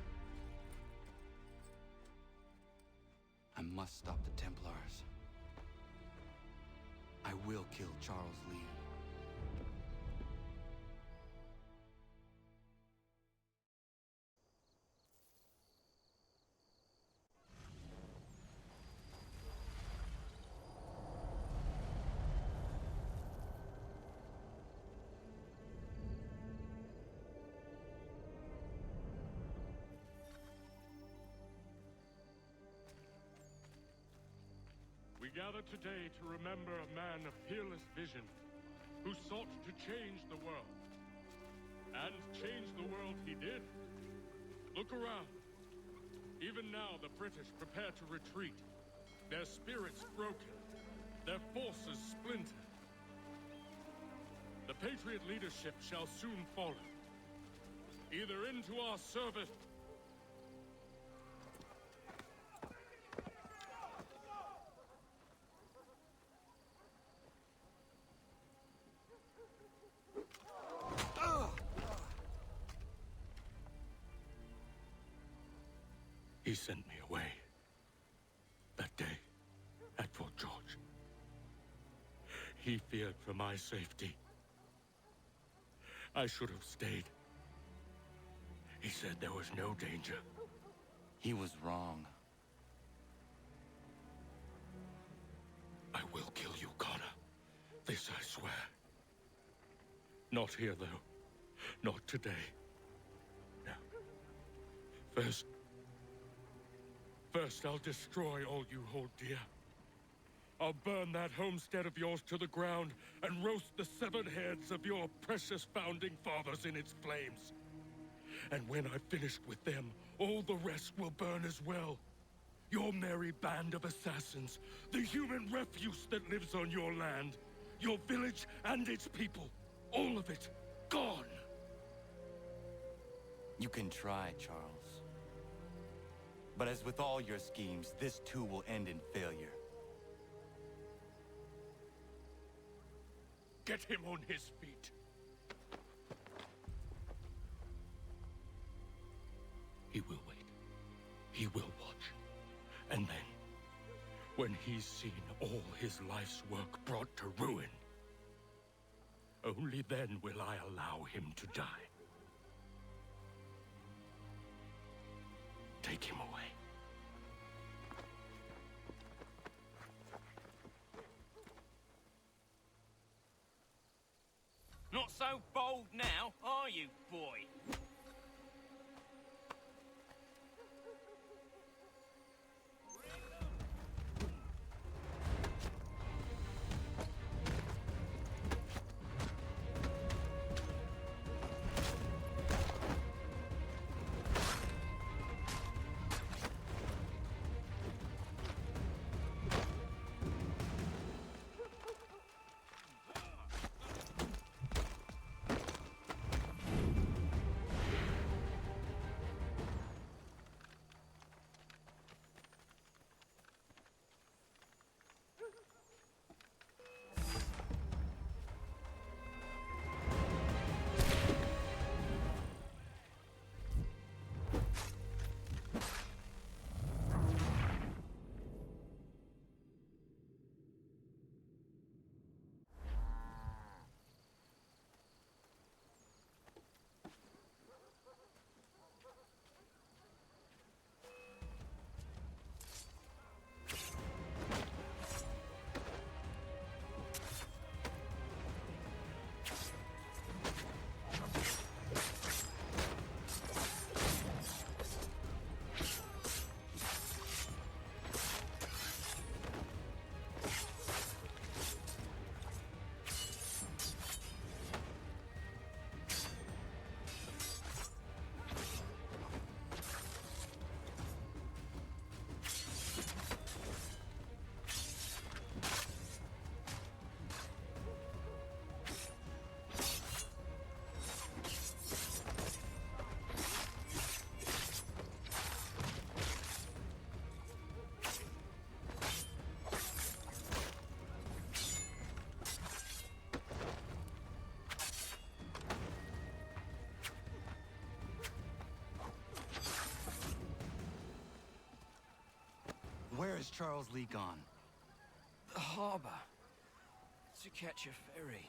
[SPEAKER 18] I must stop the Templars. I will kill Charles Lee.
[SPEAKER 13] We gather today to remember a man of peerless vision who sought to change the world. And change the world he did. Look around. Even now the British prepare to retreat. Their spirits broken. Their forces splintered. The Patriot leadership shall soon follow. Either into our service He sent me away. That day, at Fort George. He feared for my safety. I should have stayed. He said there was no danger.
[SPEAKER 18] He was wrong.
[SPEAKER 13] I will kill you, Connor. This I swear. Not here, though. Not today. No. First, I'll destroy all you hold dear. I'll burn that homestead of yours to the ground and roast the severed heads of your precious founding fathers in its flames. And when I've finished with them, all the rest will burn as well. Your merry band of assassins, the human refuse that lives on your land, your village and its people, all of it, gone.
[SPEAKER 18] You can try, Charles. But as with all your schemes, this too will end in failure.
[SPEAKER 13] Get him on his feet. He will wait. He will watch. And then, when he's seen all his life's work brought to ruin, only then will I allow him to die. Take him away.
[SPEAKER 12] Not so bold now, are you, boy?
[SPEAKER 18] Where is Charles Lee gone?
[SPEAKER 12] The harbor. To catch a ferry.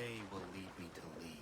[SPEAKER 2] way will lead me to Lee.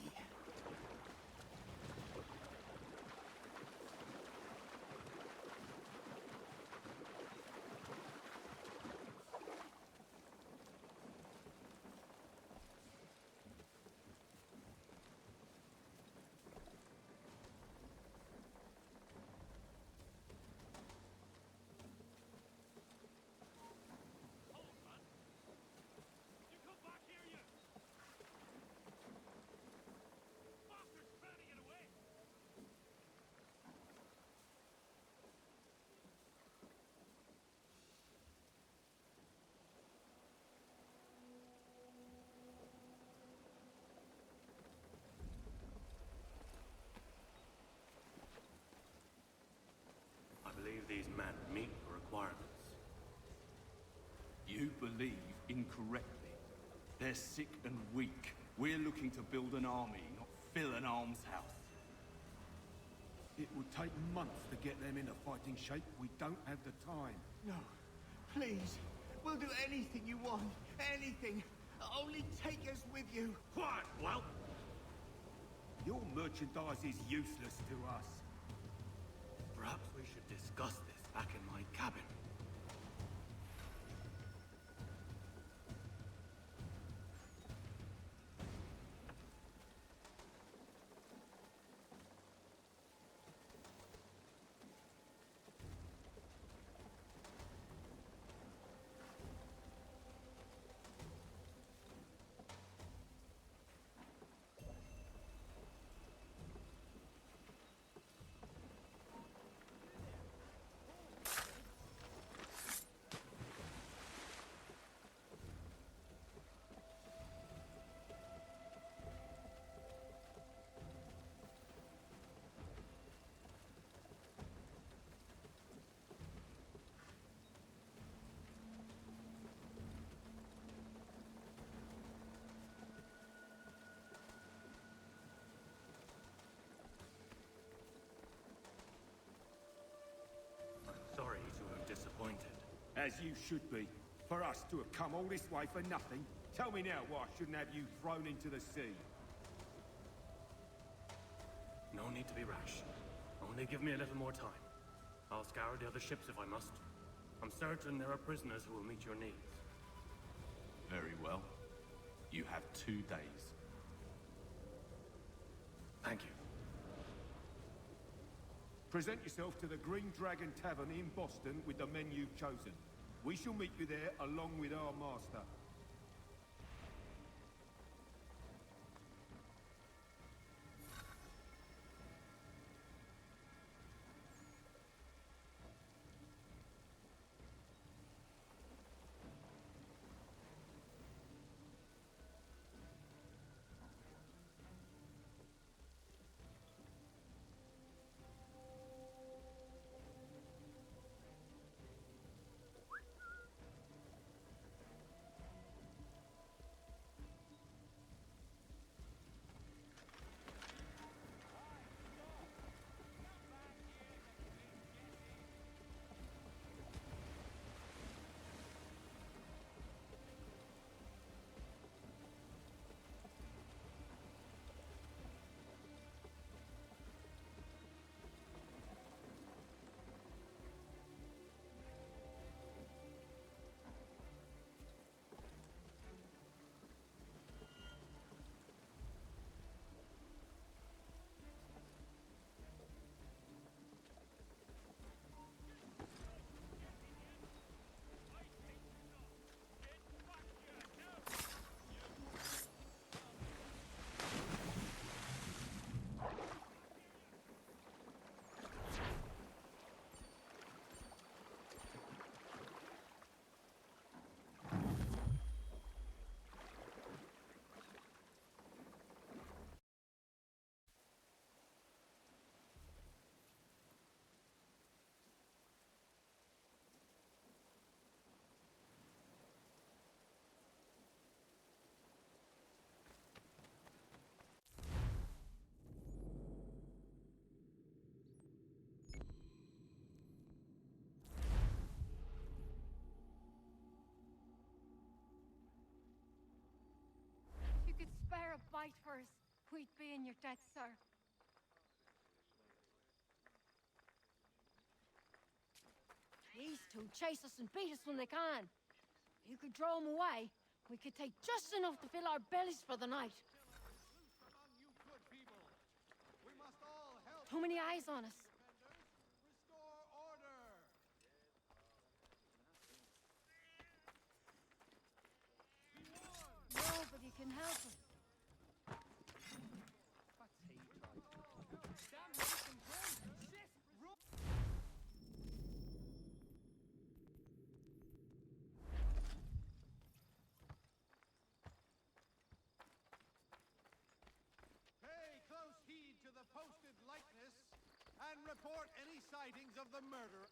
[SPEAKER 7] I believe these men meet the requirements.
[SPEAKER 15] You believe incorrectly. They're sick and weak. We're looking to build an army, not fill an almshouse. It would take months to get them in a fighting shape. We don't have the time.
[SPEAKER 20] No. Please. We'll do anything you want. Anything. Only take us with you.
[SPEAKER 15] Quiet, whelp! Your merchandise is useless to us.
[SPEAKER 7] Perhaps we should discuss this back in my cabin. Sorry to have disappointed.
[SPEAKER 15] As you should be. For us to have come all this way for nothing. Tell me now why I shouldn't have you thrown into the sea.
[SPEAKER 7] No need to be rash. Only give me a little more time. I'll scour the other ships if I must. I'm certain there are prisoners who will meet your needs.
[SPEAKER 15] Very well. You have 2 days.
[SPEAKER 7] Thank you.
[SPEAKER 15] Present yourself to the Green Dragon Tavern in Boston with the men you've chosen. We shall meet you there along with our master.
[SPEAKER 17] fight for us. We'd be in your debt, sir. These two chase us and beat us when they can. If you could draw them away, we could take just enough to fill our bellies for the night. Too many eyes on us. Nobody can help us.
[SPEAKER 12] Pay close heed to the posted likeness and report any sightings of the murderer.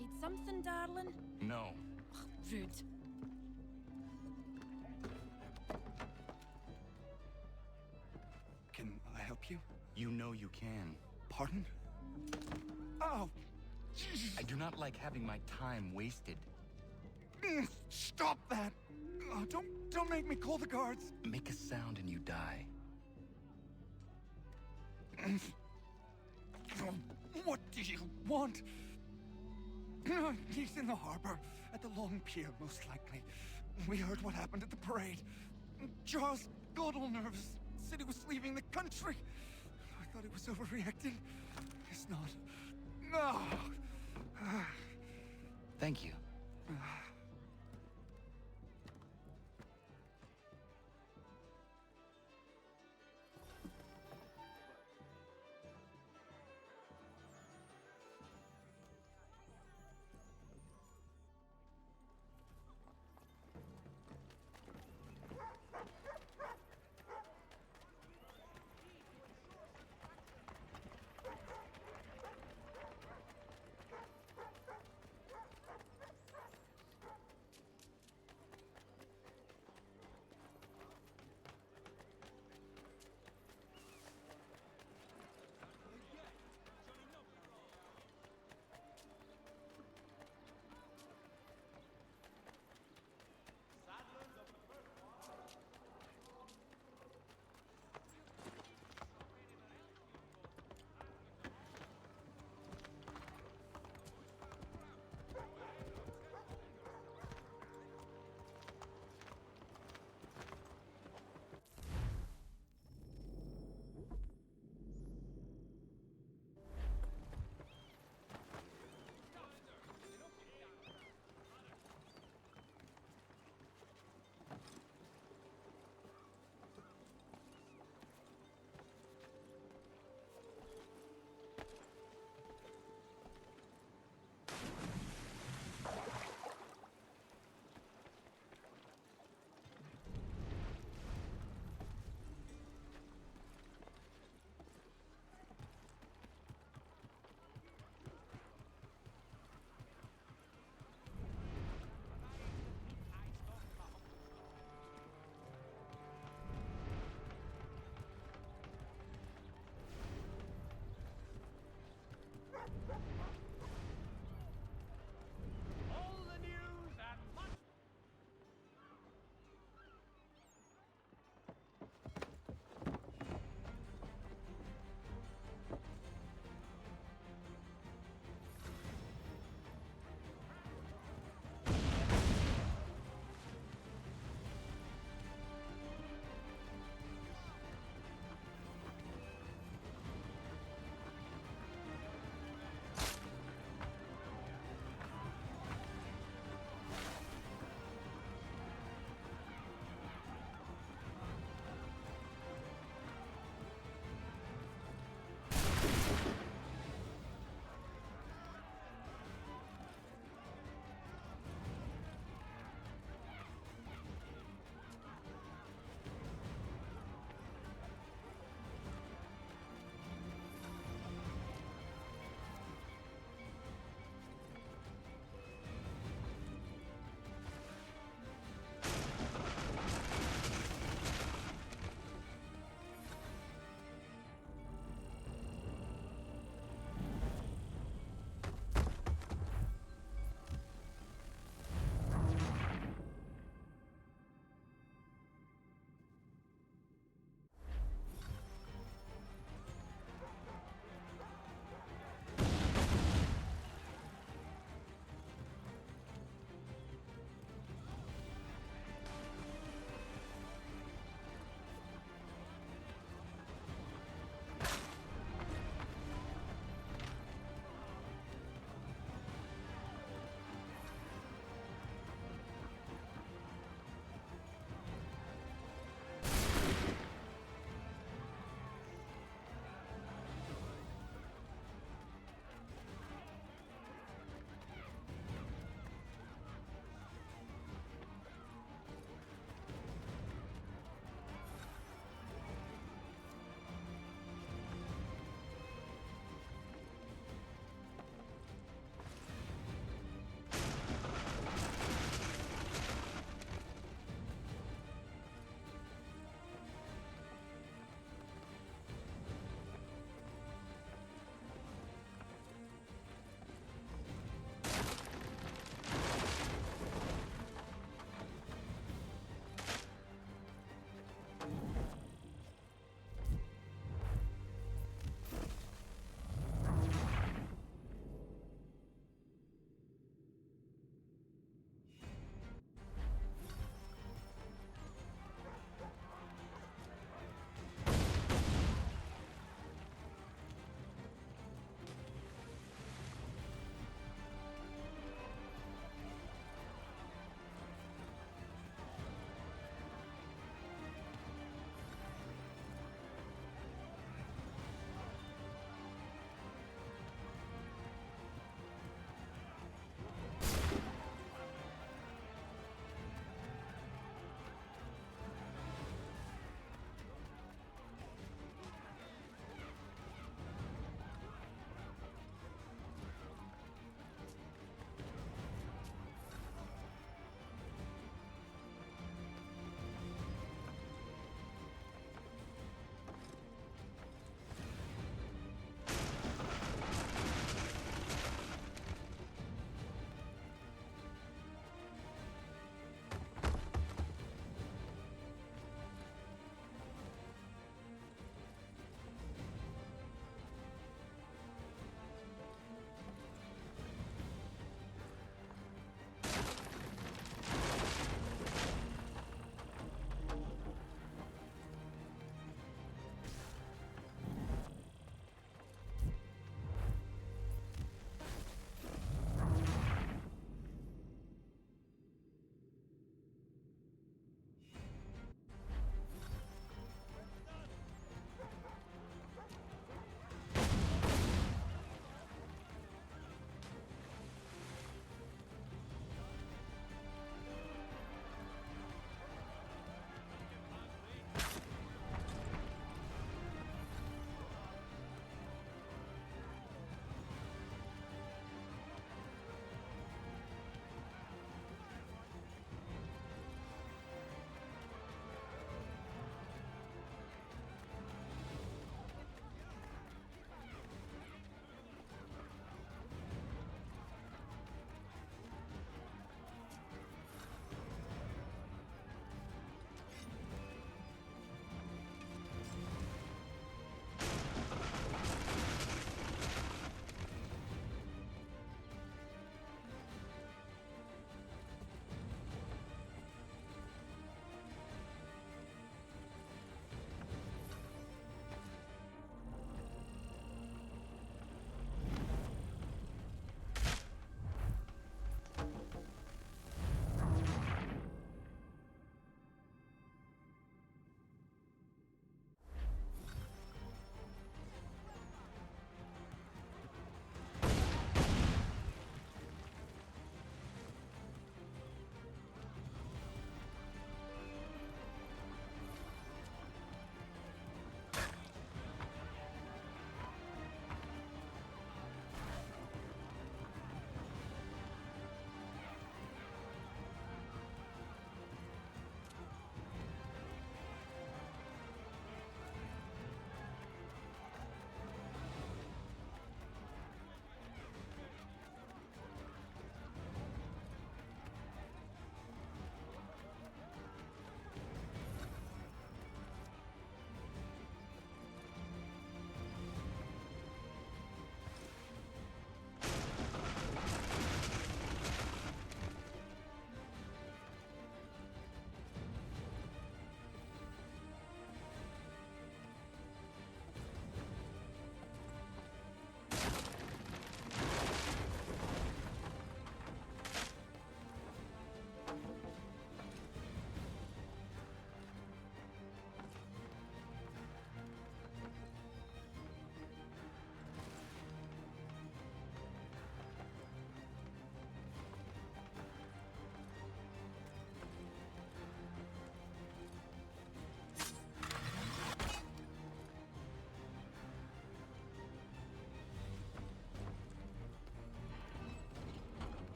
[SPEAKER 17] Need something, darling?
[SPEAKER 2] No.
[SPEAKER 17] Rude.
[SPEAKER 2] You know you can.
[SPEAKER 15] Pardon? Oh, Jesus.
[SPEAKER 2] I do not like having my time wasted.
[SPEAKER 15] Stop that! Oh, don't make me call the guards.
[SPEAKER 2] Make a sound and you die.
[SPEAKER 15] What do you want? He's in the harbor, at the long pier, most likely. We heard what happened at the parade. Charles got all nervous, said he was leaving the country. I thought he was overreacting. He's not. No!
[SPEAKER 2] Thank you.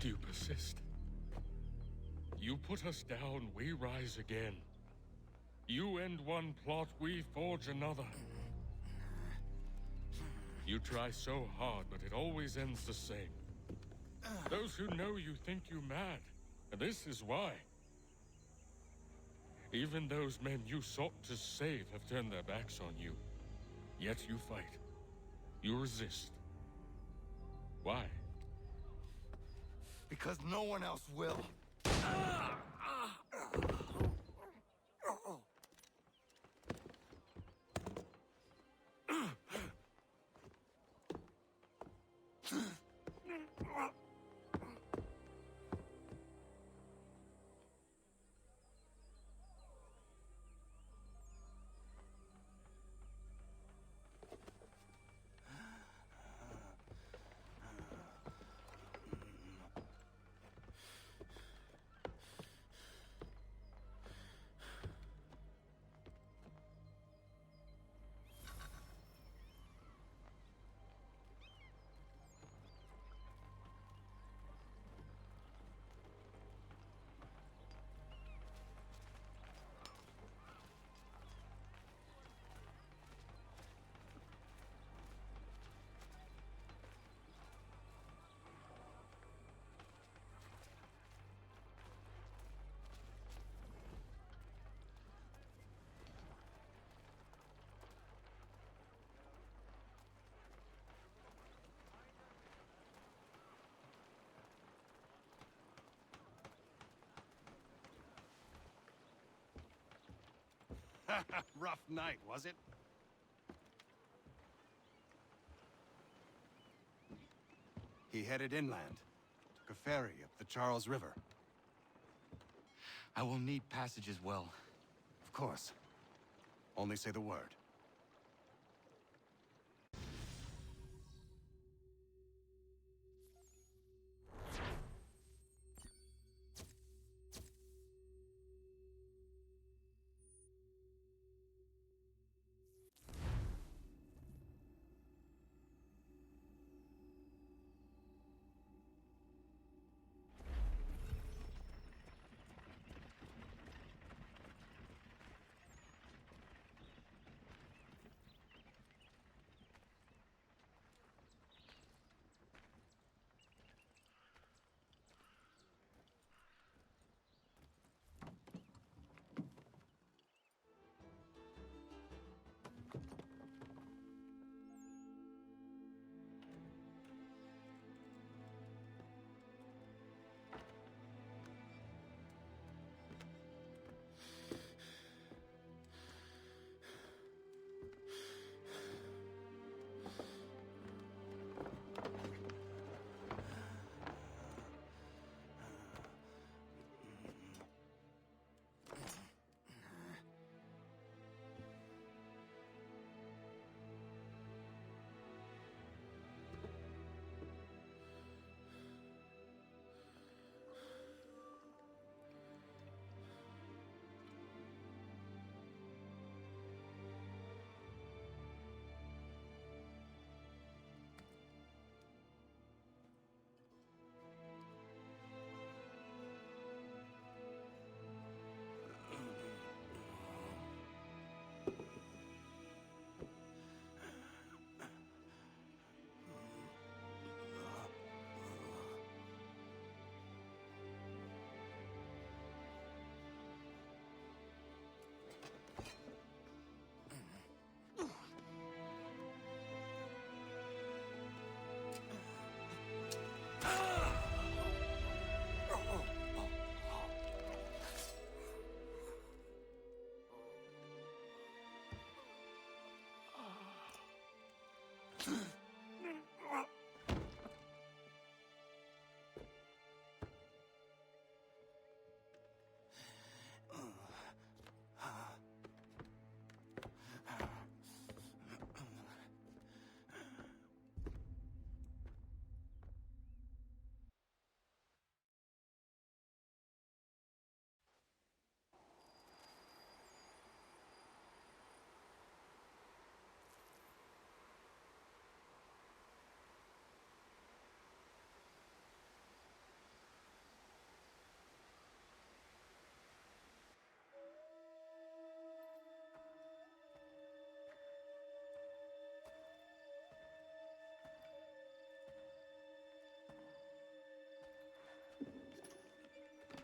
[SPEAKER 13] do you persist? You put us down, we rise again. You end one plot, we forge another. You try so hard, but it always ends the same. Those who know you think you mad, and this is why. Even those men you sought to save have turned their backs on you. Yet you fight. You resist. Why?
[SPEAKER 18] Because no one else will.
[SPEAKER 16] Rough night, was it? He headed inland. Took a ferry up the Charles River.
[SPEAKER 2] I will need passage as well.
[SPEAKER 16] Of course. Only say the word.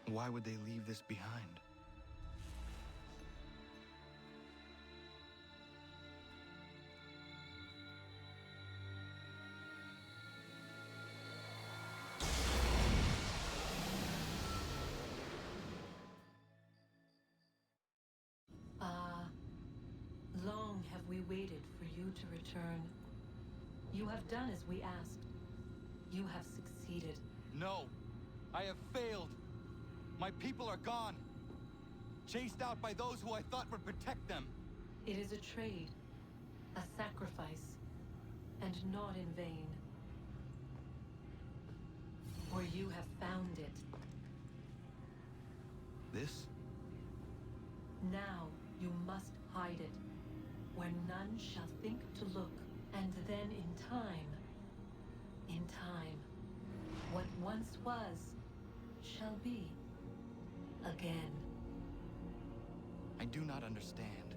[SPEAKER 2] Why would they leave this behind?
[SPEAKER 6] Long have we waited for you to return. You have done as we asked. You have succeeded.
[SPEAKER 2] No! I have failed! My people are gone! Chased out by those who I thought would protect them!
[SPEAKER 6] It is a trade, a sacrifice, and not in vain. For you have found it.
[SPEAKER 2] This?
[SPEAKER 6] Now you must hide it, where none shall think to look, and then in time, what once was, shall be, again.
[SPEAKER 2] I do not understand.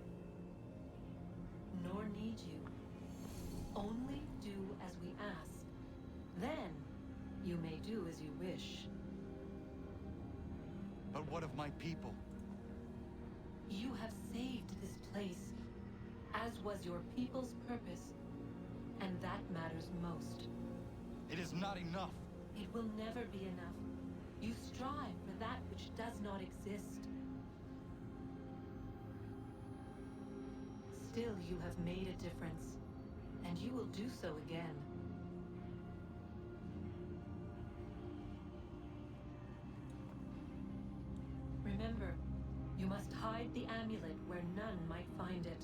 [SPEAKER 6] Nor need you. Only do as we ask. Then, you may do as you wish.
[SPEAKER 2] But what of my people?
[SPEAKER 6] You have saved this place, as was your people's purpose, and that matters most.
[SPEAKER 2] It is not enough.
[SPEAKER 6] It will never be enough. You strive for that which does not exist. Still, you have made a difference, and you will do so again. Remember, you must hide the amulet where none might find it.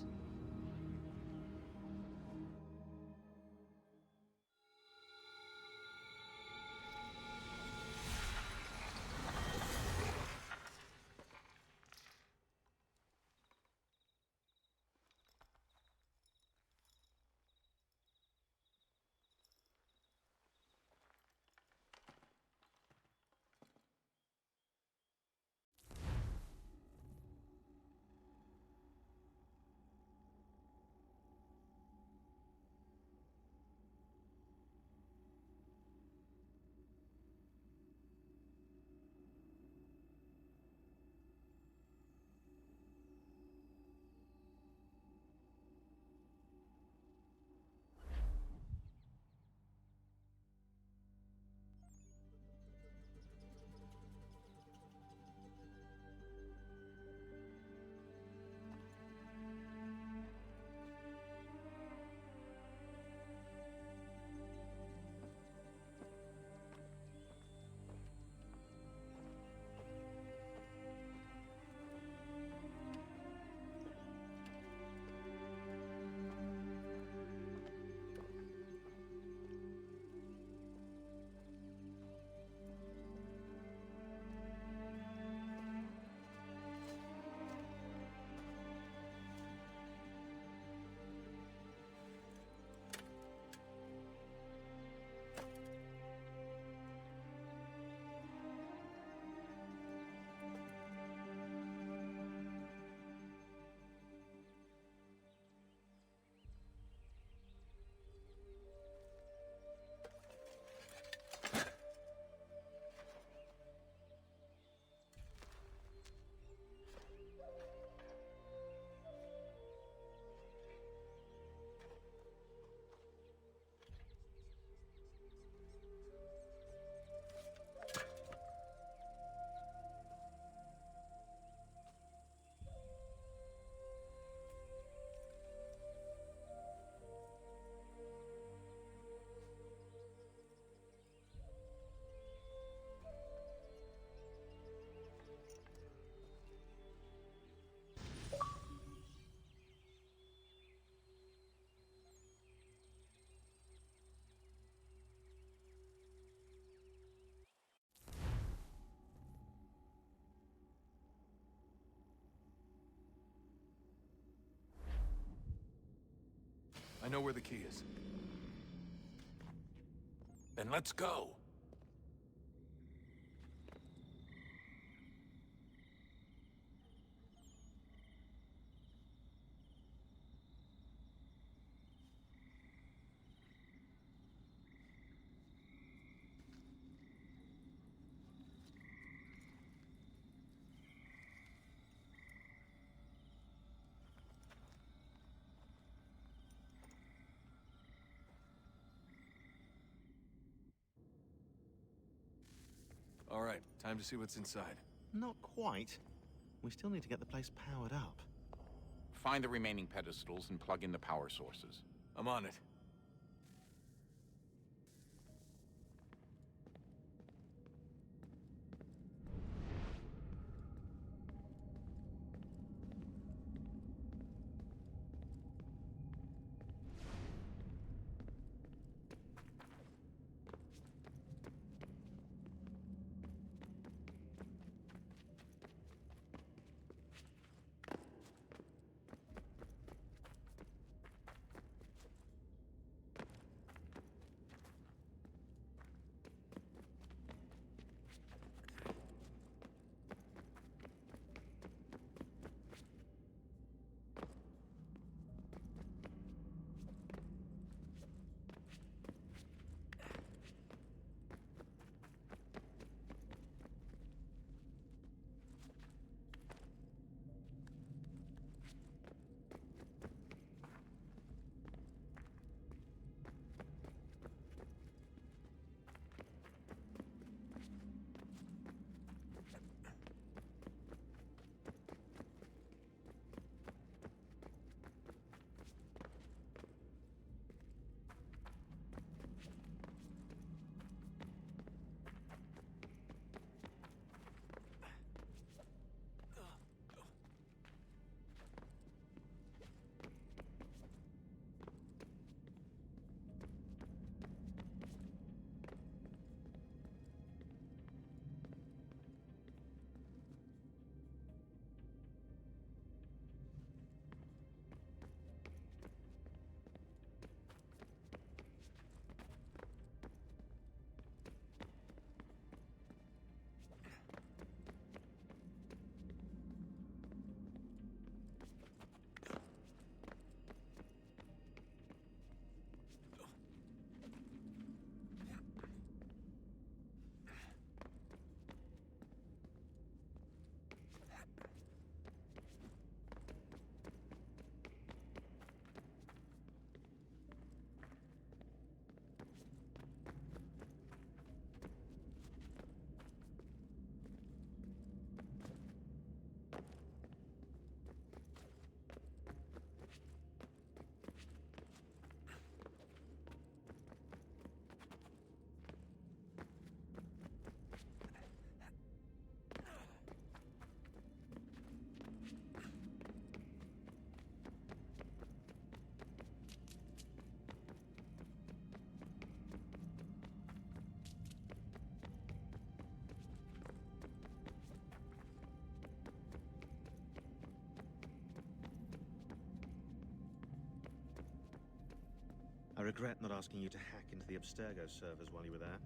[SPEAKER 12] I know where the key is. Then let's go.
[SPEAKER 9] All right, time to see what's inside.
[SPEAKER 10] Not quite. We still need to get the place powered up.
[SPEAKER 19] Find the remaining pedestals and plug in the power sources.
[SPEAKER 9] I'm on it.
[SPEAKER 10] I regret not asking you to hack into the Abstergo servers while you were there.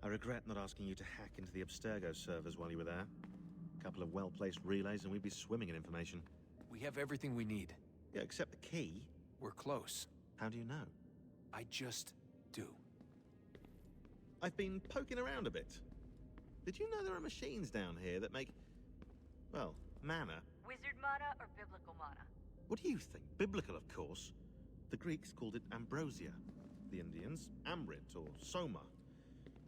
[SPEAKER 10] I regret not asking you to hack into the Abstergo servers while you were there. A couple of well-placed relays and we'd be swimming in information.
[SPEAKER 9] We have everything we need.
[SPEAKER 10] Yeah, except the key.
[SPEAKER 9] We're close.
[SPEAKER 10] How do you know?
[SPEAKER 9] I just do.
[SPEAKER 10] I've been poking around a bit. Did you know there are machines down here that make, well, mana?
[SPEAKER 14] Wizard mana or biblical mana?
[SPEAKER 10] What do you think? Biblical, of course. The Greeks called it ambrosia. The Indians, amrit or soma.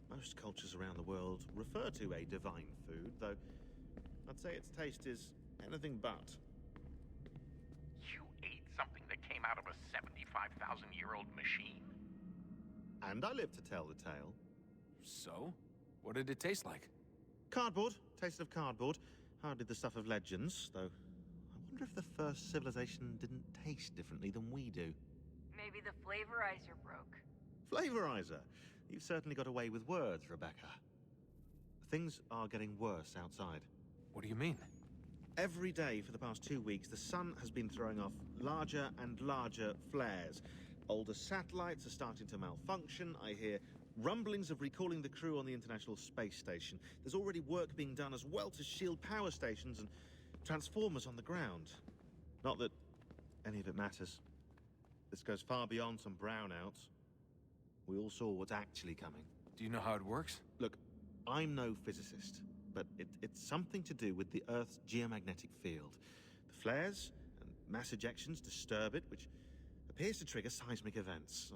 [SPEAKER 10] Most cultures around the world refer to a divine food, though I'd say its taste is anything but.
[SPEAKER 19] You ate something that came out of a 75,000-year-old machine?
[SPEAKER 10] And I live to tell the tale.
[SPEAKER 9] So? What did it taste like?
[SPEAKER 10] Cardboard. Taste of cardboard. Hardly the stuff of legends, though. I wonder if the first civilization didn't taste differently than we do.
[SPEAKER 14] Maybe the flavorizer broke.
[SPEAKER 10] Flavorizer? You've certainly got away with words, Rebecca. Things are getting worse outside.
[SPEAKER 9] What do you mean?
[SPEAKER 10] Every day for the past 2 weeks, the sun has been throwing off larger and larger flares. Older satellites are starting to malfunction. I hear rumblings of recalling the crew on the International Space Station. There's already work being done as well to shield power stations and transformers on the ground. Not that any of it matters. This goes far beyond some brownouts. We all saw what's actually coming.
[SPEAKER 9] Do you know how it works?
[SPEAKER 10] Look, I'm no physicist, but it's something to do with the Earth's geomagnetic field. The flares and mass ejections disturb it, which appears to trigger seismic events.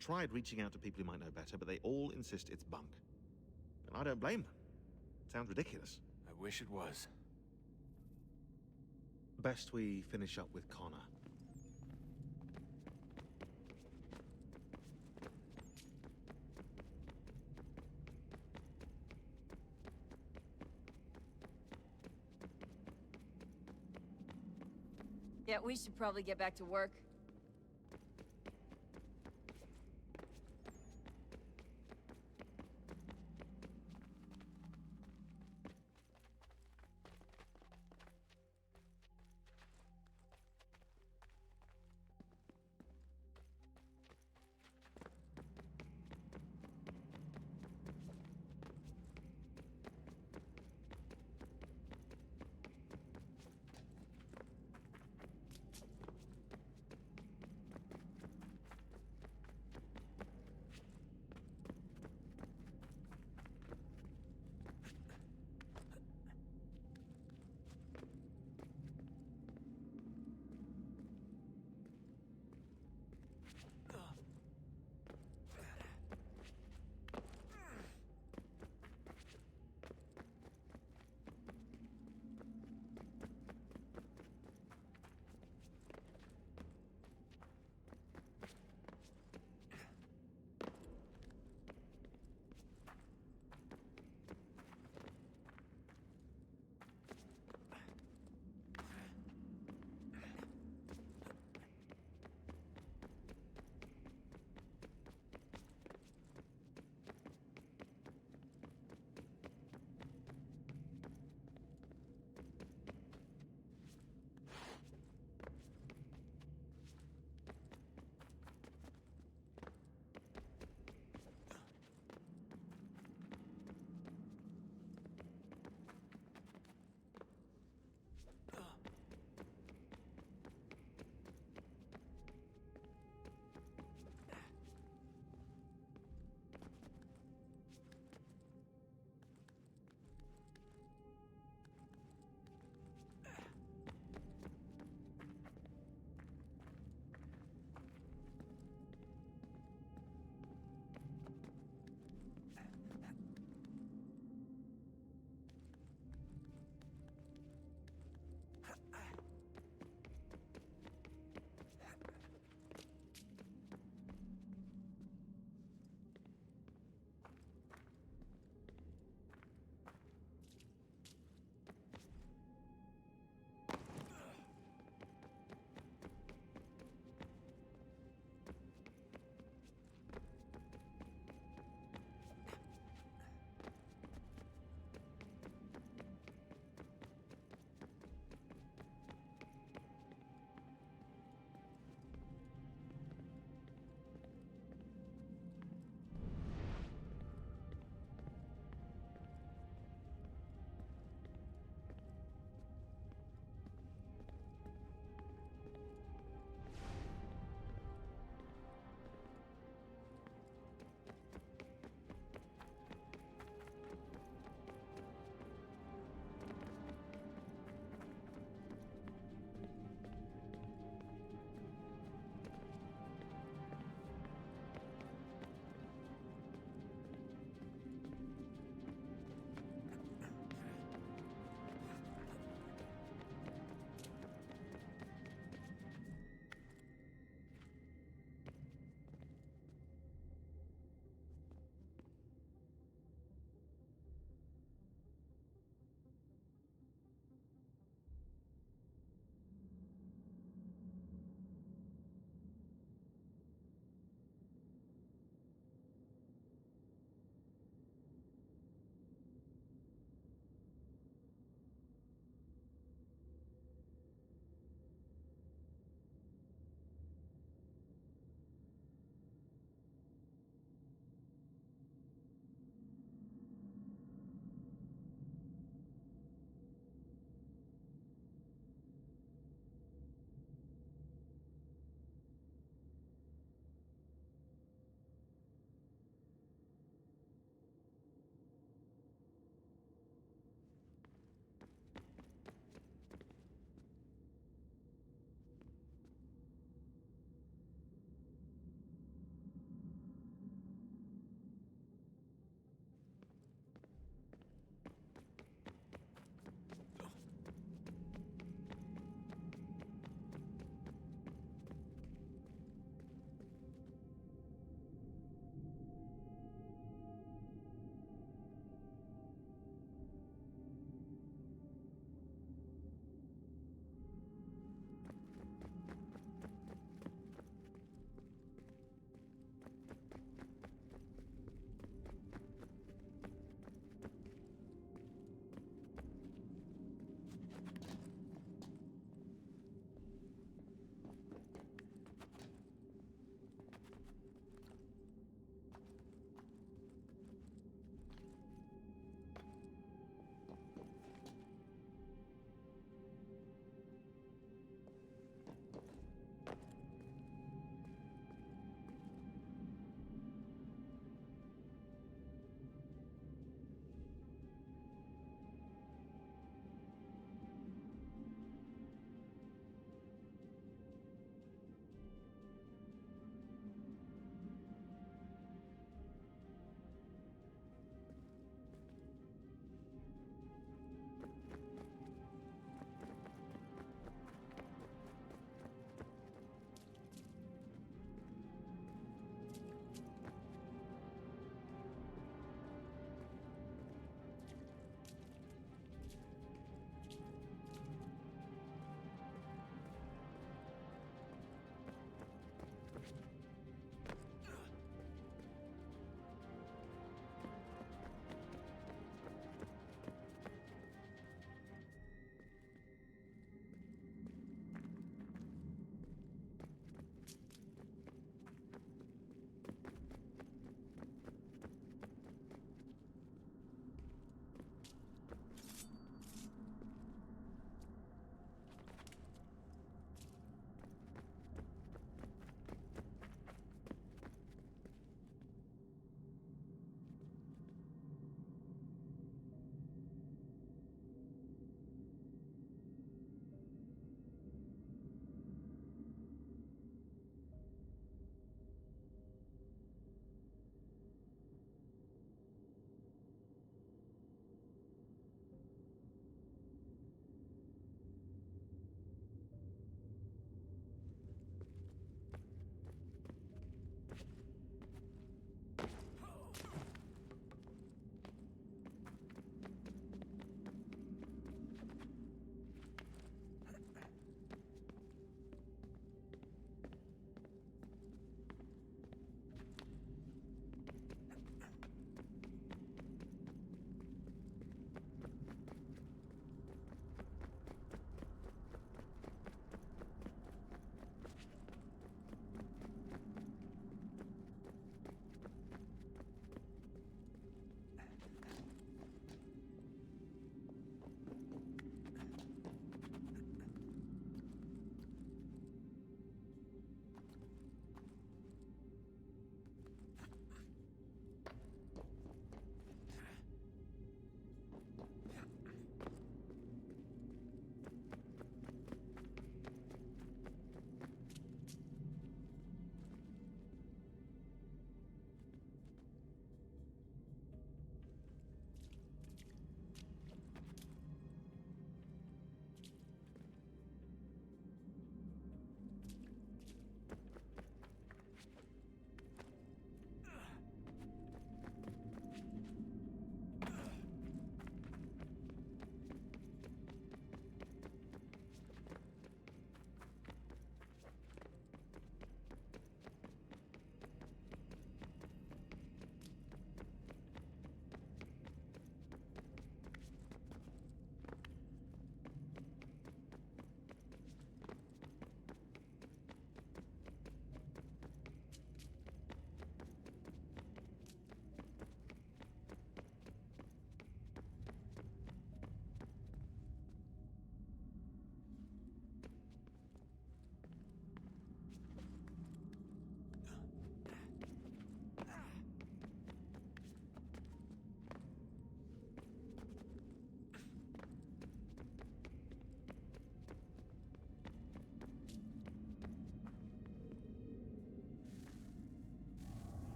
[SPEAKER 10] tried reaching out to people who might know better, but they all insist it's bunk. And I don't blame them. Sounds ridiculous.
[SPEAKER 9] I wish it was.
[SPEAKER 10] Best we finish up with Connor.
[SPEAKER 5] Yeah, we should probably get back to work.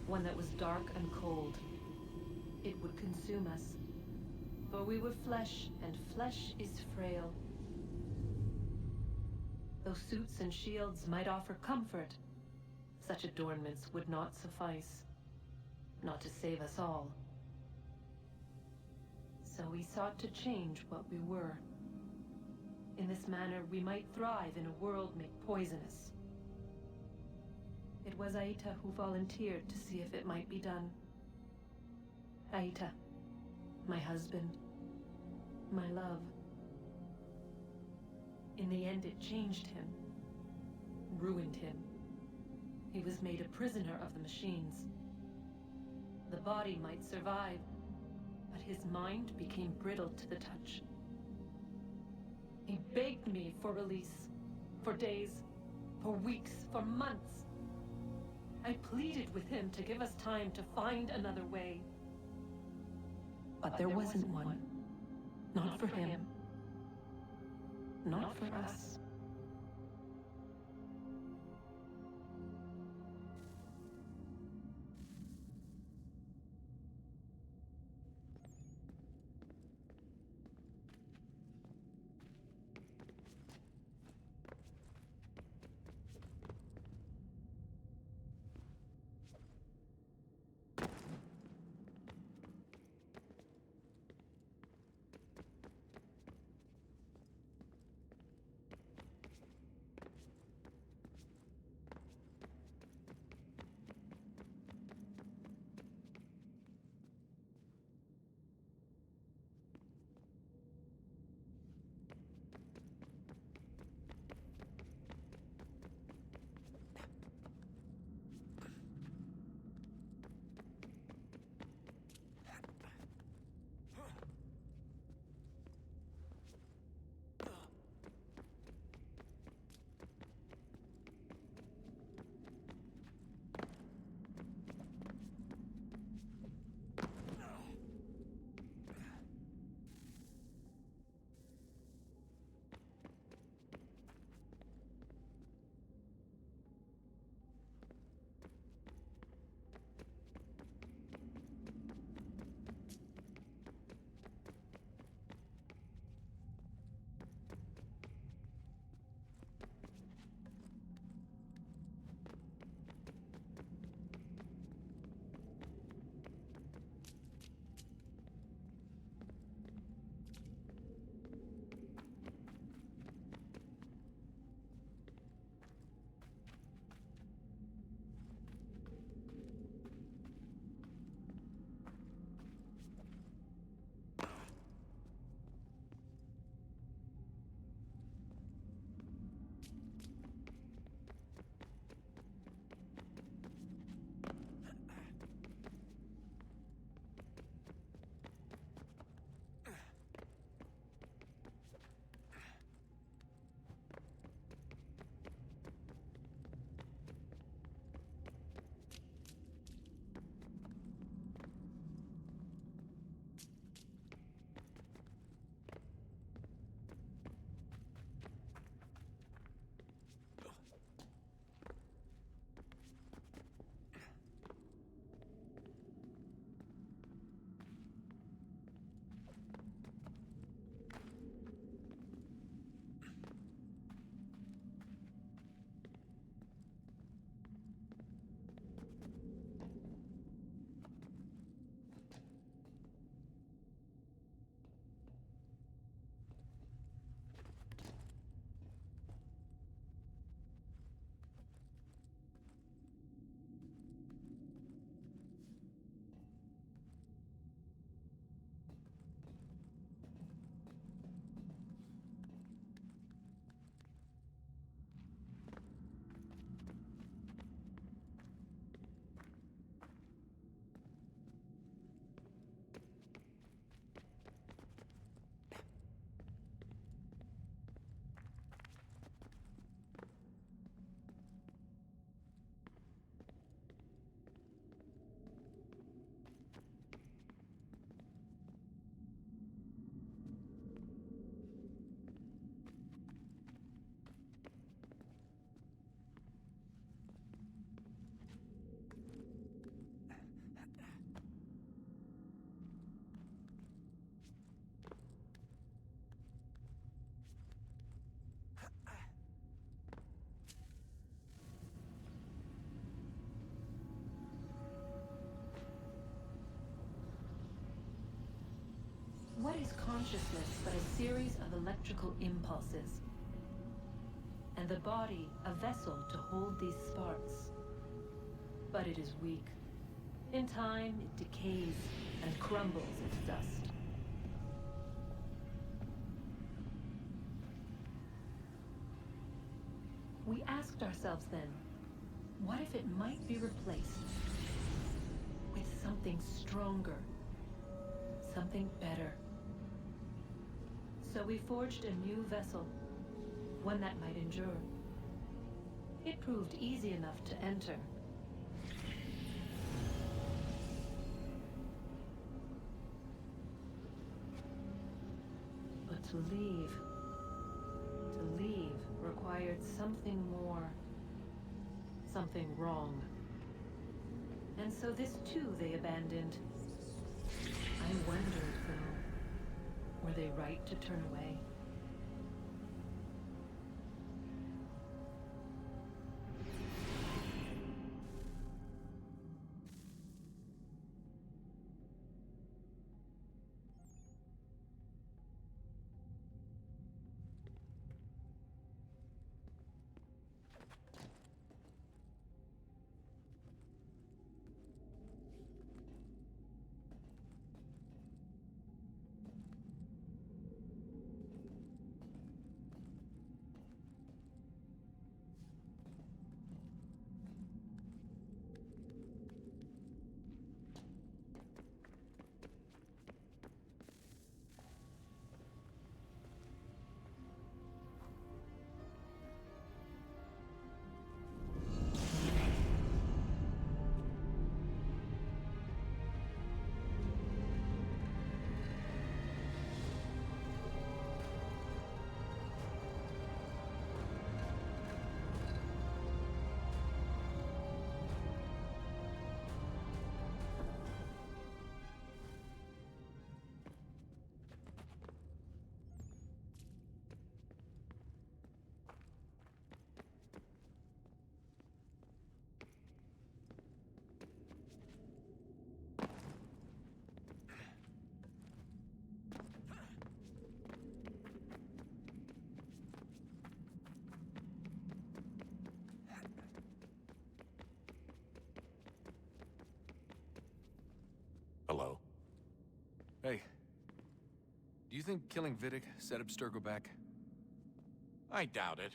[SPEAKER 6] One that was dark and cold. It would consume us. For we were flesh, and flesh is frail. Though suits and shields might offer comfort, such adornments would not suffice. Not to save us all. So we sought to change what we were. In this manner, we might thrive in a world made poisonous. It was Aita who volunteered to see if it might be done. Aita, my husband, my love. In the end, it changed him, ruined him. He was made a prisoner of the machines. The body might survive, but his mind became brittle to the touch. He begged me for release, for days, for weeks, for months. I pleaded with him to give us time to find another way. But there wasn't one. Not for him. Not for us. What is consciousness but a series of electrical impulses? And the body a vessel to hold these sparks. But it is weak. In time, it decays and crumbles into dust. We asked ourselves then, what if it might be replaced with something stronger, something better? So we forged a new vessel, one that might endure. It proved easy enough to enter. But to leave required something more, something wrong. And so this too they abandoned. I wondered, though, were they right to turn away?
[SPEAKER 19] Hello?
[SPEAKER 9] Hey. Do you think killing Vidic set Abstergo back?
[SPEAKER 19] I doubt it.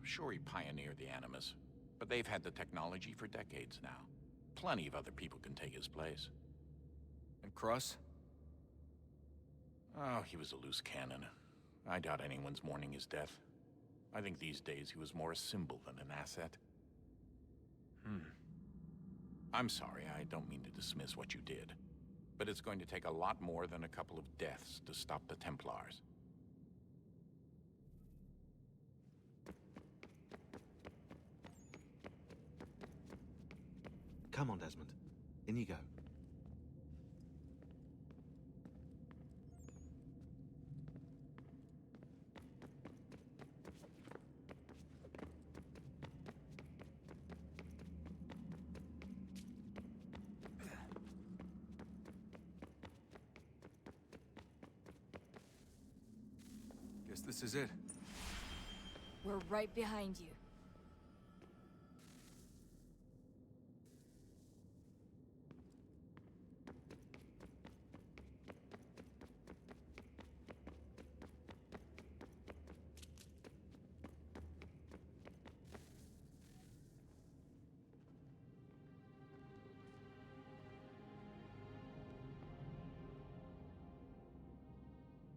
[SPEAKER 19] Sure, he pioneered the Animus, but they've had the technology for decades now. Plenty of other people can take his place.
[SPEAKER 9] And Cross?
[SPEAKER 19] Oh, he was a loose cannon. I doubt anyone's mourning his death. I think these days he was more a symbol than an asset. I'm sorry, I don't mean to dismiss what you did. But it's going to take a lot more than a couple of deaths to stop the Templars.
[SPEAKER 10] Come on, Desmond. In you go.
[SPEAKER 9] Guess this is it.
[SPEAKER 5] We're right behind you.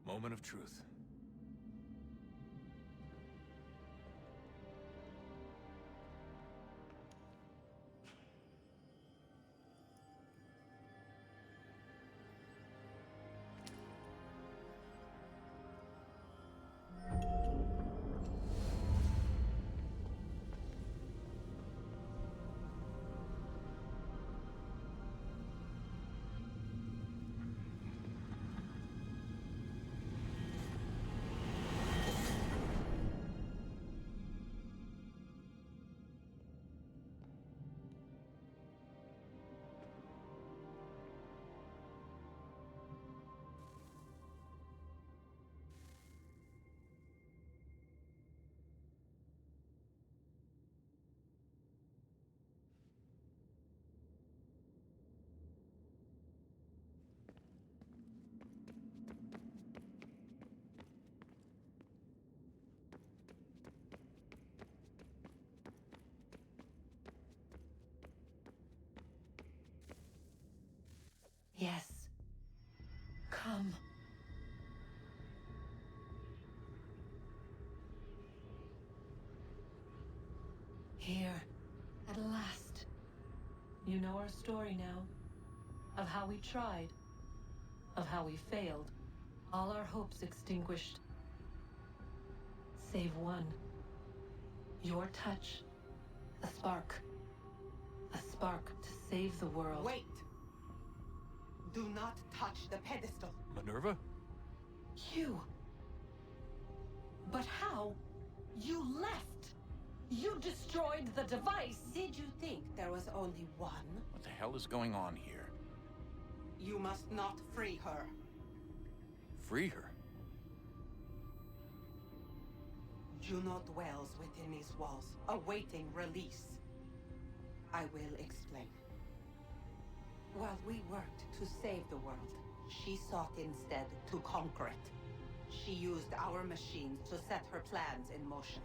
[SPEAKER 9] Moment of truth.
[SPEAKER 6] here. At last. You know our story now. Of how we tried. Of how we failed. All our hopes extinguished. Save one. Your touch. A spark. A spark to save the world.
[SPEAKER 3] Wait! Do not touch the pedestal.
[SPEAKER 9] Minerva?
[SPEAKER 6] You. But how? You left! You destroyed the device!
[SPEAKER 3] Did you think there was only one?
[SPEAKER 19] What the hell is going on here?
[SPEAKER 3] You must not free her.
[SPEAKER 9] Free her?
[SPEAKER 3] Juno dwells within these walls, awaiting release. I will explain. While we worked to save the world, she sought instead to conquer it. She used our machines to set her plans in motion.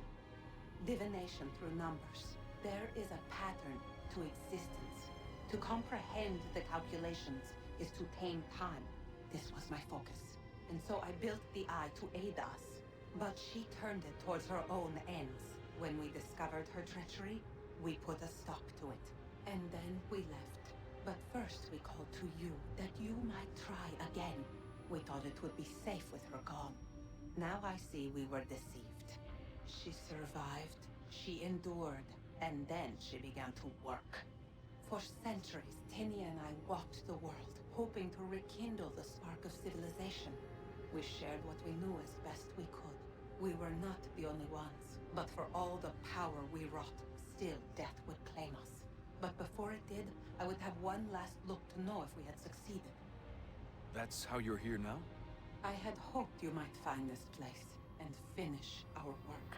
[SPEAKER 3] Divination through numbers. There is a pattern to existence. To comprehend the calculations is to tame time. This was my focus. And so I built the eye to aid us. But she turned it towards her own ends. When we discovered her treachery, we put a stop to it. And then we left. But first we called to you, that you might try again. We thought it would be safe with her gone. Now I see we were deceived. She survived, she endured, and then she began to work. For centuries, Tinia and I walked the world, hoping to rekindle the spark of civilization. We shared what we knew as best we could. We were not the only ones, but for all the power we wrought, still death would claim us. But before it did, I would have one last look to know if we had succeeded.
[SPEAKER 9] That's how you're here now?
[SPEAKER 3] I had hoped you might find this place and finish our work.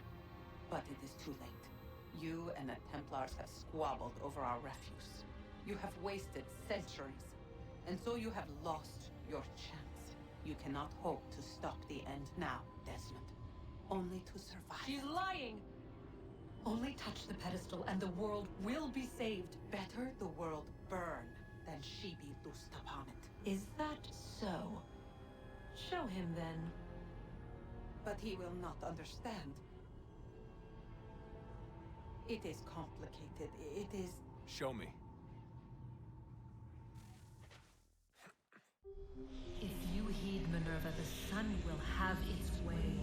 [SPEAKER 3] But it is too late. You and the Templars have squabbled over our refuse. You have wasted centuries, and so you have lost your chance. You cannot hope to stop the end now, Desmond. Only to survive.
[SPEAKER 6] She's lying! Only touch the pedestal and the world will be saved.
[SPEAKER 3] Better the world burn than she be loosed upon it.
[SPEAKER 6] Is that so? Show him then.
[SPEAKER 3] But he will not understand. It is complicated. It is...
[SPEAKER 9] Show me.
[SPEAKER 6] If you heed Minerva, the sun will have its way.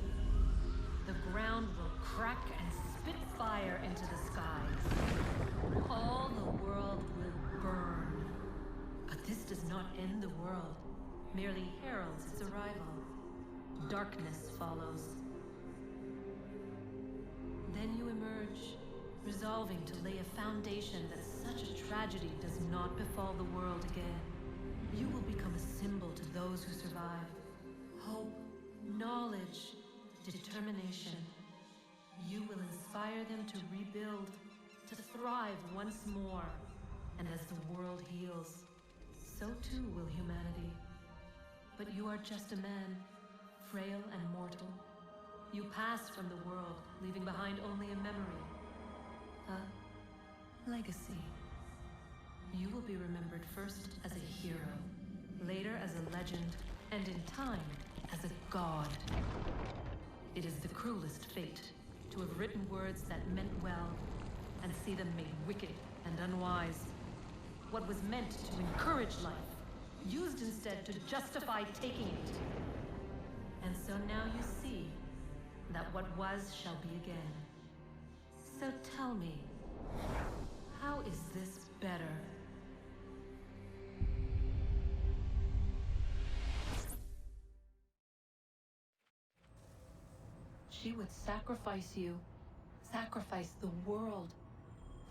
[SPEAKER 6] The ground will crack and spit fire into the skies. All the world will burn. But this does not end the world, merely heralds its arrival. Darkness follows. Then you emerge, resolving to lay a foundation that such a tragedy does not befall the world again. You will become a symbol to those who survive. Hope, knowledge, determination. You will inspire them to rebuild, to thrive once more. And as the world heals, so too will humanity. But you are just a man, frail and mortal. You pass from the world, leaving behind only a memory. A legacy. You will be remembered first as a hero, later as a legend, and in time, as a god. It is the cruelest fate, to have written words that meant well, and see them made wicked and unwise. What was meant to encourage life, used instead to justify taking it. And so now you see that what was shall be again. So tell me, how is this better? She would sacrifice you, sacrifice the world,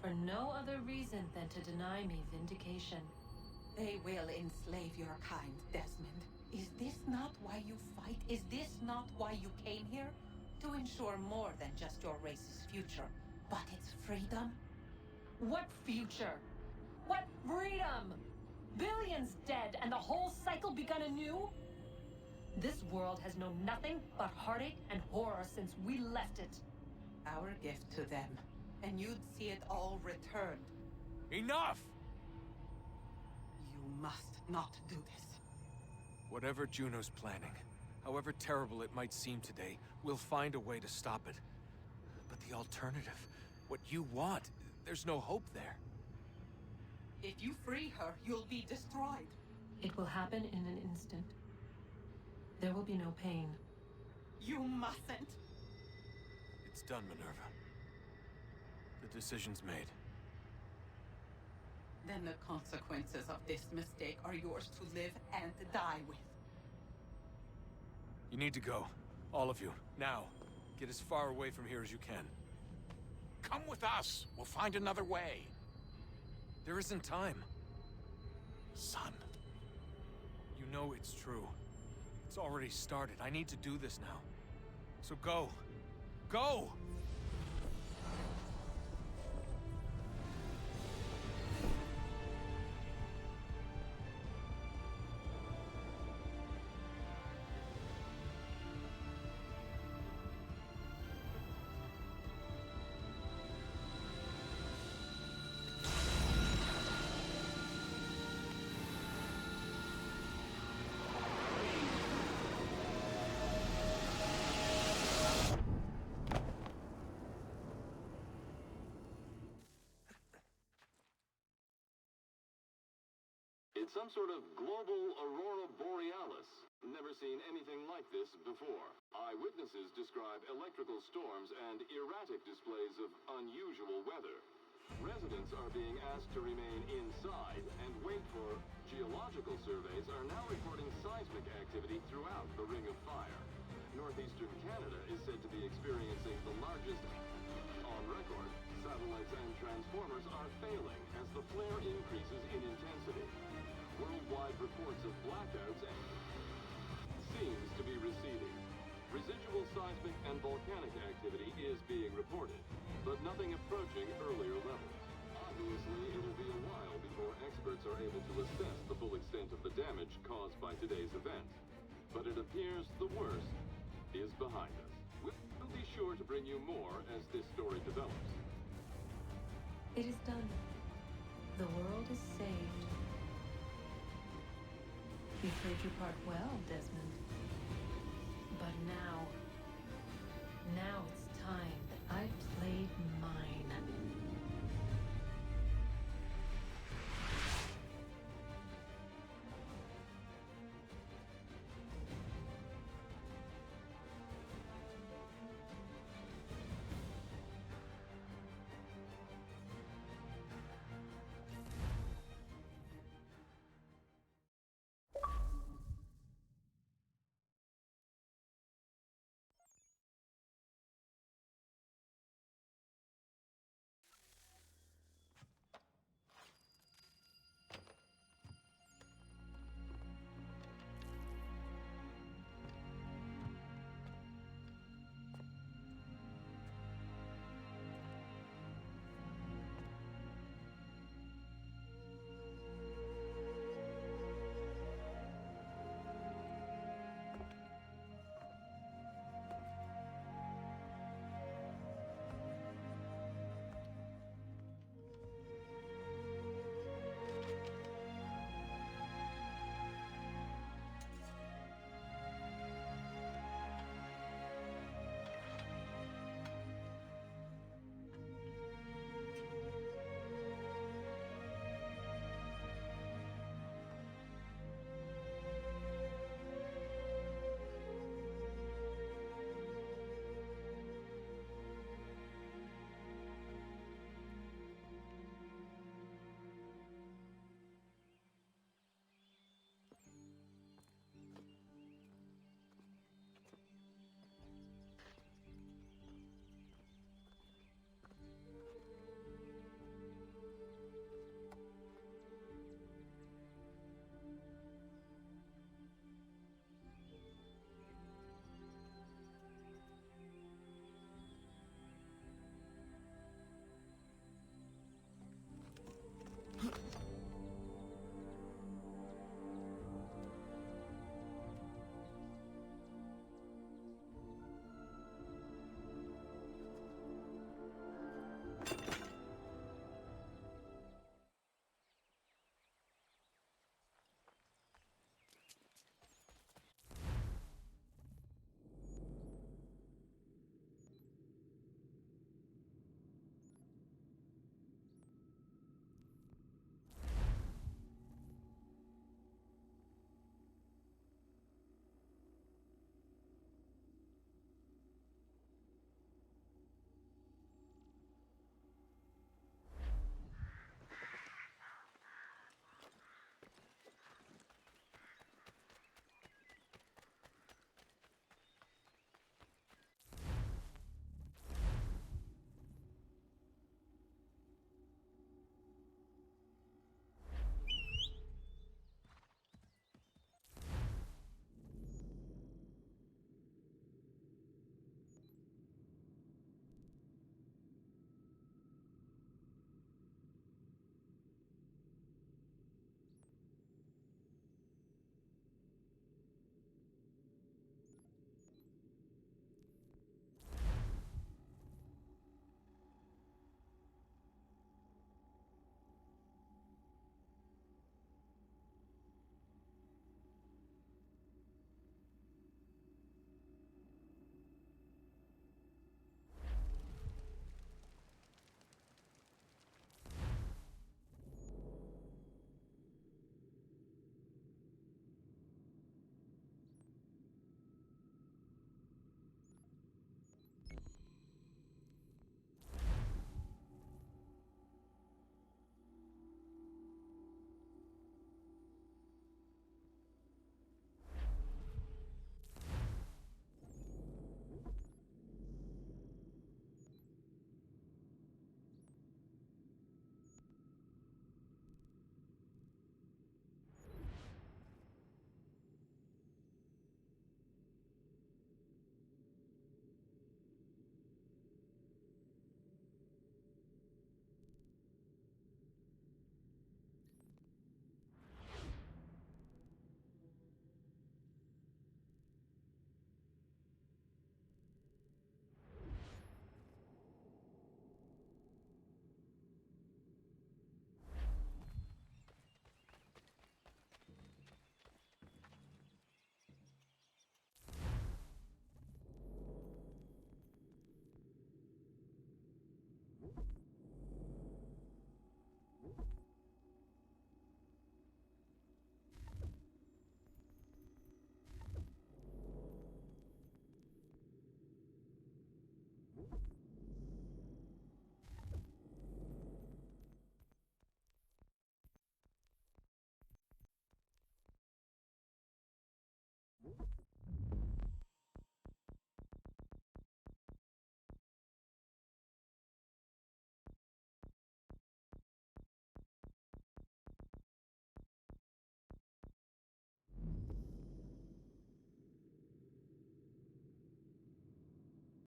[SPEAKER 6] for no other reason than to deny me vindication.
[SPEAKER 3] They will enslave your kind, Desmond. Is this not why you fight? Is this not why you came here? To ensure more than just your race's future, but its freedom?
[SPEAKER 6] What future? What freedom? Billions dead and the whole cycle begun anew? This world has known nothing but heartache and horror since we left it.
[SPEAKER 3] Our gift to them, and you'd see it all returned.
[SPEAKER 9] Enough!
[SPEAKER 3] You must not do this.
[SPEAKER 9] Whatever Juno's planning, however terrible it might seem today, we'll find a way to stop it. But the alternative, what you want, There's no hope there.
[SPEAKER 3] If you free her, you'll be destroyed.
[SPEAKER 6] It will happen in an instant. There will be no pain.
[SPEAKER 3] You mustn't.
[SPEAKER 9] It's done, Minerva. The decision's made.
[SPEAKER 3] Then the consequences of this mistake are yours to live and die with.
[SPEAKER 9] You need to go. All of you. Now. Get as far away from here as you can.
[SPEAKER 19] Come with us. We'll find another way.
[SPEAKER 9] There isn't time.
[SPEAKER 19] Son.
[SPEAKER 9] You know it's true. It's already started. I need to do this now. So go. Go!
[SPEAKER 1] It's some sort of global aurora borealis. Never seen anything like this before. Eyewitnesses describe electrical storms and erratic displays of unusual weather. Residents are being asked to remain inside and wait for geological surveys are now reporting seismic activity throughout the Ring of Fire. Northeastern Canada is said to be experiencing the largest on record. Satellites and transformers are failing as the flare increases in intensity. Worldwide reports of blackouts seems to be receding. Residual seismic and volcanic activity is being reported, but nothing approaching earlier levels. Obviously, it'll be a while before experts are able to assess the full extent of the damage caused by today's event. But it appears the worst is behind us. We'll be sure to bring you more as this story develops.
[SPEAKER 6] It is done. The world is saved. You played your part well, Desmond. But now it's time that I played mine.